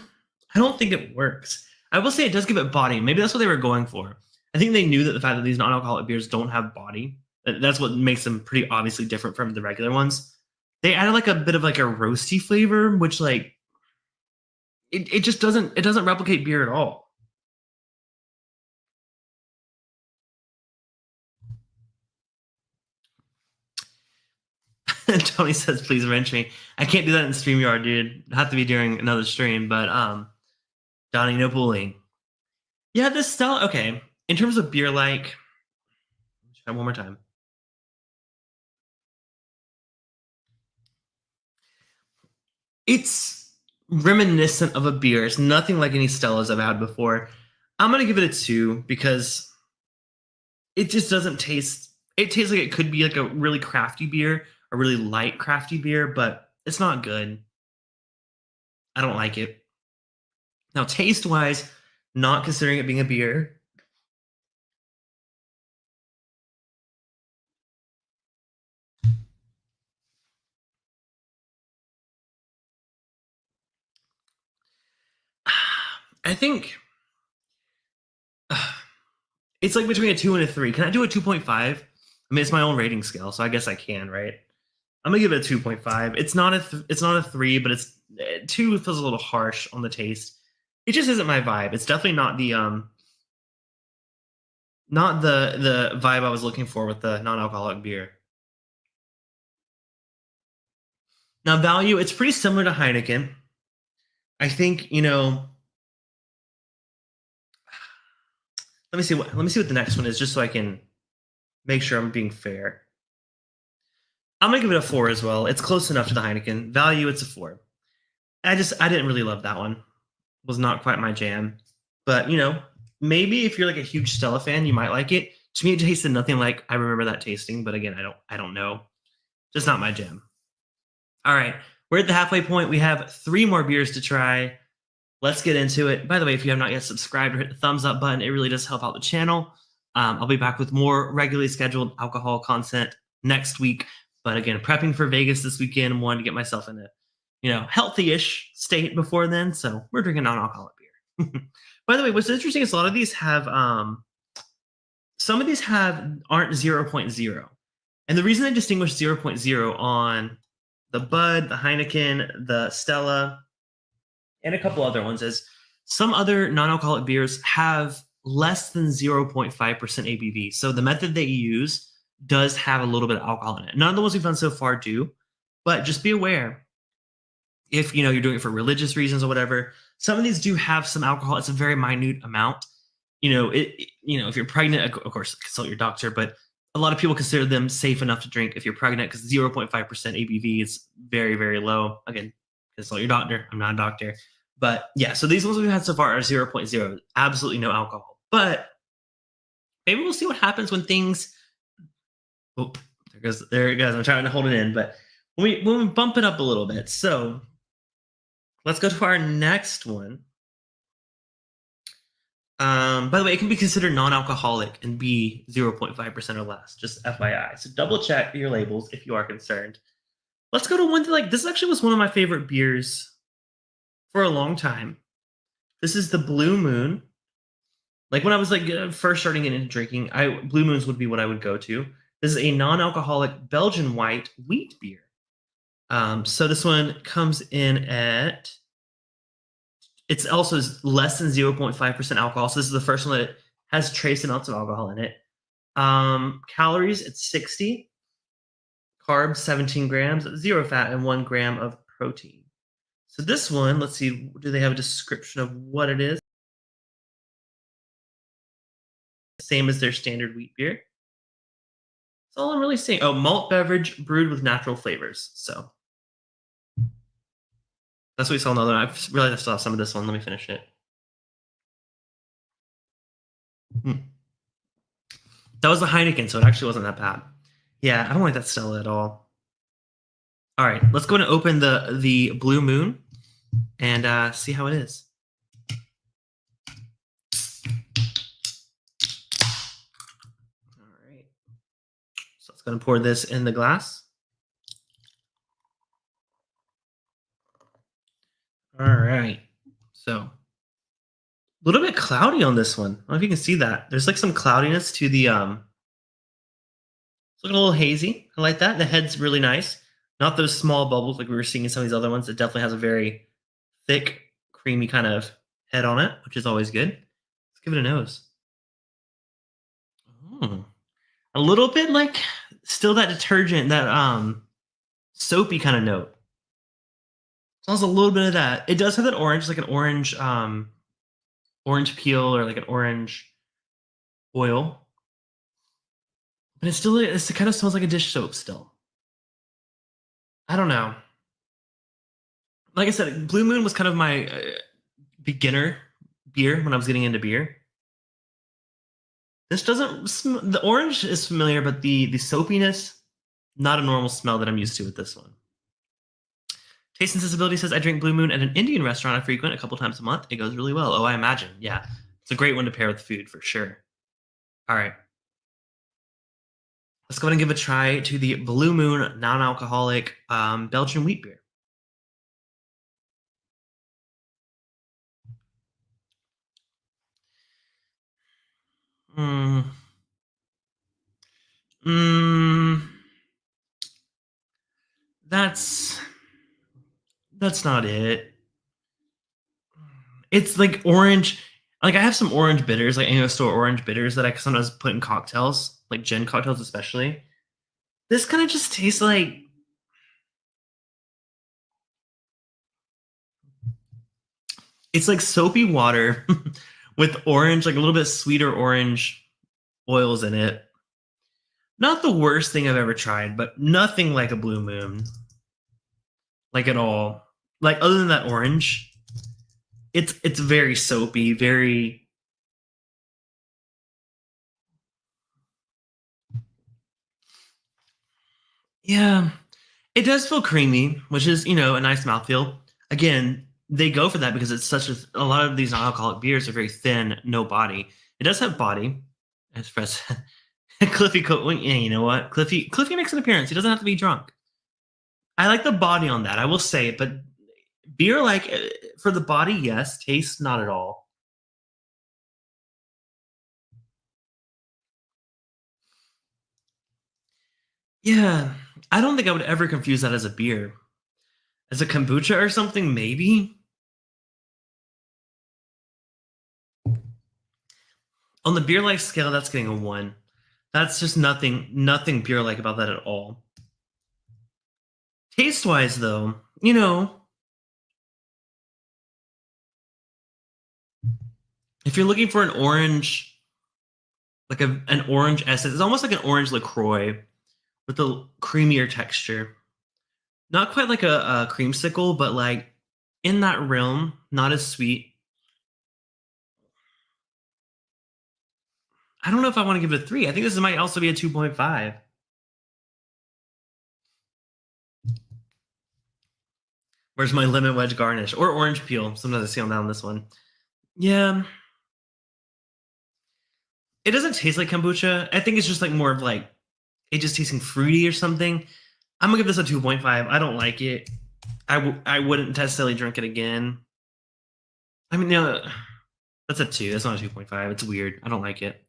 I don't think it works. I will say it does give it body. Maybe that's what they were going for. I think they knew that the fact that these non-alcoholic beers don't have body, that's what makes them pretty obviously different from the regular ones. They added like a bit of like a roasty flavor, which like it just doesn't replicate beer at all. Tony says, please wrench me. I can't do that in StreamYard, dude. It'd have to be during another stream, but Donnie, no bullying. Yeah, this Stella, okay. In terms of beer, like, try one more time. It's reminiscent of a beer. It's nothing like any Stellas I've had before. I'm gonna give it a 2 because it just doesn't taste. It tastes like it could be like a really crafty beer, a really light crafty beer, but it's not good. I don't like it. Now, taste-wise, not considering it being a beer, I think it's like between a 2 and a 3. Can I do a 2.5? I mean, it's my own rating scale, so I guess I can, right? I'm gonna give it a 2.5. It's not a 3, but it's 2 feels a little harsh on the taste. It just isn't my vibe. It's definitely not the vibe I was looking for with the non-alcoholic beer. Now, value, it's pretty similar to Heineken. I think, you know, let me see what the next one is, just so I can make sure I'm being fair. I'm gonna give it a 4 as well. It's close enough to the Heineken. Value, it's a 4. I didn't really love that one. It was not quite my jam. But you know, maybe if you're like a huge Stella fan, you might like it. To me, it tasted nothing like I remember that tasting, but again, I don't know. Just not my jam. All right, we're at the halfway point. We have 3 more beers to try. Let's get into it. By the way, if you have not yet subscribed or hit the thumbs up button, it really does help out the channel. I'll be back with more regularly scheduled alcohol content next week. But again, prepping for Vegas this weekend, I'm wanting to get myself in a, you know, healthy-ish state before then. So we're drinking non-alcoholic beer. By the way, what's interesting is a lot of these have, some of these aren't 0.0. And the reason I distinguish 0.0 on the Bud, the Heineken, the Stella, and a couple other ones is some other non-alcoholic beers have less than 0.5% ABV. So the method that you use does have a little bit of alcohol in it. None of the ones we've done so far do, but just be aware if you know you're doing it for religious reasons or whatever. Some of these do have some alcohol. It's a very minute amount. You know, if you're pregnant, of course, consult your doctor, but a lot of people consider them safe enough to drink if you're pregnant because 0.5% ABV is very, very low. Again, consult your doctor. I'm not a doctor. But yeah, so these ones we've had so far are 0.0, absolutely no alcohol. But maybe we'll see what happens when things. Oh, there it goes. I'm trying to hold it in, but when we bump it up a little bit. So let's go to our next one. By the way, it can be considered non-alcoholic and be 0.5% or less, just FYI. So double check your labels if you are concerned. Let's go to one that, like, this actually was one of my favorite beers for a long time. This is the Blue Moon. Like when I was like first starting into drinking, Blue Moons would be what I would go to. This is a non-alcoholic Belgian white wheat beer. So this one comes in at, it's also less than 0.5% alcohol. So this is the first one that has trace amounts of alcohol in it. Calories, it's 60. Carbs, 17 grams, 0 fat, and 1 gram of protein. So this one, let's see, do they have a description of what it is? Same as their standard wheat beer. That's all I'm really saying. Oh, malt beverage brewed with natural flavors. So that's what we saw in the other one. I realized I still have some of this one. Let me finish it. That was the Heineken, so it actually wasn't that bad. Yeah, I don't like that Stella at all. All right, let's go and open the Blue Moon and see how it is. All right, so let's go and pour this in the glass. All right, so a little bit cloudy on this one. I don't know if you can see that. There's like some cloudiness to the it's looking a little hazy. I like that. The head's really nice. Not those small bubbles like we were seeing in some of these other ones. It definitely has a very thick, creamy kind of head on it, which is always good. Let's give it a nose. A little bit like still that detergent, that soapy kind of note. Smells a little bit of that. It does have that orange, like an orange orange peel or like an orange oil. But it kind of smells like a dish soap still. I don't know. Like I said, Blue Moon was kind of my beginner beer when I was getting into beer. This doesn't, the orange is familiar, but the soapiness, not a normal smell that I'm used to with this one. Taste and Sensibility says, I drink Blue Moon at an Indian restaurant I frequent a couple times a month. It goes really well. Oh, I imagine. Yeah. It's a great one to pair with food for sure. All right. Let's go ahead and give a try to the Blue Moon non-alcoholic Belgian wheat beer. That's not it. It's like orange. Like I have some orange bitters, like Anglo orange bitters that I sometimes put in cocktails, like gin cocktails especially. This kind of just tastes like it's like soapy water with orange, like a little bit sweeter orange oils in it. Not the worst thing I've ever tried, but nothing like a Blue Moon. Like at all. Like other than that orange, it's very soapy, very yeah. It does feel creamy, which is, a nice mouthfeel. Again, they go for that because it's such a lot of these non-alcoholic beers are very thin, no body. It does have body. As Fred said. Cliffy, yeah, you know what? Cliffy makes an appearance. He doesn't have to be drunk. I like the body on that. I will say, but beer, like for the body, yes. Taste, not at all. Yeah, I don't think I would ever confuse that as a beer. As a kombucha or something, maybe. On the beer-like scale, that's getting a 1. That's just nothing beer-like about that at all. Taste-wise, though, if you're looking for an orange, like an orange essence, it's almost like an orange LaCroix with a creamier texture. Not quite like a creamsicle, but like in that realm, not as sweet. I don't know if I want to give it a 3. I think this might also be a 2.5. Where's my lemon wedge garnish or orange peel? Sometimes I see on down this one. Yeah. It doesn't taste like kombucha. I think it's just like more of like it just tasting fruity or something. I'm gonna give this a 2.5. I don't like it. I wouldn't necessarily drink it again. I mean, no, that's a 2. That's not a 2.5. It's weird. I don't like it.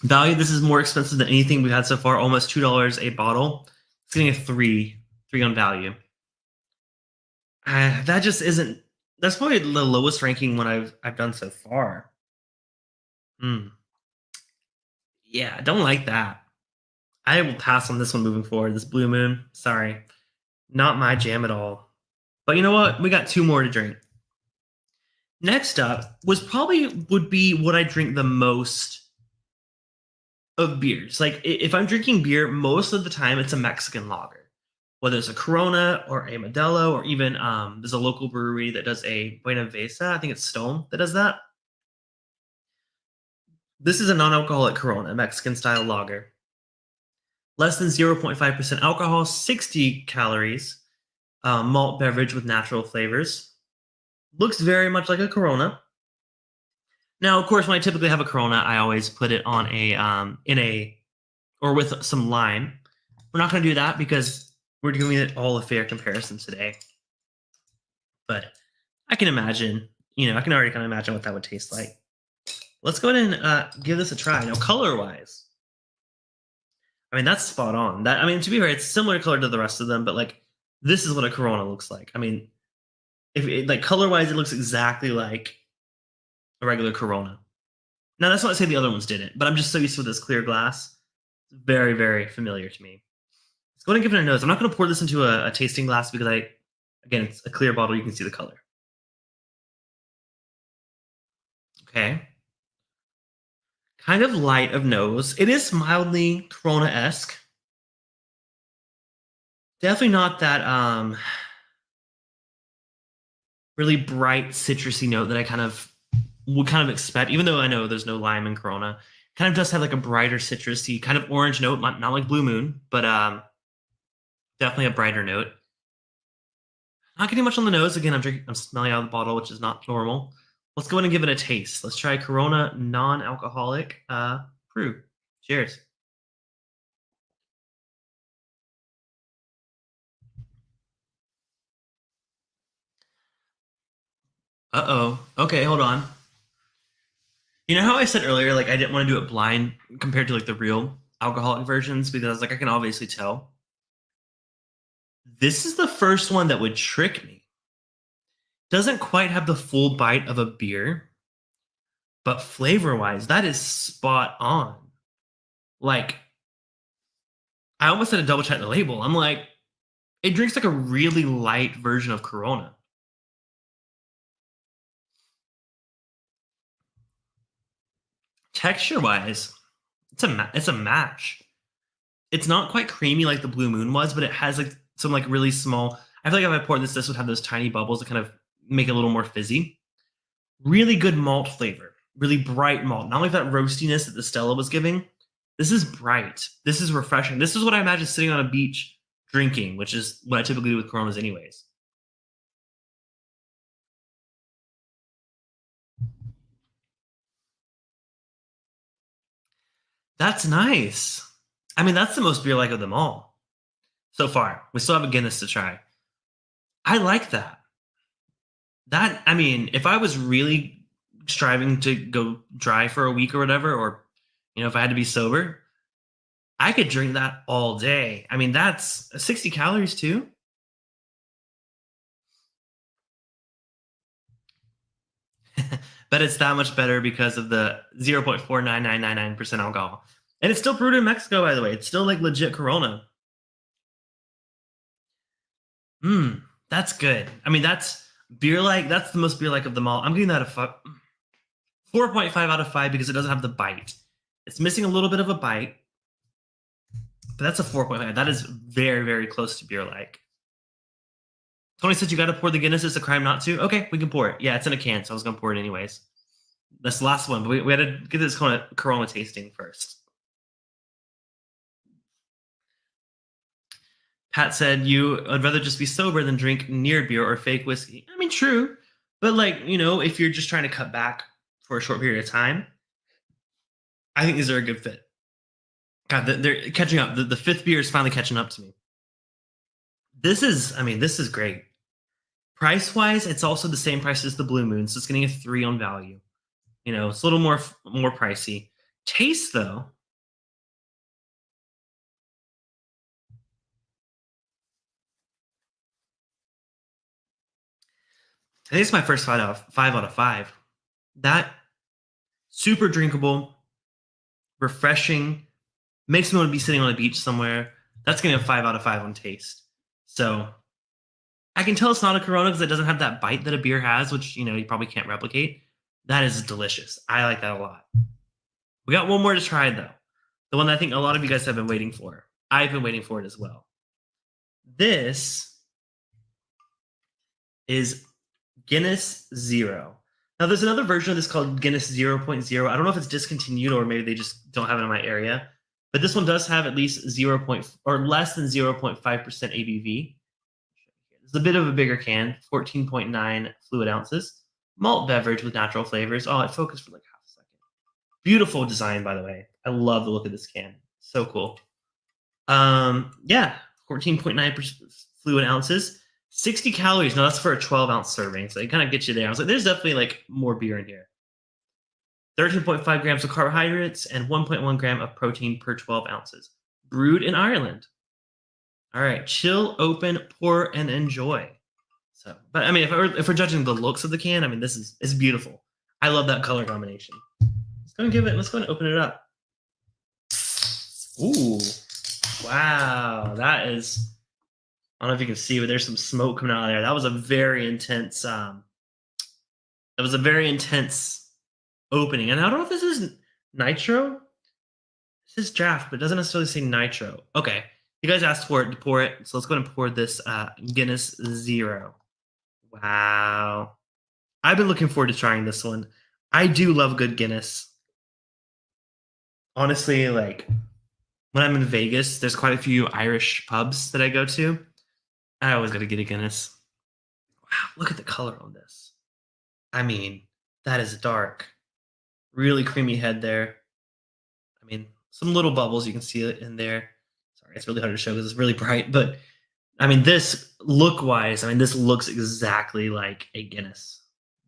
Value, this is more expensive than anything we've had so far. Almost $2 a bottle. It's getting a 3 on value. That just isn't. That's probably the lowest ranking one I've done so far. Yeah, I don't like that. I will pass on this one moving forward. This Blue Moon, sorry, not my jam at all. But you know what? We got 2 more to drink. Next up would be what I drink the most of beers. Like if I'm drinking beer, most of the time it's a Mexican lager, whether it's a Corona or a Modelo, or even there's a local brewery that does a Buena Vista. I think it's Stone that does that. This is a non-alcoholic Corona, Mexican-style lager. Less than 0.5% alcohol, 60 calories, malt beverage with natural flavors. Looks very much like a Corona. Now, of course, when I typically have a Corona, I always put it on or with some lime. We're not going to do that because we're doing it all a fair comparison today. But I can imagine, I can already kind of imagine what that would taste like. Let's go ahead and give this a try. Now, color-wise, I mean, that's spot on. To be fair, it's similar color to the rest of them, but like, this is what a Corona looks like. I mean, color-wise, it looks exactly like a regular Corona. Now, that's not to say the other ones didn't, but I'm just so used to this clear glass. It's very, very familiar to me. Let's go ahead and give it a nose. I'm not going to pour this into a tasting glass because again, it's a clear bottle. You can see the color. Okay. Kind of light of nose. It is mildly Corona-esque. Definitely not that really bright citrusy note that I would expect, even though I know there's no lime in Corona. Kind of does have like a brighter citrusy, kind of orange note, not like Blue Moon, but definitely a brighter note. Not getting much on the nose. Again, I'm smelling out of the bottle, which is not normal. Let's go ahead and give it a taste. Let's try Corona non-alcoholic brew. Cheers. Uh-oh. Okay, hold on. You know how I said earlier, like I didn't want to do it blind compared to like the real alcoholic versions because like I can obviously tell. This is the first one that would trick me. Doesn't quite have the full bite of a beer, but flavor-wise, that is spot on. Like, I almost had to double check the label. I'm like, it drinks like a really light version of Corona. Texture-wise, it's a match. It's not quite creamy like the Blue Moon was, but it has like some like really small. I feel like if I poured this would have those tiny bubbles that kind of make it a little more fizzy. Really good malt flavor, really bright malt. Not like that roastiness that the Stella was giving. This is bright. This is refreshing. This is what I imagine sitting on a beach drinking, which is what I typically do with Coronas anyways. That's nice. I mean, that's the most beer-like of them all so far. We still have a Guinness to try. I like that. If I was really striving to go dry for a week or whatever, or, if I had to be sober, I could drink that all day. I mean, that's 60 calories too. But it's that much better because of the 0.49999% alcohol. And it's still brewed in Mexico, by the way. It's still like legit Corona. That's good. I mean, that's beer-like. That's the most beer-like of them all. I'm giving that a 4.5 out of 5 because it doesn't have the bite. It's missing a little bit of a bite. But that's a 4.5. That is very, very close to beer-like. Tony said you got to pour the Guinness. It's a crime not to. Okay, we can pour it. Yeah, it's in a can, so I was going to pour it anyways. That's the last one, but we had to get this Corona tasting first. Pat said I'd rather just be sober than drink near beer or fake whiskey. I mean, true. But like, if you're just trying to cut back for a short period of time, I think these are a good fit. God, they're catching up. The fifth beer is finally catching up to me. This is great. Price-wise, it's also the same price as the Blue Moon, so it's getting a 3 on value. It's a little more pricey. Taste, though. I think it's my first 5 out of 5. That super drinkable, refreshing, makes me want to be sitting on a beach somewhere. That's getting a 5 out of 5 on taste. So I can tell it's not a Corona because it doesn't have that bite that a beer has, which you probably can't replicate. That is delicious. I like that a lot. We got one more to try though. The one that I think a lot of you guys have been waiting for. I've been waiting for it as well. This is Guinness Zero. Now, there's another version of this called Guinness 0.0. I don't know if it's discontinued or maybe they just don't have it in my area. But this one does have at least 0. Or less than 0.5% ABV. It's a bit of a bigger can, 14.9 fluid ounces. Malt beverage with natural flavors. Oh, it focused for like half a second. Beautiful design, by the way. I love the look of this can. So cool. Yeah, 14.9 fluid ounces. 60 calories. Now that's for a 12-ounce serving, so it kind of gets you there. I was like, there's definitely like more beer in here. 13.5 grams of carbohydrates and 1.1 gram of protein per 12 ounces. Brewed in Ireland. All right, chill, open, pour, and enjoy. So, but I mean, if we're judging the looks of the can, I mean, it's beautiful. I love that color combination. Let's go and open it up. Ooh, wow, that is. I don't know if you can see, but there's some smoke coming out of there. That was a very intense. Opening, and I don't know if this is nitro. This is draft, but it doesn't necessarily say nitro. Okay, you guys asked for it to pour it, so let's go ahead and pour this Guinness 0. Wow, I've been looking forward to trying this one. I do love good Guinness. Honestly, like when I'm in Vegas, there's quite a few Irish pubs that I go to. I always got to get a Guinness. Wow, look at the color on this. I mean, that is dark. Really creamy head there. I mean, some little bubbles. You can see it in there. Sorry, it's really hard to show because it's really bright. But, I mean, this look-wise, this looks exactly like a Guinness.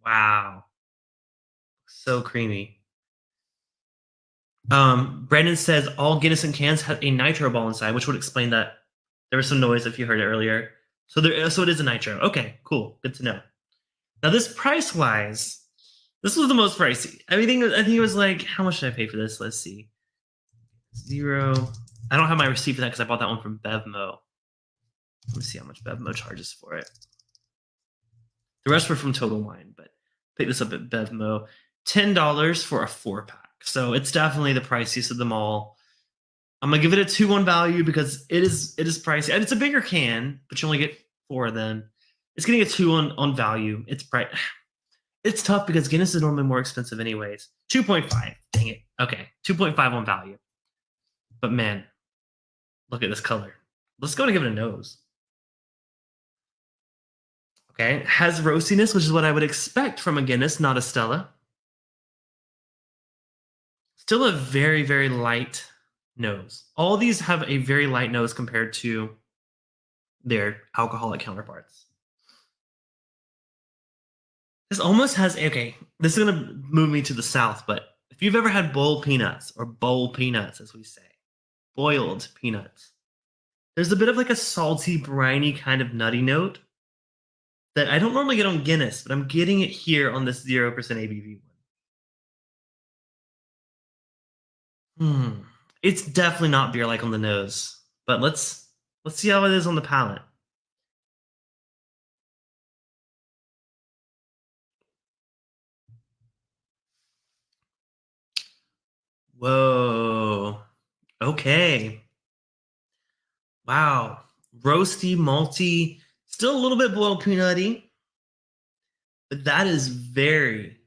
Wow. So creamy. Brandon says all Guinness in cans have a nitro ball inside, which would explain that. There was some noise if you heard it earlier. So it is a nitro. Okay, cool. Good to know. Now this price-wise, this was the most pricey. I think it was like, how much did I pay for this? Let's see. 0. I don't have my receipt for that because I bought that one from Bevmo. Let me see how much Bevmo charges for it. The rest were from Total Wine, but pick this up at Bevmo. $10 for a 4-pack. So it's definitely the priciest of them all. I'm gonna give it a 2-1 value because it is pricey. And it's a bigger can, but you only get 4 of them. It's getting a 2 on value. It's bright. It's tough because Guinness is normally more expensive anyways. 2.5. Dang it. Okay. 2.5 on value. But man, look at this color. Let's go and give it a nose. Okay. It has roastiness, which is what I would expect from a Guinness, not a Stella. Still a very, very light nose. All these have a very light nose compared to their alcoholic counterparts. This almost has, okay, this is going to move me to the south, but if you've ever had bowl peanuts, or bowl peanuts, as we say, boiled peanuts, there's a bit of like a salty, briny kind of nutty note that I don't normally get on Guinness, but I'm getting it here on this 0% ABV one. It's definitely not beer-like on the nose, but let's see how it is on the palate. Whoa. Okay. Wow. Roasty, malty, still a little bit boiled peanutty, but that is very,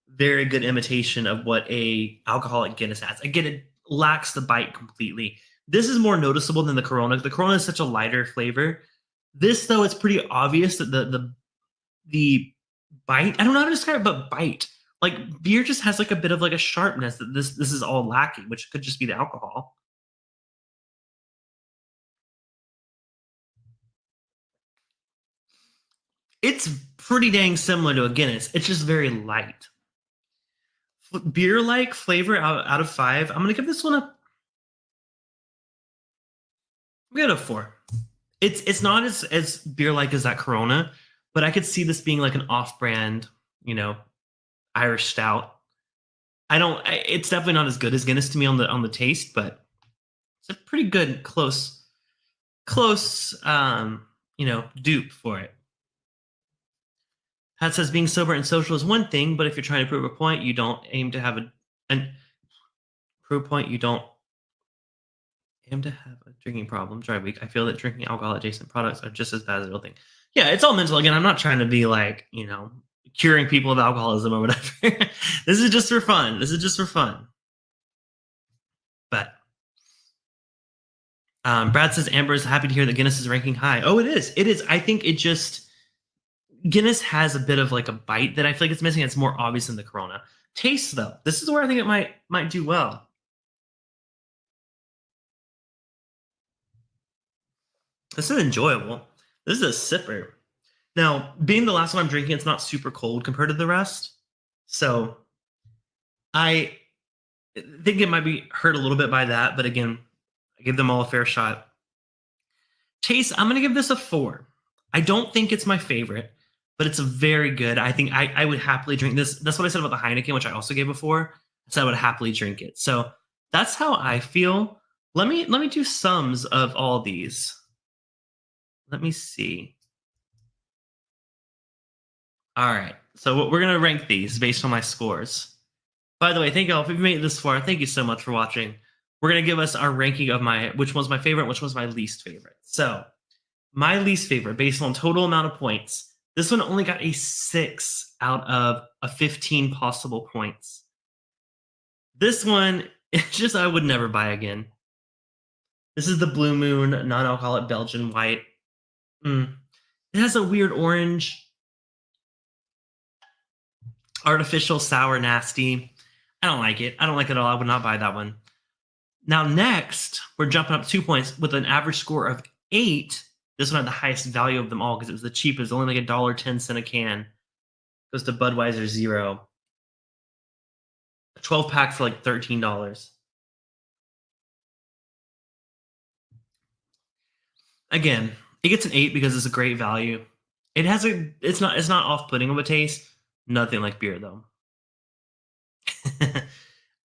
very good imitation of what a alcoholic Guinness has. Again, it lacks the bite completely. This is more noticeable than the Corona. The Corona is such a lighter flavor. This, though, it's pretty obvious that the bite, I don't know how to describe it, but bite. Like beer just has like a bit of like a sharpness that this is all lacking, which could just be the alcohol. It's pretty dang similar to a Guinness. It's just very light. Beer-like flavor out of 5. I'm gonna give this one I'm gonna give it a 4. It's not as beer-like as that Corona, but I could see this being like an off-brand, Irish stout. It's definitely not as good as Guinness to me on the taste, but it's a pretty good close dupe for it. Pat says being sober and social is one thing, but if you're trying to prove a point, you don't aim to have a drinking problem. Dry week. I feel that drinking alcohol adjacent products are just as bad as the real thing. Yeah, it's all mental. Again, I'm not trying to be like, curing people of alcoholism or whatever. This is just for fun. But Brad says Amber is happy to hear that Guinness is ranking high. Oh, it is. I think it just Guinness has a bit of like a bite that I feel like it's missing. It's more obvious in the Corona. Taste though, this is where I think it might do well. This is enjoyable. This is a sipper. Now, being the last one I'm drinking, it's not super cold compared to the rest. So I think it might be hurt a little bit by that. But again, I give them all a fair shot. Taste, I'm going to give this a 4. I don't think it's my favorite, but it's a very good. I think I would happily drink this. That's what I said about the Heineken, which I also gave a 4. So I would happily drink it. So that's how I feel. Let me do sums of all these. Let me see. All right. So we're going to rank these based on my scores. By the way, thank you all. If you've made it this far, thank you so much for watching. We're going to give us our ranking of which one's my favorite, which was my least favorite. So my least favorite, based on total amount of points, this one only got a 6 out of a 15 possible points. This one, it's just I would never buy again. This is the Blue Moon non-alcoholic Belgian white. It has a weird orange. Artificial, sour, nasty. I don't like it. I don't like it at all. I would not buy that one. Now, next, we're jumping up 2 points with an average score of 8. This one had the highest value of them all because it was the cheapest, only like $1.10 a can. Goes to Budweiser Zero. A 12-pack for like $13. Again, it gets an 8 because it's a great value. It's not off-putting of a taste. Nothing like beer though.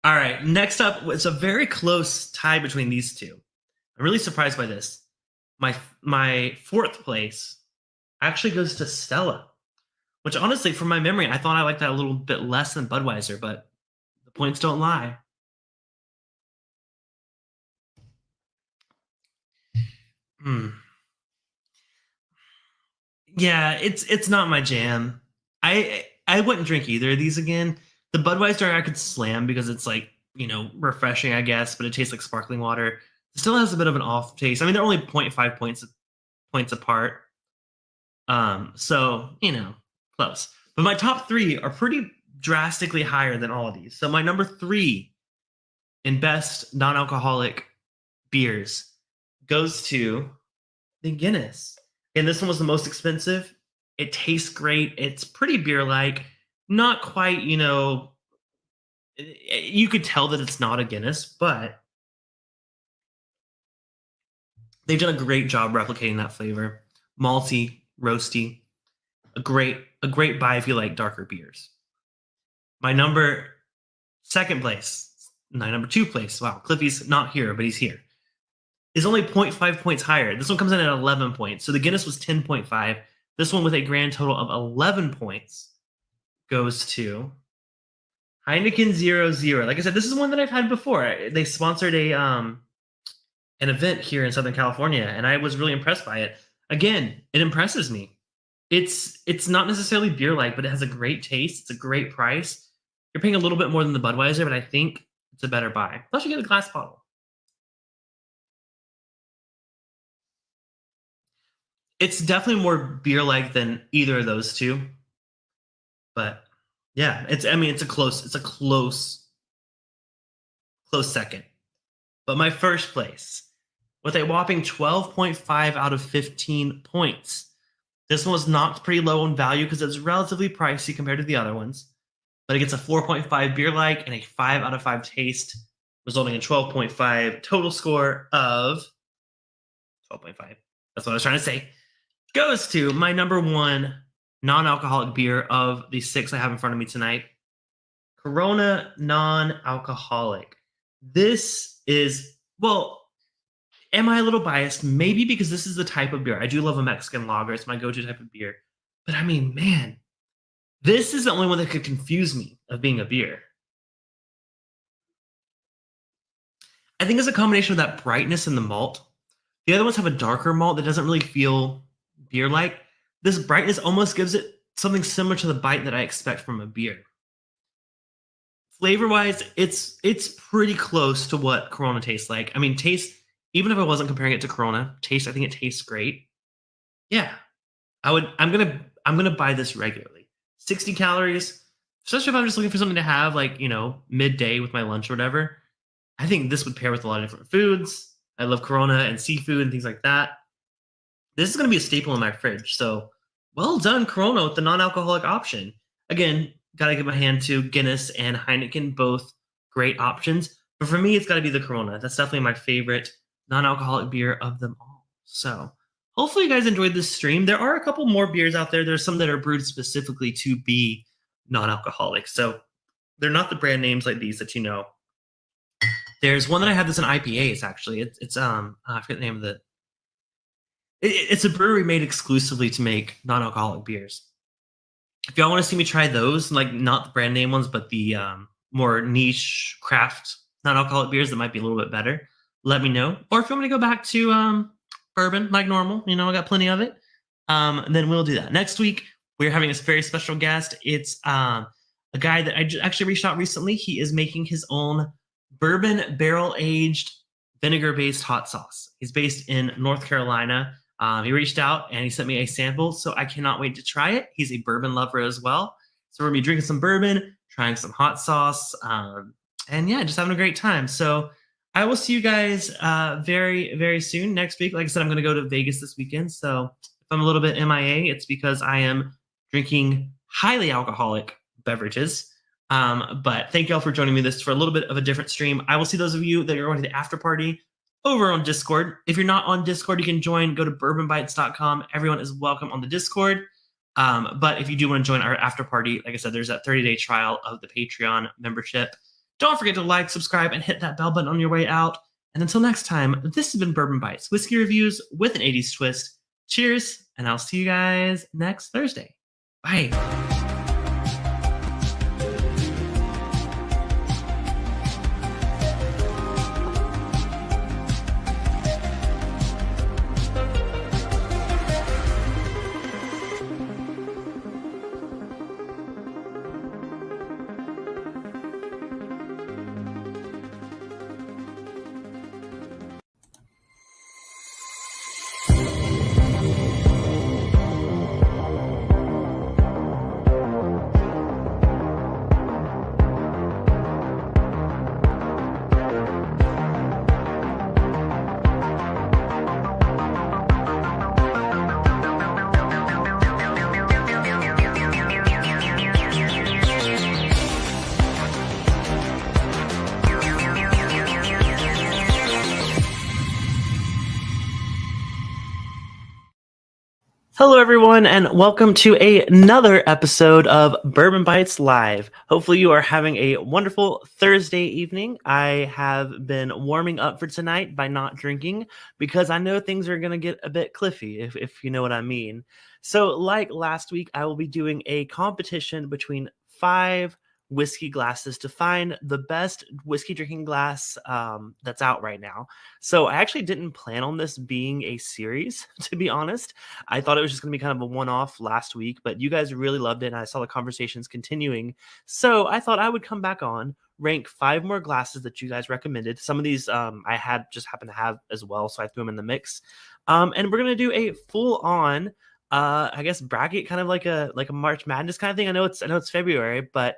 All right, next up, it's a very close tie between these two. I'm really surprised by this. My fourth place actually goes to Stella, which honestly, from my memory, I thought I liked that a little bit less than Budweiser, but the points don't lie. Yeah, it's not my jam. I wouldn't drink either of these again. The Budweiser I could slam because it's like, refreshing, I guess, but it tastes like sparkling water. It still has a bit of an off taste. I mean, they're only 0.5 points apart. So, close. But my top 3 are pretty drastically higher than all of these. So my number 3 in best non-alcoholic beers goes to the Guinness. And this one was the most expensive. It tastes great. It's pretty beer-like. Not quite, you could tell that it's not a Guinness, but they've done a great job replicating that flavor. Malty, roasty. A great buy if you like darker beers. My number 2 place, my number 2 place, wow, Cliffy's not here, but he's here, is only 0.5 points higher. This one comes in at 11 points. So the Guinness was 10.5. This one with a grand total of 11 points goes to Heineken 0.0. Like I said, this is one that I've had before. They sponsored an event here in Southern California, and I was really impressed by it. Again, it impresses me. It's not necessarily beer-like, but it has a great taste. It's a great price. You're paying a little bit more than the Budweiser, but I think it's a better buy. Plus, you get a glass bottle. It's definitely more beer-like than either of those two. But yeah, it's a close second. But my first place, with a whopping 12.5 out of 15 points. This one was knocked pretty low in value because it's relatively pricey compared to the other ones. But it gets a 4.5 beer-like and a 5 out of 5 taste, resulting in 12.5 total score of 12.5. That's what I was trying to say. Goes to my number 1 non-alcoholic beer of the 6 I have in front of me tonight. Corona non-alcoholic. This is, well, am I a little biased? Maybe because this is the type of beer. I do love a Mexican lager. It's my go-to type of beer. But I mean, man, this is the only one that could confuse me of being a beer. I think it's a combination of that brightness in the malt. The other ones have a darker malt that doesn't really feel beer-like. This brightness almost gives it something similar to the bite that I expect from a beer. Flavor-wise, it's pretty close to what Corona tastes like. I mean, even if I wasn't comparing it to Corona, I think it tastes great. Yeah. I'm gonna buy this regularly. 60 calories, especially if I'm just looking for something to have like, midday with my lunch or whatever. I think this would pair with a lot of different foods. I love Corona and seafood and things like that. This is going to be a staple in my fridge. So well done, Corona, with the non-alcoholic option. Again, got to give a hand to Guinness and Heineken, both great options. But for me, it's got to be the Corona. That's definitely my favorite non-alcoholic beer of them all. So hopefully you guys enjoyed this stream. There are a couple more beers out there. There's some that are brewed specifically to be non-alcoholic. So they're not the brand names like these that you know. There's one that I have that's an IPA. Actually. It's I forget the name of it's a brewery made exclusively to make non-alcoholic beers. If y'all want to see me try those, like not the brand name ones, but the more niche craft non-alcoholic beers that might be a little bit better, let me know. Or if you want me to go back to bourbon like normal, I got plenty of it, then we'll do that. Next week, we're having a very special guest. It's a guy that I actually reached out recently. He is making his own bourbon barrel-aged vinegar-based hot sauce. He's based in North Carolina. He reached out and he sent me a sample, so I cannot wait to try it. He's a bourbon lover as well. So we're going to be drinking some bourbon, trying some hot sauce, and yeah, just having a great time. So I will see you guys very, very soon next week. Like I said, I'm going to go to Vegas this weekend. So if I'm a little bit MIA, it's because I am drinking highly alcoholic beverages. But thank y'all for joining me this for a little bit of a different stream. I will see those of you that are going to the after party over on Discord. If you're not on Discord, you can join. Go to bourbonbytes.com. Everyone is welcome on the Discord. But if you do want to join our after party, like I said, there's that 30-day trial of the Patreon membership. Don't forget to like, subscribe, and hit that bell button on your way out. And until next time, this has been Bourbon Bytes, whiskey reviews with an 80s twist. Cheers, and I'll see you guys next Thursday. Bye. Hello, everyone, and welcome to another episode of Bourbon Bytes Live. Hopefully you are having a wonderful Thursday evening. I have been warming up for tonight by not drinking because I know things are going to get a bit cliffy, if you know what I mean. So like last week, I will be doing a competition between 5 whiskey glasses to find the best whiskey drinking glass that's out right now. So I actually didn't plan on this being a series, to be honest. I thought it was just going to be kind of a one-off last week, but you guys really loved it and I saw the conversations continuing. So I thought I would come back on, rank 5 more glasses that you guys recommended. Some of these I had just happened to have as well, so I threw them in the mix. And we're going to do a full-on I guess bracket, kind of like a March Madness kind of thing. I know it's February, but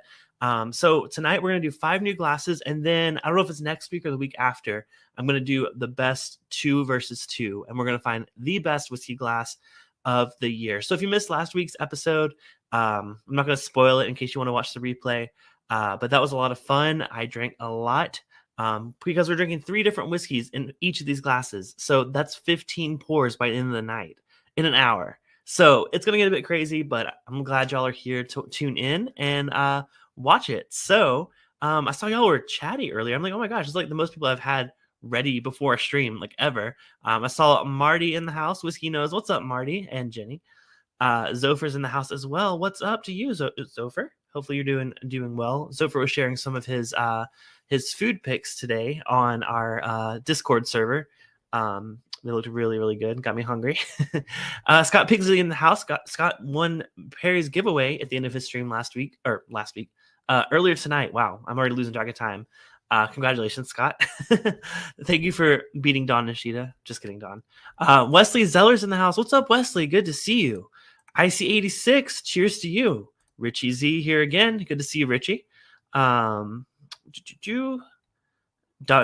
so tonight we're going to do 5 new glasses, and then I don't know if it's next week or the week after, I'm going to do the best 2 versus 2, and we're going to find the best whiskey glass of the year. So if you missed last week's episode, I'm not going to spoil it in case you want to watch the replay, but that was a lot of fun. I drank a lot because we're drinking 3 different whiskeys in each of these glasses. So that's 15 pours by the end of the night in an hour. So it's going to get a bit crazy, but I'm glad y'all are here to tune in and watch it. So I saw y'all were chatty earlier. I'm like, oh my gosh, it's like the most people I've had ready before a stream like ever. I saw Marty in the house. Whiskey knows. What's up, Marty and Jenny? Zopher's in the house as well. What's up to you, Zopher? Hopefully you're doing well. Zopher was sharing some of his food pics today on our Discord server. They looked really, really good. Got me hungry. Scott Pigsley in the house. Scott won Perry's giveaway at the end of his stream earlier tonight. Wow, I'm already losing track of time. Congratulations, Scott. Thank you for beating Don Nishida. Just kidding, Don. Wesley Zeller's in the house. What's up, Wesley? Good to see you. IC86, cheers to you. Richie Z here again. Good to see you, Richie. Don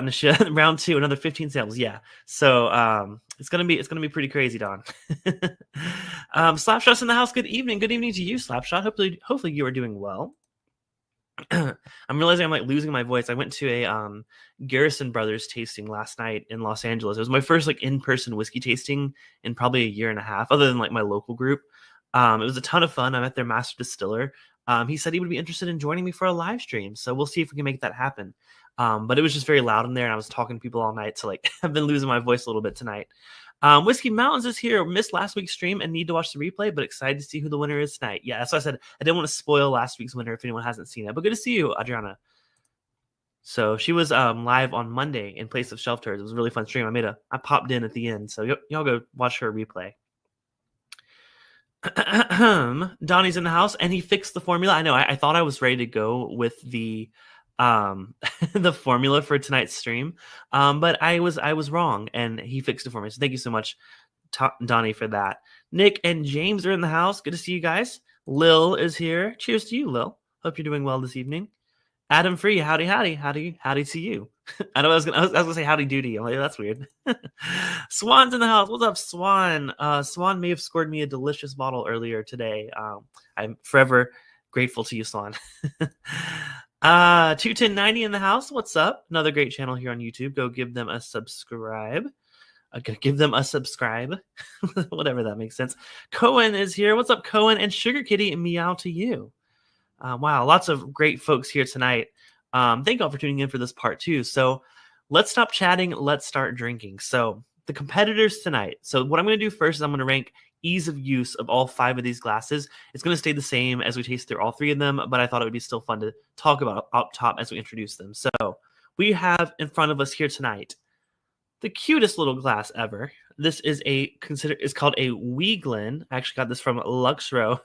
Nishida, round 2, another 15 samples. Yeah. So it's gonna be pretty crazy, Don. Slapshot's in the house. Good evening. Good evening to you, Slapshot. Hopefully you are doing well. I'm realizing I'm like losing my voice. I went to a Garrison Brothers tasting last night in Los Angeles. It was my first like in-person whiskey tasting in probably a year and a half, other than like my local group. It was a ton of fun. I met their master distiller. He said he would be interested in joining me for a live stream, so we'll see if we can make that happen. But it was just very loud in there, and I was talking to people all night, so like I've been losing my voice a little bit tonight. Whiskey Mountains is here. Missed last week's stream and need to watch the replay, but excited to see who the winner is tonight. Yeah, that's why I said I didn't want to spoil last week's winner if anyone hasn't seen it. But good to see you, Adriana. So she was live on Monday in place of Shelf Turds. It was a really fun stream. I popped in at the end, so y'all go watch her replay. Donnie's in the house, and he fixed the formula. I know. I thought I was ready to go with the the formula for tonight's stream, but I was wrong, and he fixed it for me. So thank you so much, Donnie, for that. Nick and James are in the house. Good to see you guys. Lil is here. Cheers to you, Lil. Hope you're doing well this evening. Adam Free, howdy to you. I know I was gonna say howdy doody. I'm like, that's weird. Swan's in the house. What's up, Swan? Swan may have scored me a delicious bottle earlier today. I'm forever grateful to you, Swan. 21090 in the house. What's up? Another great channel here on YouTube. Go give them a subscribe. Whatever that makes sense. Cohen is here. What's up, Cohen? And Sugar Kitty, meow to you. Wow, lots of great folks here tonight. Thank you all for tuning in for this part 2. So let's stop chatting. Let's start drinking. So the competitors tonight. So what I'm going to do first is I'm going to rank ease of use of all 5 of these glasses. It's going to stay the same as we taste through all 3 of them, but I thought it would be still fun to talk about up top as we introduce them. So we have in front of us here tonight the cutest little glass ever. This is it's called a Weeglin. I actually got this from Luxro.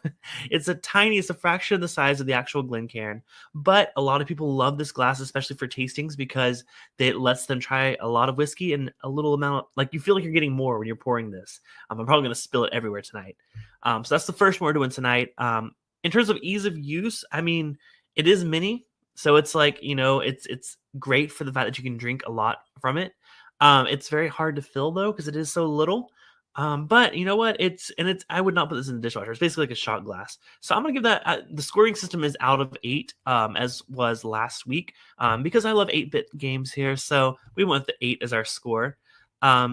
It's a fraction of the size of the actual Glencairn, but a lot of people love this glass, especially for tastings, because it lets them try a lot of whiskey and a little amount. Like you feel like you're getting more when you're pouring this. I'm probably going to spill it everywhere tonight. So that's the first one we're doing tonight. In terms of ease of use, I mean, it is mini, so it's like, it's great for the fact that you can drink a lot from it. It's very hard to fill though, because it is so little. But you know what? I would not put this in the dishwasher. It's basically like a shot glass. So I'm gonna give that. The scoring system is out of 8, as was last week. Because I love 8-bit games here, so we went with the 8 as our score.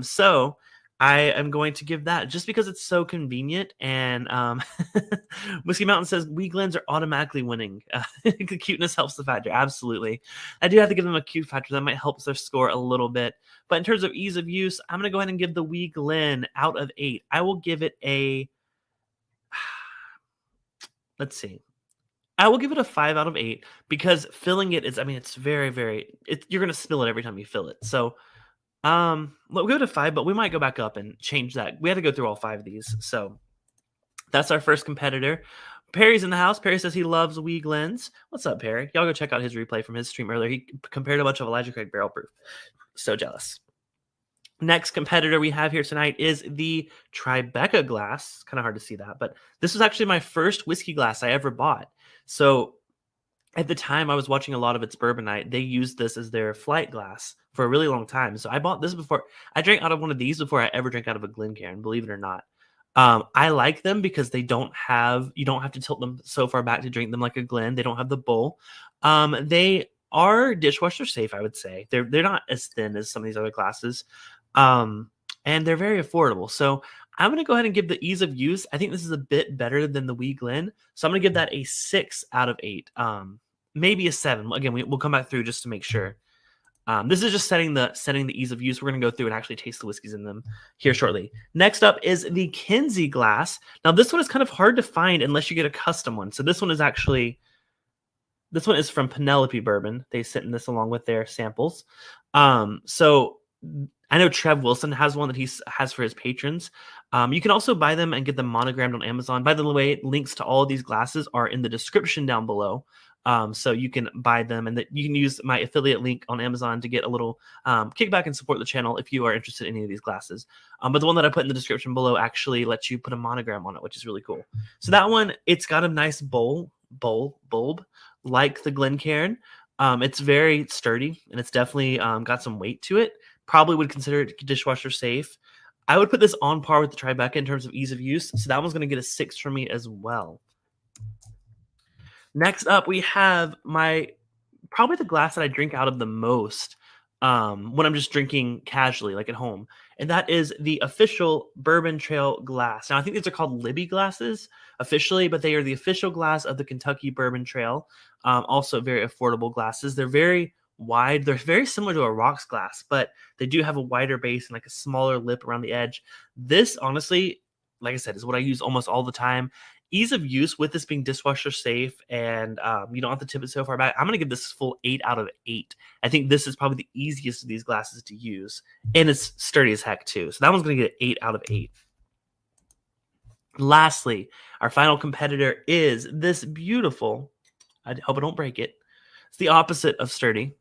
So I am going to give that just because it's so convenient. And Whiskey Mountain says Weeglins are automatically winning. The cuteness helps the factor. Absolutely. I do have to give them a cute factor. That might help their score a little bit. But in terms of ease of use, I'm going to go ahead and give the Weeglin out of 8. I will give it a... Let's see. I will give it a 5 out of 8 because filling it is, it's very, very... you're going to spill it every time you fill it. So... we'll go to 5, but we might go back up and change that. We had to go through all 5 of these. So that's our first competitor. Perry's in the house. Perry says he loves Weeglins. What's up, Perry? Y'all go check out his replay from his stream earlier. He compared a bunch of Elijah Craig barrel proof. So jealous. Next competitor we have here tonight is the Tribeca glass. Kind of hard to see that, but this was actually my first whiskey glass I ever bought. So at the time I was watching a lot of its bourbon night, they used this as their flight glass for a really long time. So I bought this before. I drank out of one of these before I ever drank out of a Glencairn, believe it or not. I like them because you don't have to tilt them so far back to drink them like a Glen. They don't have the bowl. They are dishwasher safe, I would say. They're not as thin as some of these other glasses. And they're very affordable. So I'm going to go ahead and give the ease of use. I think this is a bit better than the Weeglin. So I'm going to give that a 6 out of 8. Maybe a 7. Again, we'll come back through just to make sure. This is just setting the ease of use. We're going to go through and actually taste the whiskeys in them here shortly. Next up is the Kinsey glass. Now, this one is kind of hard to find unless you get a custom one. So this one is from Penelope Bourbon. They sent this along with their samples. So I know Trev Wilson has one that he has for his patrons. You can also buy them and get them monogrammed on Amazon. By the way, links to all of these glasses are in the description down below. So you can buy them, and that you can use my affiliate link on Amazon to get a little kickback and support the channel if you are interested in any of these glasses. But the one that I put in the description below actually lets you put a monogram on it, which is really cool. So that one, it's got a nice bulb like the Glencairn. It's very sturdy, and it's definitely got some weight to it. Probably would consider it dishwasher safe. I would put this on par with the Tribeca in terms of ease of use. So that one's going to get a 6 from me as well. Next up, we have probably the glass that I drink out of the most when I'm just drinking casually, like at home. And that is the official Bourbon Trail glass. Now, I think these are called Libby glasses officially, but they are the official glass of the Kentucky Bourbon Trail. Also very affordable glasses. They're very wide. They're very similar to a rocks glass, but they do have a wider base and like a smaller lip around the edge. This, honestly, like I said, is what I use almost all the time. Ease of use with this being dishwasher safe, and you don't have to tip it so far back. I'm going to give this full 8 out of 8. I think this is probably the easiest of these glasses to use, and it's sturdy as heck too. So that one's going to get an 8 out of 8. Lastly, our final competitor is this beautiful, I hope I don't break it, it's the opposite of sturdy.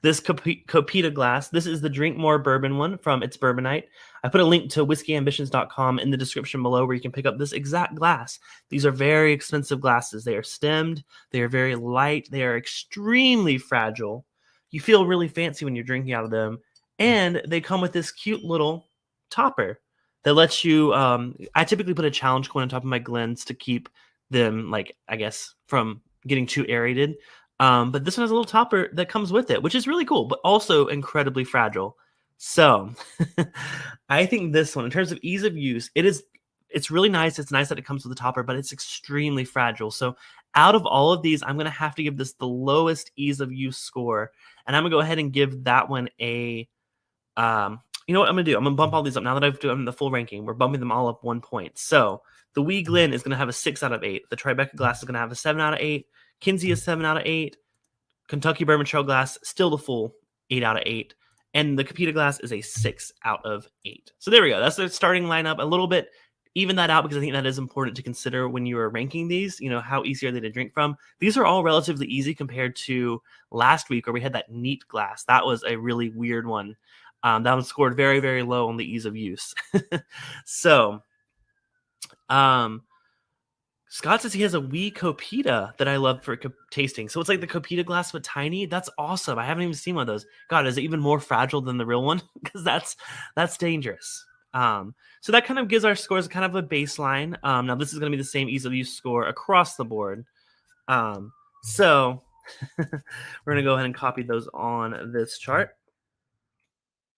This Copita glass. This is the Drink More Bourbon one from It's Bourbonite. I put a link to whiskeyambitions.com in the description below where you can pick up this exact glass. These are very expensive glasses. They are stemmed. They are very light. They are extremely fragile. You feel really fancy when you're drinking out of them. And they come with this cute little topper that lets you, I typically put a challenge coin on top of my Glens to keep them, like, I guess, from getting too aerated. But this one has a little topper that comes with it, which is really cool, but also incredibly fragile. So I think this one, in terms of ease of use, it's really nice. It's nice that it comes with a topper, but it's extremely fragile. So out of all of these, I'm going to have to give this the lowest ease of use score. And I'm going to go ahead and give that one a, you know what I'm going to do? I'm going to bump all these up. Now that I've done the full ranking, we're bumping them all up 1 point. So the Wee Glen is going to have a 6 out of 8. The Tribeca glass is going to have a 7 out of 8. Kinsey is 7 out of 8. Kentucky Bourbon Trail glass, still the full 8 out of 8. And the Copita glass is a 6 out of 8. So there we go. That's the starting lineup. A little bit, even that out, because I think that is important to consider when you are ranking these. You know, how easy are they to drink from? These are all relatively easy compared to last week where we had that neat glass. That was a really weird one. That one scored very, very low on the ease of use. So, Scott says he has a wee Copita that I love for tasting. So it's like the Copita glass, but tiny. That's awesome. I haven't even seen one of those. God, is it even more fragile than the real one? Because that's dangerous. So that kind of gives our scores kind of a baseline. Now this is going to be the same ease of use score across the board. So we're going to go ahead and copy those on this chart.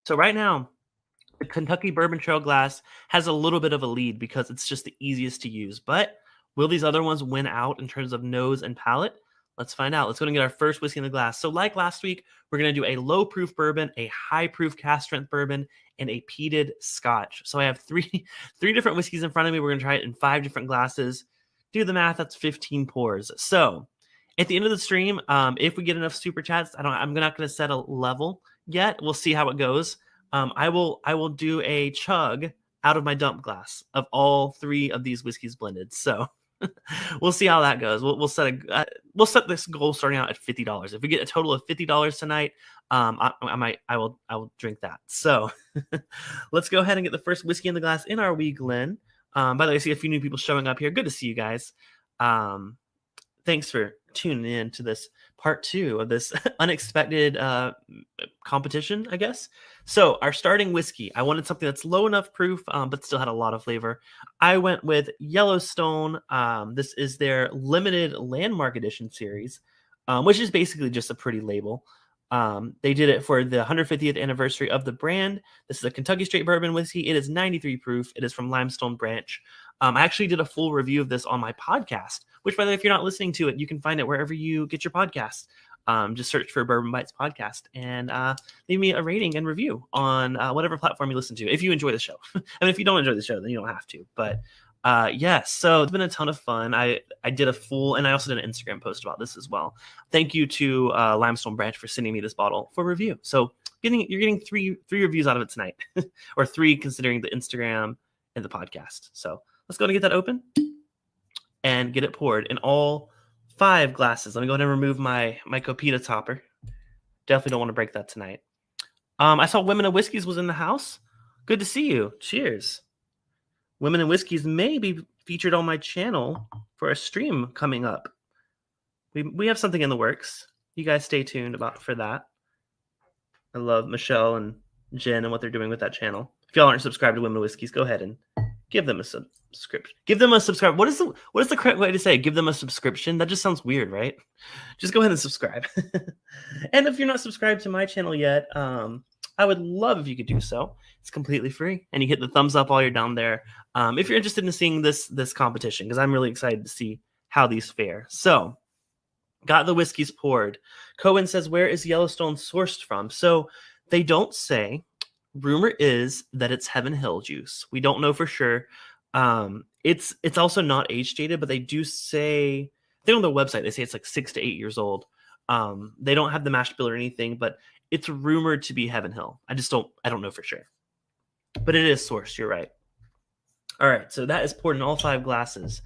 So right now, the Kentucky Bourbon Trail glass has a little bit of a lead because it's just the easiest to use, but will these other ones win out in terms of nose and palate? Let's find out. Let's go and get our first whiskey in the glass. So like last week, we're going to do a low-proof bourbon, a high-proof cast-strength bourbon, and a peated scotch. So I have three different whiskeys in front of me. We're going to try it in 5 different glasses. Do the math. That's 15 pours. So at the end of the stream, if we get enough super chats, I'm not going to set a level yet. We'll see how it goes. I will do a chug out of my dump glass of all 3 of these whiskeys blended. So we'll see how that goes. We'll set this goal starting out at $50. If we get a total of $50 tonight, I will drink that. So let's go ahead and get the first whiskey in the glass in our Wee Glen. By the way, I see a few new people showing up here. Good to see you guys. Thanks for tuning in to this part 2 of this unexpected competition, I guess. So our starting whiskey, I wanted something that's low enough proof, but still had a lot of flavor. I went with Yellowstone. This is their limited landmark edition series, which is basically just a pretty label. They did it for the 150th anniversary of the brand. This is a Kentucky straight bourbon whiskey. It is 93 proof. It is from Limestone Branch. I actually did a full review of this on my podcast, which, by the way, if you're not listening to it, you can find it wherever you get your podcast. Just search for Bourbon Bytes podcast and leave me a rating and review on whatever platform you listen to if you enjoy the show. I mean, if you don't enjoy the show, then you don't have to. But yes, so it's been a ton of fun. I did a full, and I also did an Instagram post about this as well. Thank you to Limestone Branch for sending me this bottle for review. So You're getting three reviews out of it tonight, or 3 considering the Instagram and the podcast. So let's go and get that open and get it poured in all 5 glasses. Let me go ahead and remove my Copita topper. Definitely don't want to break that tonight. I saw Women of Whiskeys was in the house. Good to see you. Cheers. Women and Whiskeys may be featured on my channel for a stream coming up. We have something in the works. You guys stay tuned for that. I love Michelle and Jen and what they're doing with that channel. If y'all aren't subscribed to Women and Whiskeys, go ahead and give them a subscription. Give them a subscribe. What is the correct way to say? Give them a subscription? That just sounds weird, right? Just go ahead and subscribe. And if you're not subscribed to my channel yet, I would love if you could do so. It's completely free, and you hit the thumbs up while you're down there. If you're interested in seeing this competition, because I'm really excited to see how these fare. So, got the whiskeys poured. Cohen says, "Where is Yellowstone sourced from?" So they don't say. Rumor is that it's Heaven Hill juice. We don't know for sure. It's also not age dated, but they do say, I think on their website they say it's like 6 to 8 years old. They don't have the mash bill or anything, but it's rumored to be Heaven Hill. I don't know for sure, but it is sourced. You're right. All right, so that is poured in all 5 glasses.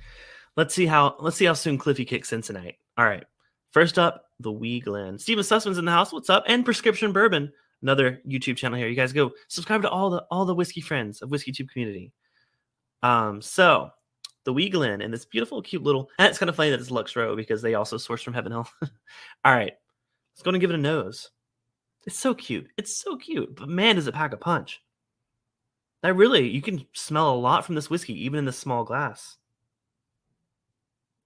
Let's see how soon Cliffy kicks in tonight. All right, first up, the Wee Glen. Steven Sussman's in the house. What's up? And Prescription Bourbon, another YouTube channel here. You guys go subscribe to all the whiskey friends of WhiskeyTube community. So the Wee Glen and this beautiful, cute little. And it's kind of funny that it's Lux Row because they also source from Heaven Hill. All right, let's go and give it a nose. It's so cute. It's so cute. But man, does it pack a punch. You can smell a lot from this whiskey, even in this small glass.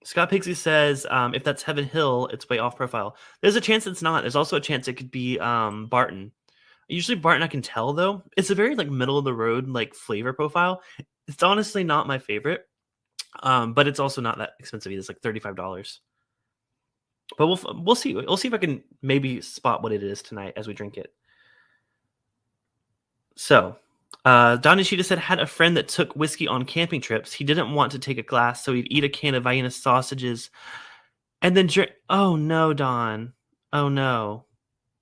Scott Pixie says, if that's Heaven Hill, it's way off profile. There's a chance it's not. There's also a chance it could be Barton. Usually Barton I can tell, though. It's a very middle of the road flavor profile. It's honestly not my favorite, but it's also not that expensive either. It's like $35. But we'll see. We'll see if I can maybe spot what it is tonight as we drink it. So, Don Nishida said, had a friend that took whiskey on camping trips. He didn't want to take a glass, so he'd eat a can of Vienna sausages and then drink. Oh no, Don. Oh no.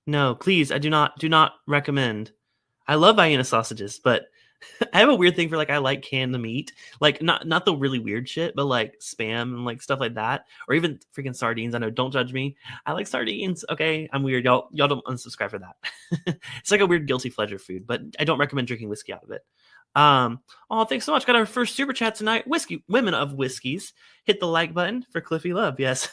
No, please, I do not recommend. I love Vienna sausages, but I have a weird thing for I like canned meat, not the really weird shit, but spam and stuff like that, or even freaking sardines. I know, don't judge me. I like sardines. Okay, I'm weird. Y'all don't unsubscribe for that. It's like a weird guilty pleasure food, but I don't recommend drinking whiskey out of it. Oh, thanks so much. Got our first super chat tonight. Women of Whiskeys. Hit the like button for Cliffy Love. Yes,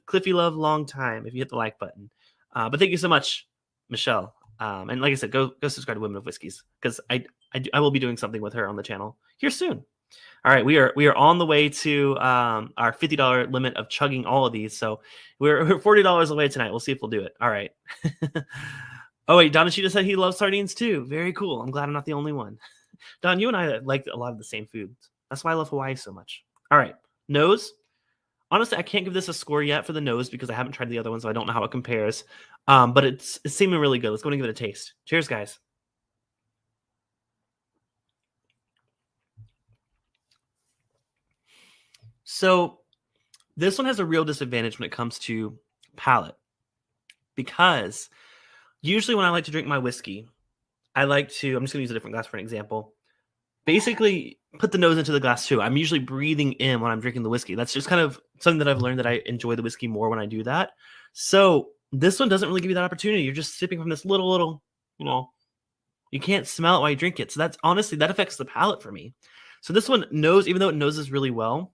Cliffy Love, long time. If you hit the like button, but thank you so much, Michelle. And like I said, go subscribe to Women of Whiskeys because I will be doing something with her on the channel here soon. All right, we are on the way to our $50 limit of chugging all of these. So we're $40 away tonight. We'll see if we'll do it. All right. Oh wait, Don Ishida said he loves sardines too. Very cool. I'm glad I'm not the only one. Don, you and I like a lot of the same foods. That's why I love Hawaii so much. All right, nose. Honestly, I can't give this a score yet for the nose because I haven't tried the other one, so I don't know how it compares. But it's seeming really good. Let's go and give it a taste. Cheers, guys. So this one has a real disadvantage when it comes to palate because usually when I like to drink my whiskey, I'm just going to use a different glass for an example. Basically, put the nose into the glass too. I'm usually breathing in when I'm drinking the whiskey. That's just kind of something that I've learned that I enjoy the whiskey more when I do that. So this one doesn't really give you that opportunity. You're just sipping from this little, you can't smell it while you drink it. So that affects the palate for me. So this one even though it noses really well,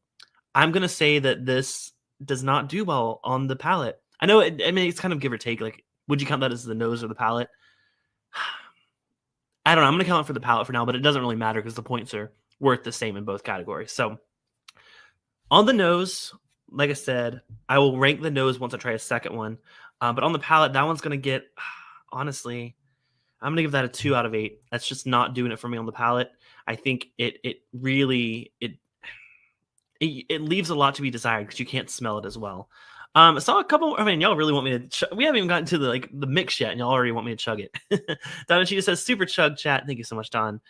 I'm going to say that this does not do well on the palate. I know, it's kind of give or take. Would you count that as the nose or the palate? I don't know. I'm going to count it for the palate for now, but it doesn't really matter because the points are worth the same in both categories. So on the nose, like I said, I will rank the nose once I try a second one. But on the palate, that one's going to get, honestly, I'm going to give that a 2 out of 8. That's just not doing it for me on the palate. I think it really leaves a lot to be desired because you can't smell it as well. I saw a couple. Y'all really want me to. We haven't even gotten to the mix yet, and y'all already want me to chug it. Don, she just says super chug chat. Thank you so much, Don.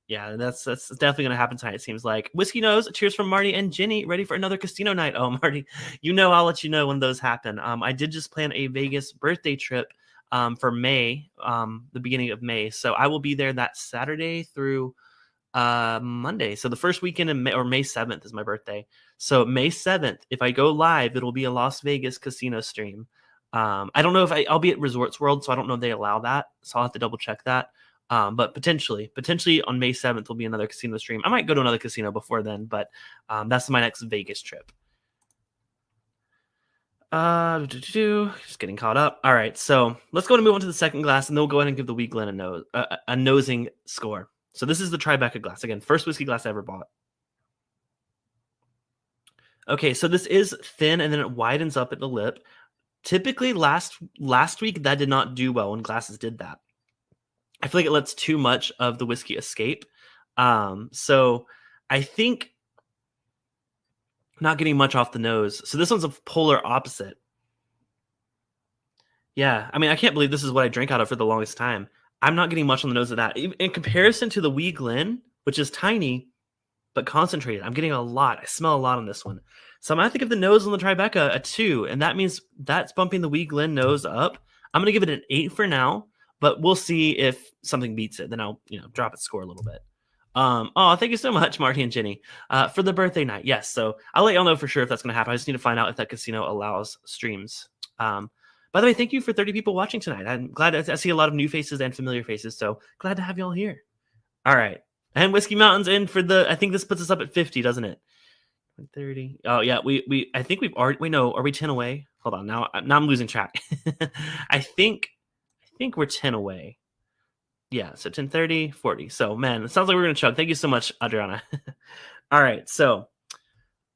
Yeah, that's definitely gonna happen tonight. It seems like Whiskey Nose. Cheers from Marty and Jenny. Ready for another casino night? Oh, Marty, I'll let you know when those happen. I did just plan a Vegas birthday trip for May, the beginning of May. So I will be there that Saturday through Monday. So the first weekend in May, or May 7th is my birthday. So May 7th, if I go live, it'll be a Las Vegas casino stream. I don't know if I'll be at Resorts World, so I don't know if they allow that. So I'll have to double check that. But potentially on May 7th will be another casino stream. I might go to another casino before then, but that's my next Vegas trip. Just getting caught up. All right, so let's go and move on to the second glass, and then we'll go ahead and give the Wee Glen a nosing score. So this is the Tribeca glass. Again, first whiskey glass I ever bought. Okay, so this is thin, and then it widens up at the lip. Typically, last week, that did not do well when glasses did that. I feel like it lets too much of the whiskey escape. So I think not getting much off the nose. So this one's a polar opposite. Yeah, I mean, I can't believe this is what I drank out of for the longest time. I'm not getting much on the nose of that. In comparison to the Wee Glen, which is tiny, but concentrated, I'm getting a lot. I smell a lot on this one. So I'm going to have to give the nose on the Tribeca a 2, and that means that's bumping the Wee Glen nose up. I'm going to give it an 8 for now, but we'll see if something beats it. Then I'll, drop its score a little bit. Thank you so much, Marty and Jenny, for the birthday night. Yes, so I'll let y'all know for sure if that's going to happen. I just need to find out if that casino allows streams. By the way, thank you for 30 people watching tonight. I'm glad I see a lot of new faces and familiar faces, so glad to have y'all here. All right, and Whiskey Mountain's in for I think this puts us up at 50, doesn't it? 30. Oh yeah, I think we've already. Wait, no, are we 10 away? Hold on, now I'm losing track. I think we're 10 away. Yeah, so 10, 30, 40. So, man, it sounds like we're going to chug. Thank you so much, Adriana. All right, so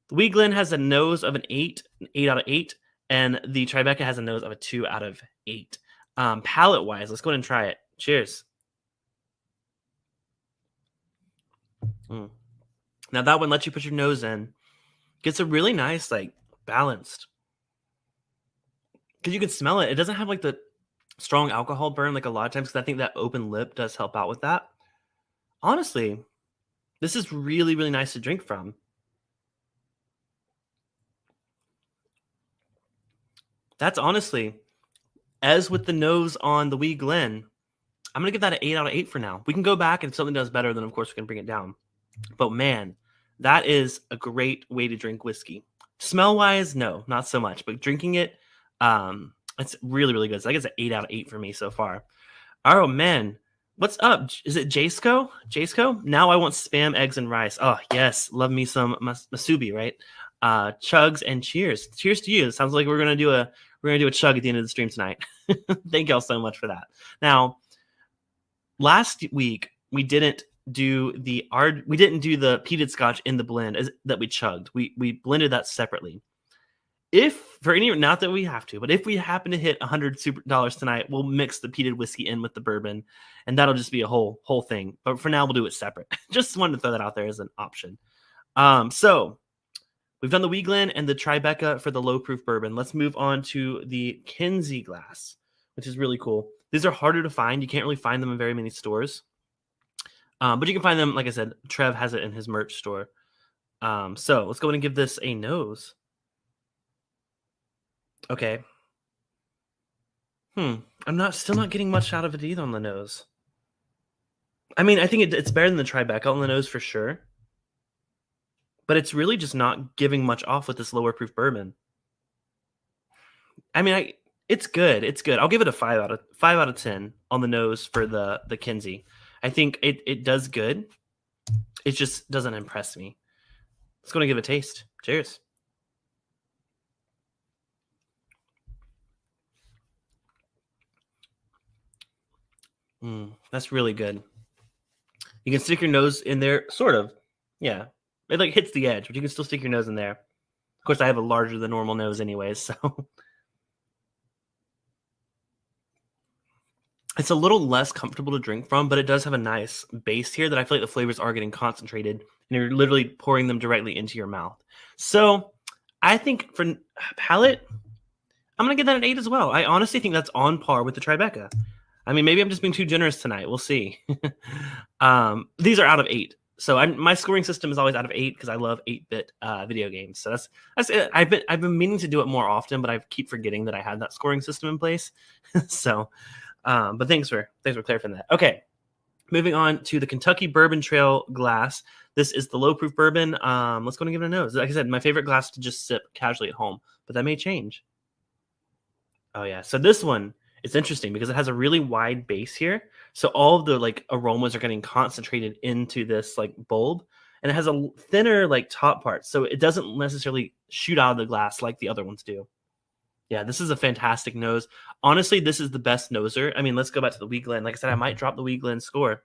the Wee Glen has a nose of an 8 out of 8, and the Tribeca has a nose of a 2 out of 8. Palate-wise, let's go ahead and try it. Cheers. Now, that one lets you put your nose in. Gets a really nice, balanced. Because you can smell it. It doesn't have, the strong alcohol burn like a lot of times, because I think that open lip does help out with that. Honestly, this is really, really nice to drink from. That's honestly, as with the nose on the Wee Glen, I'm going to give that an 8 out of 8 for now. We can go back, and if something does better, then of course we can bring it down. But man, that is a great way to drink whiskey. Smell-wise, no, not so much. But drinking it, it's really, really good. So I guess an 8 out of 8 for me so far. Oh, man. What's up? Is it Jaceco? Jaceco? Now I want spam, eggs, and rice. Oh, yes. Love me some masubi, right? Chugs and cheers. Cheers to you. It sounds like we're gonna do a chug at the end of the stream tonight. Thank y'all so much for that. Now, last week we didn't do the peated scotch in the blend that we chugged. We blended that separately. Not that we have to, but if we happen to hit $100 tonight, we'll mix the peated whiskey in with the bourbon, and that'll just be a whole thing. But for now, we'll do it separate. Just wanted to throw that out there as an option. So we've done the Wee Glen and the Tribeca for the low proof bourbon. Let's move on to the Kinsey glass, which is really cool. These are harder to find. You can't really find them in very many stores. But you can find them, like I said, Trev has it in his merch store. So let's go ahead and give this a nose. Okay. I'm still not getting much out of it either on the nose. I mean, I think it's better than the Tribeca on the nose for sure. But it's really just not giving much off with this lower proof bourbon. I mean, it's good. It's good. I'll give it a 5 out of 10 on the nose for the Kinsey. I think it does good. It just doesn't impress me. Let's go and give it a taste. Cheers. That's really good. You can stick your nose in there, sort of. Yeah. It hits the edge, but you can still stick your nose in there. Of course, I have a larger than normal nose anyways, so. It's a little less comfortable to drink from, but it does have a nice base here that I feel like the flavors are getting concentrated, and you're literally pouring them directly into your mouth. So I think for palate, I'm going to give that an 8 as well. I honestly think that's on par with the Tribeca. I mean, maybe I'm just being too generous tonight. We'll see. These are out of 8. So my scoring system is always out of 8 because I love 8-bit video games. So that's it. I've been meaning to do it more often, but I keep forgetting that I had that scoring system in place. So, but thanks for clarifying that. Okay, moving on to the Kentucky Bourbon Trail glass. This is the low proof bourbon. Let's go and give it a nose. Like I said, my favorite glass to just sip casually at home, but that may change. Oh yeah, so this one is interesting because it has a really wide base here. So all of the like aromas are getting concentrated into this like bulb, and it has a thinner like top part. So it doesn't necessarily shoot out of the glass like the other ones do. Yeah, this is a fantastic nose. Honestly, this is the best noser. I mean, let's go back to the Wee Glen. Like I said, I might drop the Wee Glen score.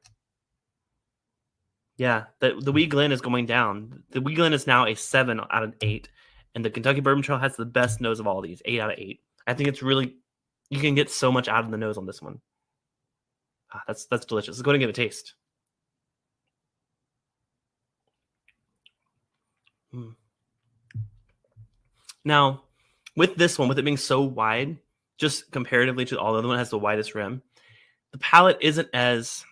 Yeah, the Wee Glen is going down. The Wee Glen is now a 7 out of 8. And the Kentucky Bourbon Trail has the best nose of all these, 8 out of 8. I think it's really, you can get so much out of the nose on this one. That's delicious. Let's go ahead and give it a taste. Now, with this one, with it being so wide, just comparatively to all the other one, it has the widest rim. The palate isn't as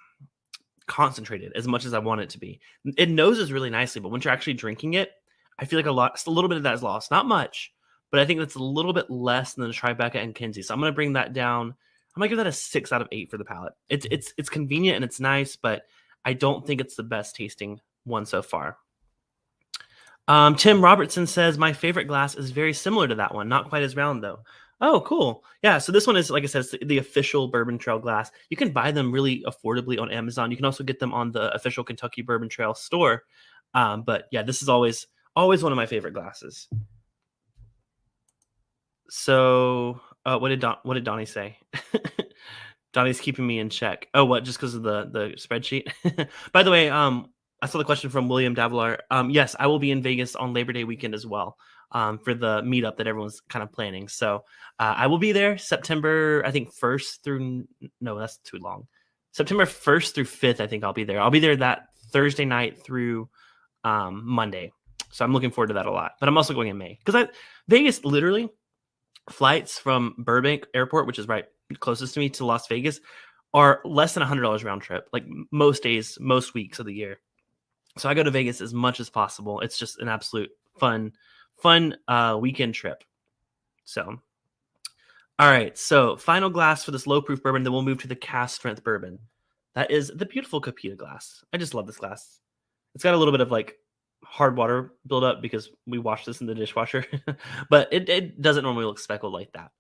concentrated as much as I want it to be. It noses really nicely, but once you're actually drinking it, I feel like a little bit of that is lost. Not much, but I think that's a little bit less than the Tribeca and Kinsey. So I'm going to bring that down. I'm going to give that a 6 out of 8 for the palate. It's convenient and it's nice, but I don't think it's the best tasting one so far. Tim Robertson says, my favorite glass is very similar to that one. Not quite as round, though. Oh, cool. Yeah, so this one is, like I said, the official Bourbon Trail glass. You can buy them really affordably on Amazon. You can also get them on the official Kentucky Bourbon Trail store. But yeah, this is always one of my favorite glasses. So what did Donnie say? Donnie's keeping me in check. Oh, what? Just because of the spreadsheet? By the way, I saw the question from William Davlar. Yes, I will be in Vegas on Labor Day weekend as well for the meetup that everyone's kind of planning. So I will be there September, I think, 1st through... No, that's too long. September 1st through 5th, I think I'll be there. I'll be there that Thursday night through Monday. So I'm looking forward to that a lot. But I'm also going in May. Because Vegas, literally, flights from Burbank Airport, which is right closest to me, to Las Vegas, are less than $100 round trip, like most days, most weeks of the year. So I go to Vegas as much as possible. It's just an absolute fun weekend trip. So, all right. So final glass for this low proof bourbon. Then we'll move to the cast strength bourbon. That is the beautiful Copita glass. I just love this glass. It's got a little bit of like hard water buildup because we washed this in the dishwasher, but it doesn't normally look speckled like that.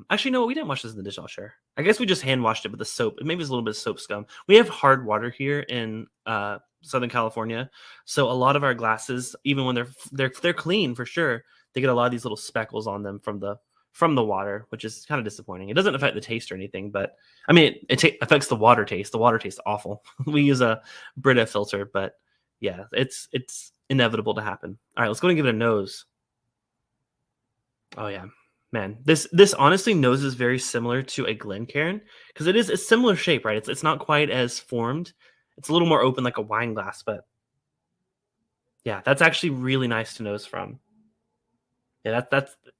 Actually, no, we didn't wash this in the dishwasher. I guess we just hand washed it with the soap. Maybe it's a little bit of soap scum. We have hard water here in Southern California, so a lot of our glasses, even when they're clean for sure, they get a lot of these little speckles on them from the water, which is kind of disappointing. It doesn't affect the taste or anything, but I mean, it affects the water taste. The water tastes awful. We use a Brita filter, but yeah, it's inevitable to happen. All right, let's go and give it a nose. Oh yeah. Man, this honestly noses very similar to a Glencairn because it is a similar shape, right? It's not quite as formed. It's a little more open like a wine glass, but yeah, that's actually really nice to nose from. Yeah,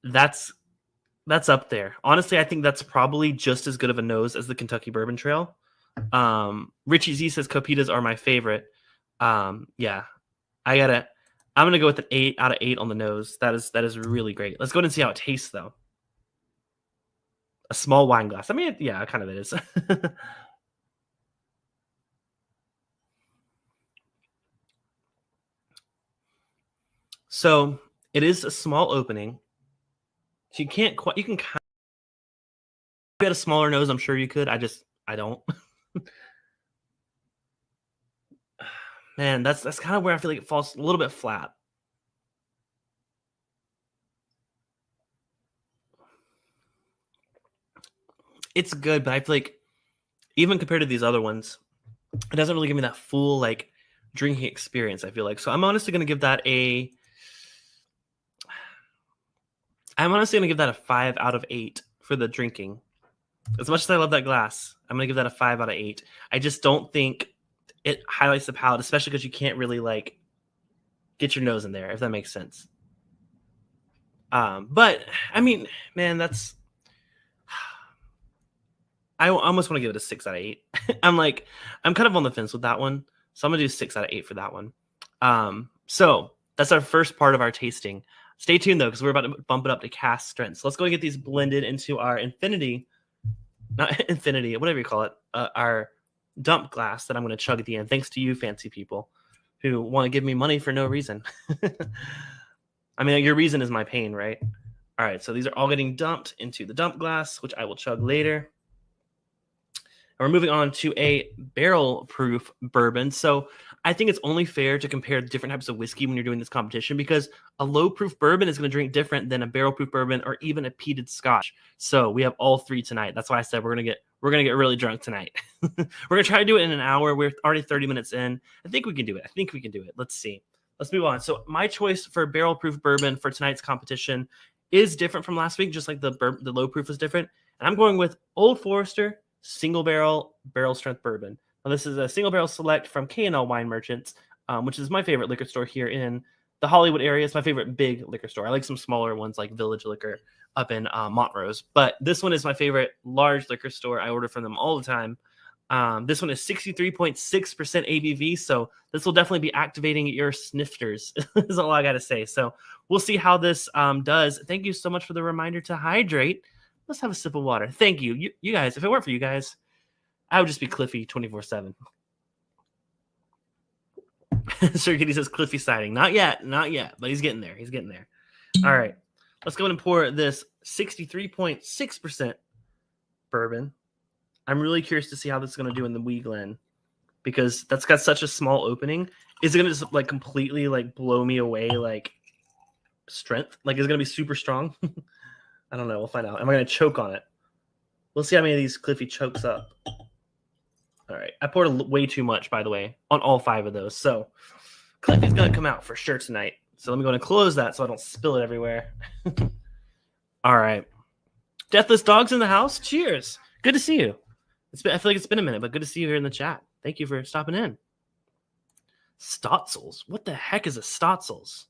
that's up there. Honestly, I think that's probably just as good of a nose as the Kentucky Bourbon Trail. Richie Z says Copitas are my favorite. Yeah, I'm going to go with an 8 out of 8 on the nose. That is really great. Let's go ahead and see how it tastes, though. A small wine glass. I mean, yeah, kind of it is. So it is a small opening. So you can kind of, if you had a smaller nose, I'm sure you could. I don't. Man, that's kind of where I feel like it falls a little bit flat. It's good, but I feel like even compared to these other ones, it doesn't really give me that full like drinking experience, I feel like. So I'm honestly going to give that a 5 out of 8 for the drinking. As much as I love that glass, I'm going to give that a 5 out of 8. I just don't think it highlights the palate, especially because you can't really like get your nose in there, if that makes sense. But I mean, man, I almost want to give it a 6 out of 8. I'm kind of on the fence with that one. So I'm gonna do 6 out of 8 for that one. So that's our first part of our tasting. Stay tuned though, because we're about to bump it up to cask strength. So let's go and get these blended into our not infinity, whatever you call it, our dump glass that I'm going to chug at the end. Thanks to you, fancy people, who want to give me money for no reason. I mean, your reason is my pain, right? All right, so these are all getting dumped into the dump glass, which I will chug later. And we're moving on to a barrel-proof bourbon. So I think it's only fair to compare different types of whiskey when you're doing this competition, because a low-proof bourbon is going to drink different than a barrel-proof bourbon or even a peated Scotch. So we have all three tonight. That's why I said we're gonna get really drunk tonight. We're gonna try to do it in an hour. We're already 30 minutes in. I think we can do it. Let's see. Let's move on. So my choice for barrel-proof bourbon for tonight's competition is different from last week, just like the low-proof was different. And I'm going with Old Forester single barrel strength bourbon. Now, this is a single barrel select from K&L Wine Merchants, which is my favorite liquor store here in the Hollywood area. It's my favorite big liquor store. I like some smaller ones like Village Liquor up in Montrose, but this one is my favorite large liquor store. I order from them all the time. This one is 63.6% ABV, so this will definitely be activating your snifters is all I gotta say. So we'll see how this does. Thank you so much for the reminder to hydrate. Let's have a sip of water. Thank you. You guys, if it weren't for you guys, I would just be Cliffy 24/7. Sir Kitty says Cliffy sighting. Not yet, but he's getting there. All right, let's go ahead and pour this 63.6% bourbon. I'm really curious to see how this is going to do in the Wee Glen, because that's got such a small opening. Is it going to just like completely like blow me away, like strength? Like, is it going to be super strong? I don't know. We'll find out. Am I going to choke on it? We'll see how many of these Cliffy chokes up. All right. I poured way too much, by the way, on all 5 of those. So Cliffy's going to come out for sure tonight. So let me go and close that so I don't spill it everywhere. All right. Deathless Dogs in the house. Cheers. Good to see you. I feel like it's been a minute, but good to see you here in the chat. Thank you for stopping in. Stotzels. What the heck is a Stotzels?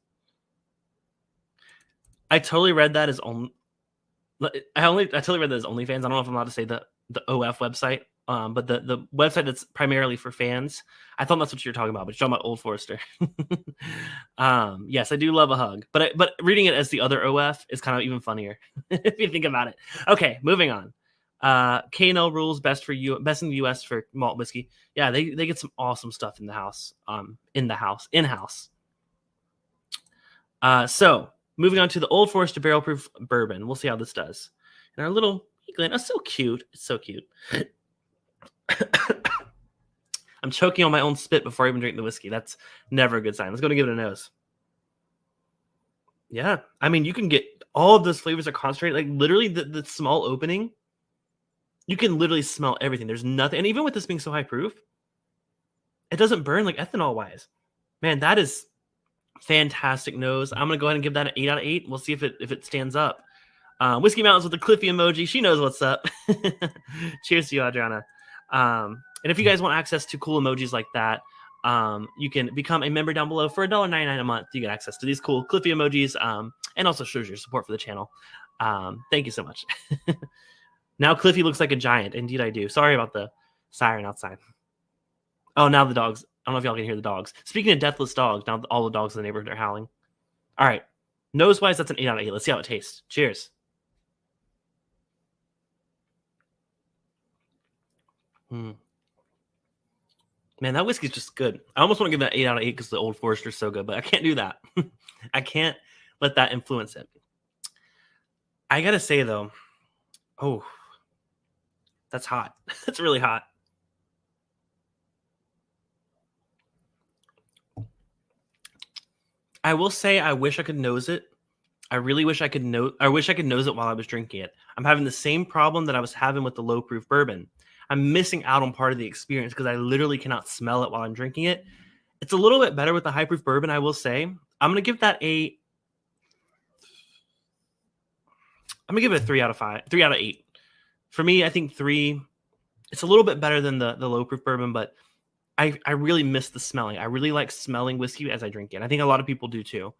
I totally read that as I totally read that as OnlyFans. I don't know if I'm allowed to say the OF website, but the website that's primarily for fans. I thought that's what you're talking about, but you're talking about Old Forester. Yes, I do love a hug, but reading it as the other OF is kind of even funnier if you think about it. Okay, moving on. K&L rules best in the US for malt whiskey. Yeah, they get some awesome stuff in the house. In-house. So moving on to the Old Forester barrel proof bourbon. We'll see how this does. And our little Glen. Oh, so cute. It's so cute. I'm choking on my own spit before I even drink the whiskey. That's never a good sign. Let's go and give it a nose. Yeah, I mean, you can get all of those flavors are concentrated. Like literally the small opening. You can literally smell everything. There's nothing. And even with this being so high proof, it doesn't burn like ethanol wise. Man, that is fantastic nose. I'm going to go ahead and give that an 8 out of 8. We'll see if it stands up. Whiskey Mountains with the Cliffy emoji. She knows what's up. Cheers to you, Adriana. And if you guys want access to cool emojis like that, you can become a member down below for $1.99 a month. You get access to these cool Cliffy emojis and also shows your support for the channel. Thank you so much. Now Cliffy looks like a giant. Indeed, I do. Sorry about the siren outside. Oh, now the dogs. I don't know if y'all can hear the dogs. Speaking of deathless dogs, now all the dogs in the neighborhood are howling. All right. Nose-wise, that's an 8 out of 8. Let's see how it tastes. Cheers. Man, that whiskey's just good. I almost want to give that 8 out of 8 because the Old Forester's so good, but I can't do that. I can't let that influence it. I got to say, though, that's hot. That's really hot. I will say I wish I could nose it. I really wish I could nose it while I was drinking it. I'm having the same problem that I was having with the low proof bourbon. I'm missing out on part of the experience because I literally cannot smell it while I'm drinking it. It's a little bit better with the high proof bourbon, I will say. I'm going to give that a 3 out of 5, 3 out of 8. For me, I think 3. It's a little bit better than the low proof bourbon, but I really miss the smelling. I really like smelling whiskey as I drink it. I think a lot of people do too.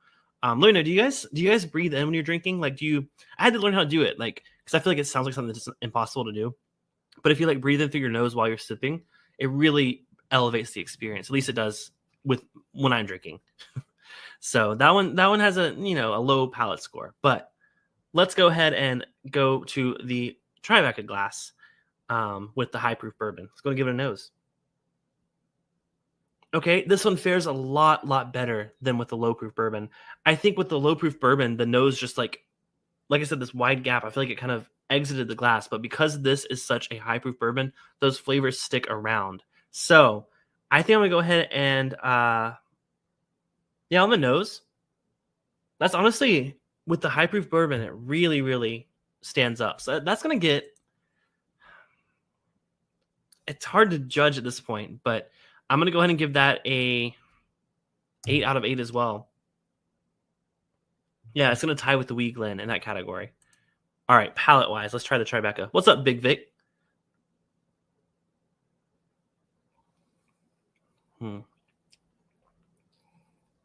Luna, do you guys breathe in when you're drinking? Like, I had to learn how to do it, like, because I feel like it sounds like something that's impossible to do. But if you like breathe in through your nose while you're sipping, it really elevates the experience. At least it does when I'm drinking. So that one has a low palate score. But let's go ahead and go to the Tribeca glass with the high proof bourbon. Let's go and give it a nose. Okay, this one fares a lot better than with the low proof bourbon. I think with the low proof bourbon, the nose just like I said, this wide gap. I feel like it kind of exited the glass, but because this is such a high proof bourbon, those flavors stick around. So I think I'm gonna go ahead and on the nose. That's honestly with the high proof bourbon, it really stands up. So that's gonna get. It's hard to judge at this point, but I'm gonna go ahead and give that a 8 out of 8 as well. Yeah, it's gonna tie with the Wee Glen in that category. All right, palate wise, let's try the Tribeca. What's up, Big Vic?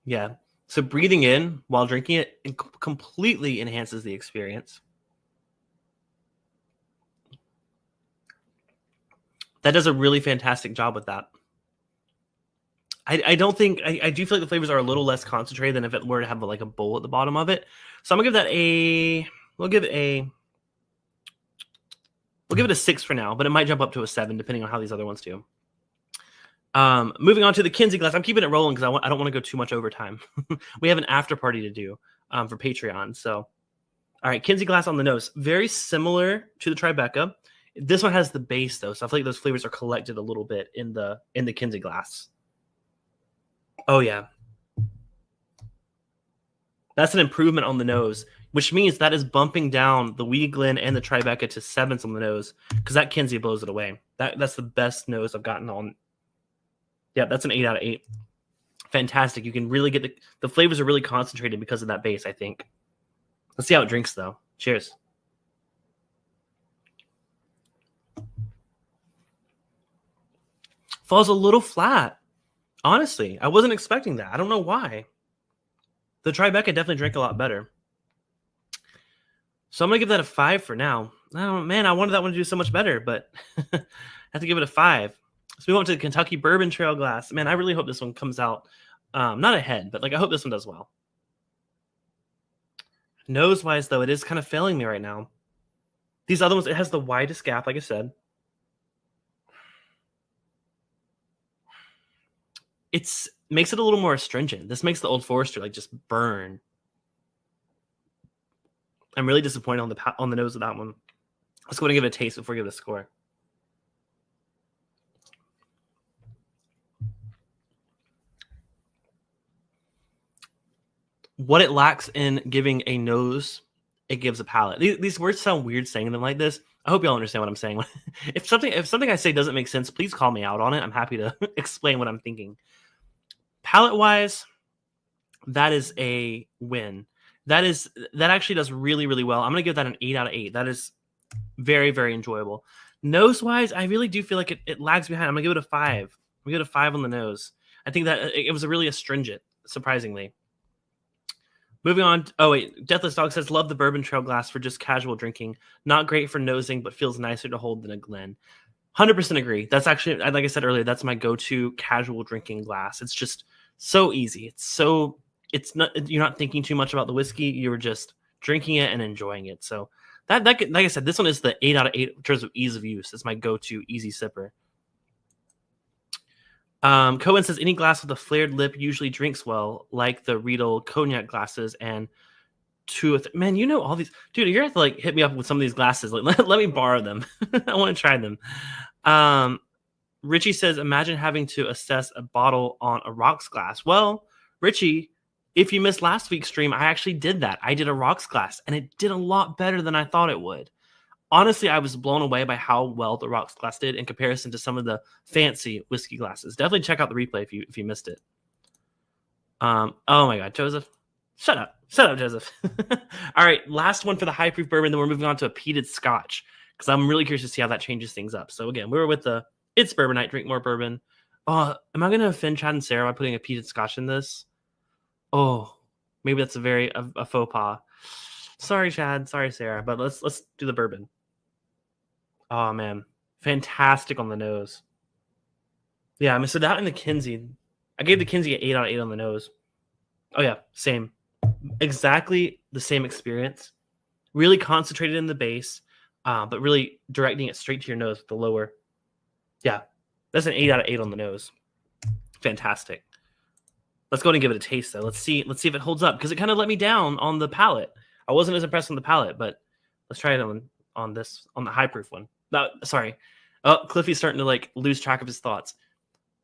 Yeah. So breathing in while drinking it completely enhances the experience. That does a really fantastic job with that. I don't think I do feel like the flavors are a little less concentrated than if it were to have like a bowl at the bottom of it. So I'm gonna give that we'll give it a 6 for now, but it might jump up to a 7 depending on how these other ones do. Moving on to the Kinsey glass. I'm keeping it rolling because I don't want to go too much overtime. We have an after party to do for Patreon. So, all right, Kinsey glass on the nose. Very similar to the Tribeca. This one has the base though, so I feel like those flavors are collected a little bit in the Kinsey glass. Oh yeah, that's an improvement on the nose, which means that is bumping down the Wee Glen and the Tribeca to 7s on the nose because that Kinsey blows it away. That's the best nose I've gotten on. Yeah, that's an 8 out of 8. Fantastic. You can really get the flavors are really concentrated because of that base, I think. Let's see how it drinks, though. Cheers. Falls a little flat. Honestly, I wasn't expecting that. I don't know why. The Tribeca definitely drank a lot better. So I'm going to give that a 5 for now. Oh, man, I wanted that one to do so much better, but I have to give it a 5. So we went to the Kentucky Bourbon Trail glass. Man, I really hope this one comes out not ahead, but I hope this one does well. Nose-wise, though, it is kind of failing me right now. These other ones, it has the widest gap, like I said. It makes it a little more astringent. This makes the Old Forester just burn. I'm really disappointed on the nose of that one. Let's go ahead and give it a taste before we give it a score. What it lacks in giving a nose, it gives a palate. These words sound weird saying them like this. I hope y'all understand what I'm saying. If something I say doesn't make sense, please call me out on it. I'm happy to explain what I'm thinking. Palate-wise, that is a win. That actually does really well. I'm going to give that an 8 out of 8. That is very enjoyable. Nose-wise, I really do feel like it lags behind. I'm going to give it a 5. I'm going to give it a 5 on the nose. I think that it was a really astringent, surprisingly. Moving on. Oh, wait. Deathless Dog says, love the Bourbon Trail glass for just casual drinking. Not great for nosing, but feels nicer to hold than a Glen. 100% agree. That's actually, like I said earlier, that's my go-to casual drinking glass. It's just so easy. It's not, you're not thinking too much about the whiskey. You're just drinking it and enjoying it. So that like I said, this one is the 8 out of 8 in terms of ease of use. It's my go-to easy sipper. Cohen says any glass with a flared lip usually drinks well, like the Riedel cognac glasses and man, you know all these, dude. You're gonna have to hit me up with some of these glasses. Let me borrow them. I want to try them. Richie says, imagine having to assess a bottle on a rocks glass. Well, Richie, if you missed last week's stream, I actually did that. I did a rocks glass, and it did a lot better than I thought it would. Honestly, I was blown away by how well the rocks glass did in comparison to some of the fancy whiskey glasses. Definitely check out the replay if you missed it. Oh my God, Joseph. Shut up, Joseph. All right, last one for the high proof bourbon. Then we're moving on to a peated Scotch because I'm really curious to see how that changes things up. So again, we were with the It's Bourbon Night, drink more bourbon. Oh, am I going to offend Chad and Sarah by putting a peated Scotch in this? Oh, maybe that's a faux pas. Sorry, Chad. Sorry, Sarah. But let's do the bourbon. Oh man, fantastic on the nose. Yeah, I mean, so that and the Kinsey, I gave the Kinsey an 8 out of 8 on the nose. Oh yeah, same. Exactly the same experience. Really concentrated in the base, but really directing it straight to your nose with the lower. Yeah, that's an 8 out of 8 on the nose. Fantastic. Let's go ahead and give it a taste, though. Let's see if it holds up, because it kind of let me down on the palate. I wasn't as impressed on the palate, but let's try it on the high proof one. No, sorry. Oh, Cliffy's starting to like lose track of his thoughts.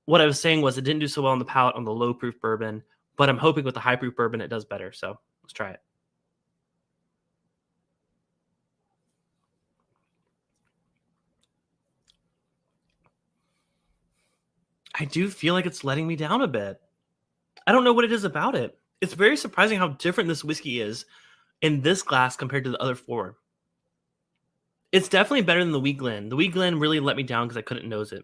What I was saying was it didn't do so well on the palate on the low proof bourbon, but I'm hoping with the high proof bourbon it does better. So let's try it. I do feel like it's letting me down a bit. I don't know what it is about it. It's very surprising how different this whiskey is in this glass compared to the other 4. It's definitely better than the Wee Glen. The Wee Glen really let me down because I couldn't nose it.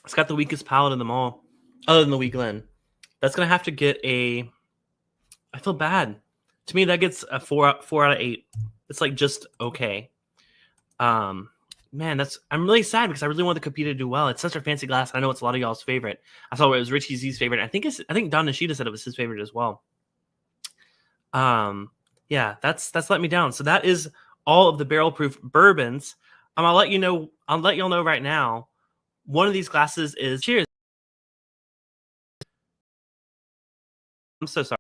It's got the weakest palate in them all, other than the Wee Glen. That's going to have to get a... I feel bad. To me, that gets a 4 out of 8. It's like just okay. Man, I'm really sad because I really want the Copita to do well. It's such a fancy glass. I know it's a lot of y'all's favorite. I saw it was Richie Z's favorite. I think Don Nishida said it was his favorite as well. Yeah, that's let me down. So that is all of the barrel proof bourbons. I'll let y'all know right now. One of these glasses is cheers. I'm so sorry.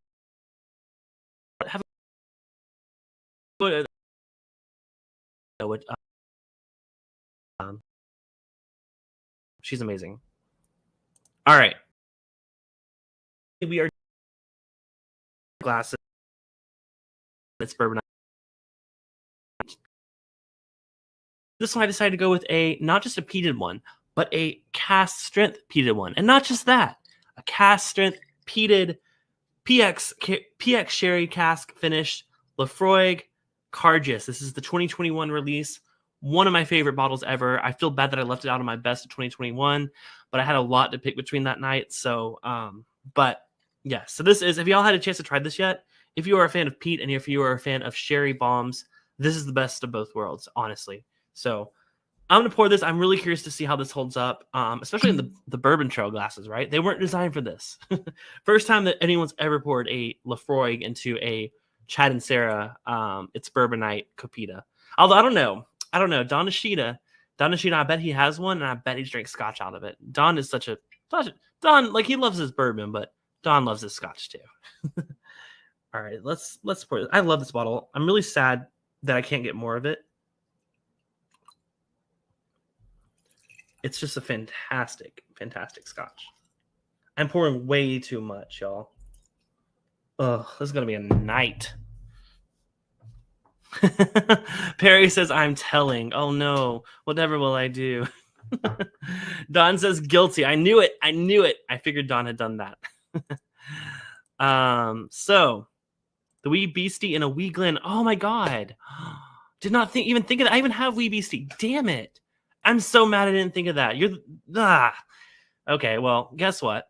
She's amazing. All right. We are glasses. It's bourbon. This one I decided to go with not just a peated one, but a cask strength peated one. And not just that, a cask strength peated PX sherry cask finished Lafroig Cargis. This is the 2021 release. One of my favorite bottles ever. I feel bad that I left it out of my best of 2021, but I had a lot to pick between that night. So, but yeah, so this is, have y'all had a chance to try this yet? If you are a fan of peat and if you are a fan of sherry bombs, this is the best of both worlds, honestly. So I'm going to pour this. I'm really curious to see how this holds up, especially in the bourbon trail glasses, right? They weren't designed for this. First time that anyone's ever poured a Lafroig into a Chad and Sarah, it's Bourbon Night Copita. Although I don't know. Don Nishida, I bet he has one, and I bet he's drank scotch out of it. Don is Don, like, he loves his bourbon, but Don loves his scotch too. All right, let's pour this. I love this bottle. I'm really sad that I can't get more of it. It's just a fantastic, fantastic scotch. I'm pouring way too much, y'all. Oh, this is gonna be a night. Perry says, I'm telling. Oh no, whatever will I do? Don says guilty. I knew it. I figured Don had done that. So the Wee Beastie and a Wee Glen. Oh my god. Did not even think of that. I even have Wee Beastie. Damn it. I'm so mad I didn't think of that. Okay, well, guess what?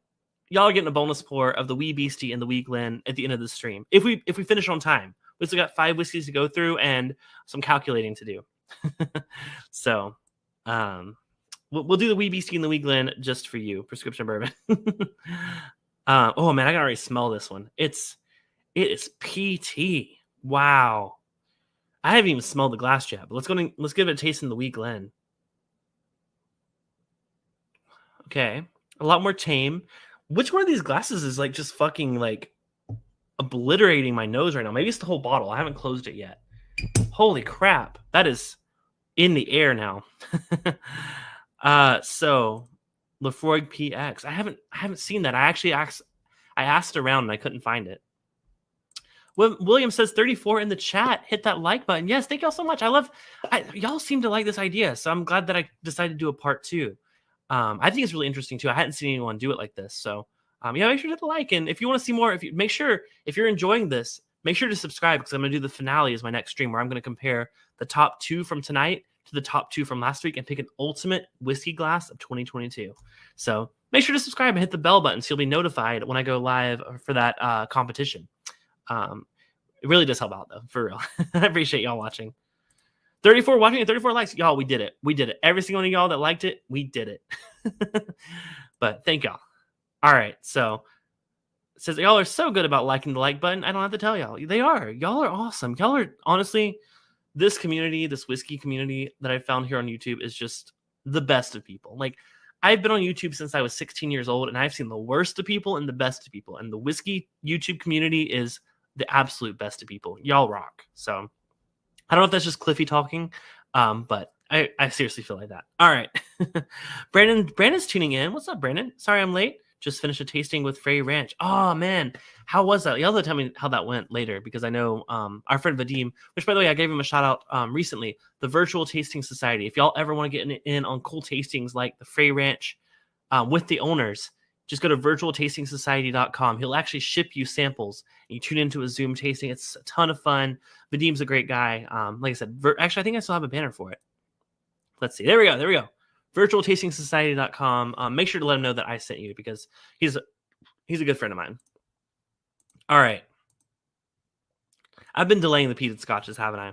Y'all are getting a bonus pour of the Wee Beastie and the Wee Glen at the end of the stream. If we finish on time. We still got 5 whiskeys to go through and some calculating to do. So we'll do the Wee Beastie and the Wee Glen just for you, prescription bourbon. Oh man, I can already smell this one. It is PT. Wow. I haven't even smelled the glass yet, but let's give it a taste in the Wee Glen. Okay, a lot more tame. Which one of these glasses is like just fucking like obliterating my nose right now? Maybe it's the whole bottle. I haven't closed it yet. Holy crap, that is in the air now. So Lafroig PX. I haven't seen that. I asked around and I couldn't find it. William says 34 in the chat. Hit that like button. Yes, thank y'all so much. Y'all seem to like this idea, so I'm glad that I decided to do a part 2. I think it's really interesting too. I hadn't seen anyone do it like this, so yeah, make sure to hit the like. And if you want to see more, if you're enjoying this, make sure to subscribe, because I'm going to do the finale as my next stream, where I'm going to compare the top 2 from tonight to the top 2 from last week and pick an ultimate whiskey glass of 2022. So make sure to subscribe and hit the bell button so you'll be notified when I go live for that competition. It really does help out though, for real. I appreciate y'all watching. 34 watching and 34 likes. Y'all, we did it. We did it. Every single one of y'all that liked it, we did it. But thank y'all. All right. So it says y'all are so good about liking the like button. I don't have to tell y'all. They are. Y'all are awesome. Y'all are honestly, this community, this whiskey community that I found here on YouTube is just the best of people. Like, I've been on YouTube since I was 16 years old, and I've seen the worst of people and the best of people. And the whiskey YouTube community is the absolute best of people. Y'all rock. So I don't know if that's just Cliffy talking, but I seriously feel like that. All right. Brandon's tuning in. What's up, Brandon? Sorry I'm late. Just finished a tasting with Frey Ranch. Oh, man. How was that? Y'all have to tell me how that went later, because I know our friend Vadim, which, by the way, I gave him a shout out recently, the Virtual Tasting Society. If y'all ever want to get in on cool tastings like the Frey Ranch with the owners, just go to virtualtastingsociety.com. He'll actually ship you samples. And you tune into a Zoom tasting. It's a ton of fun. Vadim's a great guy. Like I said, actually, I think I still have a banner for it. Let's see. There we go. virtualtastingsociety.com. Make sure to let him know that I sent you, because he's a good friend of mine. All right. I've been delaying the peated scotches, haven't I?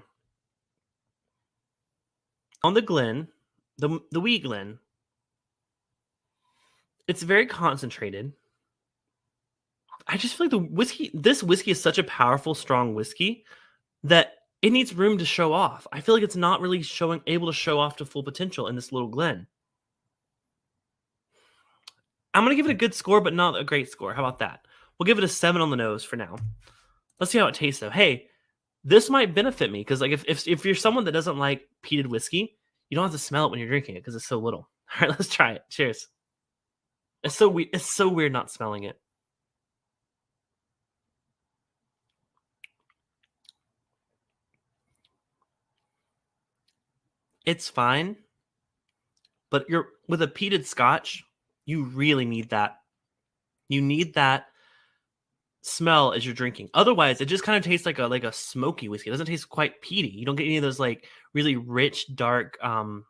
On the Glen, the wheat Glen, it's very concentrated. I just feel like this whiskey is such a powerful, strong whiskey that it needs room to show off. I feel like it's not really able to show off to full potential in this little Glen. I'm going to give it a good score, but not a great score. How about that? We'll give it a 7 on the nose for now. Let's see how it tastes, though. Hey, this might benefit me, because like if you're someone that doesn't like peated whiskey, you don't have to smell it when you're drinking it because it's so little. All right, let's try it. Cheers. It's so weird not smelling it. It's fine, but with a peated scotch, you really need that. You need that smell as you're drinking. Otherwise, it just kind of tastes like a smoky whiskey. It doesn't taste quite peaty. You don't get any of those like really rich, dark,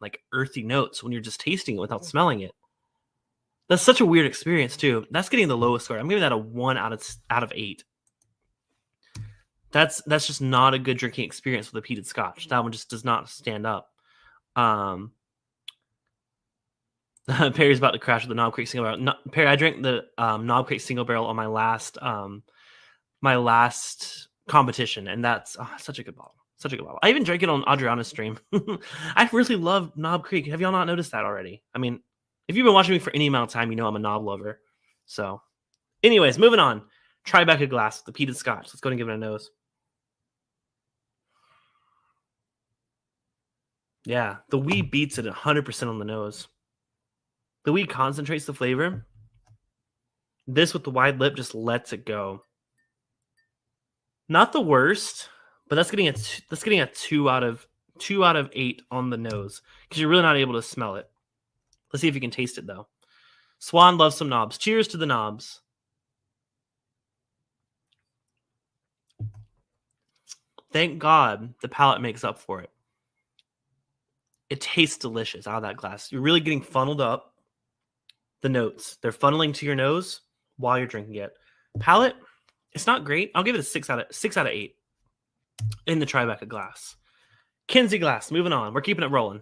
like earthy notes when you're just tasting it without smelling it. That's such a weird experience too. That's getting the lowest score. I'm giving that a 1 out of 8. That's just not a good drinking experience with a peated scotch. That one just does not stand up. Perry's about to crash with the Knob Creek single barrel. Perry, I drank the Knob Creek single barrel on my last competition, and that's such a good bottle. Such a good bottle. I even drank it on Adriana's stream. I really love Knob Creek. Have y'all not noticed that already? I mean, if you've been watching me for any amount of time, you know I'm a knob lover. So, anyways, moving on. Tribeca glass, the peated scotch. Let's go ahead and give it a nose. Yeah, the weed beats it 100% on the nose. The weed concentrates the flavor. This with the wide lip just lets it go. Not the worst, but that's getting a 2 out of 8 on the nose, because you're really not able to smell it. Let's see if you can taste it though. Swan loves some knobs. Cheers to the knobs. Thank God the palate makes up for it. It tastes delicious out of that glass. You're really getting funneled up. The notes, they're funneling to your nose while you're drinking it. Palate, it's not great. I'll give it a 6 out of 8 in the Tribeca glass. Kinsey glass, moving on. We're keeping it rolling.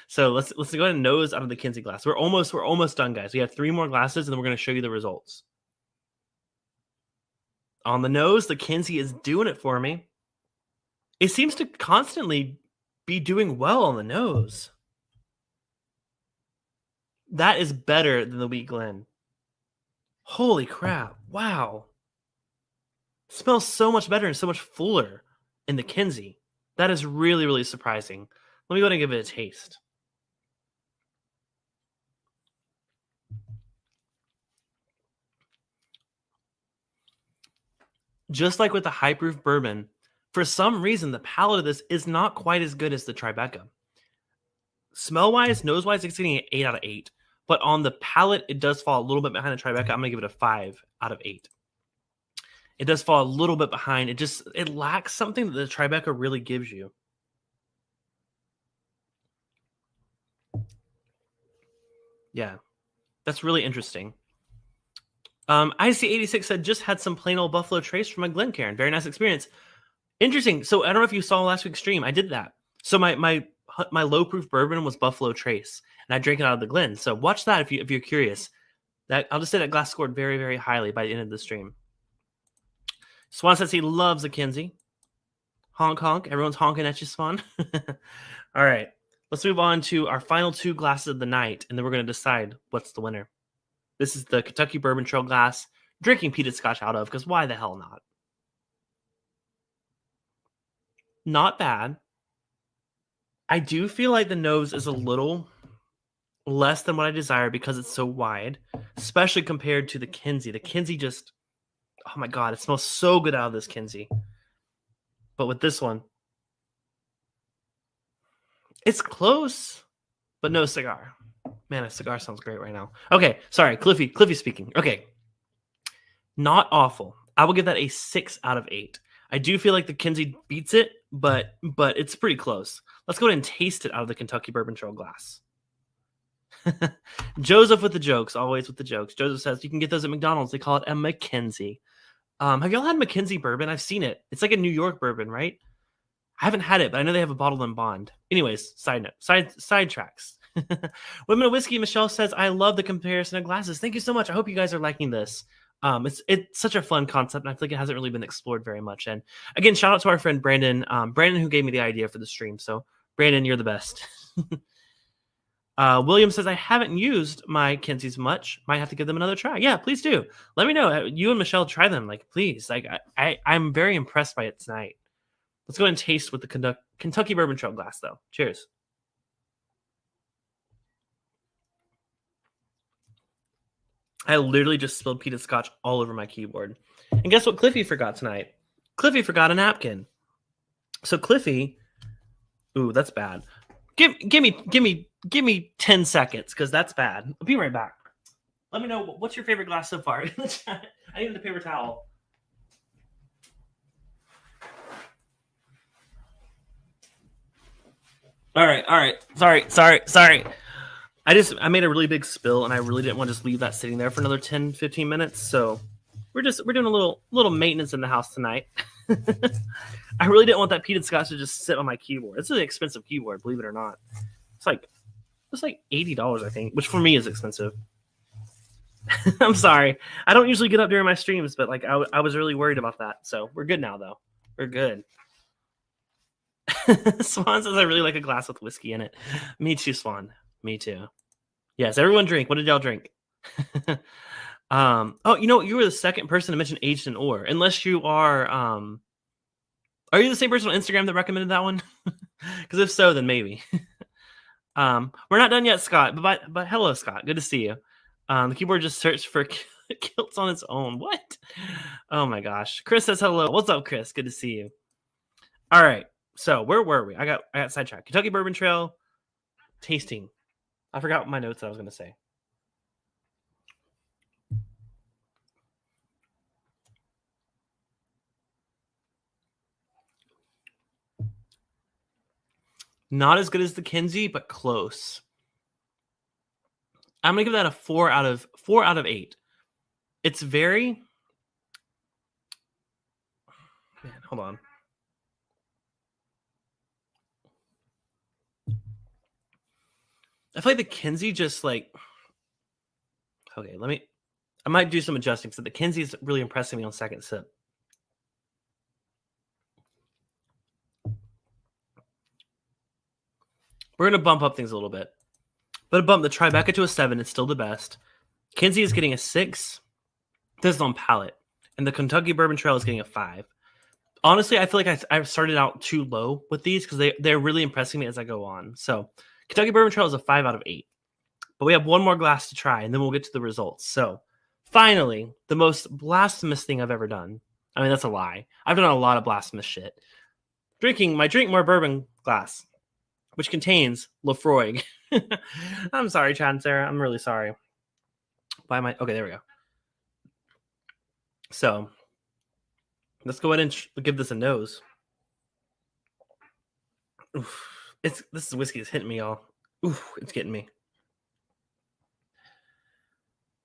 So let's go ahead and nose out of the Kinsey glass. We're almost done, guys. We have 3 more glasses, and then we're going to show you the results. On the nose, the Kinsey is doing it for me. It seems to constantly be doing well on the nose. That is better than the Wheat Glen. Holy crap. Wow. It smells so much better and so much fuller in the Kinsey. That is really, really surprising. Let me go ahead and give it a taste. Just like with the high proof bourbon, for some reason, the palate of this is not quite as good as the Tribeca. Smell-wise, nose-wise, it's getting an 8 out of 8. But on the palate, it does fall a little bit behind the Tribeca. I'm going to give it a 5 out of 8. It does fall a little bit behind. It lacks something that the Tribeca really gives you. Yeah, that's really interesting. IC86 said, just had some plain old Buffalo Trace from my Glencairn. Very nice experience. Interesting. So I don't know if you saw last week's stream. I did that. So my low proof bourbon was Buffalo Trace, and I drank it out of the Glen. So watch that if you're curious. That I'll just say that glass scored very, very highly by the end of the stream. Swan says he loves a Kinsey. Honk honk. Everyone's honking at you, Swan. All right. Let's move on to our final 2 glasses of the night, and then we're going to decide what's the winner. This is the Kentucky Bourbon Trail glass, drinking peated scotch out of, because why the hell not? Not bad. I do feel like the nose is a little less than what I desire because it's so wide, especially compared to the Kinsey. The Kinsey just, oh my God, it smells so good out of this Kinsey. But with this one, it's close, but no cigar. Man, a cigar sounds great right now. Okay, sorry, Cliffy speaking. Okay, not awful. I will give that a 6 out of 8. I do feel like the Kinsey beats it, but it's pretty close. Let's go ahead and taste it out of the Kentucky Bourbon Trail glass. Joseph with the jokes, always with the jokes. Joseph says you can get those at McDonald's. They call it a Mackenzie. Have y'all had Mackenzie bourbon? I've seen it. It's like a New York bourbon, right? I haven't had it, but I know they have a bottle in Bond. Anyways, side note, side tracks. Women of Whiskey, Michelle says, I love the comparison of glasses. Thank you so much. I hope you guys are liking this. It's such a fun concept, and I feel like it hasn't really been explored very much. And again, shout out to our friend Brandon. Brandon who gave me the idea for the stream. So Brandon, you're the best. William says, I haven't used my Kinseys much. Might have to give them another try. Yeah, please do. Let me know. You and Michelle try them. Like, please. Like, I'm very impressed by it tonight. Let's go ahead and taste with the Kentucky Bourbon Trail glass, though. Cheers. I literally just spilled peated scotch all over my keyboard. And guess what Cliffy forgot tonight? Cliffy forgot a napkin. So Cliffy, ooh, that's bad. Give me 10 seconds, because that's bad. I'll be right back. Let me know, what's your favorite glass so far? I need the paper towel. All right. Sorry. I made a really big spill, and I really didn't want to just leave that sitting there for another 10, 15 minutes. So we're doing a little maintenance in the house tonight. I really didn't want that peated scotch to just sit on my keyboard. It's an expensive keyboard, believe it or not. It's like $80, I think, which for me is expensive. I'm sorry. I don't usually get up during my streams, but like I was really worried about that. So we're good now, though. We're good. Swan says I really like a glass with whiskey in it. Me too, Swan. Me too. Yes, everyone drink. What did y'all drink? Oh, you were the second person to mention aged in ore. Unless you are you the same person on Instagram that recommended that one? Because if so, then maybe. We're not done yet, Scott. But hello, Scott. Good to see you. The keyboard just searched for kilts on its own. What? Oh my gosh. Chris says hello. What's up, Chris? Good to see you. All right. So where were we? I got sidetracked. Kentucky Bourbon Trail tasting. I forgot my notes I was going to say. Not as good as the Kinsey, but close. I'm going to give that a 4 out of 8. It's very... Man, hold on. I feel like the Kinsey just like... Okay, I might do some adjusting. So the Kinsey is really impressing me on second sip. We're going to bump up things a little bit. But bump the Tribeca to a 7. It's still the best. Kinsey is getting a 6. This is on palate. And the Kentucky Bourbon Trail is getting a 5. Honestly, I feel like I've started out too low with these because they're really impressing me as I go on. So Kentucky Bourbon Trail is a 5 out of 8. But we have one more glass to try, and then we'll get to the results. So finally, the most blasphemous thing I've ever done. I mean, that's a lie. I've done a lot of blasphemous shit. Drinking my Drink More Bourbon glass, which contains Lafroig. I'm sorry, Chad and Sarah. I'm really sorry. Okay, there we go. So let's go ahead and give this a nose. Oof. This whiskey is hitting me, y'all. Oof, it's getting me.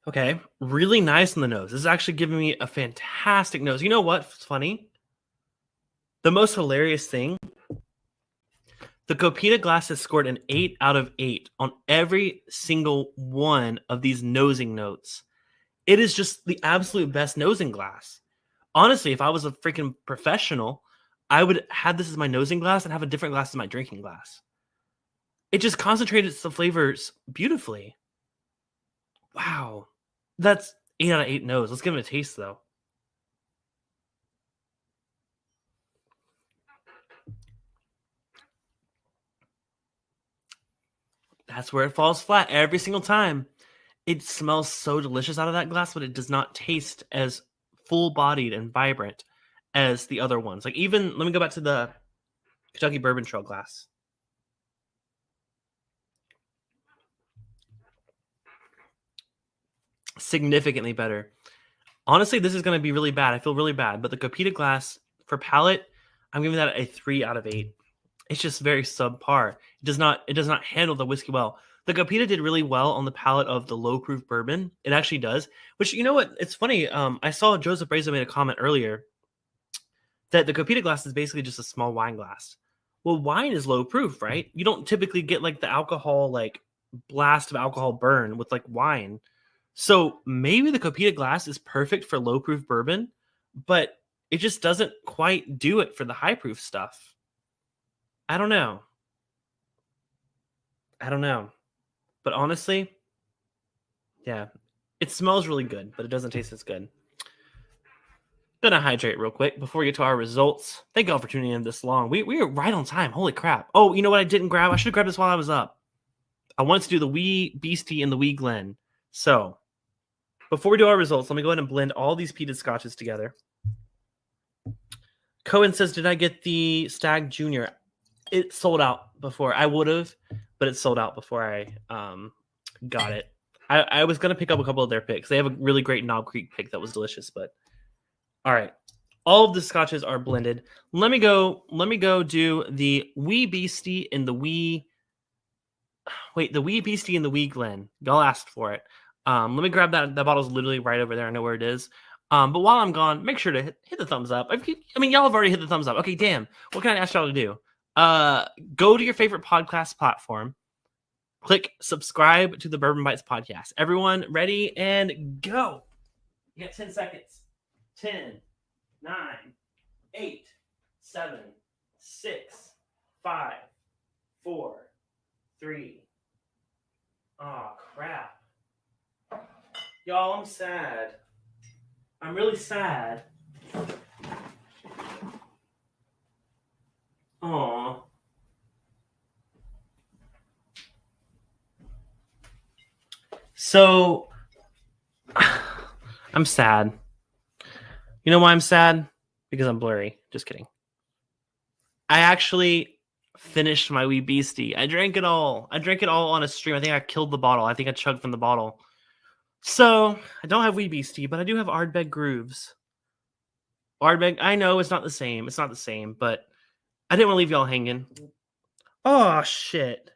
Okay, really nice on the nose. This is actually giving me a fantastic nose. You know what's funny? The most hilarious thing, The Copita glass has scored an 8 out of 8 on every single one of these nosing notes. It is just the absolute best nosing glass. Honestly, if I was a freaking professional, I would have this as my nosing glass and have a different glass as my drinking glass. It just concentrates the flavors beautifully. Wow. That's 8 out of 8 nose. Let's give it a taste, though. That's where it falls flat every single time. It smells so delicious out of that glass, but it does not taste as full-bodied and vibrant as the other ones. Like even, let me go back to the Kentucky Bourbon Trail glass. Significantly better. Honestly, this is going to be really bad. I feel really bad, but the Copita glass for palate, I'm giving that a 3 out of 8. It's just very subpar. It does not handle the whiskey well. The Copita did really well on the palate of the low proof bourbon. It actually does. Which, you know what? It's funny. I saw Joseph Brazo made a comment earlier that the Copita glass is basically just a small wine glass. Well, wine is low proof, right? You don't typically get like the alcohol, like blast of alcohol burn with like wine. So maybe the Copita glass is perfect for low proof bourbon, but it just doesn't quite do it for the high proof stuff. I don't know. But honestly, yeah, it smells really good, but it doesn't taste as good. Gonna hydrate real quick before we get to our results. Thank y'all for tuning in this long. We were right on time. Holy crap. Oh, you know what I didn't grab? I should have grabbed this while I was up. I wanted to do the Wee Beastie and the Wee Glen. So before we do our results, let me go ahead and blend all these peated scotches together. Cohen says, did I get the Stag Junior? It sold out before. I would have, but it sold out before I got it. I was going to pick up a couple of their picks. They have a really great Knob Creek pick that was delicious. But all right, all of the scotches are blended. Let me go do the Wee Beastie and the Wee. Wait, the Wee Beastie and the Wee Glen. Y'all asked for it. Let me grab that. That bottle's literally right over there. I know where it is. But while I'm gone, make sure to hit the thumbs up. I mean, y'all have already hit the thumbs up. Okay, damn. What can I ask y'all to do? Go to your favorite podcast platform. Click subscribe to the Bourbon Bytes podcast. Everyone ready and go. You got 10 seconds. 10, 9, 8, 7, 6, 5, 4, 3. Oh, crap. Y'all, I'm sad. I'm really sad. Aw. So, I'm sad. You know why I'm sad? Because I'm blurry. Just kidding. I actually finished my Wee Beastie. I drank it all. I drank it all on a stream. I think I killed the bottle. I think I chugged from the bottle. So, I don't have Wee Beastie, but I do have Ardbeg Grooves. Ardbeg, I know it's not the same. It's not the same, but I didn't want to leave y'all hanging. Oh, shit.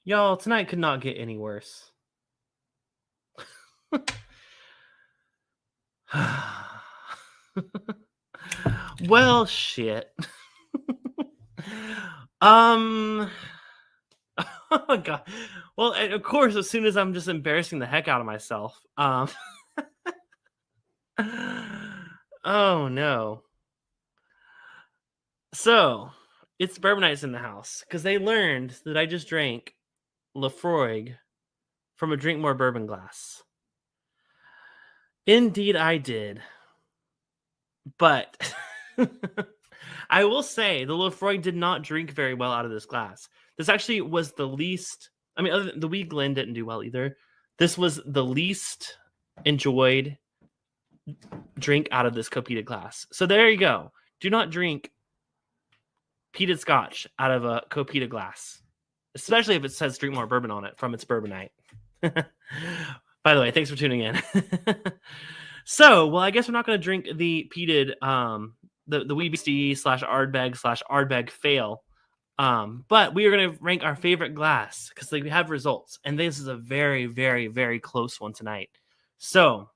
Y'all, tonight could not get any worse. Well, shit. Oh, God. Well, of course, as soon as I'm just embarrassing the heck out of myself. Oh, no. So, it's Bourbon Nights in the house because they learned that I just drank Lafroig from a Drink More Bourbon glass. Indeed, I did. But I will say the Lafroig did not drink very well out of this glass. This actually was the least. I mean, other than the Wee Glen didn't do well either. This was the least enjoyed drink out of this Copita glass. So there you go. Do not drink peated scotch out of a Copita glass, especially if it says Drink More Bourbon on it from its Bourbon Night. By the way, thanks for tuning in. So, well, I guess we're not going to drink the peated, the Wee Beastie / Ardbeg fail. But we are going to rank our favorite glass because we have results. And this is a very, very, very close one tonight. So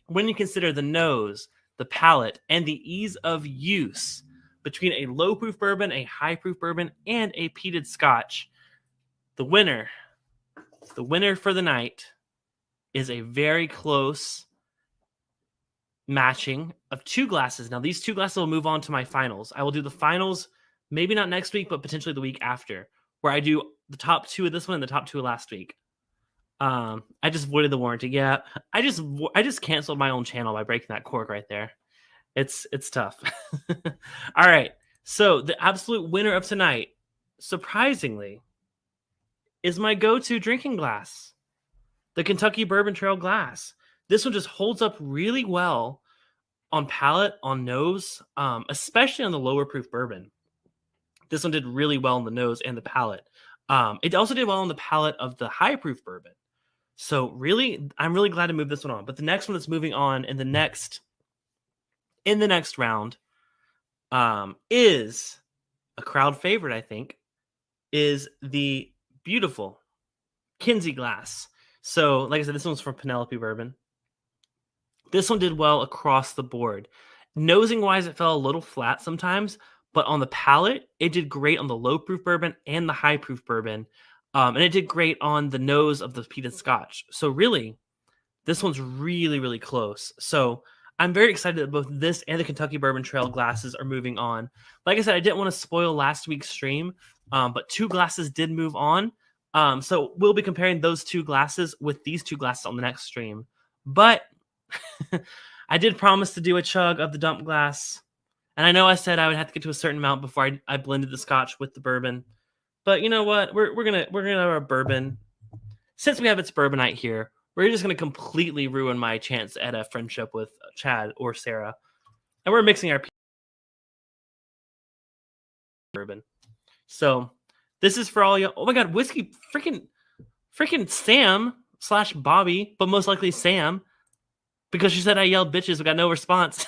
when you consider the nose, the palate, and the ease of use between a low-proof bourbon, a high-proof bourbon, and a peated scotch, the winner for the night is a very close matching of 2 glasses. Now, these 2 glasses will move on to my finals. I will do the finals, maybe not next week, but potentially the week after, where I do the top 2 of this one and the top 2 of last week. I just voided the warranty. Yeah, I just canceled my own channel by breaking that cork right there. It's tough. All right. So the absolute winner of tonight, surprisingly, is my go-to drinking glass, the Kentucky Bourbon Trail glass. This one just holds up really well on palate, on nose, especially on the lower proof bourbon. This one did really well on the nose and the palate. It also did well on the palate of the high proof bourbon. So really, I'm really glad to move this one on. But the next one that's moving on in the next round is a crowd favorite, I think, is the beautiful Kinsey glass. So, like I said, this one's from Penelope Bourbon. This one did well across the board. Nosing-wise, it fell a little flat sometimes, but on the palate, it did great on the low-proof bourbon and the high-proof bourbon. And it did great on the nose of the peated scotch. So really, this one's really, really close. So I'm very excited that both this and the Kentucky Bourbon Trail glasses are moving on. Like I said, I didn't want to spoil last week's stream, but 2 glasses did move on. So we'll be comparing those 2 glasses with these 2 glasses on the next stream. But I did promise to do a chug of the dump glass. And I know I said I would have to get to a certain amount before I blended the scotch with the bourbon. But you know what? We're gonna have our bourbon. Since we have its bourbon night here, we're just gonna completely ruin my chance at a friendship with Chad or Sarah. And we're mixing our bourbon. So this is for all you. Oh my god, whiskey freaking Sam / Bobby, but most likely Sam, because she said I yelled bitches. We got no response.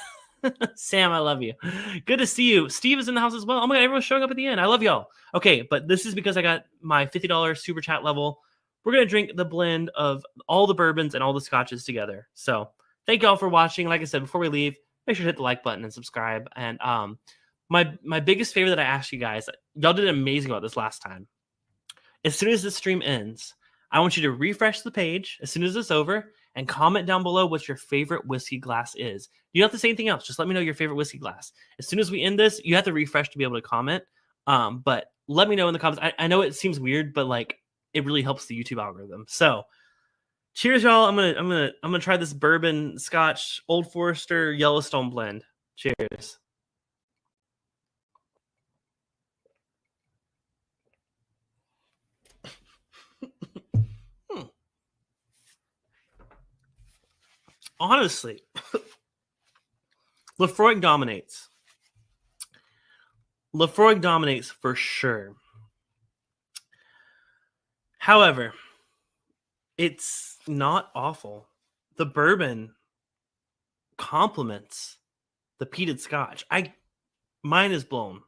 Sam, I love you. Good to see you. Steve is in the house as well. Oh my god, everyone's showing up at the end. I love y'all. Okay, but this is because I got my $50 super chat level. We're going to drink the blend of all the bourbons and all the scotches together. So thank y'all for watching. Like I said, before we leave, make sure to hit the like button and subscribe. And my biggest favor that I asked you guys, y'all did amazing about this last time. As soon as this stream ends, I want you to refresh the page as soon as it's over and comment down below what your favorite whiskey glass is. You don't have to say anything else. Just let me know your favorite whiskey glass. As soon as we end this, you have to refresh to be able to comment. But let me know in the comments. I know it seems weird, but like it really helps the YouTube algorithm. So cheers, y'all. I'm gonna try this bourbon scotch Old Forester Yellowstone blend. Cheers. Honestly, Lefroy dominates. Lefroy dominates for sure. However, it's not awful. The bourbon complements the peated scotch. Mine is blown.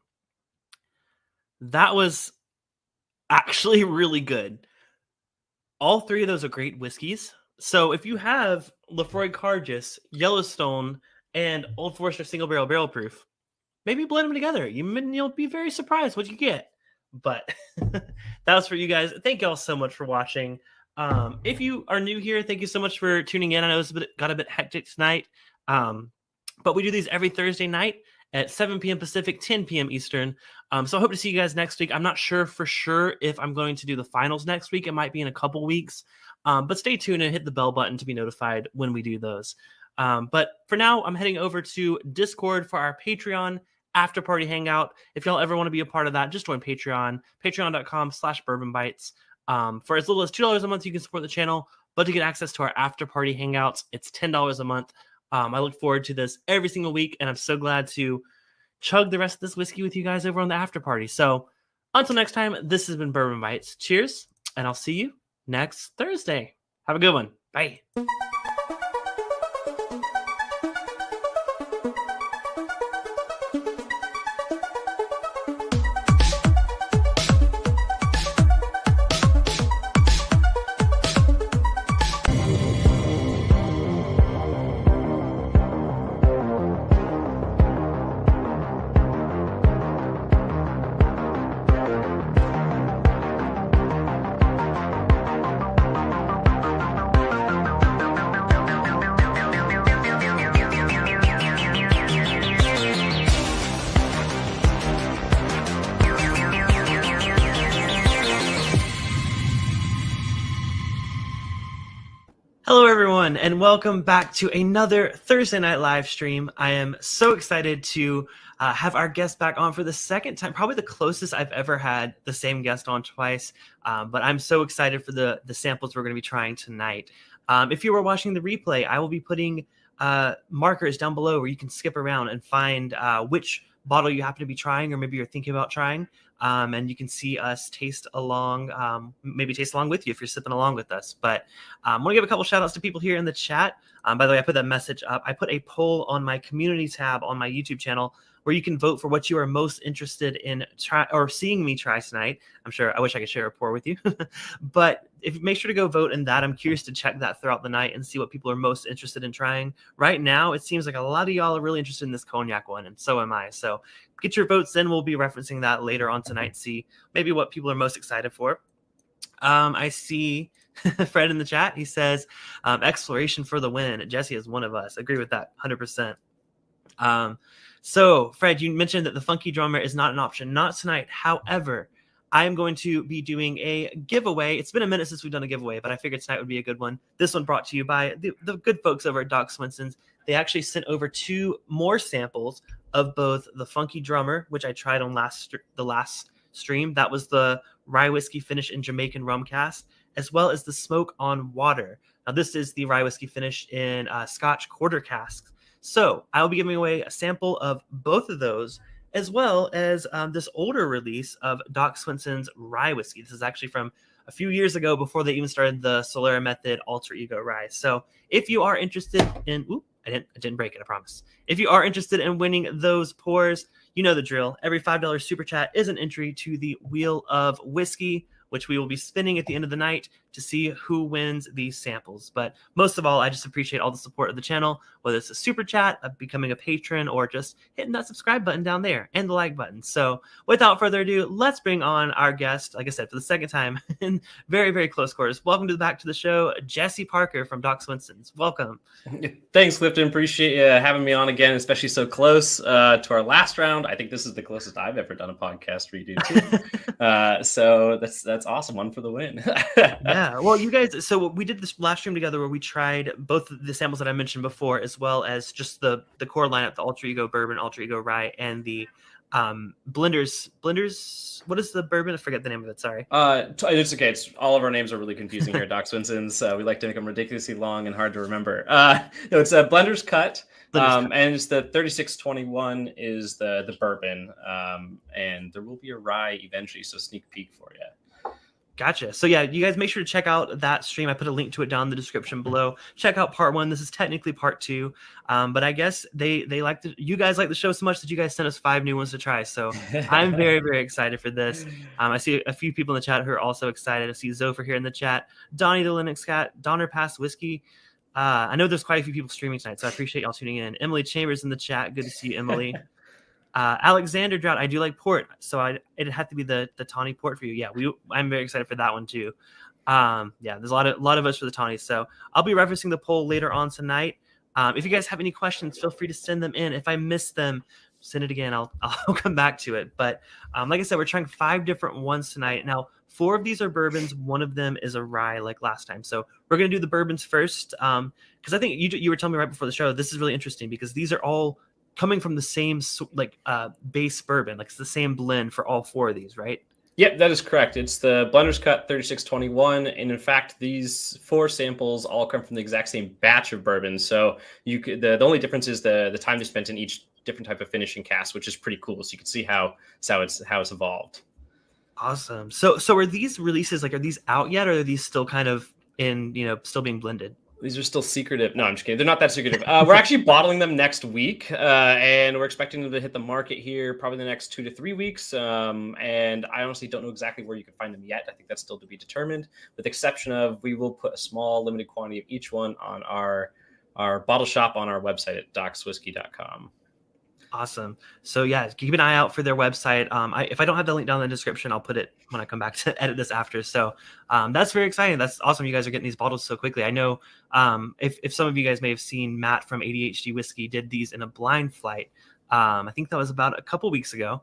That was actually really good. All 3 of those are great whiskeys. So if you have Lefroy Cargis, Yellowstone, and Old Forester Single Barrel Proof, maybe blend them together. You'll be very surprised what you get. But that was for you guys. Thank y'all so much for watching. If you are new here, thank you so much for tuning in. I know it's got a bit hectic tonight, but we do these every Thursday night at 7 p.m. Pacific, 10 p.m. Eastern. So I hope to see you guys next week. I'm not sure for sure if I'm going to do the finals next week. It might be in a couple weeks. But stay tuned and hit the bell button to be notified when we do those. But for now, I'm heading over to Discord for our Patreon after party hangout. If y'all ever want to be a part of that, just join Patreon, patreon.com/Bourbon Bytes. For as little as $2 a month, you can support the channel. But to get access to our after party hangouts, it's $10 a month. I look forward to this every single week, and I'm so glad to chug the rest of this whiskey with you guys over on the after party. So until next time, this has been Bourbon Bytes. Cheers, and I'll see you next Thursday. Have a good one. Bye. and welcome back to another Thursday Night live stream. I am so excited to have our guest back on for the second time, probably the closest I've ever had the same guest on twice. But I'm so excited for the samples we're going to be trying tonight. If you were watching the replay, I will be putting markers down below where you can skip around and find which bottle you happen to be trying, or maybe you're thinking about trying. And you can see us taste along, maybe taste along with you if you're sipping along with us. But I want to give a couple shout outs to people here in the chat. By the way, I put that message up. I put a poll on my community tab on my YouTube channel where you can vote for what you are most interested in seeing me try tonight. I wish I could share a pour with you, but make sure to go vote in that. I'm curious to check that throughout the night and see what people are most interested in trying. Right now, it seems like a lot of y'all are really interested in this cognac one, and so am I. So get your votes in. We'll be referencing that later on tonight. See maybe what people are most excited for. I see Fred in the chat. He says, exploration for the win. Jesse is one of us. Agree with that 100%. So, Fred, you mentioned that the funky drummer is not an option. Not tonight. However, I am going to be doing a giveaway. It's been a minute since we've done a giveaway, but I figured tonight would be a good one. This one brought to you by the good folks over at Doc Swinson's. They actually sent over 2 more samples of both the funky drummer, which I tried on the last stream. That was the rye whiskey finish in Jamaican rum cask, as well as the smoke on water. Now, this is the rye whiskey finish in Scotch quarter casks. So I'll be giving away a sample of both of those, as well as this older release of Doc Swinson's rye whiskey. This is actually from a few years ago, before they even started the Solera Method Alter Ego rye. So if you are interested in, I didn't break it, I promise. If you are interested in winning those pours, you know the drill. Every $5 super chat is an entry to the Wheel of Whiskey, which we will be spinning at the end of the night to see who wins these samples. But most of all, I just appreciate all the support of the channel, whether it's a super chat, becoming a patron, or just hitting that subscribe button down there and the like button. So without further ado, let's bring on our guest, like I said, for the second time in very, very close quarters. Welcome back to the show, Jesse Parker from Doc Swinson's. Welcome. Thanks, Clifton. Appreciate you having me on again, especially so close to our last round. I think this is the closest I've ever done a podcast redo too. So that's awesome. One for the win. Yeah. Well, you guys, so we did this last stream together where we tried both the samples that I mentioned before, as well as just the core lineup, the Alter Ego Bourbon, Alter Ego Rye, and the blenders. What is the bourbon? I forget the name of it. Sorry. It's okay. All of our names are really confusing here at Doc Swinson's. We like to make them ridiculously long and hard to remember. No, it's a Blender's Cut. And it's the 3621 is the bourbon. And there will be a rye eventually, so sneak peek for you. Gotcha. So yeah, you guys make sure to check out that stream. I put a link to it down in the description below. Check out part 1. This is technically part 2. But I guess you guys like the show so much that you guys sent us 5 new ones to try. So I'm very, very excited for this. I see a few people in the chat who are also excited. I see Zopher here in the chat. Donnie the Linux Cat, Donner Pass Whiskey. I know there's quite a few people streaming tonight, so I appreciate y'all tuning in. Emily Chambers in the chat. Good to see you, Emily. Alexander Drought, I do like port, so it'd have to be the tawny port for you. Yeah, I'm very excited for that one too. Yeah, there's a lot of us for the tawny, so I'll be referencing the poll later on tonight. If you guys have any questions, feel free to send them in. If I miss them, send it again. I'll come back to it. But like I said, we're trying 5 different ones tonight. Now, 4 of these are bourbons. 1 of them is a rye, like last time. So we're gonna do the bourbons first, because I think you were telling me right before the show, this is really interesting because these are all coming from the same base bourbon, like it's the same blend for all 4 of these, right? Yep, that is correct. It's the Blender's Cut 3621, and in fact, these 4 samples all come from the exact same batch of bourbon. So the only difference is the time they spent in each different type of finishing cask, which is pretty cool. So you can see how it's evolved. Awesome. So are these releases are these out yet, or are these still kind of in still being blended? These are still secretive. No, I'm just kidding. They're not that secretive. We're actually bottling them next week, and we're expecting them to hit the market here probably the next 2 to 3 weeks. And I honestly don't know exactly where you can find them yet. I think that's still to be determined, with the exception of we will put a small limited quantity of each one on our bottle shop on our website at docswhiskey.com. Awesome. So yeah, keep an eye out for their website. If I don't have the link down in the description, I'll put it when I come back to edit this after. So that's very exciting. That's awesome. You guys are getting these bottles so quickly. I know if some of you guys may have seen, Matt from ADHD Whiskey did these in a blind flight. I think that was about a couple weeks ago.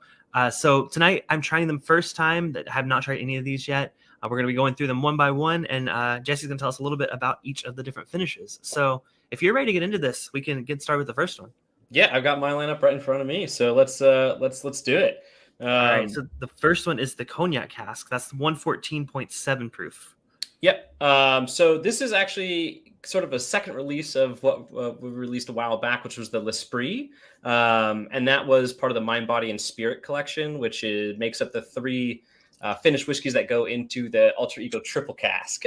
So tonight I'm trying them first time. That have not tried any of these yet. We're going to be going through them one by one, and Jesse's going to tell us a little bit about each of the different finishes. So if you're ready to get into this, we can get started with the first one. Yeah, I've got my lineup right in front of me, so let's do it. All right, so the first one is the cognac cask. That's 114.7 proof. Yep. So this is actually sort of a second release of what we released a while back, which was the L'Esprit. And that was part of the Mind, Body, and Spirit collection, which makes up the 3 finished whiskeys that go into the Alter Ego triple cask.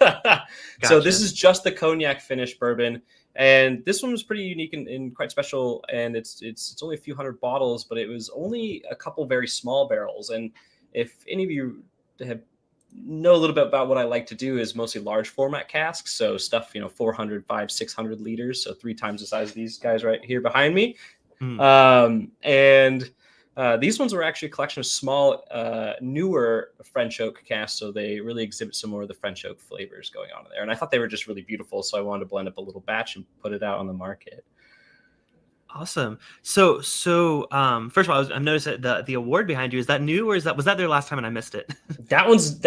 Gotcha. So this is just the cognac finished bourbon. And this one was pretty unique and quite special. And it's only a few hundred bottles, but it was only a couple very small barrels. And if any of you know a little bit about what I like to do, is mostly large format casks. So stuff, 400, 500, 600 liters. So 3 times the size of these guys right here behind me. And these ones were actually a collection of small, newer French oak casks. So they really exhibit some more of the French oak flavors going on in there. And I thought they were just really beautiful. So I wanted to blend up a little batch and put it out on the market. Awesome. So first of all, I've noticed that the award behind you, is that new, or was that their last time and I missed it? That one's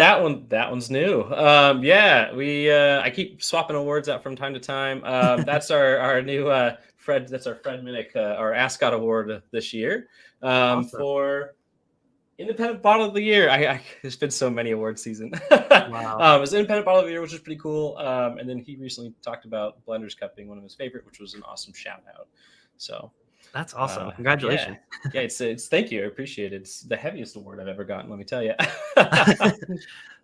new. I keep swapping awards out from time to time. That's our new Fred. That's our Fred Minnick, our Ascot Award this year. Awesome. For Independent Bottle of the Year. There's been so many award season. Wow. It was Independent Bottle of the Year, which is pretty cool. And then he recently talked about Blender's Cup being one of his favorite, which was an awesome shout out. So that's awesome. Congratulations. Yeah, it's thank you. I appreciate it. It's the heaviest award I've ever gotten, let me tell you.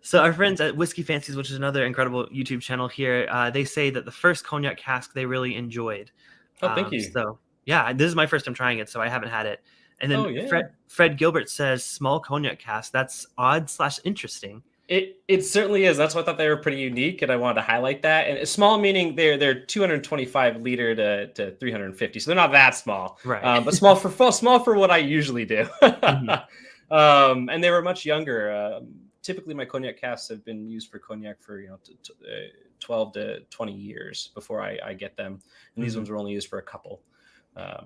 So our friends at Whiskey Fancies, which is another incredible YouTube channel here, they say that the first cognac cask they really enjoyed. Oh, thank you. So yeah, this is my first time trying it, so I haven't had it. And then Fred Gilbert says small cognac cask. That's odd/interesting. It certainly is. That's why I thought they were pretty unique, and I wanted to highlight that. And small meaning they're 225 liter to 350, so they're not that small, right? But small for what I usually do. And they were much younger. Typically, my cognac casks have been used for cognac for 12 to 20 years before I get them, and these ones were only used for a couple.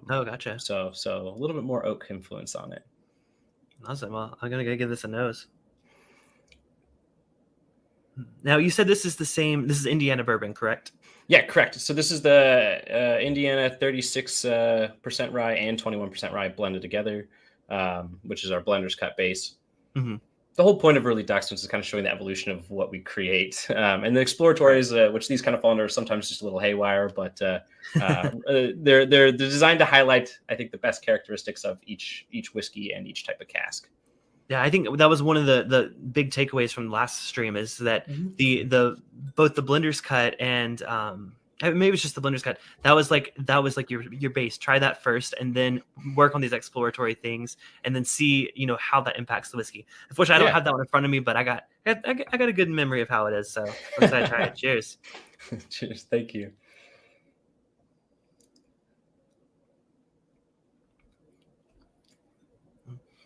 Oh, gotcha. So a little bit more oak influence on it. Awesome. Well, I'm gonna give this a nose. Now, you said this is the same. This is Indiana bourbon, correct? Yeah, correct. So this is the Indiana 36% rye and 21% rye blended together, which is our Blender's Cut base. Mm-hmm. The whole point of early Dachshunds is kind of showing the evolution of what we create. And the exploratories, which these kind of fall under, are sometimes just a little haywire, but they're designed to highlight, I think, the best characteristics of each whiskey and each type of cask. Yeah, I think that was one of the big takeaways from the last stream, is that the both the Blender's Cut and maybe it's just the Blender's Cut, that was like your base. Try that first, and then work on these exploratory things, and then see how that impacts the whiskey. Unfortunately, I don't have that one in front of me, but I got a good memory of how it is. So I'm excited to try it. Cheers. Cheers. Thank you.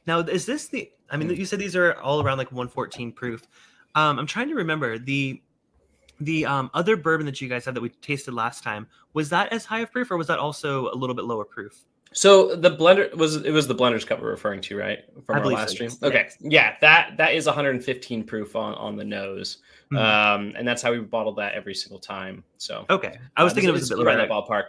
Now, is this you said these are all around like 114 proof. I'm trying to remember the other bourbon that you guys had that we tasted last time. Was that as high of proof, or was that also a little bit lower proof? So the blender was the Blender's Cup we're referring to, right? From our last stream. So, okay. yes. Yeah, that is 115 proof on the nose. Mm-hmm. And that's how we bottled that every single time. So okay. I was thinking it was a bit lower. Right in that ballpark.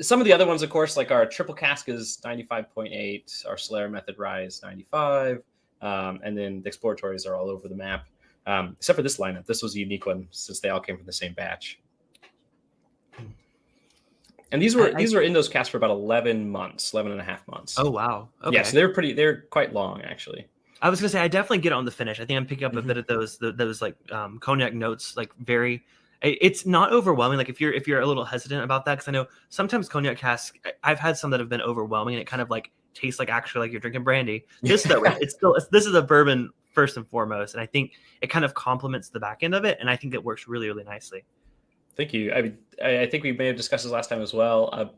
Some of the other ones, of course, like our triple cask is 95.8, our Solera Method rye is 95, and then the exploratories are all over the map, except for this lineup. This was a unique one since they all came from the same batch. And these were in those casks for about 11 and a half months. Oh, wow. Okay. Yeah, so they're quite long, actually. I was gonna say I definitely get on the finish. I think I'm picking up a bit of those like cognac notes, like very. It's not overwhelming. Like if you're a little hesitant about that, because I know sometimes cognac casks, I've had some that have been overwhelming, and it kind of like tastes like actually like you're drinking brandy. This though, this is a bourbon first and foremost, and I think it kind of complements the back end of it, and I think it works really, really nicely. Thank you. I think we may have discussed this last time as well.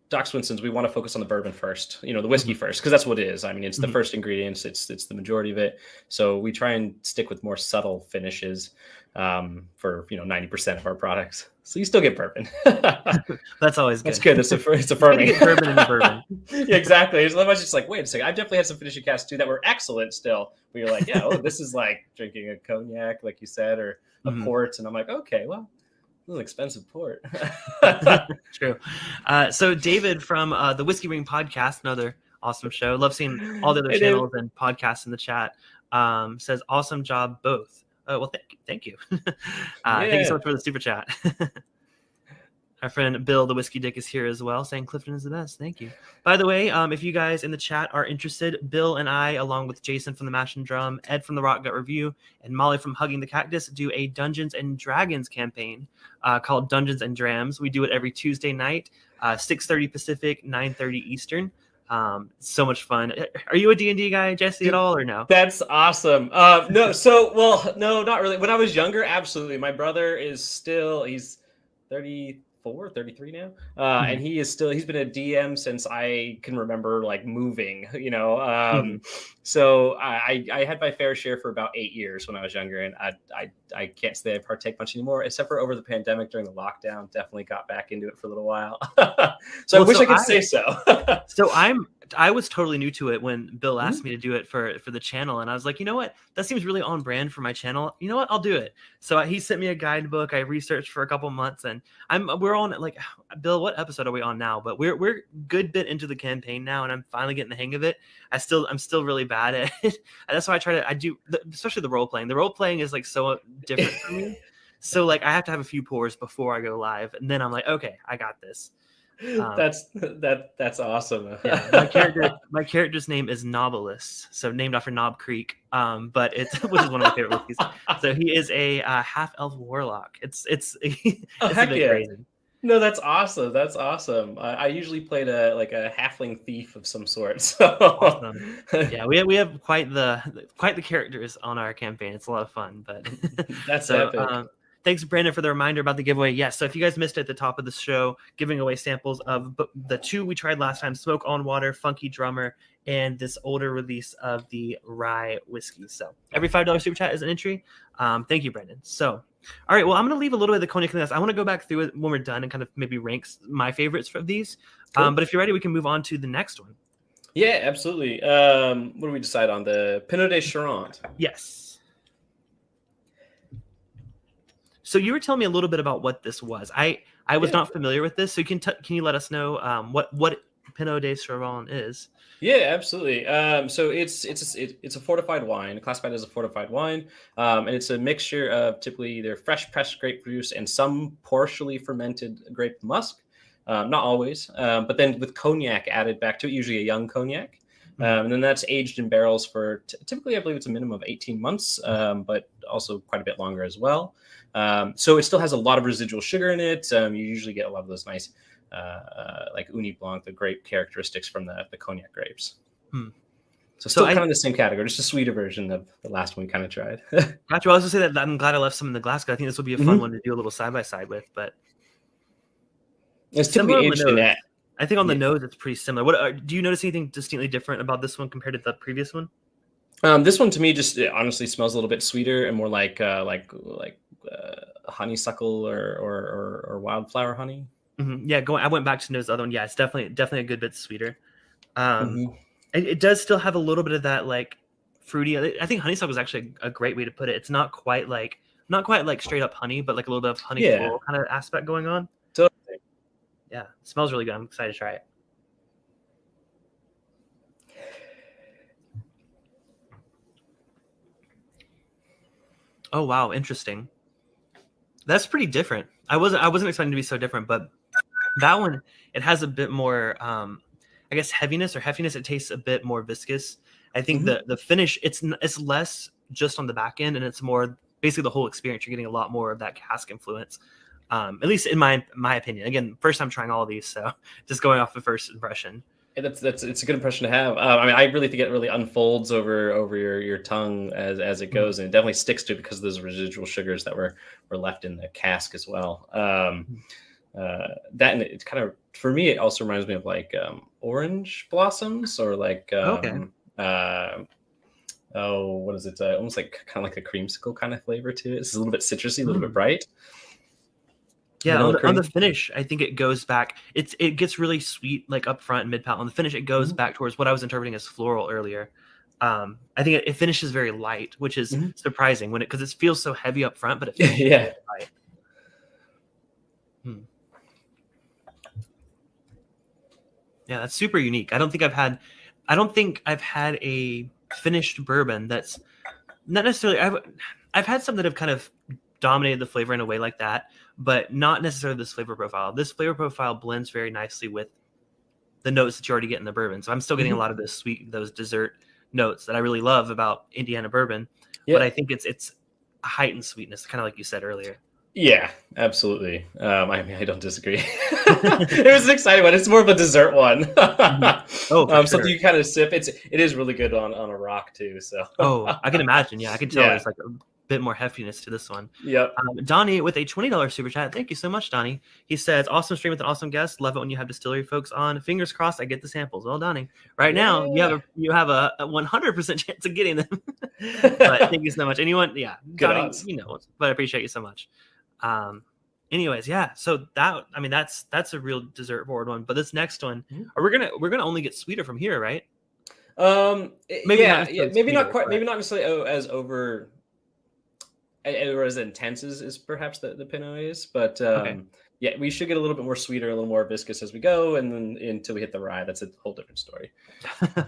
Doc Swinson's, we want to focus on the bourbon first, the whiskey first, because that's what it is. I mean, it's the first ingredients. It's the majority of it. So we try and stick with more subtle finishes. for 90% of our products. So you still get bourbon. That's always good. That's good. It's affirming. Get bourbon in the bourbon. Yeah, exactly. I was just like, wait a second. I've definitely had some finishing casks too that were excellent still. But you're like, yeah, this is like drinking a cognac, like you said, or a port. And I'm like, okay, well, this is an expensive port. True. So David from the Whiskey Ring podcast, another awesome show. Love seeing all the other channels and podcasts in the chat. Says awesome job both. Well, thank you. Thank you so much for the super chat. Our friend Bill, the Whiskey Dick, is here as well, saying Clifton is the best. Thank you. By the way, if you guys in the chat are interested, Bill and I, along with Jason from the Mash and Drum, Ed from the Rock Gut Review, and Molly from Hugging the Cactus, do a Dungeons and Dragons campaign called Dungeons and Drams. We do it every Tuesday night, 6:30 Pacific, 9:30 Eastern. So much fun. Are you a D&D guy, Jesse, at all, or no? That's awesome. No, not really. When I was younger, absolutely. My brother he's 33 now. And he's been a DM since I can remember, like, moving, So I had my fair share for about 8 years when I was younger, and I can't say I partake much anymore, except for over the pandemic during the lockdown. Definitely got back into it for a little while. I wish I could say so. So I was totally new to it when Bill asked me to do it for the channel, and I was like, you know what, that seems really on brand for my channel. You know what, I'll do it. So he sent me a guidebook. I researched for a couple months, and we're on, like, Bill, what episode are we on now? But we're good bit into the campaign now, and I'm finally getting the hang of it. I'm still really bad at it. And that's why I do especially the role playing. The role playing is, like, so different for me. So, like, I have to have a few pours before I go live, and then I'm like, okay, I got this. That's awesome. Yeah, my character's name is Novelist, so named after Knob Creek. But which is one of my favorite whiskeys. So he is a half elf warlock. It's a bit crazy. No, that's awesome. That's awesome. I usually played a halfling thief of some sort. So awesome. Yeah, we have quite the characters on our campaign. It's a lot of fun. But that's epic. Thanks, Brandon, for the reminder about the giveaway. Yes, so if you guys missed it at the top of the show, giving away samples of the two we tried last time, Smoke on Water, Funky Drummer, and this older release of the rye whiskey. So every $5 super chat is an entry. Thank you, Brandon. So, all right, well, I'm going to leave a little bit of the cognac in this. I want to go back through it when we're done and kind of maybe rank my favorites for these. Cool. But if you're ready, we can move on to the next one. Yeah, absolutely. What do we decide on? The Pinot de Charente? Yes. So you were telling me a little bit about what this was. I was not familiar with this, so can you let us know what Pinot de Charente is? Yeah, absolutely. So it's a fortified wine, classified as a fortified wine, and it's a mixture of typically either fresh pressed grape juice and some partially fermented grape musk. Not always, but then with cognac added back to it, usually a young cognac. And then that's aged in barrels for typically, I believe it's a minimum of 18 months, but also quite a bit longer as well. So it still has a lot of residual sugar in it. You usually get a lot of those nice, like Uni Blanc, the grape characteristics from the cognac grapes. So still kind of the same category, just a sweeter version of the last one we kind of tried. Gotcha. I was going to say that I'm glad I left some in the glass, because I think this will be a fun one to do a little side-by-side with. But it's typically aged in that. I think on the nose, it's pretty similar. What do you notice anything distinctly different about this one compared to the previous one? This one to me just honestly smells a little bit sweeter and more like honeysuckle or wildflower honey. Yeah, I went back to nose the other one. Yeah, it's definitely a good bit sweeter. It does still have a little bit of that, like, fruity. I think honeysuckle is actually a great way to put it. It's not quite like straight up honey, but like a little bit of honey floral kind of aspect going on. Totally. Yeah, it smells really good. I'm excited to try it. Oh wow, interesting. That's pretty different. I wasn't expecting to be so different, but that one, it has a bit more I guess heaviness or heftiness. It tastes a bit more viscous. I think the finish, it's less just on the back end, and it's more basically the whole experience. You're getting a lot more of that cask influence. At least in my opinion. Again, first time trying all of these, so just going off the first impression. Yeah, it's a good impression to have. I mean, I really think it really unfolds over your tongue as it goes, and it definitely sticks to it because of those residual sugars that were left in the cask as well. That, and it's kind of, for me, it also reminds me of like orange blossoms, or like what is it? Almost like kind of like a creamsicle kind of flavor to it. It's a little bit citrusy, a little bit bright. Yeah, on the finish, I think it goes back. It gets really sweet, like up front and mid palate. On the finish, it goes back towards what I was interpreting as floral earlier. I think it finishes very light, which is surprising because it feels so heavy up front, but it finishes very light. Yeah, that's super unique. I don't think I've had a finished bourbon that's not necessarily. I've had some that have kind of dominated the flavor in a way like that, but not necessarily this flavor profile. This flavor profile blends very nicely with the notes that you already get in the bourbon. So I'm still getting a lot of those dessert notes that I really love about Indiana bourbon. Yeah. But I think it's a heightened sweetness, kind of like you said earlier. Yeah, absolutely. I don't disagree. It was an exciting one. It's more of a dessert one. Something you kind of sip. It is really good on a rock too. So I can imagine. Yeah, I can tell there's like a bit more heftiness to this one. Yep. Donnie with a $20 super chat. Thank you so much, Donnie. He says, awesome stream with an awesome guest. Love it when you have distillery folks on. Fingers crossed I get the samples. Well, Donnie, right now you have a 100% chance of getting them. But thank you so much. Anyone? Yeah. Donnie, but I appreciate you so much. Anyways, so that's a real dessert forward one. But this next one, we're gonna only get sweeter from here, right? Maybe not quite. Maybe not necessarily as over or as intense as perhaps the Pinot is, but we should get a little bit more sweeter, a little more viscous as we go, and then until we hit the rye, that's a whole different story.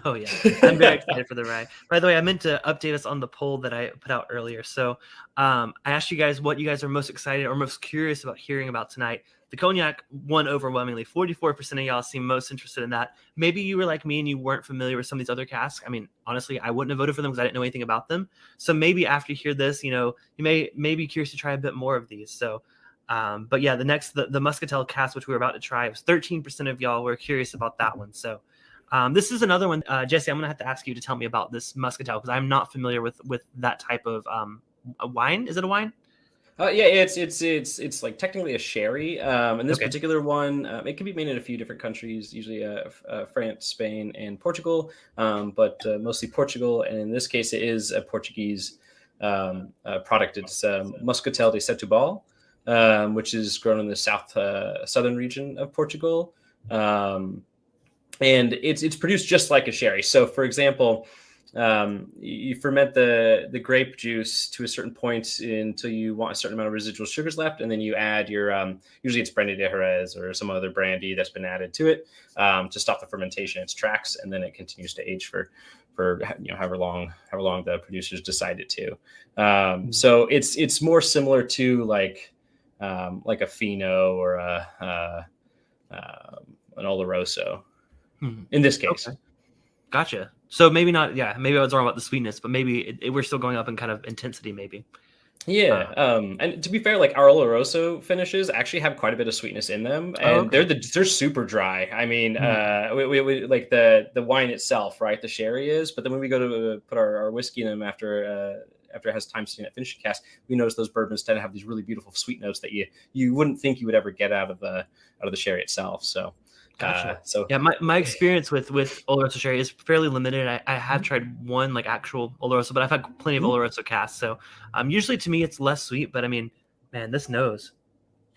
Oh yeah, I'm very excited for the rye. By the way, I meant to update us on the poll that I put out earlier. So I asked you guys what you guys are most excited or most curious about hearing about tonight. The cognac won overwhelmingly. 44% of y'all seem most interested in that. Maybe you were like me and you weren't familiar with some of these other casks. I mean, honestly, I wouldn't have voted for them because I didn't know anything about them. So maybe after you hear this, you may be curious to try a bit more of these. So, but yeah, the Muscatel cask, which we were about to try, was 13% of y'all were curious about that one. So this is another one. Jesse, I'm going to have to ask you to tell me about this Muscatel because I'm not familiar with that type of a wine. Is it a wine? It's like technically a sherry. And this particular one, it can be made in a few different countries, usually France, Spain, and Portugal, but mostly Portugal. And in this case, it is a Portuguese product. It's Muscatel de Setúbal, which is grown in the southern region of Portugal, and it's produced just like a sherry. So, for example, you ferment the grape juice to a certain point until you want a certain amount of residual sugars left, and then you add your usually it's brandy de Jerez or some other brandy that's been added to it to stop the fermentation. It tracks, and then it continues to age for however long the producers decide it to. So it's more similar to like a Fino or an Oloroso in this case. Okay. Gotcha. So maybe not. Yeah, maybe I was wrong about the sweetness, but maybe we're still going up in kind of intensity. Maybe. Yeah. And to be fair, like our Oloroso finishes actually have quite a bit of sweetness in them, and they're super dry. I mean, we like the wine itself, right? The sherry is, but then when we go to put our whiskey in them after it has time sitting at finishing cast, we notice those bourbons tend to have these really beautiful sweet notes that you wouldn't think you would ever get out of the sherry itself. So. Gotcha. My experience with Oloroso sherry is fairly limited. I have tried one like actual Oloroso, but I've had plenty of Oloroso casks. So usually to me it's less sweet, but I mean, man, this nose,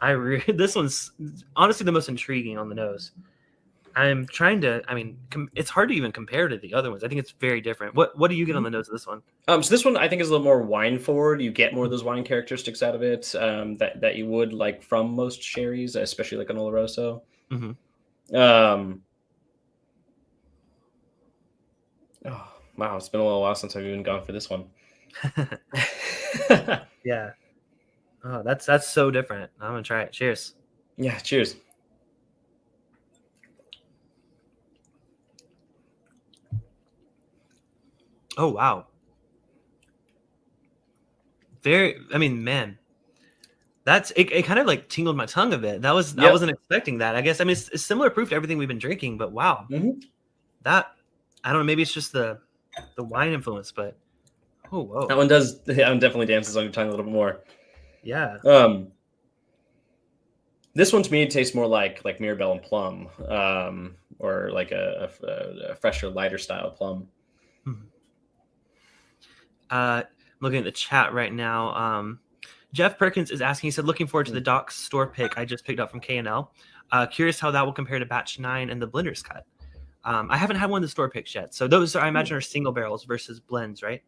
this one's honestly the most intriguing on the nose. I'm trying to. I mean, it's hard to even compare to the other ones. I think it's very different. What do you get on the nose of this one? So this one I think is a little more wine forward. You get more of those wine characteristics out of it that you would like from most sherries, especially like an Oloroso. Mm-hmm. Oh wow, it's been a little while since I've even gone for this one. Yeah. Oh, that's so different. I'm gonna try it. Cheers. Yeah, cheers. Oh wow. Man. It kind of like tingled my tongue a bit. I wasn't expecting that. I guess it's similar proof to everything we've been drinking, but wow. That I don't know, maybe it's just the wine influence, but oh whoa. That one definitely dances on your tongue a little bit more. Yeah. This one to me tastes more like Mirabelle and plum, or like a fresher, lighter style plum. Looking at the chat right now. Jeff Perkins is asking, he said, looking forward to the Doc's store pick I just picked up from K&L. Curious how that will compare to batch 9 and the blender's cut. I haven't had one of the store picks yet. So those, I imagine, are single barrels versus blends, right?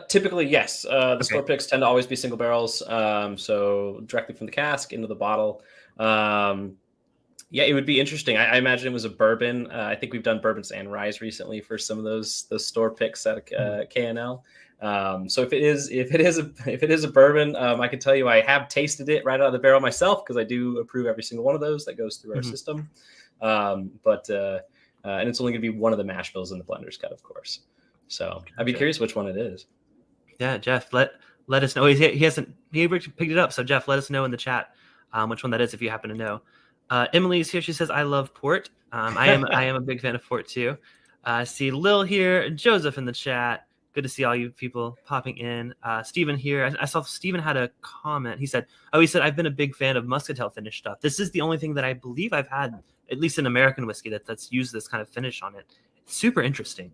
Typically, yes. The store picks tend to always be single barrels. So directly from the cask into the bottle. Yeah, it would be interesting. I imagine it was a bourbon. I think we've done bourbons and rye recently for some of those store picks at K&L. So if it is a bourbon, I can tell you I have tasted it right out of the barrel myself because I do approve every single one of those that goes through our system. And it's only going to be one of the mash bills in the blender's cut, of course. So I'd be curious which one it is. Yeah, Jeff, let us know. He picked it up. So Jeff, let us know in the chat which one that is if you happen to know. Emily's here. She says, I love port. I am a big fan of port too. I see Lil here, Joseph in the chat. Good to see all you people popping in. Steven here. I saw Steven had a comment. He said, I've been a big fan of muscatel finish stuff. This is the only thing that I believe I've had, at least in American whiskey, that's used this kind of finish on it. It's super interesting.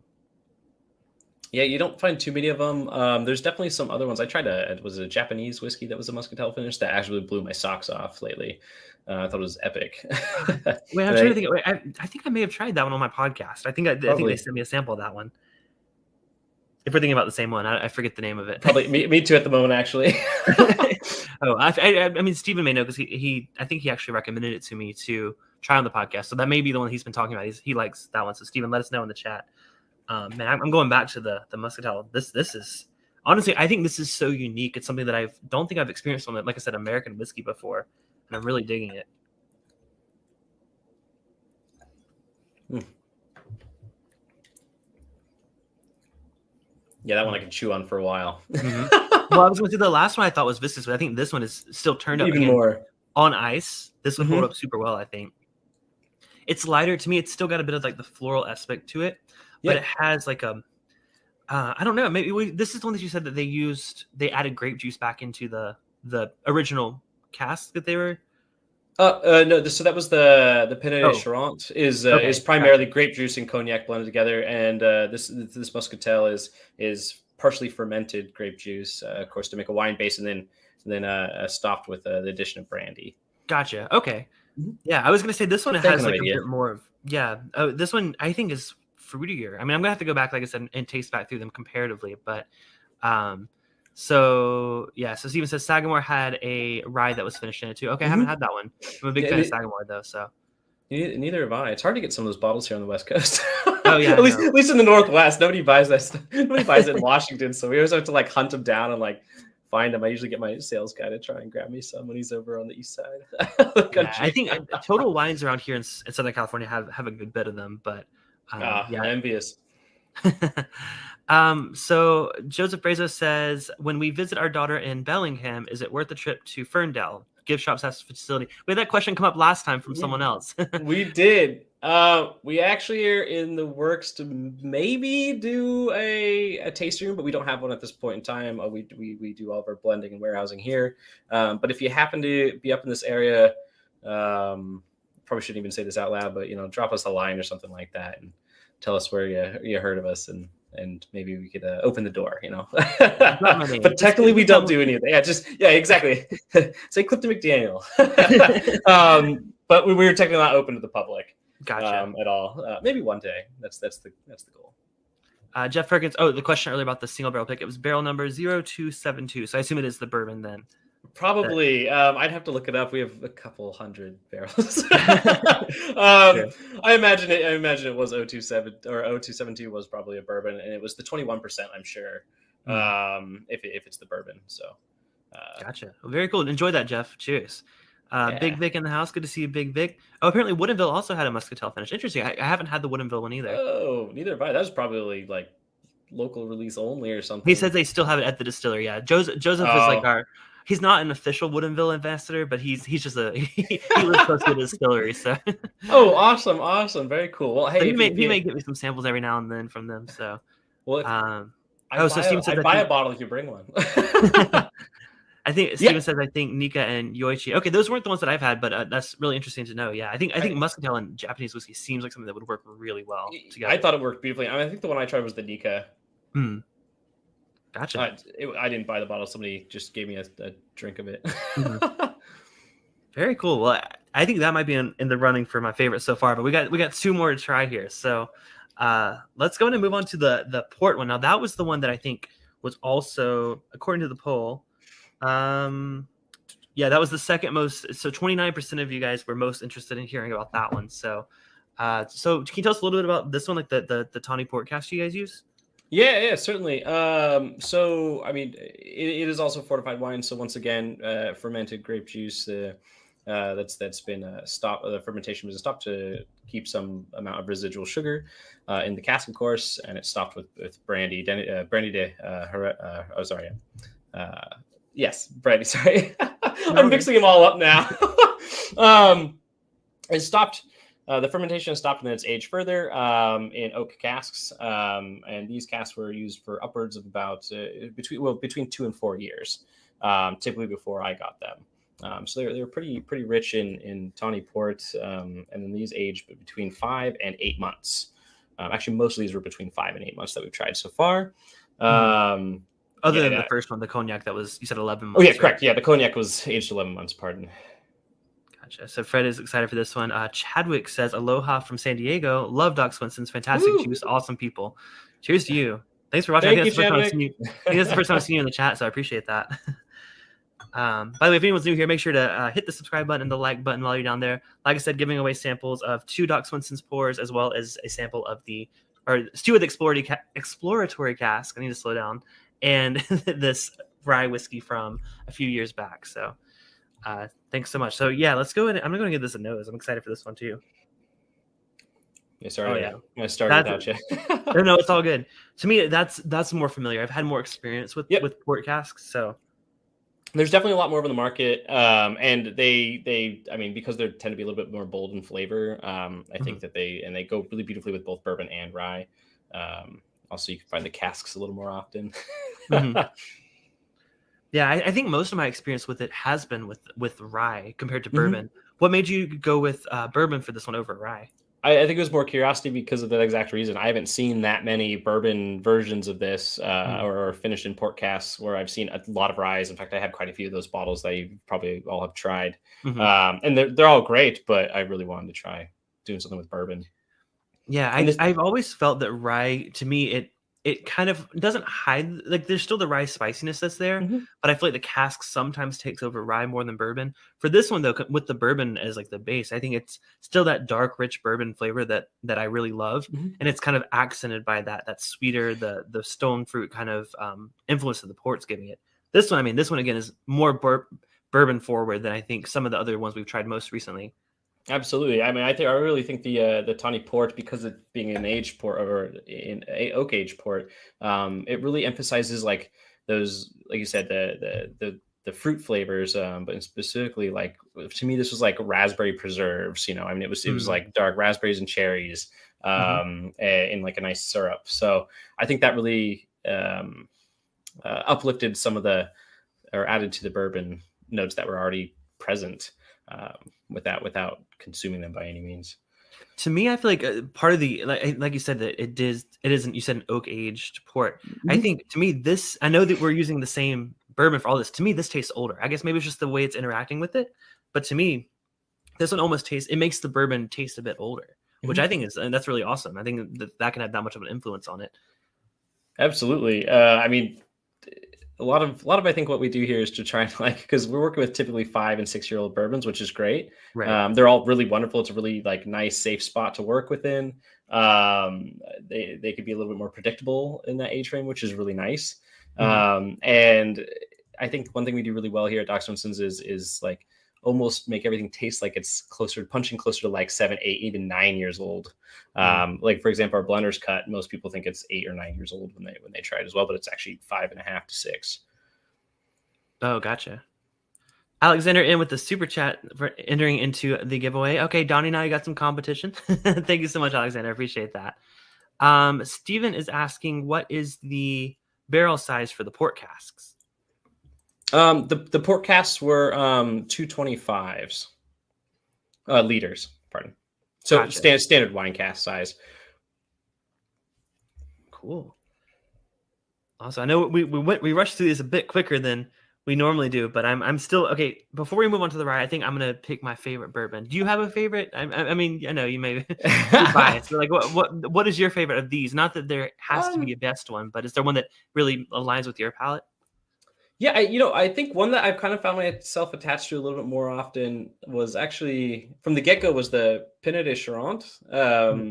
Yeah, you don't find too many of them. There's definitely some other ones. I tried it was a Japanese whiskey that was a muscatel finish that actually blew my socks off lately. I thought it was epic. Wait, I'm trying to think. Wait, I think I may have tried that one on my podcast. I think they sent me a sample of that one. If we're thinking about the same one, I forget the name of it. Probably me too at the moment, actually. I mean, Stephen may know because I think he actually recommended it to me to try on the podcast. So that may be the one he's been talking about. He likes that one. So Stephen, let us know in the chat. Man, I'm going back to the muscatel. This is honestly, I think this is so unique. It's something that I don't think I've experienced on, like I said, American whiskey before, and I'm really digging it. Yeah, that one I can chew on for a while. Well, I was going to say the last one I thought was Vistas, but I think this one is still turned up even more on ice. This would hold up super well, I think. It's lighter to me. It's still got a bit of like the floral aspect to it, but it has like a I don't know. Maybe this is the one that you said that they added grape juice back into the original cask that they were. No. So that was the Pinot de Charente is primarily grape juice and cognac blended together, and this muscatel is partially fermented grape juice, of course, to make a wine base, and then stopped with the addition of brandy. Gotcha. Okay. Yeah, I was gonna say this one has like a bit more of this one I think is fruitier. I mean, I'm gonna have to go back, like I said, and taste back through them comparatively, but so Steven says Sagamore had a rye that was finished in it too. Okay, I haven't had that one. I'm a big fan of Sagamore though, so neither have I. It's hard to get some of those bottles here on the West Coast. Oh yeah, at least in the Northwest, nobody buys that stuff. Nobody buys it in Washington, so we always have to like hunt them down and like find them. I usually get my sales guy to try and grab me some when he's over on the east side of the country. I think Total Wines around here in Southern California have a good bit of them, but envious. So Joseph Brazo says, when we visit our daughter in Bellingham, is it worth the trip to Ferndale? Gift shops has facility. We had that question come up last time from someone else. We did. We actually are in the works to maybe do a tasting room, but we don't have one at this point in time. We do all of our blending and warehousing here. But if you happen to be up in this area, probably shouldn't even say this out loud, but drop us a line or something like that and tell us where you heard of us, and maybe we could open the door, But technically, we don't do any of that. Yeah, exactly. Say Clifton McDaniel. But we were technically not open to the public. Gotcha. At all. Maybe one day. That's the goal. Jeff Perkins. Oh, the question earlier about the single barrel pick. It was barrel number 0272. So I assume it is the bourbon then. Probably. I'd have to look it up. We have a couple hundred barrels. I imagine it was 027 or 0272 was probably a bourbon, and it was the 21%, I'm sure. If it's the bourbon. So gotcha. Well, very cool. Enjoy that, Jeff. Cheers. Big Vic in the house. Good to see you, Big Vic. Oh, apparently Woodinville also had a muscatel finish. Interesting. I haven't had the Woodinville one either. Oh, neither have I. That's probably like local release only or something. He says they still have it at the distillery. Yeah, Joseph is like he's not an official Woodinville ambassador, but he's just he lives close to the distillery. So oh, awesome, very cool. Well, hey, so he may get me some samples every now and then from them. So Steven said I'd buy a bottle if you bring one. I think Steven says I think Nika and Yoichi. Okay, those weren't the ones that I've had, but that's really interesting to know. Yeah, I think muscatel and Japanese whiskey seems like something that would work really well together. I thought it worked beautifully. I think the one I tried was the Nika. Gotcha. I didn't buy the bottle. Somebody just gave me a drink of it. Very cool. Well, I think that might be in the running for my favorite so far, but we got 2 more to try here. So let's go ahead and move on to the port one. Now that was the one that I think was also, according to the poll, yeah, that was the second most. So 29% of you guys were most interested in hearing about that one. So so can you tell us a little bit about this one, like the tawny port cask you guys use? Yeah, certainly. So I mean, it is also fortified wine. So once again, fermented grape juice. That's been stopped. The fermentation was stopped to keep some amount of residual sugar in the cask, of course, and it stopped with brandy. Brandy de. Yes, brandy. Sorry, I'm mixing them all up now. It stopped. The fermentation stopped and then it's aged further in oak casks, and these casks were used for upwards of about between 2 and 4 years, typically before I got them. So they're pretty rich in tawny port, and then these aged between 5 and 8 months. Actually, most of these were between 5 and 8 months that we've tried so far. Other than the first one, the cognac, that was, you said 11 months. Oh yeah, correct. Yeah, the cognac was aged 11 months. Pardon. Gotcha. So Fred is excited for this one. Chadwick says, "Aloha from San Diego. Love Doc Swinson's fantastic juice. Awesome people. Cheers to you. Thanks for watching. I think that's the first time I've seen you in the chat, so I appreciate that." By the way, if anyone's new here, make sure to hit the subscribe button and the like button while you're down there. Like I said, giving away samples of 2 Doc Swinson's pours, as well as a sample of 2 of the exploratory cask. I need to slow down. And this rye whiskey from a few years back. So thanks so much. So yeah, let's go in. I'm going to give this a nose. I'm excited for this one too. Yeah, sorry. Yeah. I started without you. No, it's all good. To me, that's more familiar. I've had more experience with port casks. So there's definitely a lot more of in the market. And they, I mean, because they tend to be a little bit more bold in flavor. I think that they go really beautifully with both bourbon and rye. Also, you can find the casks a little more often. Yeah, I think most of my experience with it has been with rye compared to bourbon. What made you go with bourbon for this one over rye? I think it was more curiosity because of that exact reason. I haven't seen that many bourbon versions of this or finished in port casks where I've seen a lot of ryes. In fact, I have quite a few of those bottles that you probably all have tried. And they're all great, but I really wanted to try doing something with bourbon. Yeah, I've always felt that rye, to me, it kind of doesn't hide, like there's still the rye spiciness that's there, but I feel like the cask sometimes takes over rye more than bourbon. For this one though, with the bourbon as like the base, I think it's still that dark, rich bourbon flavor that I really love, and it's kind of accented by that sweeter, the stone fruit kind of influence that the port's giving it. This one again is more bourbon forward than I think some of the other ones we've tried most recently. Absolutely. I mean, I really think the tawny port, because it being an aged port or in a oak aged port, it really emphasizes like those, like you said, the fruit flavors, but specifically, like to me, this was like raspberry preserves. I mean, it was like dark raspberries and cherries, in like a nice syrup. So I think that really uplifted some of or added to the bourbon notes that were already present. Without consuming them by any means. To me, I feel like part of the like you said that it isn't. You said an oak aged port. I think to me this. I know that we're using the same bourbon for all this. To me, this tastes older. I guess maybe it's just the way it's interacting with it. But to me, this one almost tastes. It makes the bourbon taste a bit older, which I think and that's really awesome. I think that can have that much of an influence on it. Absolutely. I mean, a lot of I think what we do here is to try and because we're working with typically 5 and 6 year old bourbons, which is great. Right. They're all really wonderful. It's a really like nice, safe spot to work within. They could be a little bit more predictable in that age frame, which is really nice. And I think one thing we do really well here at Doc Swinson's is like almost make everything taste like it's punching closer to like 7, 8, even 9 years old. Like for example, our blender's cut, most people think it's 8 or 9 years old when they try it as well, but it's actually 5.5 to 6. Oh, gotcha. Alexander in with the super chat for entering into the giveaway. Okay, Donnie, now you got some competition. Thank you so much, Alexander. I appreciate that. Steven is asking, what is the barrel size for the port casks? The port casks were 225s liters. Pardon. So gotcha. Standard wine cask size. Cool. Also, I know we rushed through this a bit quicker than we normally do, but I'm still okay. Before we move on to the rye, I think I'm gonna pick my favorite bourbon. Do you have a favorite? I mean, I know you may be biased, but like, what is your favorite of these? Not that there has to be a best one, but is there one that really aligns with your palate? Yeah, I think one that I've kind of found myself attached to a little bit more often was actually from the get-go was the Pinot de Charente,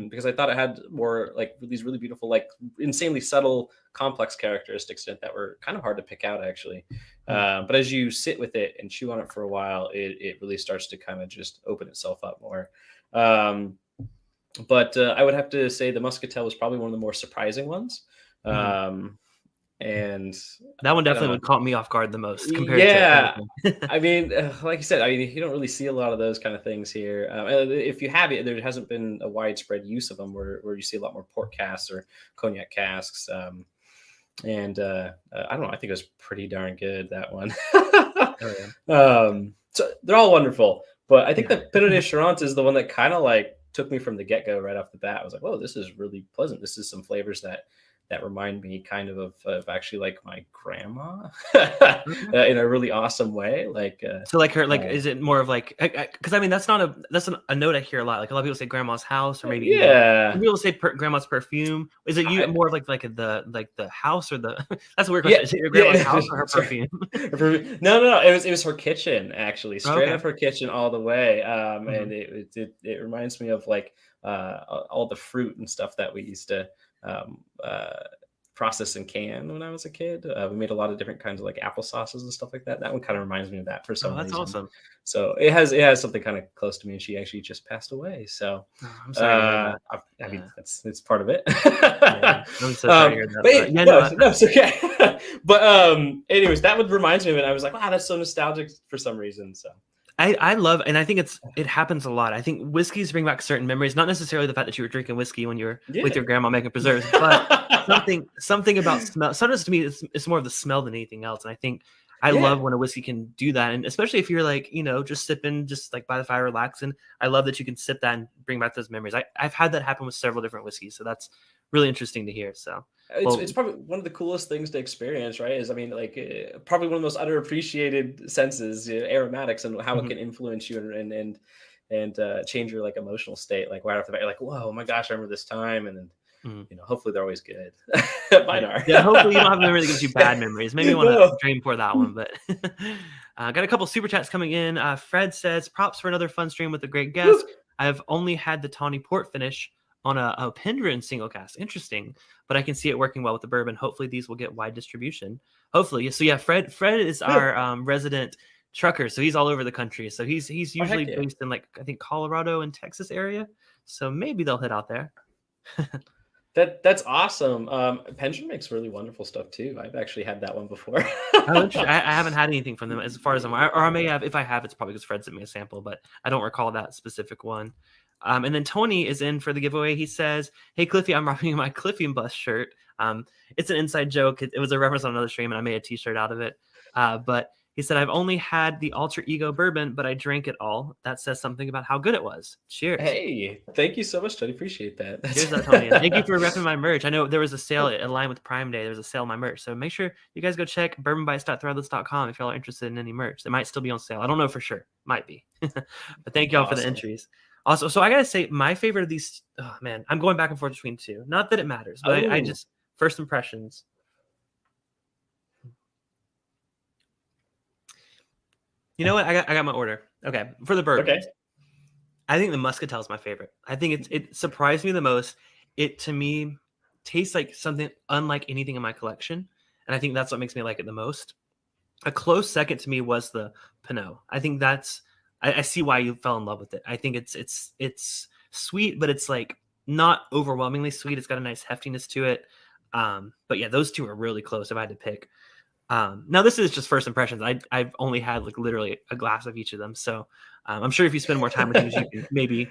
because I thought it had more like these really beautiful, like insanely subtle, complex characteristics in it that were kind of hard to pick out actually. But as you sit with it and chew on it for a while, it really starts to kind of just open itself up more. But I would have to say the Muscatel was probably one of the more surprising ones. And that one definitely would caught me off guard the most compared to I mean, like you said, I mean, you don't really see a lot of those kind of things here. If you have it, there hasn't been a widespread use of them where you see a lot more port casks or cognac casks. I don't know, I think it was pretty darn good, that one. So they're all wonderful, but I think the Pinot de Charente is the one that kind of like took me from the get-go right off the bat. I was like, whoa, this is really pleasant. This is some flavors that remind me kind of actually like my grandma in a really awesome way. Like, so like her, like, is it more of like, cause I mean, that's a note I hear a lot. Like a lot of people say grandma's house or maybe people say grandma's perfume. Is it you more of like the house or the, that's a weird question. Is it your grandma's house or her perfume? No. It was her kitchen actually, straight up her kitchen all the way. And it reminds me of like all the fruit and stuff that we used to process and can when I was a kid. We made a lot of different kinds of like apple sauces and stuff like that. That one kind of reminds me of that for some reason. That's awesome. So it has something kind of close to me, and she actually just passed away. So I'm sorry. I mean, it's part of it. I'm so sorry to hear that. No, it's okay. But anyways, that would reminds me of it. I was like, wow, that's so nostalgic for some reason. So I love, and I think it happens a lot. I think whiskeys bring back certain memories, not necessarily the fact that you were drinking whiskey when you were with your grandma making preserves, but something about smell. Sometimes to me, it's more of the smell than anything else. And I think I love when a whiskey can do that. And especially if you're like, just sipping, just like by the fire, relaxing. I love that you can sip that and bring back those memories. I've had that happen with several different whiskeys. So that's really interesting to hear. So it's probably one of the coolest things to experience, right? Is, I mean, like probably one of the most underappreciated senses, aromatics, and how it can influence you and change your like emotional state. Like right off the bat, you're like, whoa, oh my gosh, I remember this time. And then, hopefully they're always good. Mine are. Yeah, hopefully you don't have a memory that gives you bad memories. Maybe you want to drain for that one, but got a couple super chats coming in. Fred says, props for another fun stream with a great guest. I've only had the tawny port finish on a Pendrin single cast. Interesting, but I can see it working well with the bourbon. Hopefully these will get wide distribution. Hopefully. So yeah, Fred is our resident trucker. So he's all over the country. So he's usually based in like, I think Colorado and Texas area. So maybe they'll hit out there. That's awesome. Pendrin makes really wonderful stuff too. I've actually had that one before. I haven't had anything from them as far as I'm aware, or I may have. If I have, it's probably because Fred sent me a sample, but I don't recall that specific one. And then Tony is in for the giveaway. He says, "Hey Cliffy, I'm rocking my Cliffy and Bus shirt. It's an inside joke. It was a reference on another stream, and I made a T-shirt out of it. But he said, I've only had the Alter Ego bourbon, but I drank it all. That says something about how good it was. Cheers." Hey, thank you so much, Tony. Appreciate that. Cheers, Tony. And thank you for repping my merch. I know there was a sale aligned with Prime Day. There was a sale on my merch. So make sure you guys go check bourbonbytes.threadless.com if y'all are interested in any merch. It might still be on sale. I don't know for sure. Might be. But thank y'all for the entries. Also, so I got to say, my favorite of these, oh man, I'm going back and forth between two. Not that it matters, but I just, first impressions. You know what? I got my order. Okay. For the bourbon. Okay. I think the Muscatel is my favorite. I think it surprised me the most. It, to me, tastes like something unlike anything in my collection. And I think that's what makes me like it the most. A close second to me was the Pinot. I think that's, I see why you fell in love with it. I think it's sweet, but it's like not overwhelmingly sweet. It's got a nice heftiness to it. But yeah, those two are really close if I had to pick. Now this is just first impressions. I've only had like literally a glass of each of them. So I'm sure if you spend more time with things, you can maybe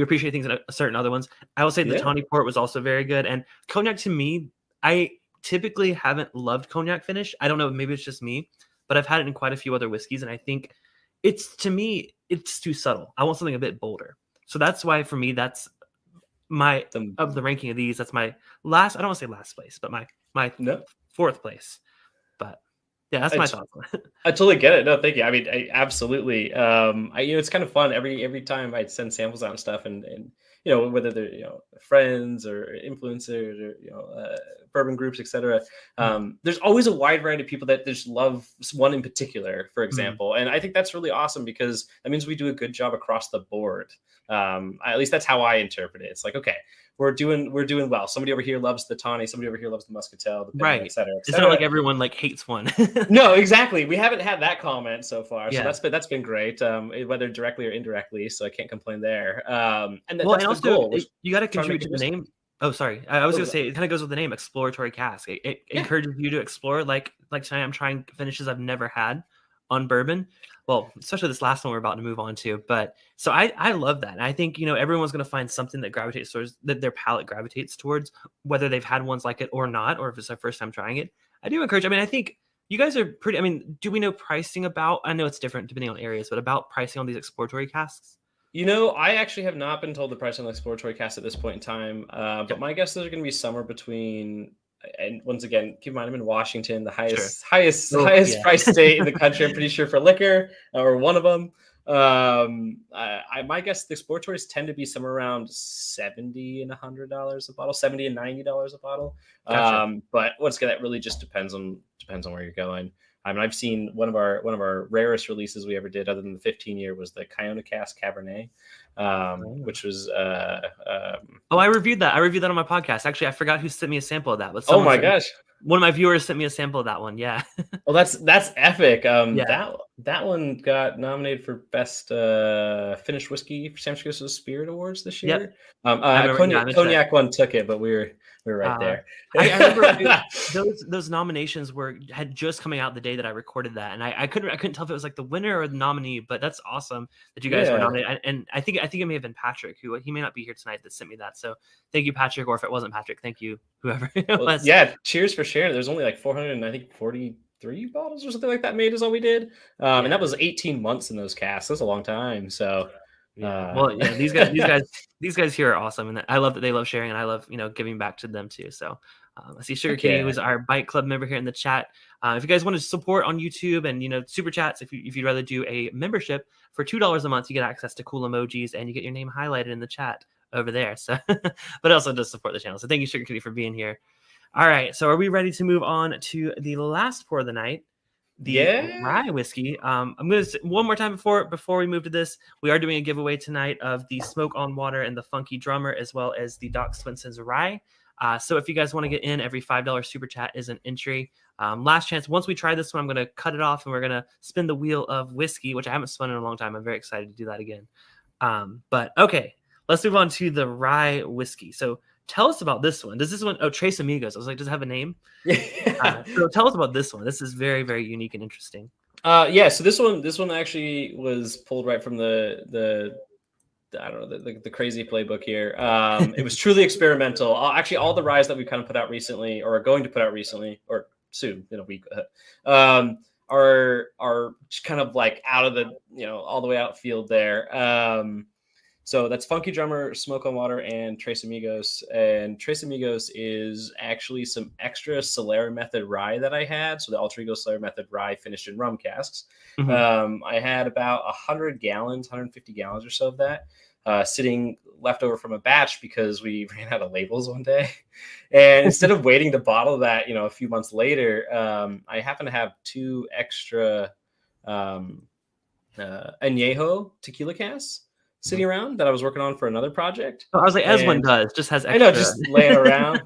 appreciate things in certain other ones. I will say the Tawny Port was also very good. And cognac to me, I typically haven't loved cognac finish. I don't know, maybe it's just me, but I've had it in quite a few other whiskeys. And I think to me, it's too subtle. I want something a bit bolder. So that's why for me, that's of the ranking of these, that's my last. I don't want to say last place, but my No. fourth place. But yeah, that's my thoughts. I totally get it. No, thank you. I mean, absolutely. It's kind of fun every time I send samples out and stuff, and whether they're friends or influencers or bourbon groups, etc. There's always a wide variety of people that just love one in particular, for example, and I think that's really awesome because that means we do a good job across the board. At least that's how I interpret it. It's like, okay, we're doing well. Somebody over here loves the Tawny, somebody over here loves the Muscatel, the Pinot, et cetera, et cetera. It's not like everyone like hates one. No, exactly. We haven't had that comment so far, Yeah. so that's been great, whether directly or indirectly. So I can't complain there. And and that's also the goal. you got to contribute to the whiskey. name. Oh, sorry. I was going to say it kind of goes with the name, exploratory cask. It encourages you to explore. Like tonight, I'm trying finishes I've never had on bourbon. Well, especially this last one we're about to move on to. But so I love that. And I think, everyone's going to find something that gravitates towards, that their palate gravitates towards, whether they've had ones like it or not, or if it's their first time trying it. I do encourage, I think you guys are pretty, do we know pricing about, I know it's different depending on areas, but about pricing on these exploratory casks? I actually have not been told the price on the exploratory cask at this point in time. But my guess is they're going to be somewhere between, and once again, keep in mind I'm in Washington, the highest price state in the country. I'm pretty sure for liquor, or one of them. My guess the exploratories tend to be somewhere around $70 and $100 a bottle, $70 and $90 a bottle. Gotcha. But once again, that really just depends on where you're going. I've seen one of our rarest releases we ever did, other than the 15-year, was the Kiona Cask Cabernet, which was. I reviewed that. On my podcast. Actually, I forgot who sent me a sample of that. But oh my gosh, one of my viewers sent me a sample of that one. Yeah. Well, that's epic. That one got nominated for best finished whiskey for San Francisco Spirit Awards this year. Yep. Cognac one took it, but we were right there. I remember those nominations had just coming out the day that I recorded that, and I couldn't tell if it was like the winner or the nominee. But that's awesome that you guys were nominated. And I think it may have been Patrick, who he may not be here tonight, that sent me that. So thank you, Patrick. Or if it wasn't Patrick, thank you, whoever it was. Yeah, cheers for sharing. There's only like 443 bottles or something like that made is all we did, and that was 18 months in those casks. That's a long time. So. These guys here are awesome, and I love that they love sharing, and I love giving back to them too. So I see Sugar Kitty, who's our Byte Club member here in the chat. If you guys want to support on YouTube and super chats, if you'd rather do a membership for $2 a month, you get access to cool emojis and you get your name highlighted in the chat over there. So, but it also does support the channel. So thank you, Sugar Kitty, for being here. All right, so are we ready to move on to the last pour of the night? The rye whiskey. I'm going to say one more time before we move to this. We are doing a giveaway tonight of the Smoke on Water and the Funky Drummer, as well as the Doc Swenson's rye. So if you guys want to get in, every $5 super chat is an entry. Last chance. Once we try this one, I'm going to cut it off and we're going to spin the wheel of whiskey, which I haven't spun in a long time. I'm very excited to do that again. But okay, let's move on to the rye whiskey. So tell us about this one. Does this one? Oh, Tres Amigos. I was like, does it have a name? So tell us about this one. This is very, very unique and interesting. So this one actually was pulled right from the I don't know, the crazy playbook here. It was truly experimental. Actually, all the ryes that we kind of put out recently, or are going to put out recently, or soon in a week, are kind of like out of the all the way outfield there. So that's Funky Drummer, Smoke on Water, and Tres Amigos. And Tres Amigos is actually some extra Solera Method rye that I had. So the Alter Ego Solera Method rye finished in rum casks. Mm-hmm. I had about 150 gallons or so of that sitting left over from a batch because we ran out of labels one day. And instead of waiting to bottle that, a few months later, I happen to have 2 extra Añejo tequila casks sitting around that I was working on for another project. I was like, as one does, just has extra. I know, just laying around.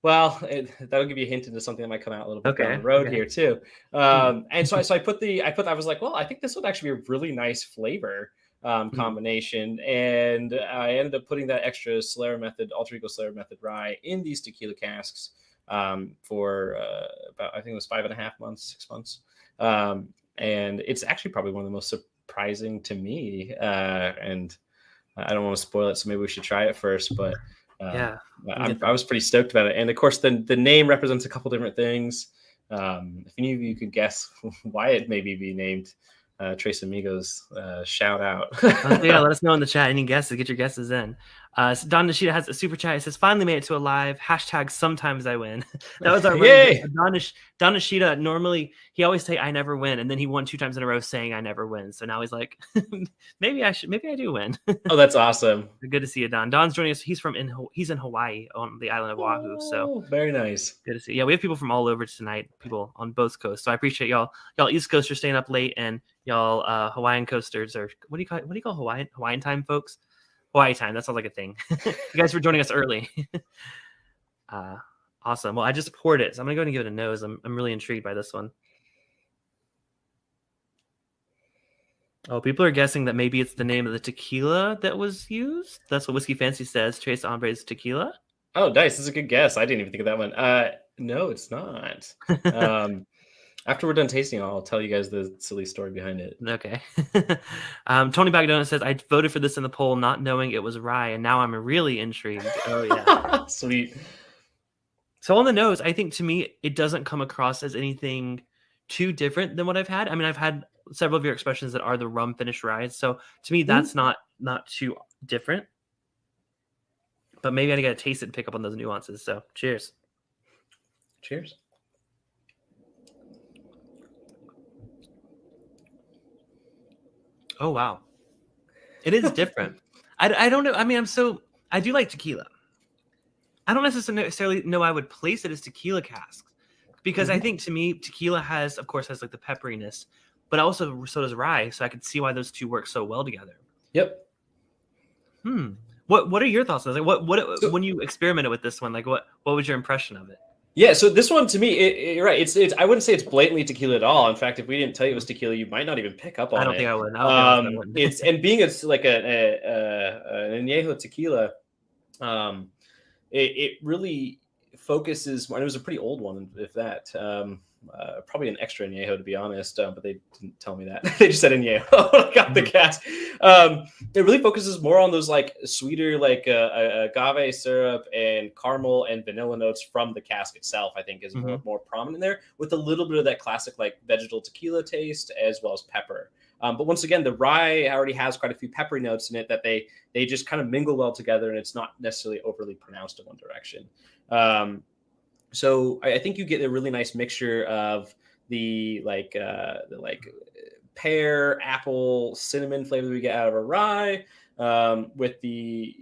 Well, that'll give you a hint into something that might come out a little bit down the road here too. And so I was like, well, I think this would actually be a really nice flavor combination. And I ended up putting that extra Solera Method, Alter Ego Solera Method rye in these tequila casks for about, I think it was 5.5 months, 6 months. And it's actually probably one of the most surprising to me, and I don't want to spoil it, so maybe we should try it first. But I was pretty stoked about it, and of course the name represents a couple different things. If any of you could guess why it maybe be named Trace Amigos shout out. Yeah, let us know in the chat. Any guesses? Get your guesses in. So Don Nishida has a super chat. It says, finally made it to a live. Hashtag sometimes I win. That was our Yay! Don Nishida, normally, he always say, I never win. And then he won 2 times in a row saying, I never win. So now he's like, maybe I do win. Oh, that's awesome. Good to see you, Don. Don's joining us. He's in Hawaii on the island of Oahu. So very nice. Good to see. Yeah, we have people from all over tonight, people on both coasts. So I appreciate y'all. Y'all East Coasters staying up late, and y'all Hawaiian coasters, or what do you call Hawaiian time, folks? Hawaii time. That sounds like a thing. You guys for joining us early. Awesome. Well, I just poured it, so I'm gonna go ahead and give it a nose. I'm really intrigued by this one. Oh, people are guessing that maybe it's the name of the tequila that was used. That's what Whiskey Fancy says. Tres Hombres Tequila. Oh, nice. This is a good guess. I didn't even think of that one. No, it's not. After we're done tasting, I'll tell you guys the silly story behind it. Okay. Tony Bagdona says, I voted for this in the poll not knowing it was rye, and now I'm really intrigued. Oh, yeah. Sweet. So on the nose, I think to me, it doesn't come across as anything too different than what I've had. I mean, I've had several of your expressions that are the rum finished ryes. So to me, that's not too different. But maybe I got to taste it and pick up on those nuances. So cheers. Cheers. Oh, wow. It is different. I don't know. I mean, I do like tequila. I don't necessarily know I would place it as tequila casks, because I think to me, tequila of course, has like the pepperiness, but also so does rye. So I could see why those two work so well together. Yep. What are your thoughts? Like when you experimented with this one, like what was your impression of it? Yeah, so this one to me, you're right. It's I wouldn't say it's blatantly tequila at all. In fact, if we didn't tell you it was tequila, you might not even pick up on it. I don't think I would. It's and being it's like an añejo tequila, it really focuses. And it was a pretty old one, if that. Probably an extra añejo, to be honest, but they didn't tell me that. They just said añejo. I got the cask. It really focuses more on those like sweeter, like agave syrup and caramel and vanilla notes from the cask itself. I think is more prominent there, with a little bit of that classic like vegetal tequila taste as well as pepper. But once again, the rye already has quite a few peppery notes in it that they just kind of mingle well together, and it's not necessarily overly pronounced in one direction. So I think you get a really nice mixture of the pear, apple, cinnamon flavor that we get out of a rye, with the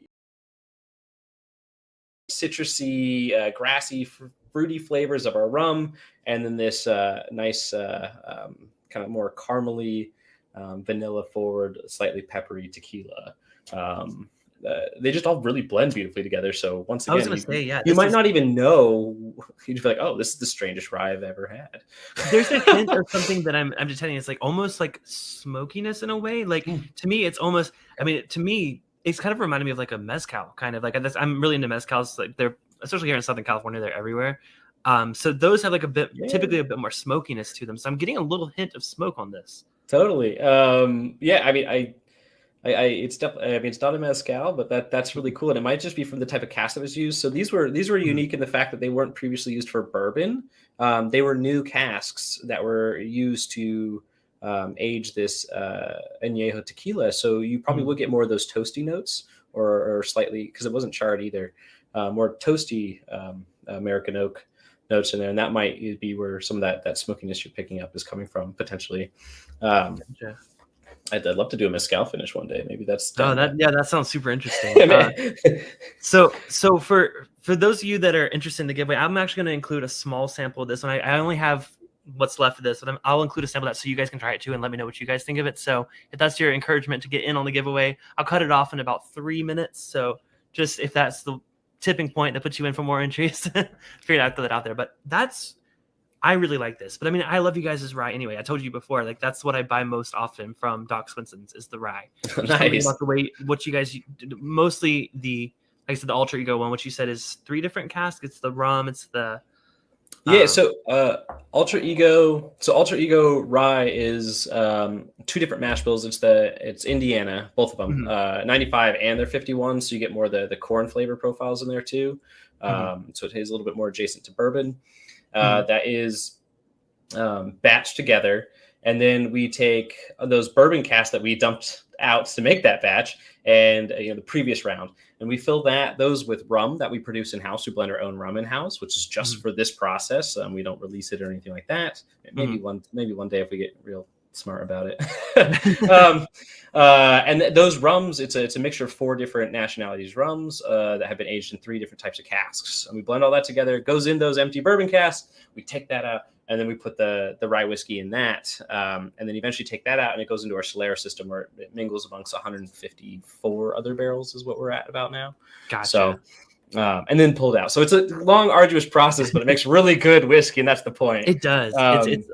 citrusy, grassy, fruity flavors of our rum, and then this nice kind of more caramely, vanilla forward, slightly peppery tequila. They just all really blend beautifully together. So once again, you might not even know. You'd be like, "Oh, this is the strangest rye I've ever had." There's a hint of something that I'm just telling you. It's like almost like smokiness in a way. Like to me, it's almost. I mean, to me, it's kind of reminded me of like a mezcal, kind of like. I'm really into mezcals. Like they're especially here in Southern California, they're everywhere. So those have like typically a bit more smokiness to them. So I'm getting a little hint of smoke on this. Totally. I mean, it's definitely. I mean, it's not a mezcal, but that's really cool, and it might just be from the type of cask that was used. So these were unique in the fact that they weren't previously used for bourbon. They were new casks that were used to age this añejo tequila. So you probably would get more of those toasty notes, or slightly, because it wasn't charred either, more toasty American oak notes in there, and that might be where some of that smokiness you're picking up is coming from potentially. I'd love to do a mezcal finish one day. Maybe that's that sounds super interesting. So for those of you that are interested in the giveaway, I'm actually going to include a small sample of this one. I only have what's left of this, but I'll include a sample of that so you guys can try it too and let me know what you guys think of it. So if that's your encouragement to get in on the giveaway, I'll cut it off in about 3 minutes. So just if that's the tipping point that puts you in for more entries, figured out that out there. But I really like this. But I mean, I love you guys' rye anyway. I told you before, like that's what I buy most often from Doc Swinson's is the rye. Nice. About the way what you guys mostly the, like I said, the Alter Ego one, which you said is 3 different casks. It's the rum, it's the So Alter Ego rye is 2 different mash bills. It's Indiana, both of them, 95 and they're 51. So you get more of the corn flavor profiles in there too. So it tastes a little bit more adjacent to bourbon. That is batched together And then we take those bourbon casks that we dumped out to make that batch and the previous round, and we fill those with rum that we produce in house. We blend our own rum in house, which is just for this process. We don't release it or anything like that. Maybe one day if we get real smart about it. And those rums, it's a mixture of 4 different nationalities rums that have been aged in 3 different types of casks. And we blend all that together. It goes in those empty bourbon casks. We take that out, and then we put the rye whiskey in that, and then eventually take that out, and it goes into our Solera system where it mingles amongst 154 other barrels is what we're at about now. Gotcha. So, and then pulled out. So it's a long, arduous process, but it makes really good whiskey, and that's the point. It does.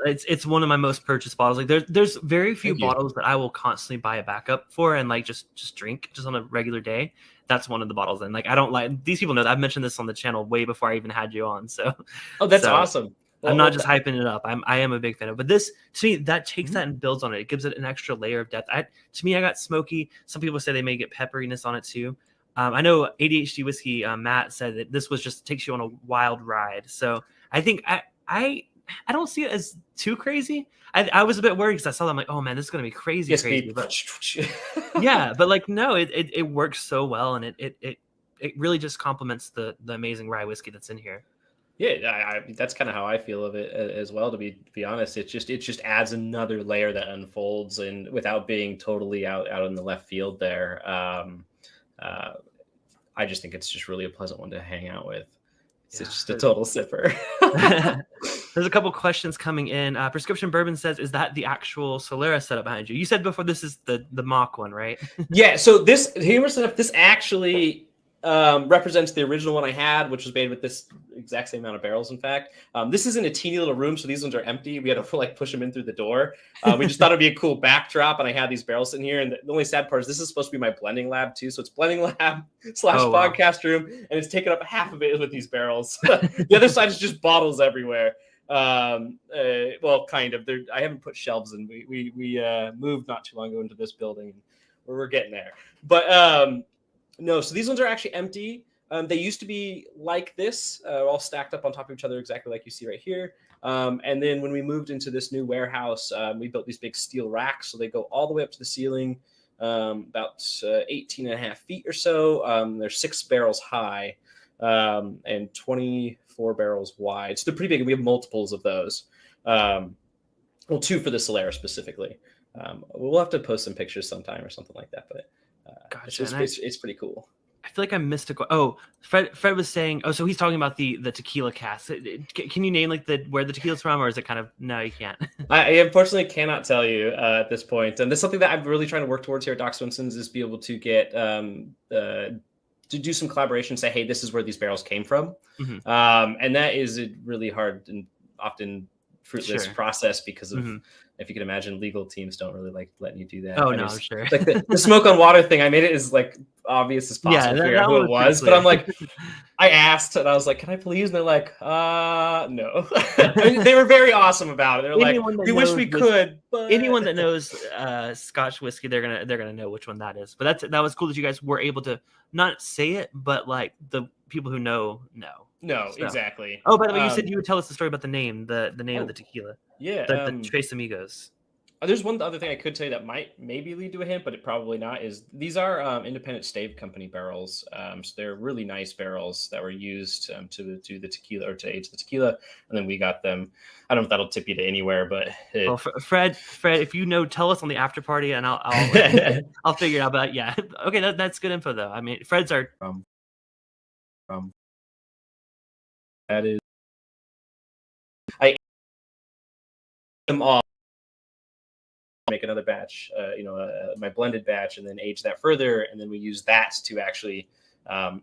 It's one of my most purchased bottles. Like there's very few bottles that I will constantly buy a backup for and like just drink just on a regular day. That's one of the bottles. And like I don't like, these people know that I've mentioned this on the channel way before I even had you on. So that's awesome. I'm not just hyping it up. I am a big fan of it. But this, to me, that takes that and builds on it. It gives it an extra layer of depth. To me, I got smoky. Some people say they may get pepperiness on it too. I know ADHD Whiskey, Matt said that this was just takes you on a wild ride. So I think I don't see it as too crazy. I was a bit worried because I saw that. I'm like, oh man, this is going to be crazy. But, yeah, but like, no, it works so well. And it really just complements the amazing rye whiskey that's in here. Yeah, that's kind of how I feel of it as well. To be honest, it just adds another layer that unfolds, and without being totally out in the left field there. I just think it's just really a pleasant one to hang out with. It's just a total sipper. There's a couple questions coming in. Prescription Bourbon says, "Is that the actual Solera setup behind you?" You said before this is the mock one, right? Yeah. So this humor setup, this actually represents the original one I had, which was made with this exact same amount of barrels. In fact, this is in a teeny little room, so these ones are empty. We had to like push them in through the door. We just thought it'd be a cool backdrop, and I had these barrels in here. And the only sad part is this is supposed to be my blending lab too, so it's blending lab / podcast room, and it's taken up half of it with these barrels. The other side is just bottles everywhere. Well, kind of. I haven't put shelves in. We moved not too long ago into this building. We're getting there, but no, so these ones are actually empty. They used to be like this, all stacked up on top of each other, exactly like you see right here. And then when we moved into this new warehouse, we built these big steel racks. So they go all the way up to the ceiling, about 18 and a half feet or so. They're 6 barrels high and 24 barrels wide. So they're pretty big. And we have multiples of those. Well, 2 for the Solera specifically. We'll have to post some pictures sometime or something like that. But gotcha. It's pretty cool. I feel like I missed Fred was saying, so he's talking about the tequila cask. Can you name like where the tequila's from, or is it kind of, no, you can't? I unfortunately cannot tell you at this point. And that's something that I'm really trying to work towards here at Doc Swenson's, is be able to get to do some collaboration, say, hey, this is where these barrels came from. Mm-hmm. And that is a really hard and often fruitless process because of, if you can imagine, legal teams don't really like letting you do that. Oh, no, I'm sure. Like the smoke on water thing, I made it as like obvious as possible to figure out who it was. But I'm like, I asked and I was like, can I please? And they're like, no. I mean, they were very awesome about it. They're like, we wish we could. But... Anyone that knows Scotch whiskey, they're gonna know which one that is. But that was cool that you guys were able to not say it, but like the people who know. No, so. Exactly. Oh, by the way, you said you would tell us the story about the name of the tequila. Yeah. The Tres Amigos. There's one other thing I could tell you that might maybe lead to a hint, but it probably not, is these are independent stave company barrels. So they're really nice barrels that were used to do the tequila, or to age the tequila. And then we got them. I don't know if that'll tip you to anywhere, but Fred, if you know, tell us on the after party and I'll I'll figure it out. But yeah. Okay. That's good info though. I mean, Fred's our, that is, I them all, make another batch, my blended batch, and then age that further, and then we use that to actually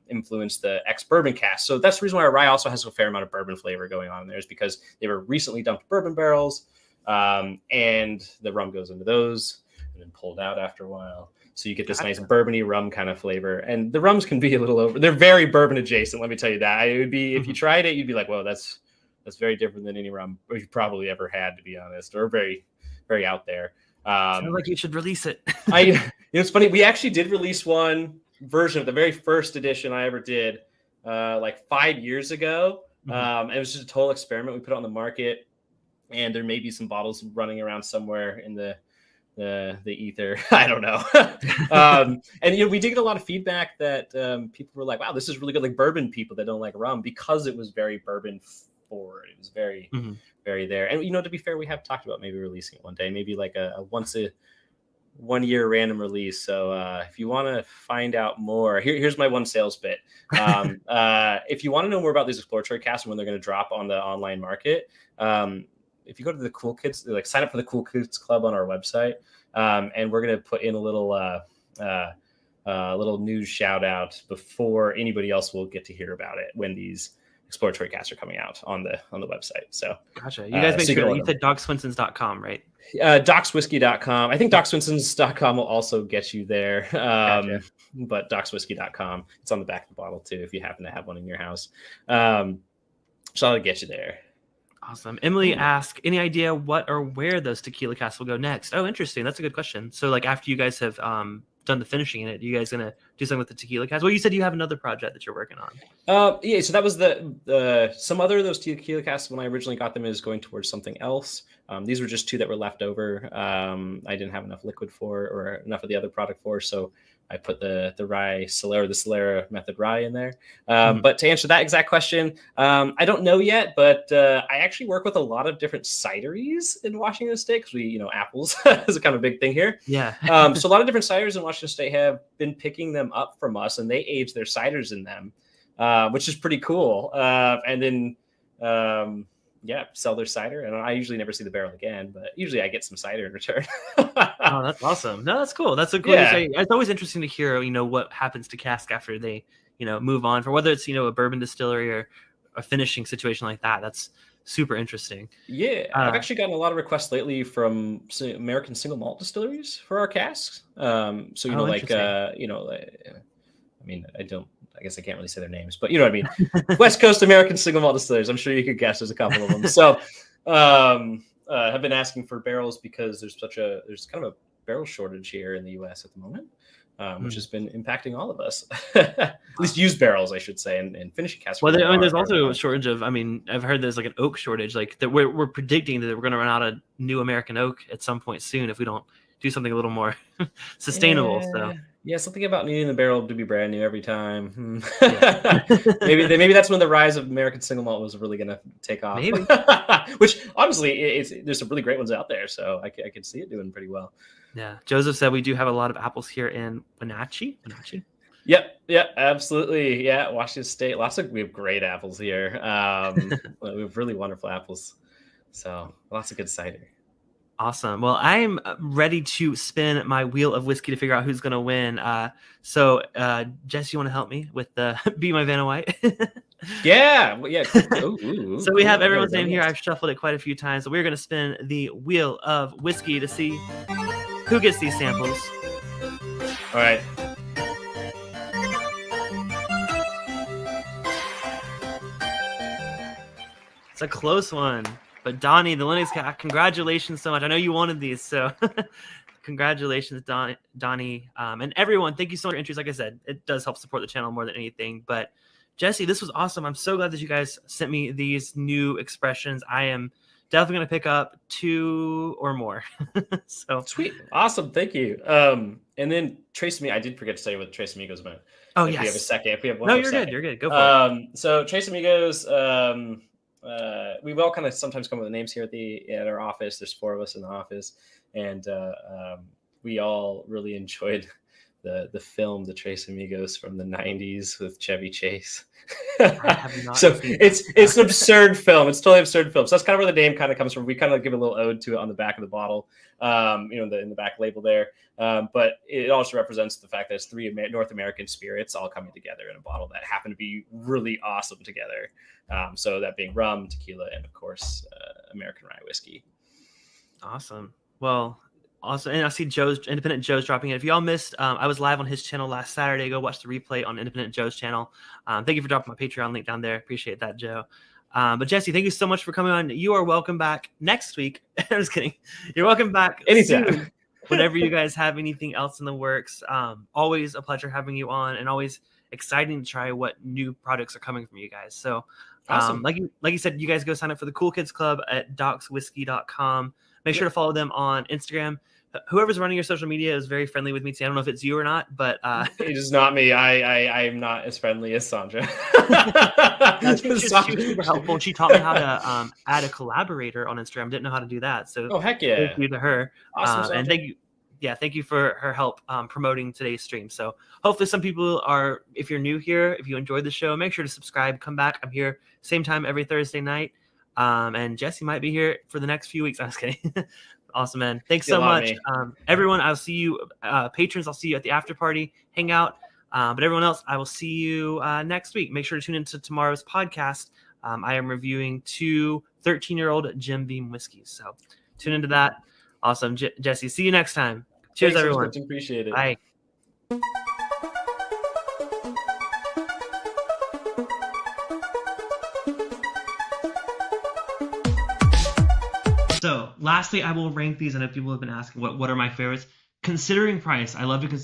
influence the ex-bourbon cask. So that's the reason why our rye also has a fair amount of bourbon flavor going on there, is because they were recently dumped bourbon barrels, and the rum goes into those and then pulled out after a while. So you get this nice bourbony rum kind of flavor, and the rums can be a little over. They're very bourbon adjacent. Let me tell you that. It would be, if you tried it, you'd be like, "Well, that's very different than any rum you've probably ever had," to be honest, or very, very out there. Sounds like you should release it. It's funny. We actually did release one version of the very first edition I ever did, like 5 years ago. It was just a total experiment. We put it on the market. and there may be some bottles running around somewhere in the ether. I don't know. And we did get a lot of feedback that people were like, wow, this is really good, like bourbon people that don't like rum, because it was very bourbon forward. It was very very there. And to be fair, we have talked about maybe releasing it one day, maybe like a 1 year random release. So if you want to find out more, here's my one sales bit. If you want to know more about these exploratory casts and when they're going to drop on the online market, if you go to the Cool Kids, like sign up for the Cool Kids Club on our website, and we're going to put in a little news shout out before anybody else will get to hear about it when these exploratory casts are coming out on the website. So gotcha. You guys make sure you said docswinsons.com, right? Docswhiskey.com. I think docswinsons.com will also get you there. Gotcha. But docswhiskey.com. It's on the back of the bottle too, if you happen to have one in your house. So I'll get you there. Awesome. Emily asked, any idea what or where those tequila casts will go next? Oh, interesting. That's a good question. So like after you guys have done the finishing in it, you guys gonna do something with the tequila casts? Well, you said you have another project that you're working on. Yeah, so that was the some other of those tequila casts when I originally got them is going towards something else. These were just 2 that were left over. I didn't have enough liquid for, or enough of the other product for, so I put the rye Solera, the Solera method rye in there. But to answer that exact question, I don't know yet, but I actually work with a lot of different cideries in Washington State, because we, apples is a kind of big thing here. Yeah. So a lot of different cideries in Washington State have been picking them up from us, and they age their ciders in them, which is pretty cool. And then, sell their cider. And I usually never see the barrel again, but usually I get some cider in return. Oh, that's awesome. No, that's cool. That's a cool. Yeah. It's always interesting to hear, what happens to cask after they, move on, for whether it's, a bourbon distillery or a finishing situation like that. That's super interesting. Yeah. I've actually gotten a lot of requests lately from American single malt distilleries for our casks. I guess I can't really say their names, but you know what I mean? West Coast American single malt distillers. I'm sure you could guess there's a couple of them. So have been asking for barrels because there's kind of a barrel shortage here in the US at the moment, which has been impacting all of us. At least used barrels, I should say, and finishing casks. Well, there's also a shortage of, I've heard there's like an oak shortage, like that we're predicting that we're going to run out of new American oak at some point soon if we don't do something a little more sustainable. So yeah, something about needing the barrel to be brand new every time. Yeah. maybe that's when the rise of American single malt was really going to take off. Maybe. Which honestly, there's some really great ones out there, so I can see it doing pretty well. Yeah, Joseph said we do have a lot of apples here in Wenatchee. Yep, absolutely. Yeah, Washington State. We have great apples here. We have really wonderful apples. So lots of good cider. Awesome. Well, I'm ready to spin my wheel of whiskey to figure out who's going to win. So, Jess, you want to help me with the Be My Vanna White? Yeah. So we have everyone's name here. I've shuffled it quite a few times. So we're going to spin the wheel of whiskey to see who gets these samples. All right. It's a close one. But Donnie, the Linux cat, congratulations so much. I know you wanted these, so congratulations, Donnie. And everyone, thank you so much for your interest. Like I said, it does help support the channel more than anything. But Jesse, this was awesome. I'm so glad that you guys sent me these new expressions. I am definitely going to pick up 2 or more. So sweet. Awesome. Thank you. And then Trace Amigos, I did forget to say what Trace Amigos meant. Oh, if yes. we have a second. If we have one No, more you're second. good. You're good. Go for it. So Trace Amigos, we all kind of sometimes come up with names here at our office. There's 4 of us in the office, and we all really enjoyed the film The Trace Amigos from the 90s with Chevy Chase. So it's an absurd film. It's totally absurd film. So that's kind of where the name kind of comes from. We kind of give a little ode to it on the back of the bottle, in the back label there. But it also represents the fact that it's 3 North American spirits all coming together in a bottle that happen to be really awesome together. So that being rum, tequila, and of course, American rye whiskey. Awesome. Well, awesome. And I see Independent Joe's dropping in. If y'all missed, I was live on his channel last Saturday. Go watch the replay on Independent Joe's channel. Thank you for dropping my Patreon link down there. Appreciate that, Joe. But Jesse, thank you so much for coming on. You are welcome back next week. I'm just kidding. You're welcome back anytime. Whenever you guys have anything else in the works. Always a pleasure having you on, and always exciting to try what new products are coming from you guys. So Awesome. like you said, you guys go sign up for the Cool Kids Club at docswhiskey.com. Make sure to follow them on Instagram. Whoever's running your social media is very friendly with me today. I don't know if it's you or not, but it is not me. I am not as friendly as Sandra. she was super helpful. She taught me how to add a collaborator on Instagram. Didn't know how to do that. So heck yeah. Thank you to her. Awesome, and thank you. Yeah, thank you for her help promoting today's stream. So hopefully some people are, if you're new here, if you enjoyed the show, make sure to subscribe, come back. I'm here same time every Thursday night. And Jesse might be here for the next few weeks. I'm just kidding. Awesome, man. Thanks so much. Everyone, I'll see you, patrons, I'll see you at the after party, hang out. But everyone else, I will see you next week. Make sure to tune into tomorrow's podcast. I am reviewing 2 13-year-old Jim Beam whiskeys. So tune into that. Awesome. Jesse, see you next time. Cheers, Thanks, everyone. Much appreciate it. Bye. So lastly, I will rank these. I know people have been asking what are my favorites. Considering price, I love to consider